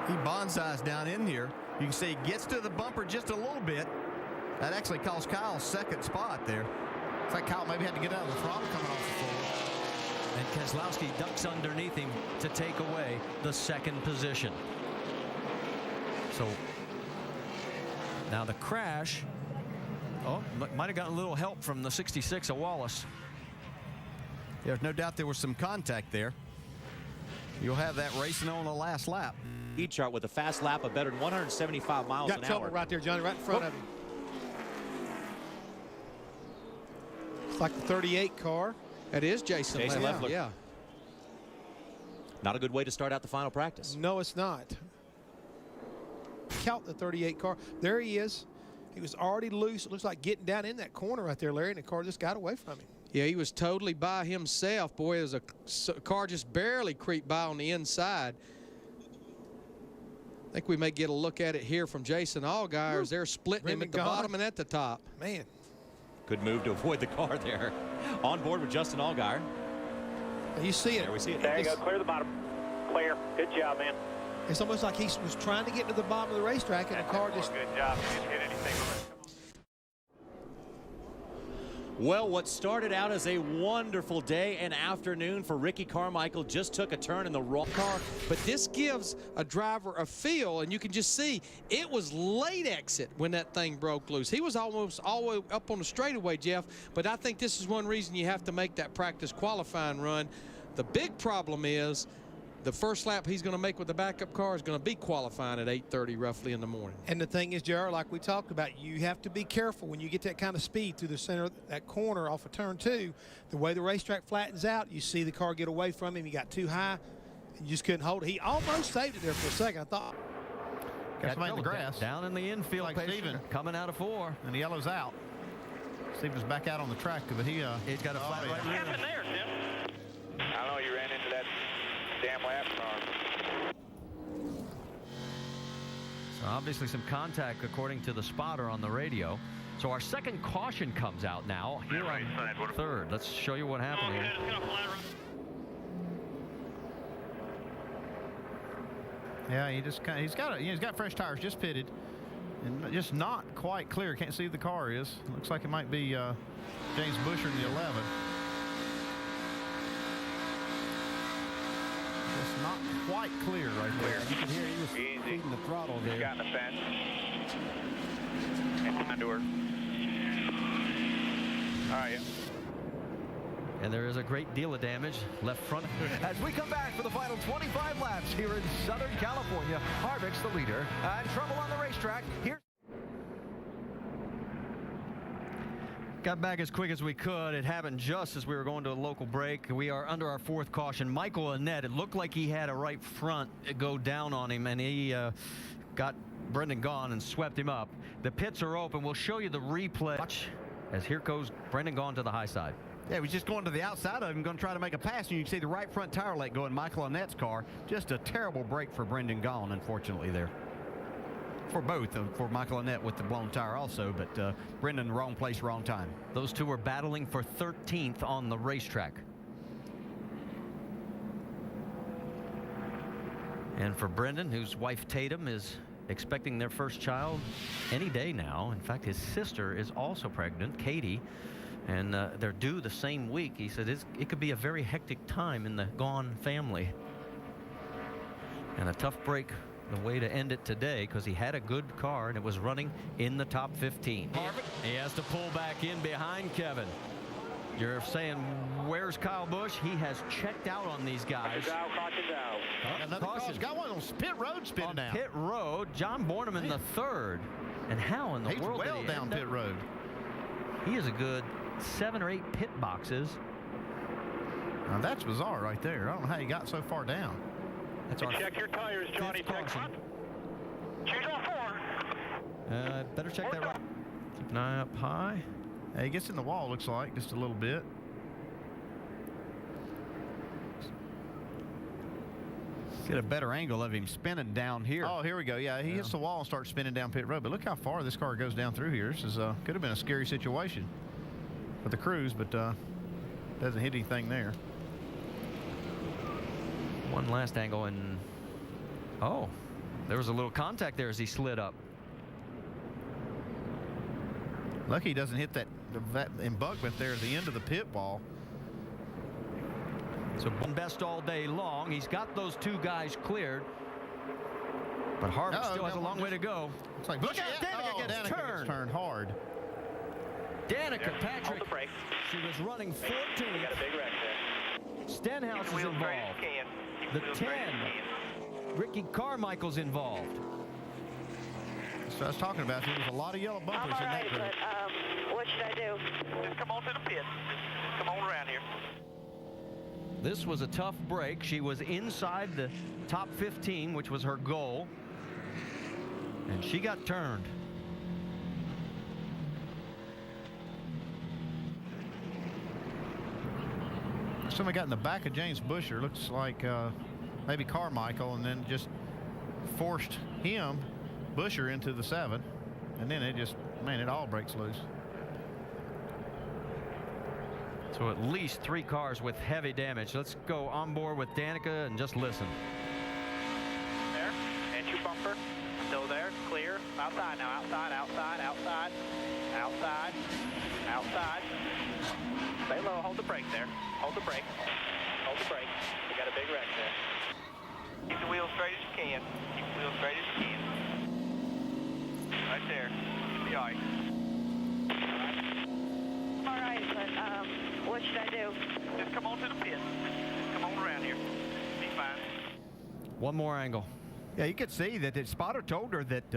He bonsais down in here. You can see he gets to the bumper just a little bit. That actually cost Kyle 2nd spot there. It's like Kyle maybe had to get out of the throttle coming off the floor. And Keselowski ducks underneath him to take away the 2nd position. So now the crash. Oh, might have gotten a little help from the 66 of Wallace. There's no doubt there was some contact there. You'll have that racing on the last lap. Chart with a fast lap of better than 175 miles an hour. Got trouble right there, Johnny, right in front of him. It's like the 38 car. It is Jason Leffler. Yeah. Not a good way to start out the final practice. No, it's not. Count the 38 car. There he is. He was already loose. It looks like getting down in that corner right there, Larry, and the car just got away from him. Yeah, he was totally by himself. Boy, there's a car just barely creeped by on the inside. I think we may get a look at it here from Jason Allgaier as they're splitting him at the bottom and at the top. Man. Good move to avoid the car there. On board with Justin Allgaier. You see it. There we see it. There you go. Clear the bottom. Clear. Good job, man. It's almost like he was trying to get to the bottom of the racetrack and the car just... Good job. You didn't hit anything. Well, what started out as a wonderful day and afternoon for Ricky Carmichael just took a turn in the wrong car. But this gives a driver a feel, and you can just see it was late exit when that thing broke loose. He was almost all the way up on the straightaway, Jeff, but I think this is one reason you have to make that practice qualifying run. The big problem is the first lap he's going to make with the backup car is going to be qualifying at 8:30 roughly in the morning. And the thing is, JR, like we talked about, you have to be careful when you get that kind of speed through the center of that corner off of turn 2. The way the racetrack flattens out, you see the car get away from him. You got too high You just couldn't hold it. He almost saved it there for a second. I thought. Got somebody in the grass. Down in the infield, like Steven. Coming out of 4. And the yellow's out. Steven's back out on the track, but he's got a flat right rear. What happened there, Tim? I don't know. You ran into that damn lap car. So obviously some contact according to the spotter on the radio. So our second caution comes out now here on 3rd. Let's show you what happened here. Yeah, he's got fresh tires, just pitted, and just not quite clear. Can't see who the car is. Looks like it might be James Busher in the 11. Just not quite clear right there. You can hear he was feeding the throttle there. Got in the fence. And onto her. All right, yeah. And there is a great deal of damage left front. As we come back for the final 25 laps here in Southern California, Harvick's the leader. And trouble on the racetrack. Here. Got back as quick as we could. It happened just as we were going to a local break. We are under our 4th caution. Michael Annett, it looked like he had a right front go down on him, and he got Brendan Gaughan and swept him up. The pits are open. We'll show you the replay. Watch as here goes Brendan Gaughan to the high side. Yeah, he was just going to the outside of him, going to try to make a pass, and you can see the right front tire let go in Michael Annett's car. Just a terrible break for Brendan Gaughan, unfortunately, there. For both, for Michael Annett with the blown tire also, but Brendan, wrong place, wrong time. Those two are battling for 13th on the racetrack. And for Brendan, whose wife Tatum is expecting their first child any day now. In fact, his sister is also pregnant, Katie, and they're due the same week. He said it could be a very hectic time in the Gaughan family. And a tough break, the way to end it today, because he had a good car and it was running in the top 15. He has to pull back in behind Kevin. You're saying, where's Kyle Busch? He has checked out on these guys. Caution's out. Another caution. Got one on pit road spinning out. Pit road, John Bornham in the 3rd. And how in the world well did he down pit road. He is a good 7 or 8 pit boxes. Now that's bizarre right there. I don't know how he got so far down. That's check your tires, Johnny. Check front. Choose all 4. Better check that right. Keep an eye up high. He gets in the wall, looks like, just a little bit. Get a better angle of him spinning down here. Oh, here we go. Yeah, he hits the wall and starts spinning down pit road. But look how far this car goes down through here. This is could have been a scary situation for the crews, but doesn't hit anything there. One last angle, and oh, there was a little contact there as he slid up. Lucky he doesn't hit that embankment there at the end of the pit wall. So best all day long. He's got those 2 guys cleared, but Harvick still has a long way to go. It's like, look at Danica gets turned hard. Danica, Patrick, Hold the brake. she was running 14. We got a big wreck there. Stenhouse is involved. The 10, Ricky Carmichael's involved. That's what I was talking about. There was a lot of yellow bumpers in that group. But what should I do? Just come on to the pit. Come on around here. This was a tough break. She was inside the top 15, which was her goal, and she got turned. Somebody got in the back of James Busher. Looks like maybe Carmichael, and then just forced him, Busher, into the 7. And then it just, man, it all breaks loose. So at least 3 cars with heavy damage. Let's go on board with Danica and just listen. There. Entry bumper. Still there. Clear. Outside now. Outside, outside, outside, outside, outside. Stay low. Hold the brake there. Hold the brake. Hold the brake. We got a big wreck there. Keep the wheels straight as you can. Keep the wheels straight as you can. Right there. You'll be all right. All right, but what should I do? Just come on to the pit. Come on around here. Be fine. One more angle. Yeah, you could see that the spotter told her that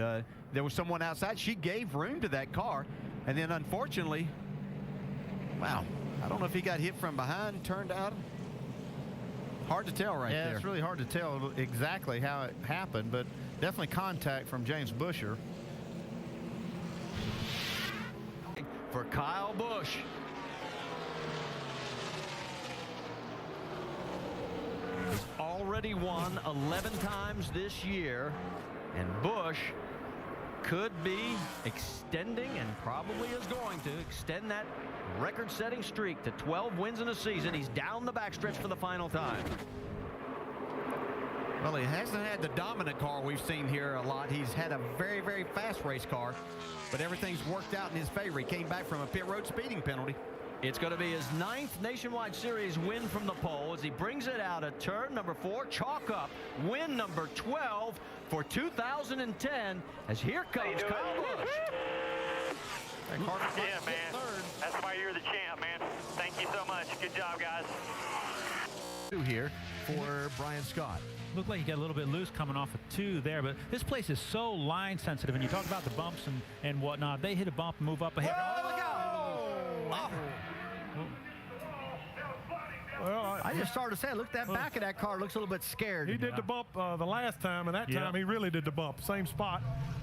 there was someone outside. She gave room to that car, and then 'Wow. I don't know if he got hit from behind, turned out. Hard to tell right there. Yeah, it's really hard to tell exactly how it happened, but definitely contact from James Busher. For Kyle Busch. He's already won 11 times this year, and Busch could be extending, and probably is going to extend that record-setting streak to 12 wins in a season. He's down the backstretch for the final time. Well, he hasn't had the dominant car we've seen here a lot. He's had a very, very fast race car, but everything's worked out in his favor. He came back from a pit road speeding penalty. It's going to be his 9th Nationwide Series win from the pole as he brings it out at turn number 4. Chalk up win number 12 for 2010 as here comes Kyle Busch. Yeah, man. That's why you're the champ, man. Thank you so much. Good job, guys. Here for Brian Scott. Looked like he got a little bit loose coming off of 2 there, but this place is so line sensitive, and you talk about the bumps and whatnot. They hit a bump and move up ahead. Oh, look out! Well, I just started to say, look, that back of that car looks a little bit scared. He did the bump the last time, and that time he really did the bump. Same spot.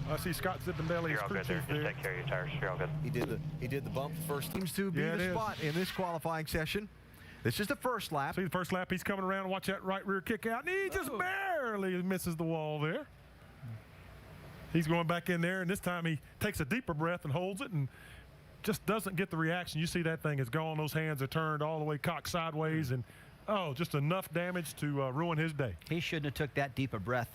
I see Scott Zippendale. You're all good there. Just take care of your tires. You're all good. He did the bump first. Seems to be the spot in this qualifying session. This is the first lap. See the first lap, he's coming around. Watch that right rear kick out. And he just barely misses the wall there. He's going back in there, and this time he takes a deeper breath and holds it and just doesn't get the reaction. You see that thing is gone. Those hands are turned all the way cocked sideways, and just enough damage to ruin his day. He shouldn't have took that deep a breath.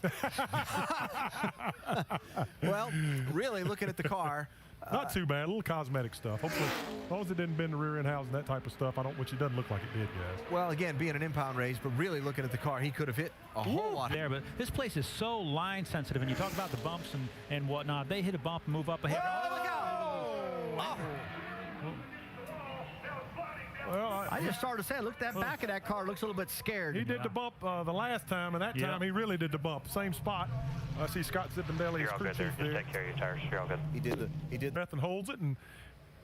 Well, really looking at the car. Not too bad. A little cosmetic stuff. Hopefully, as long as it didn't bend the rear end housing, that type of stuff, which it doesn't look like it did, guys. Well, again, being an impound race, but really looking at the car, he could have hit a whole lot there. But this place is so line sensitive, and you talk about the bumps and whatnot. They hit a bump and move up ahead. Oh, look out! Well, I just started to say, look, that back of that car looks a little bit scared. He did the bump the last time, and that time he really did the bump. Same spot. I see Scott Zippendale. You're all good there. Just take care of your tires. You're all good. He did breath and holds it and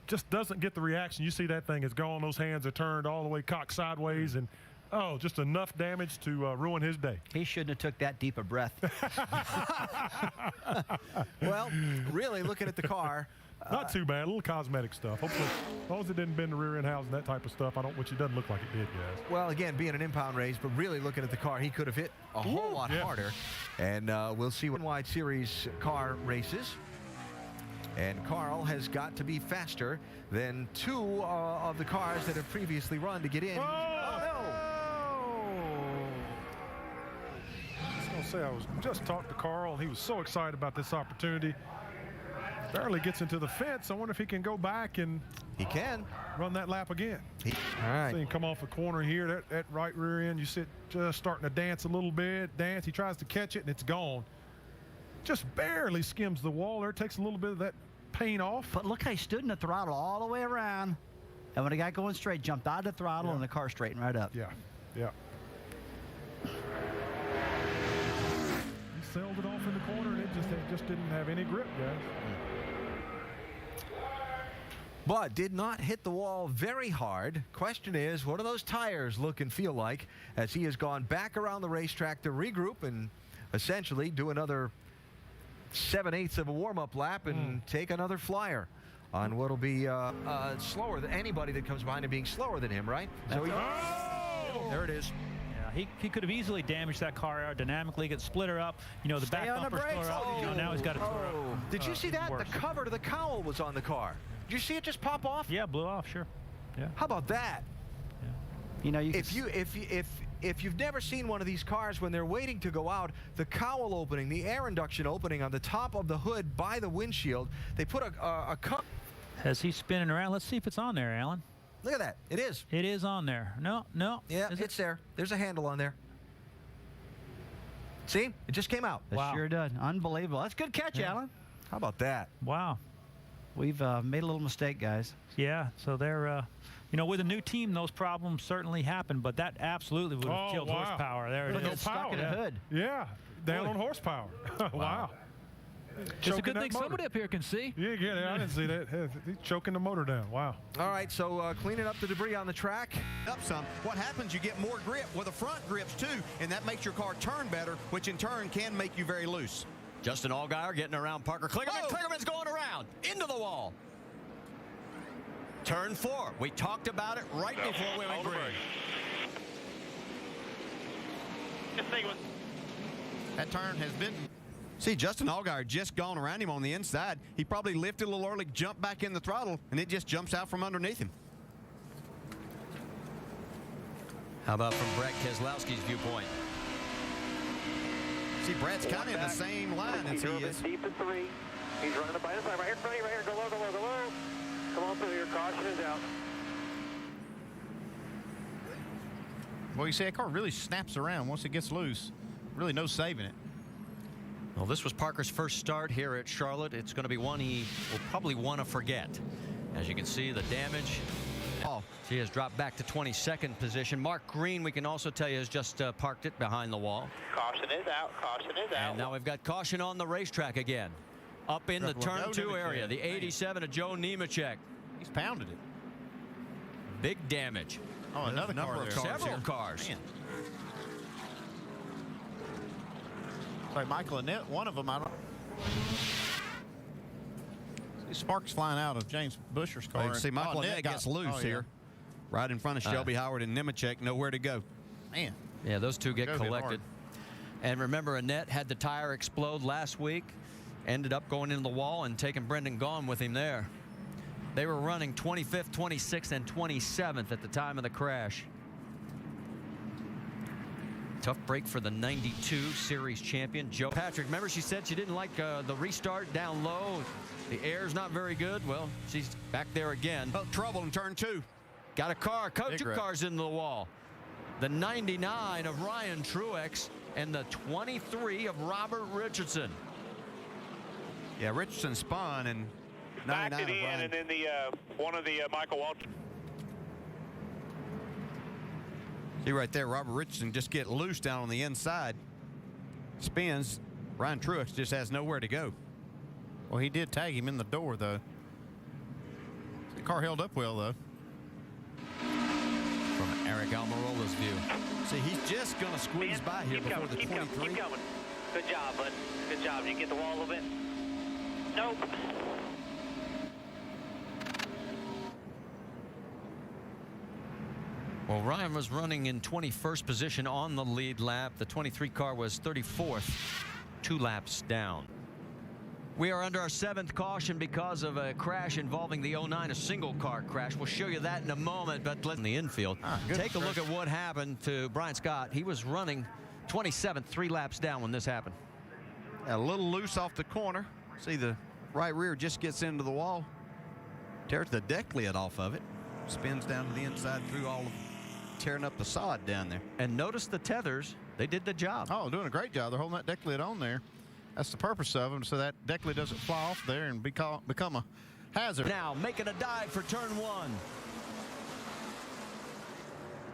just doesn't get the reaction. You see that thing is gone. Those hands are turned all the way cocked sideways, and just enough damage to ruin his day. He shouldn't have took that deep a breath. Well, really looking at the car. Not too bad. A little cosmetic stuff. Hopefully, as long as it didn't bend the rear end housing, that type of stuff, which it doesn't look like it did, guys. Well, again, being an impound race, but really looking at the car, he could have hit a whole lot harder. And we'll see what Wide Series car races. And Carl has got to be faster than 2 of the cars that have previously run to get in. Oh, no! I was going to say, I was just talking to Carl. He was so excited about this opportunity. Barely gets into the fence. I wonder if he can go back and run that lap again. All right. See him come off the corner here, that right rear end. You see it just starting to dance a little bit. He tries to catch it, and it's gone. Just barely skims the wall there. Takes a little bit of that paint off. But look how he stood in the throttle all the way around. And when he got going straight, jumped out of the throttle, and the car straightened right up. Yeah, yeah. He sailed it off in the corner, and it just didn't have any grip, guys. But did not hit the wall very hard. Question is, what do those tires look and feel like as he has gone back around the racetrack to regroup and essentially do another 7/8 of a warm-up lap and take another flyer on what will be slower than anybody that comes behind him, being slower than him, right? So there it is. He could have easily damaged that car aerodynamically, get split her up. The back bumper's still up. Now he's got to. Did you see that? Worse. The cover to the cowl was on the car. Did you see it just pop off? Yeah, blew off. Sure. Yeah. How about that? Yeah. If you've never seen one of these cars when they're waiting to go out, the cowl opening, the air induction opening on the top of the hood by the windshield, they put a cover. As he's spinning around, let's see if it's on there, Alan. Look at that. It is. It is on there. No. Yeah, it's there. There's a handle on there. See? It just came out. It sure did. Unbelievable. That's a good catch, Alan. How about that? Wow. We've made a little mistake, guys. Yeah, so they're, with a new team, those problems certainly happen, but that absolutely would have killed horsepower. There it is. Stuck in the hood. Yeah, down on horsepower. Wow. It's a good thing somebody up here can see. Yeah, I didn't see that. He's choking the motor down. Wow. All right, so cleaning up the debris on the track. Up some. What happens, you get more grip with the front grips too, and that makes your car turn better, which in turn can make you very loose. Justin Allgaier getting around Parker Kligerman. Oh. Kligerman's going around into the wall. Turn 4. We talked about it right before we went green. That turn has been... See, Justin Allgaier just gone around him on the inside. He probably lifted a little early, jumped back in the throttle, and it just jumps out from underneath him. How about from Brad Keselowski's viewpoint? See, Brad's kind of in the same line as he is. Deep in 3. He's running the by the side. Right here, right here. Go low, go low, go low. Come on through here. Caution is out. Well, you see, that car really snaps around once it gets loose. Really no saving it. Well, this was Parker's first start here at Charlotte. It's going to be one he will probably want to forget. As you can see, the damage. Oh, he has dropped back to 22nd position. Mark Green, we can also tell you, has just parked it behind the wall. Caution is out. Caution is out. And now we've got caution on the racetrack again. Up in the turn 2 area, the 87 of Joe Nemechek. He's pounded it. Big damage. Oh, another car there. Several cars. Man. Sorry, Michael Annette, one of them, I don't... See sparks flying out of James Busher's car. See, Michael Annette gets loose here. Right in front of Shelby Howard and Nemechek, nowhere to go. Man. Yeah, those two get collected. And remember, Annette had the tire explode last week. Ended up going into the wall and taking Brendan Gaughan with him there. They were running 25th, 26th, and 27th at the time of the crash. Tough break for the 92 series champion, Joe Patrick. Remember, she said she didn't like the restart down low. The air's not very good. Well, she's back there again. Oh, trouble in turn 2. Got a car. Two cars into the wall. The 99 of Ryan Truex and the 23 of Robert Richardson. Yeah, Richardson spun and 99 backed it in, and then the one of the Michael Waltrip. See right there, Robert Richardson just get loose down on the inside. Spins. Ryan Truex just has nowhere to go. Well, he did tag him in the door, though. The car held up well, though. From Eric Almirola's view. See, he's just going to squeeze by here before the 23. Keep coming. Good job, bud. Good job. Did you get the wall a little bit? Nope. Well, Ryan was running in 21st position on the lead lap. The 23 car was 34th, 2 laps down. We are under our 7th caution because of a crash involving the 09, a single car crash. We'll show you that in a moment, but let's in the infield. Take a look at what happened to Brian Scott. He was running 27th, 3 laps down when this happened. A little loose off the corner. See, the right rear just gets into the wall. Tears the deck lid off of it. Spins down to the inside through all of tearing up the sod down there. And notice the tethers. They did the job. Oh, doing a great job. They're holding that deck lid on there. That's the purpose of them, so that deck lid doesn't fly off there and become a hazard. Now making a dive for turn 1.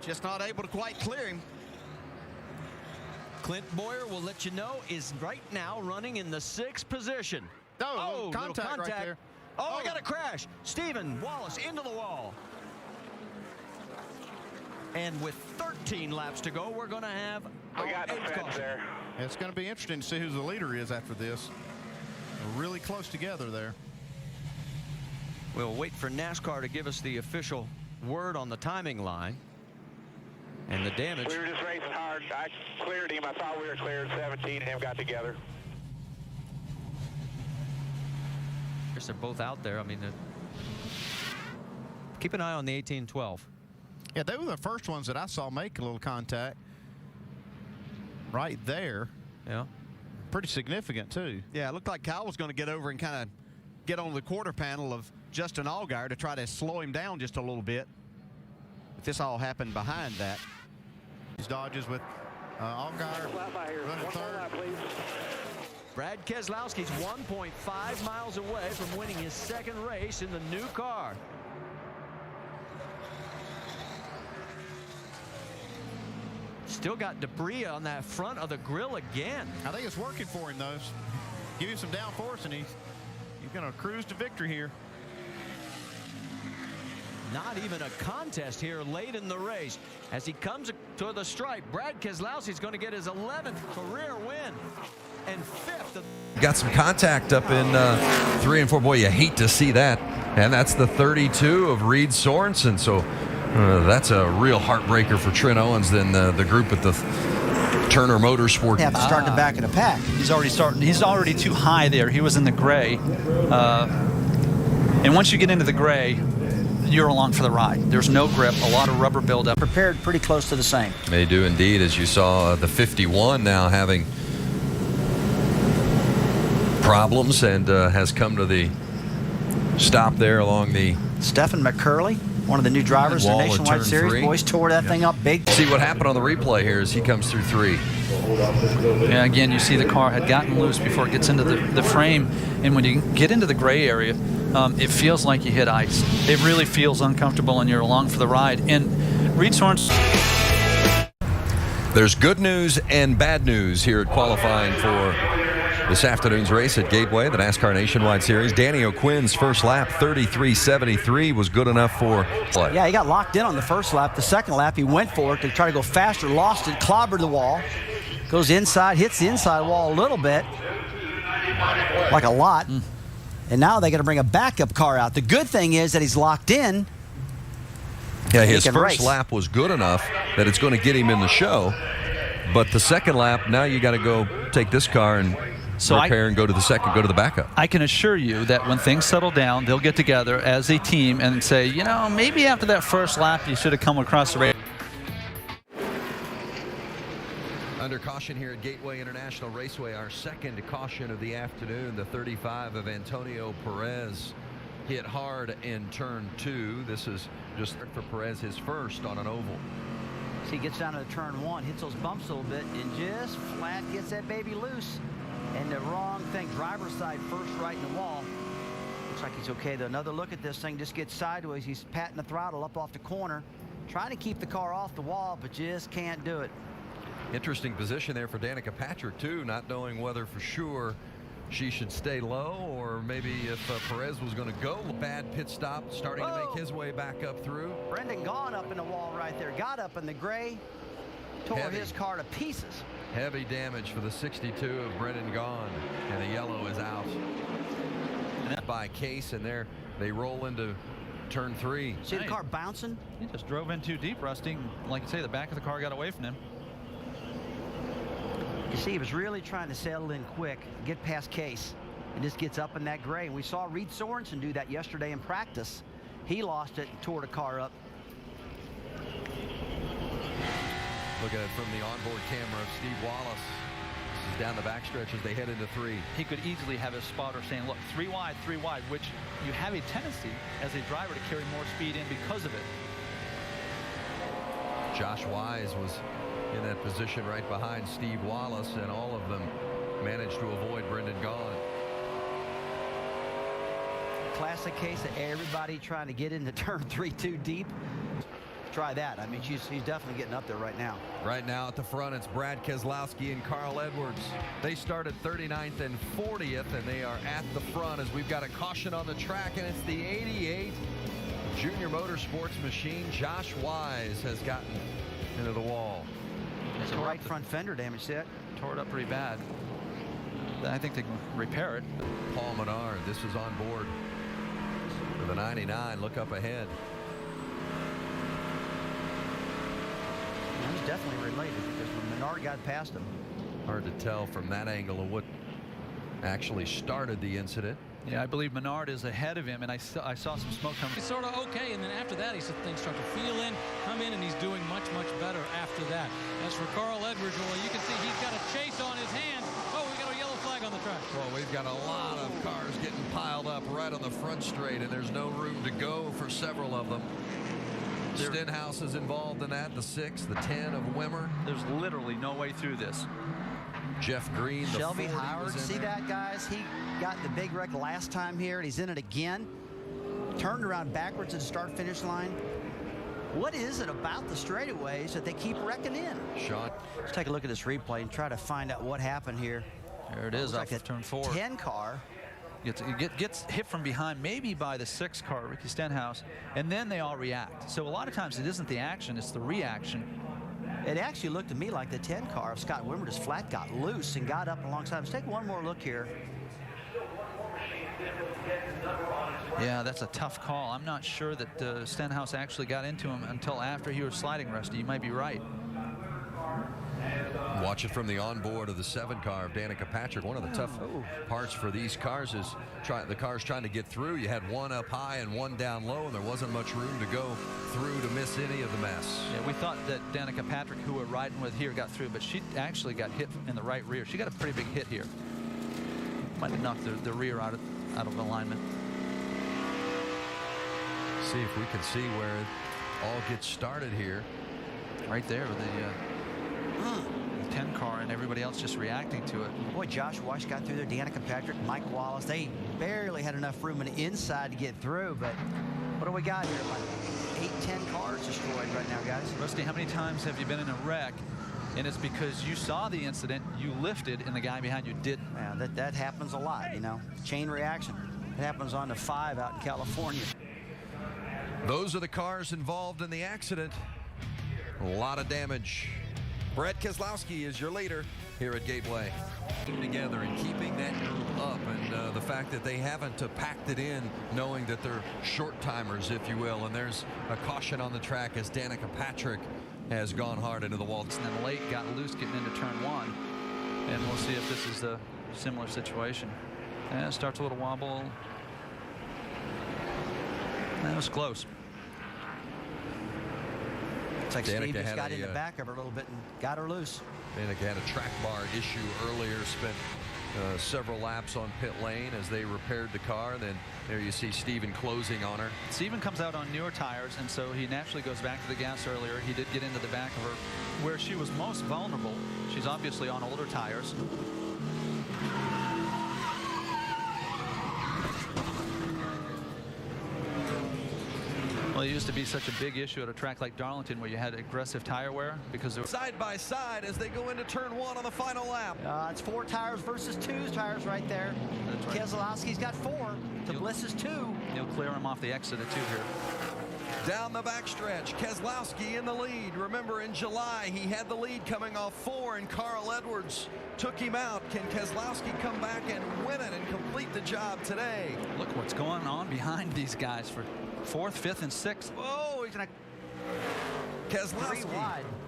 Just not able to quite clear him. Clint Boyer, will let you know, is right now running in the 6th position. Oh, contact right there. Oh, we got a crash. Stephen Wallace into the wall. And with 13 laps to go, we're going to have our 8th caution. There. It's going to be interesting to see who the leader is after this. They're really close together there. We'll wait for NASCAR to give us the official word on the timing line. And the damage. We were just racing hard. I cleared him. I thought we were cleared. 17 and him got together. I guess they're both out there. I mean, keep an eye on the 18-12. Yeah, they were the first ones that I saw make a little contact. Right there. Yeah. Pretty significant, too. Yeah, it looked like Kyle was going to get over and kind of get on the quarter panel of Justin Allgaier to try to slow him down just a little bit. But this all happened behind that. These dodges with Allgaier running third. Brad Keselowski's 1.5 miles away from winning his 2nd race in the new car. Still got debris on that front of the grill again. I think it's working for him, though. Give him some downforce, and he's going to cruise to victory here. Not even a contest here late in the race. As he comes to the stripe, Brad Keselowski's going to get his 11th career win and 5th. Got some contact up in 3 and 4. Boy, you hate to see that. And that's the 32 of Reed Sorensen. So that's a real heartbreaker for Trent Owens than the group at the Turner Motorsport. Have to start the back of the pack. He's already too high there. He was in the gray. And once you get into the gray, you're along for the ride. There's no grip, a lot of rubber buildup. Prepared pretty close to the same. They do indeed, as you saw the 51 now having problems and has come to the stop there along the... Stephen McCurley, one of the new drivers in the Nationwide Series. Boys tore that thing up big. See what happened on the replay here as he comes through 3. Yeah, again, you see the car had gotten loose before it gets into the frame. And when you get into the gray area, it feels like you hit ice. It really feels uncomfortable, and you're along for the ride. And Reed Sorensen. There's good news and bad news here at qualifying for this afternoon's race at Gateway, the NASCAR Nationwide Series. Danny O'Quinn's first lap, 33.73, was good enough for play. Yeah, he got locked in on the first lap. The second lap, he went for it to try to go faster, lost it, clobbered the wall. Goes inside, hits the inside wall a little bit, like a lot. And now they got to bring a backup car out. The good thing is that he's locked in. Yeah, his first lap was good enough that it's going to get him in the show. But the second lap, now you got to go take this car and repair and go to the second, go to the backup. I can assure you that when things settle down, they'll get together as a team and say, you know, maybe after that first lap, you should have come across the race. Under caution here at Gateway International Raceway, our second caution of the afternoon, the 35 of Antonio Perez hit hard in turn 2. This is just for Perez, his first on an oval. So he gets down to turn 1, hits those bumps a little bit, and just flat gets that baby loose. And the wrong thing, driver's side first right in the wall. Looks like he's okay though. Another look at this thing, just gets sideways. He's patting the throttle up off the corner, trying to keep the car off the wall, but just can't do it. Interesting position there for Danica Patrick, too, not knowing whether for sure she should stay low or maybe if Perez was going to go. Bad pit stop, starting to make his way back up through. Brendan Gaughan up in the wall right there. Got up in the gray, tore his car to pieces. Heavy damage for the 62 of Brendan Gaughan, and the yellow is out. By Case, and there they roll into turn 3. See the car bouncing? He just drove in too deep, Rusty. Like you say, the back of the car got away from him. You see, he was really trying to settle in quick, get past Case, and just gets up in that gray. We saw Reed Sorensen do that yesterday in practice. He lost it and tore the car up. Look at it from the onboard camera of Steve Wallace. This is down the backstretch as they head into 3. He could easily have his spotter saying, look, 3 wide, which you have a tendency as a driver to carry more speed in because of it. Josh Wise was in that position right behind Steve Wallace, and all of them managed to avoid Brendan Gaughan. Classic case of everybody trying to get into turn 3 too deep. Try that. I mean, he's definitely getting up there right now. Right now at the front, it's Brad Keselowski and Carl Edwards. They started 39th and 40th, and they are at the front as we've got a caution on the track, and it's the 88 Junior Motorsports machine. Josh Wise has gotten into the wall. It's a right front fender damage set. Tore it up pretty bad. I think they can repair it. Paul Menard, this is on board for the 99. Look up ahead. He's definitely related because when Menard got past him. Hard to tell from that angle of what actually started the incident. Yeah, I believe Menard is ahead of him, and I saw some smoke coming. He's sort of okay, and then after that, he said things start to feel in, come in, and he's doing much, much better after that. As for Carl Edwards, well, you can see he's got a chase on his hands. Oh, we got a yellow flag on the track. Well, we've got a lot of cars getting piled up right on the front straight, and there's no room to go for several of them. Stenhouse is involved in that, the 6, the 10 of Wimmer. There's literally no way through this. Jeff Green, the Shelby 40 Howard, see that, guys? He got in the big wreck last time here, and he's in it again. Turned around backwards at the start-finish line. What is it about the straightaways that they keep wrecking in? Sean. Let's take a look at this replay and try to find out what happened here. There it is, Looks off like of turn 4. 10 car. Gets hit from behind, maybe by the 6 car, Ricky Stenhouse, and then they all react. So a lot of times it isn't the action, it's the reaction. It actually looked to me like the 10 car of Scott Wimmer's flat got loose and got up alongside. Let's take one more look here. Yeah, that's a tough call. I'm not sure that Stenhouse actually got into him until after he was sliding, Rusty. You might be right. Watch it from the onboard of the 7 car of Danica Patrick. One of the tough parts for these cars is the cars trying to get through. You had one up high and one down low, and there wasn't much room to go through to miss any of the mess. Yeah, we thought that Danica Patrick, who we're riding with here, got through, but she actually got hit in the right rear. She got a pretty big hit here. Might have knocked the rear out of alignment. See if we can see where it all gets started here. Right there with the 10 car and everybody else just reacting to it. Boy, Josh Wash got through there. Danica Patrick, Mike Wallace, they barely had enough room on the inside to get through, but what do we got here? Like 8-10 cars destroyed right now, guys. Rusty, how many times have you been in a wreck and it's because you saw the incident, you lifted, and the guy behind you didn't? Yeah, that happens a lot, you know. Chain reaction. It happens on the 5 out in California. Those are the cars involved in the accident. A lot of damage. Brad Keselowski is your leader here at Gateway. Together and keeping that group up, and the fact that they haven't packed it in, knowing that they're short timers, if you will. And there's a caution on the track as Danica Patrick has gone hard into the wall. And then late got loose getting into turn 1, and we'll see if this is a similar situation. And it starts a little wobble. That was close. It's like Steve just got in the back of her a little bit and got her loose. Danica had a track bar issue earlier, spent several laps on pit lane as they repaired the car. Then there you see Steven closing on her. Steven comes out on newer tires, and so he naturally goes back to the gas earlier. He did get into the back of her where she was most vulnerable. She's obviously on older tires. Well, it used to be such a big issue at a track like Darlington where you had aggressive tire wear because there side by side as they go into turn 1 on the final lap. It's 4 tires versus 2 tires right there. That's right. Keselowski's got 4 to Bliss's 2. He'll clear him off the exit at 2 here. Down the backstretch, Keselowski in the lead. Remember, in July, he had the lead coming off 4, and Carl Edwards took him out. Can Keselowski come back and win it and complete the job today? Look what's going on behind these guys for 4th, 5th, and 6th. Oh, he's going to... Keselowski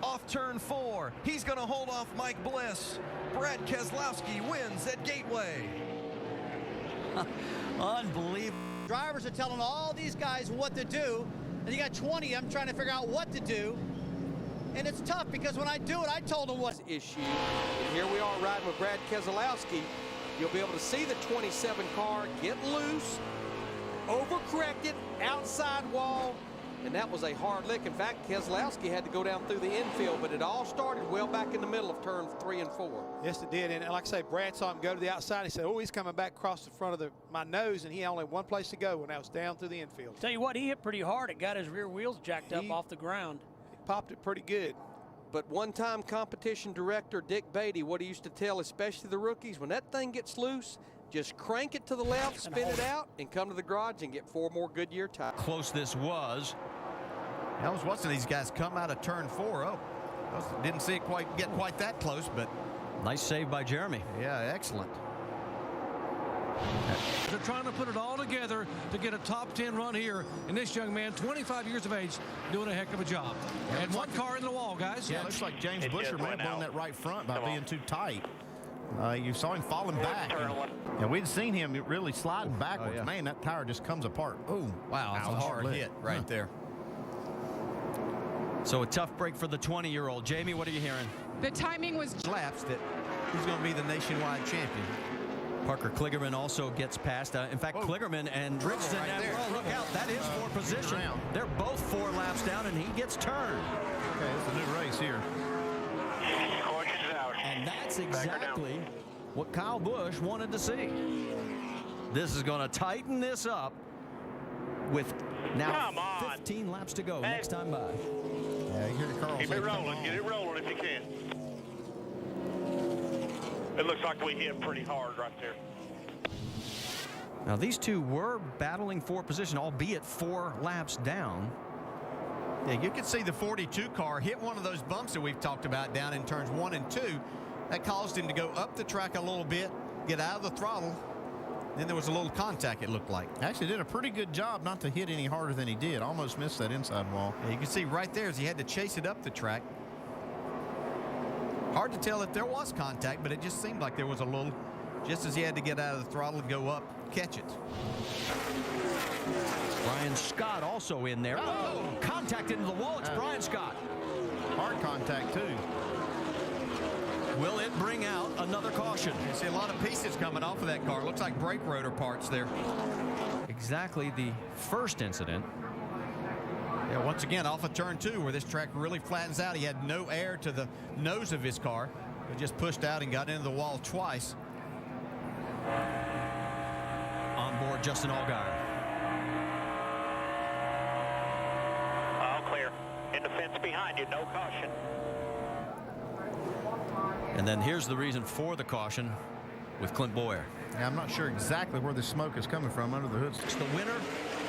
off turn 4. He's going to hold off Mike Bliss. Brad Keselowski wins at Gateway. Unbelievable. Drivers are telling all these guys what to do, and you got 20 of them trying to figure out what to do. And it's tough because when I do it, I told them what issue. And here we are riding with Brad Keselowski. You'll be able to see the 27 car get loose, overcorrected, outside wall, and that was a hard lick. In fact, Keselowski had to go down through the infield, but it all started well back in the middle of turns 3 and 4. Yes, it did. And like I say, Brad saw him go to the outside. He said, oh, he's coming back across the front of my nose, and he only had one place to go, and that was down through the infield. Tell you what, he hit pretty hard. It got his rear wheels jacked up off the ground. He popped it pretty good. But one-time competition director Dick Beatty, what he used to tell especially the rookies, when that thing gets loose, just crank it to the left, spin it out, and come to the garage and get 4 more Goodyear tires. Close this was. I was watching these guys come out of turn 4. Oh, didn't see it get quite that close, but nice save by Jeremy. Yeah, excellent. They're trying to put it all together to get a top 10 run here, and this young man, 25 years of age, doing a heck of a job. And one car in the wall, guys. Yeah, it looks like James Busher may have blown that right front by being too tight. You saw him falling back. And we'd seen him really sliding backwards. Oh, yeah. Man, that tire just comes apart. Oh, wow, that's a hard hit right there. So a tough break for the 20-year-old. Jamie, what are you hearing? The timing was laps that he's going to be the nationwide champion. Parker Kligerman also gets past. In fact, Kligerman and Richmond. Look out, that is for position. They're both 4 laps down, and he gets turned. Okay, it's a new race here. And that's exactly what Kyle Busch wanted to see. This is going to tighten this up with now 15 laps to go next time by. Yeah, you hear the Carl Keep it rolling. Get it rolling if you can. It looks like we hit pretty hard right there. Now, these two were battling for position, albeit 4 laps down. Yeah, you could see the 42 car hit one of those bumps that we've talked about down in turns 1 and 2. That caused him to go up the track a little bit, get out of the throttle. Then there was a little contact, it looked like. Actually did a pretty good job not to hit any harder than he did. Almost missed that inside wall. Yeah, you can see right there as he had to chase it up the track. Hard to tell if there was contact, but it just seemed like there was a little, just as he had to get out of the throttle and go up, catch it. Brian Scott also in there. Oh, contact into the wall. It's Brian Scott. Hard contact, too. Will it bring out another caution? You see a lot of pieces coming off of that car. Looks like brake rotor parts there. Exactly the first incident. Yeah, once again, off of turn 2, where this track really flattens out. He had no air to the nose of his car. He just pushed out and got into the wall twice. On board, Justin Allgaier. All clear. In the fence behind you, no caution. And then here's the reason for the caution with Clint Boyer. Yeah, I'm not sure exactly where the smoke is coming from under the hood. The winner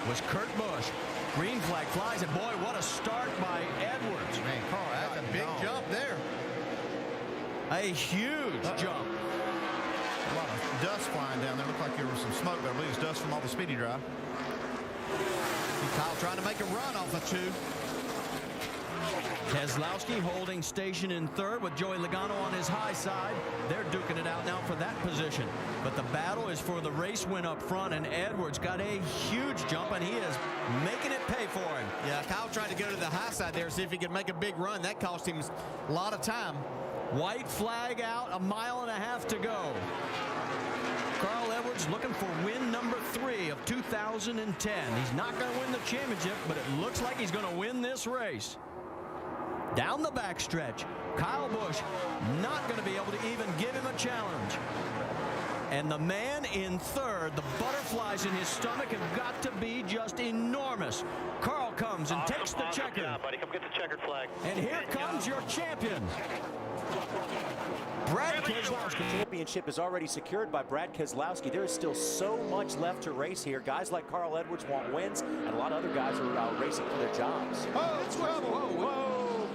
was Kurt Busch. Green flag flies, and boy, what a start by Edwards. Man, Carl, that's a big jump there. A huge jump. A lot of dust flying down there. Looked like there was some smoke, but I believe it's dust from all the speedy drive. Kyle trying to make a run off of 2. Keselowski holding station in 3rd with Joey Logano on his high side. They're duking it out now for that position. But the battle is for the race win up front, and Edwards got a huge jump, and he is making it pay for him. Yeah, Kyle tried to go to the high side there, see if he could make a big run. That cost him a lot of time. White flag out, 1.5 miles to go. Carl Edwards looking for win number 3 of 2010. He's not going to win the championship, but it looks like he's going to win this race. Down the backstretch, Kyle Busch not going to be able to even give him a challenge. And the man in 3rd, the butterflies in his stomach have got to be just enormous. Carl comes and takes the checker. Yeah, buddy, come get the checkered flag. And here comes your champion. Brad Keselowski. Championship is already secured by Brad Keselowski. There is still so much left to race here. Guys like Carl Edwards want wins, and a lot of other guys are racing for their jobs. Oh, trouble. Whoa.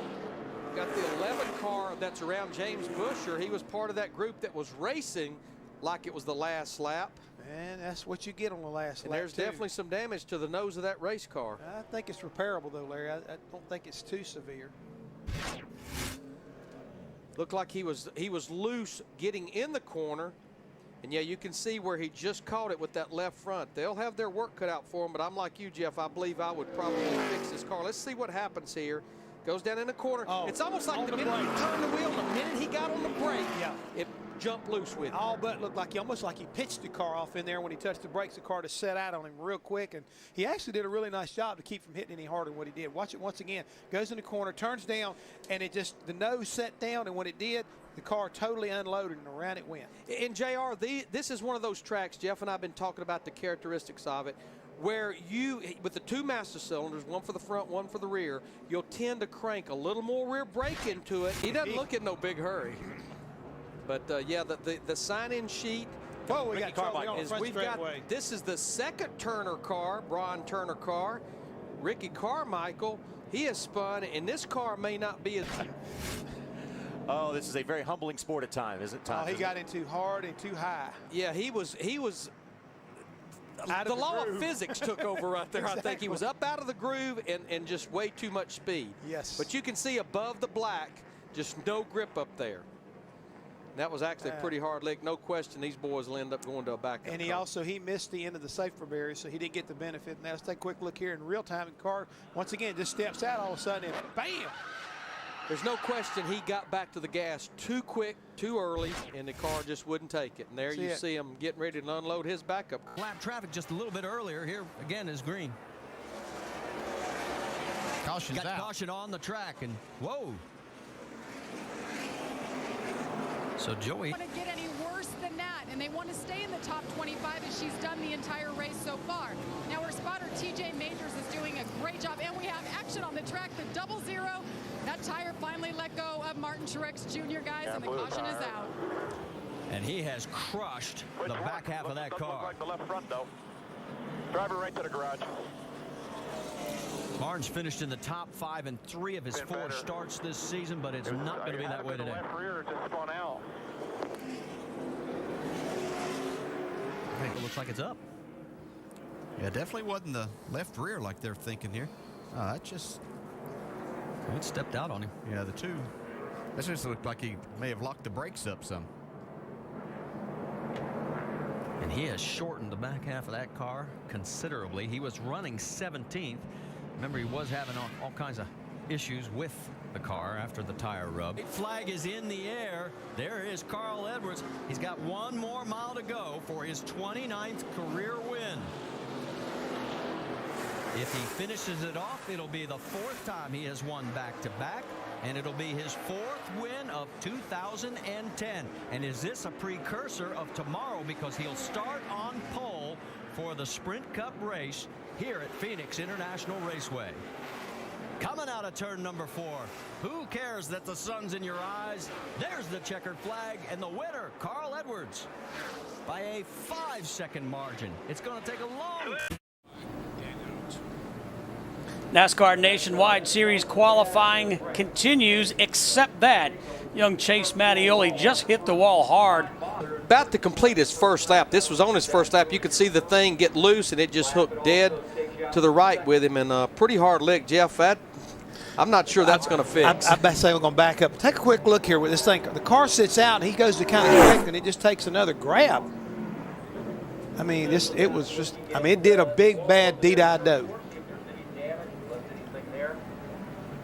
Got the 11 car that's around James Busher. He was part of that group that was racing like it was the last lap. And that's what you get on the last lap. There's definitely some damage to the nose of that race car. I think it's repairable, though, Larry. I don't think it's too severe. Looked like he was loose getting in the corner. And, yeah, you can see where he just caught it with that left front. They'll have their work cut out for him, but I'm like you, Jeff. I believe I would probably fix this car. Let's see what happens here. Goes down in the corner. Oh, it's almost like the minute he turned the wheel, the minute he got on the brake, it jumped loose with him. All but looked like almost like he pitched the car off in there. When he touched the brakes, the car just set out on him real quick, and he actually did a really nice job to keep from hitting any harder than what he did. Watch it once again. Goes in the corner, turns down, and it just, the nose set down, and when it did, the car totally unloaded, and around it went. And JR, this is one of those tracks, Jeff and I have been talking about the characteristics of it, where you, with the 2 master cylinders, one for the front, one for the rear, you'll tend to crank a little more rear brake into it. He doesn't look in no big hurry. But, yeah, the sign-in sheet. Whoa, we got Carmichael. This is the 2nd Turner car, Brian Turner car. Ricky Carmichael, he has spun, and this car may not be as... Oh, this is a very humbling sport at times, isn't it, Tom? Oh, he got in too hard and too high. Yeah, he was the law of physics took over right there. Exactly. I think he was up out of the groove and just way too much speed. Yes. But you can see above the black, just no grip up there. That was actually a pretty hard lick. No question these boys will end up going to a backup. And he missed the end of the safety barrier, so he didn't get the benefit. Now let's take a quick look here in real time. The car, once again, just steps out all of a sudden and bam! There's no question he got back to the gas too quick, too early, and the car just wouldn't take it. And there you see him getting ready to unload his backup. Lap traffic just a little bit earlier. Here again is green. Caution's got out. Caution on the track, and whoa. So Joey. Want to get any worse than that, and they want to stay in the top 25 as she's done the entire race so far. Now our spotter TJ Majors is doing a great job, and we have action on the track. The 00. That tire finally let go of Martin Truex Jr., guys, and the caution is out. And he has crushed the back half of that car. Like the left front, though. Driver right to the garage. Barnes finished in the top 5 in 3 of his 4 starts this season, but it's not going to be that way today. Left rear just spun out. I think it looks like it's up. Yeah, definitely wasn't the left rear like they're thinking here. That just... It stepped out on him. Yeah, the two. That just looked like he may have locked the brakes up some. And he has shortened the back half of that car considerably. He was running 17th. Remember, he was having all kinds of issues with the car after the tire rub. Flag is in the air. There is Carl Edwards. He's got 1 more mile to go for his 29th career win. If he finishes it off, it'll be the 4th time he has won back-to-back, and it'll be his 4th win of 2010. And is this a precursor of tomorrow, because he'll start on pole for the Sprint Cup race here at Phoenix International Raceway. Coming out of turn number 4. Who cares that the sun's in your eyes? There's the checkered flag, and the winner, Carl Edwards, by a 5-second margin. It's going to take a long... NASCAR Nationwide Series qualifying continues, except that young Chase Mattioli just hit the wall hard. About to complete his first lap. This was on his first lap. You could see the thing get loose, and it just hooked dead to the right with him, and a pretty hard lick, Jeff. I'm not sure that's going to fix. I bet say we're going to back up. Take a quick look here with this thing. The car sits out, and he goes to kind of correct, and it just takes another grab. I mean, it did a big, bad D-do.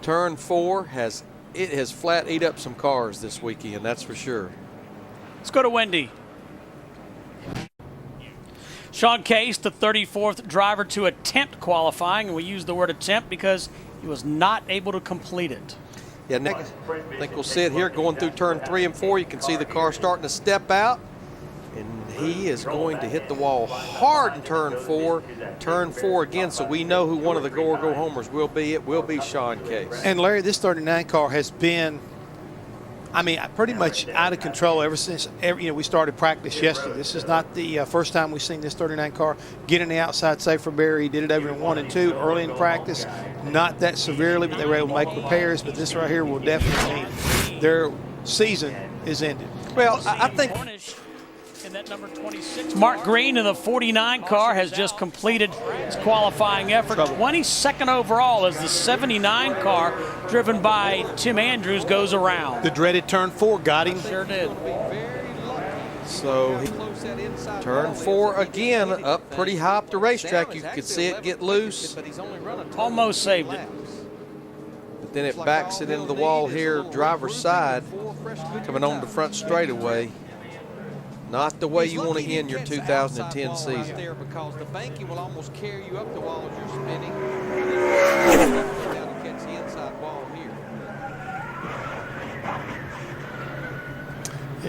Turn 4 has flat ate up some cars this weekend, that's for sure. Let's go to Wendy. Sean Case, the 34th driver to attempt qualifying, and we use the word attempt because he was not able to complete it. Yeah, Nick, I think we'll see it here going through turn 3 and 4. You can see the car starting to step out, and he is going to hit the wall hard in turn 4. Turn 4 again, so we know who one of the go homers will be. It will be Sean Case. And Larry, this 39 car has been, I mean, pretty much out of control ever since we started practice yesterday. This is not the first time we've seen this 39 car get in the outside safer barrier. He did it over in 1 and 2 early in practice. Not that severely, but they were able to make repairs. But this right here will definitely mean their season is ended. Well, I think in that number 26. Mark Green in the 49 car has just completed his qualifying effort. 22nd overall as the 79 car, driven by Tim Andrews, goes around. The dreaded turn 4 got him. Sure did. So turn 4 again, up pretty high up the racetrack. You could see it get loose. Almost saved it. But then it backs it into the wall here, driver's side, coming on the front straightaway. Not the way you want to end your 2010 season. There because the banking will almost carry you up the wall as you're spinning. Down to catch the inside wall here.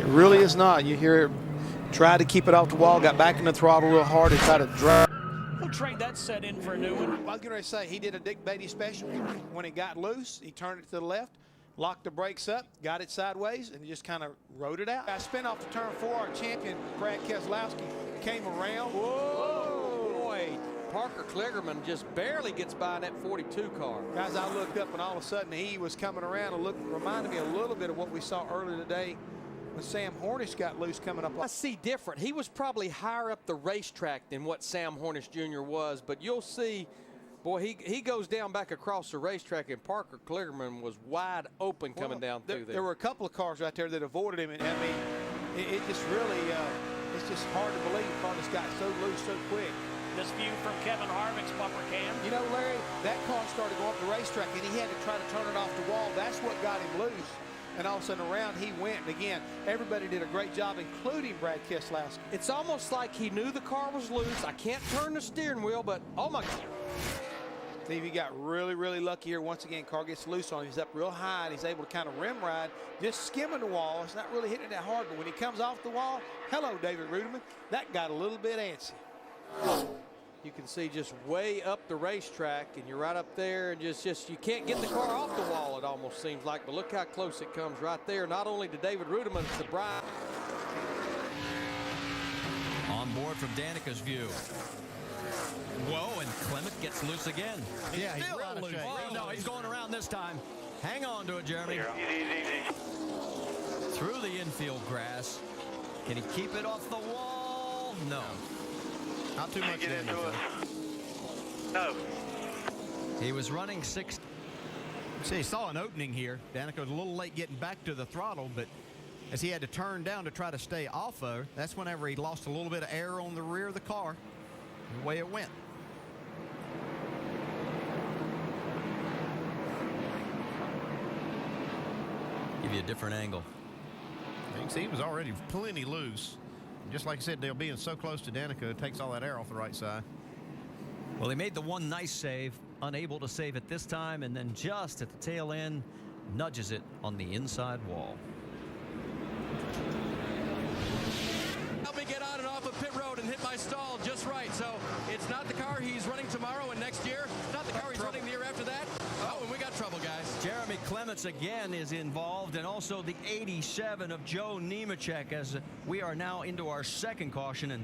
It really is not. You hear it, tried to keep it off the wall, got back in the throttle real hard and tried to drive. We'll trade that set in for a new one. I was going to say, he did a Dick Beatty special. When it got loose, he turned it to the left, locked the brakes up, got it sideways, and just kind of rode it out. I spin off the turn 4. Our champion, Brad Keselowski, came around. Whoa, boy. Parker Kligerman just barely gets by in that 42 car. Guys, I looked up, and all of a sudden he was coming around and reminded me a little bit of what we saw earlier today when Sam Hornish got loose coming up. I see different. He was probably higher up the racetrack than what Sam Hornish Jr. was, but you'll see, boy, he goes down back across the racetrack, and Parker Kligerman was wide open coming down through there. There were a couple of cars right there that avoided him, and I mean, it just really, it's just hard to believe the car just got so loose so quick. This view from Kevin Harvick's bumper cam. You know, Larry, that car started going up the racetrack, and he had to try to turn it off the wall. That's what got him loose. And all of a sudden around he went. And again, everybody did a great job, including Brad Keselowski. It's almost like he knew the car was loose. I can't turn the steering wheel, but oh my God. Steve, he got really, really lucky here. Once again, car gets loose on him. He's up real high, and he's able to kind of rim ride, just skimming the wall. It's not really hitting it that hard, but when he comes off the wall, hello, David Ruderman, that got a little bit antsy. You can see just way up the racetrack, and you're right up there, and just you can't get the car off the wall, it almost seems like. But look how close it comes right there, not only to David Ruderman, it's to Brian. from Danica's view. Whoa, and Clement gets loose again. Yeah, he's still out of loose. shape. Oh, no, he's going around this time. Hang on to it, Jeremy. Through the infield grass. Can he keep it off the wall? No. Not too much damage. No. He was running 6. See, he saw an opening here. Danica was a little late getting back to the throttle, but as he had to turn down to try to stay off of her, that's whenever he lost a little bit of air on the rear of the car. The way it went. Give you a different angle. You can see he was already plenty loose. Just like I said, Dale, being so close to Danica, it takes all that air off the right side. Well, he made the one nice save, unable to save it this time, and then just at the tail end, nudges it on the inside wall. Help me get on and off of pit road and hit my stall just right. So it's not the car he's running tomorrow and next year. It's not the car he's running the year after that. Oh, and we got trouble, guys. Jeremy Clements again is involved, and also the 87 of Joe Nemechek, as we are now into our second caution, and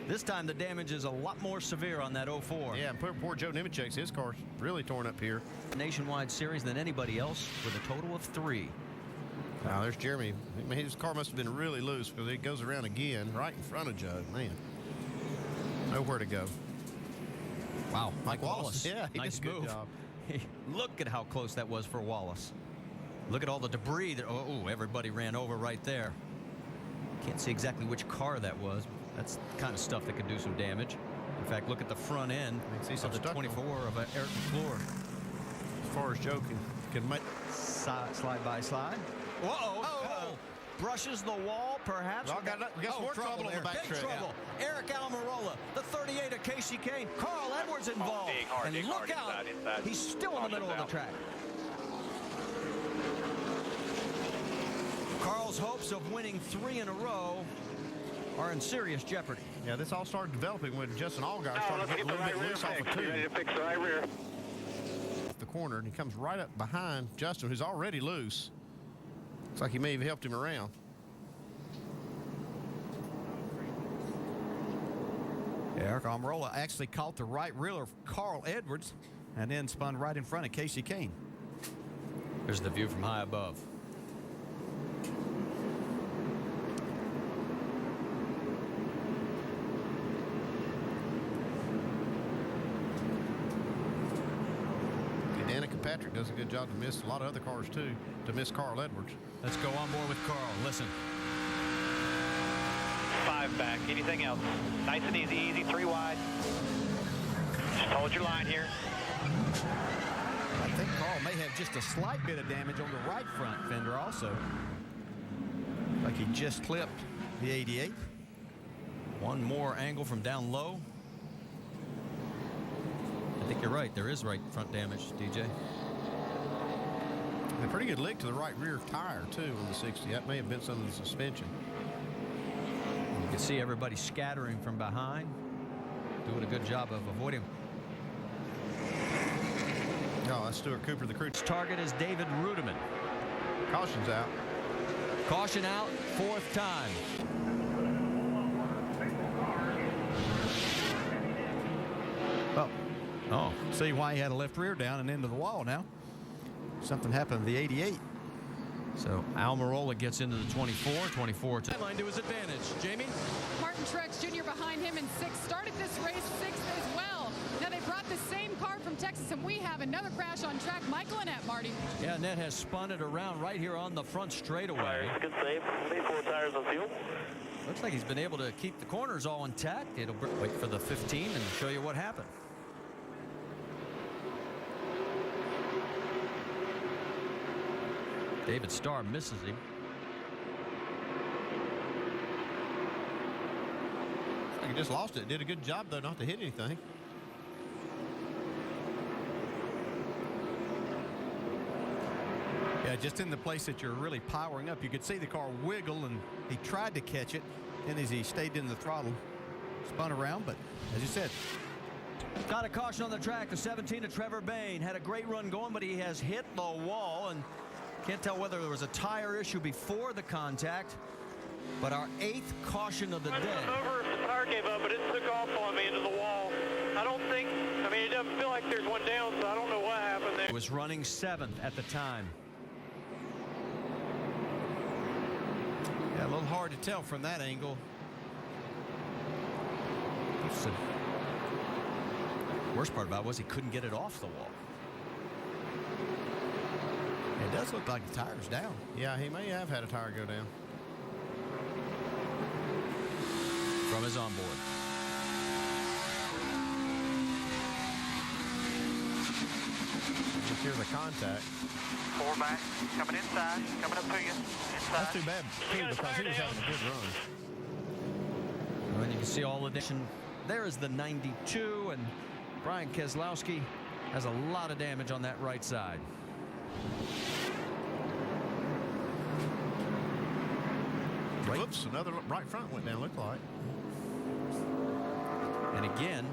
this time the damage is a lot more severe on that 04. Yeah, poor Joe Nemechek's, his car's really torn up here. Nationwide series than anybody else with a total of 3. Now there's Jeremy. I mean, his car must have been really loose because it goes around again right in front of Joe. Man, nowhere to go. Wow, Mike Wallace. Yeah, he nice did a good move. job. Look at how close that was for Wallace. Look at all the debris. Oh, everybody ran over right there. Can't see exactly which car that was. That's the kind of stuff that could do some damage. In fact, look at the front end of the 24 of Eric McClure. As far as Joe can make. Slide by slide. Whoa! Oh. Brushes the wall, perhaps. Well, we got more trouble on the back Big trouble. Yeah. Eric Almirola, the 38 of Casey Kane. Carl Edwards involved. And look out. He's still in the middle of the track. Carl's hopes of winning 3 in a row are in serious jeopardy. Yeah, this all started developing when Justin Allgaier started getting a little bit loose off of 2. Ready to fix the right rear. The corner, and he comes right up behind Justin, who's already loose. Looks like he may have helped him around. Eric Almirola actually caught the right rear of Carl Edwards and then spun right in front of Casey Kane. Here's the view from high above. Patrick does a good job to miss a lot of other cars too, to miss Carl Edwards. Let's go on board with Carl. Listen. 5 back. Anything else? Nice and easy. Easy. 3 wide. Just hold your line here. I think Carl may have just a slight bit of damage on the right front fender also. Like he just clipped the 88. One more angle from down low. I think you're right. There is right front damage, DJ. A pretty good lick to the right rear tire, too, on the 60. That may have been some of the suspension. You can see everybody scattering from behind, doing a good job of avoiding. Oh, that's Stuart Cooper, the crew. Target is David Rudiman. Caution's out. Caution out, 4th time. Oh, see why he had a left rear down and into the wall now. Something happened to the 88. So Almirola gets into the 24 to Line to his advantage. Jamie? Martin Truex Jr. behind him in 6th. Started this race 6th as well. Now they brought the same car from Texas, and we have another crash on track. Michael Annette, Marty. Yeah, Annette has spun it around right here on the front straightaway. Good save. 4 tires on fuel. Looks like he's been able to keep the corners all intact. It'll wait for the 15 and show you what happened. David Starr misses him. He just lost it. Did a good job, though, not to hit anything. Yeah, just in the place that you're really powering up. You could see the car wiggle, and he tried to catch it. And as he stayed in the throttle, spun around. But as you said, got a caution on the track. The 17 of Trevor Bayne had a great run going, but he has hit the wall, and can't tell whether there was a tire issue before the contact But our 8th caution of the day. Over if the tire gave up, but it took off on me into the wall. I don't think, I mean, it doesn't feel like there's one down, so I don't know what happened there. It was running 7th at the time. Yeah, a little hard to tell from that angle. The worst part about it was he couldn't get it off the wall. It does look like the tire's down. Yeah, he may have had a tire go down. From his onboard. Here's a contact. 4 back, coming inside, coming up to you. Inside. That's too bad, too, because he was having a good run. And you can see all the addition. There is the 92, and Brian Keselowski has a lot of damage on that right side. Whoops, another right front went down, looked like. And again,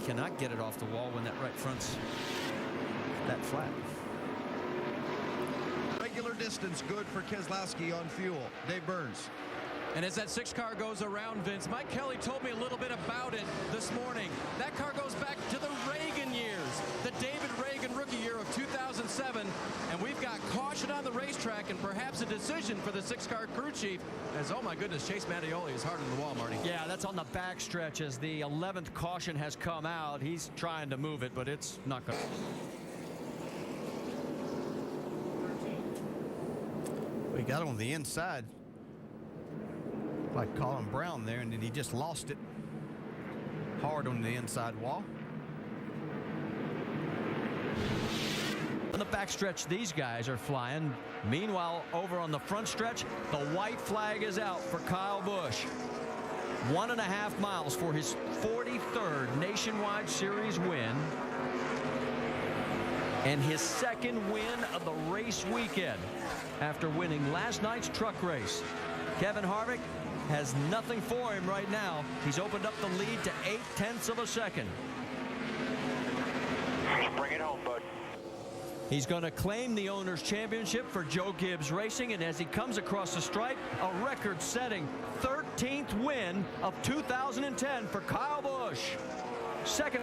cannot get it off the wall when that right front's that flat. Regular distance good for Keselowski on fuel. Dave Burns. And as that 6 car goes around, Vince, Mike Kelly told me a little bit about it this morning. That car goes back to the Reagan years, the David Reagan rookie year of 2007. And we've got caution on the racetrack and perhaps a decision for the 6-car crew chief as, oh my goodness, Chase Mattioli is hard on the wall, Marty. Yeah, that's on the back stretch as the 11th caution has come out. He's trying to move it, but it's not going to. We got him on the inside. Like Colin Brown there, and then he just lost it hard on the inside wall. On the backstretch, these guys are flying. Meanwhile, over on the front stretch, the white flag is out for Kyle Busch. 1.5 miles for his 43rd Nationwide Series win. And his 2nd win of the race weekend after winning last night's truck race. Kevin Harvick has nothing for him right now. He's opened up the lead to 0.8 of a second. Bring it home, bud. He's going to claim the owner's championship for Joe Gibbs Racing, and as he comes across the stripe, a record-setting 13th win of 2010 for Kyle Busch. Second.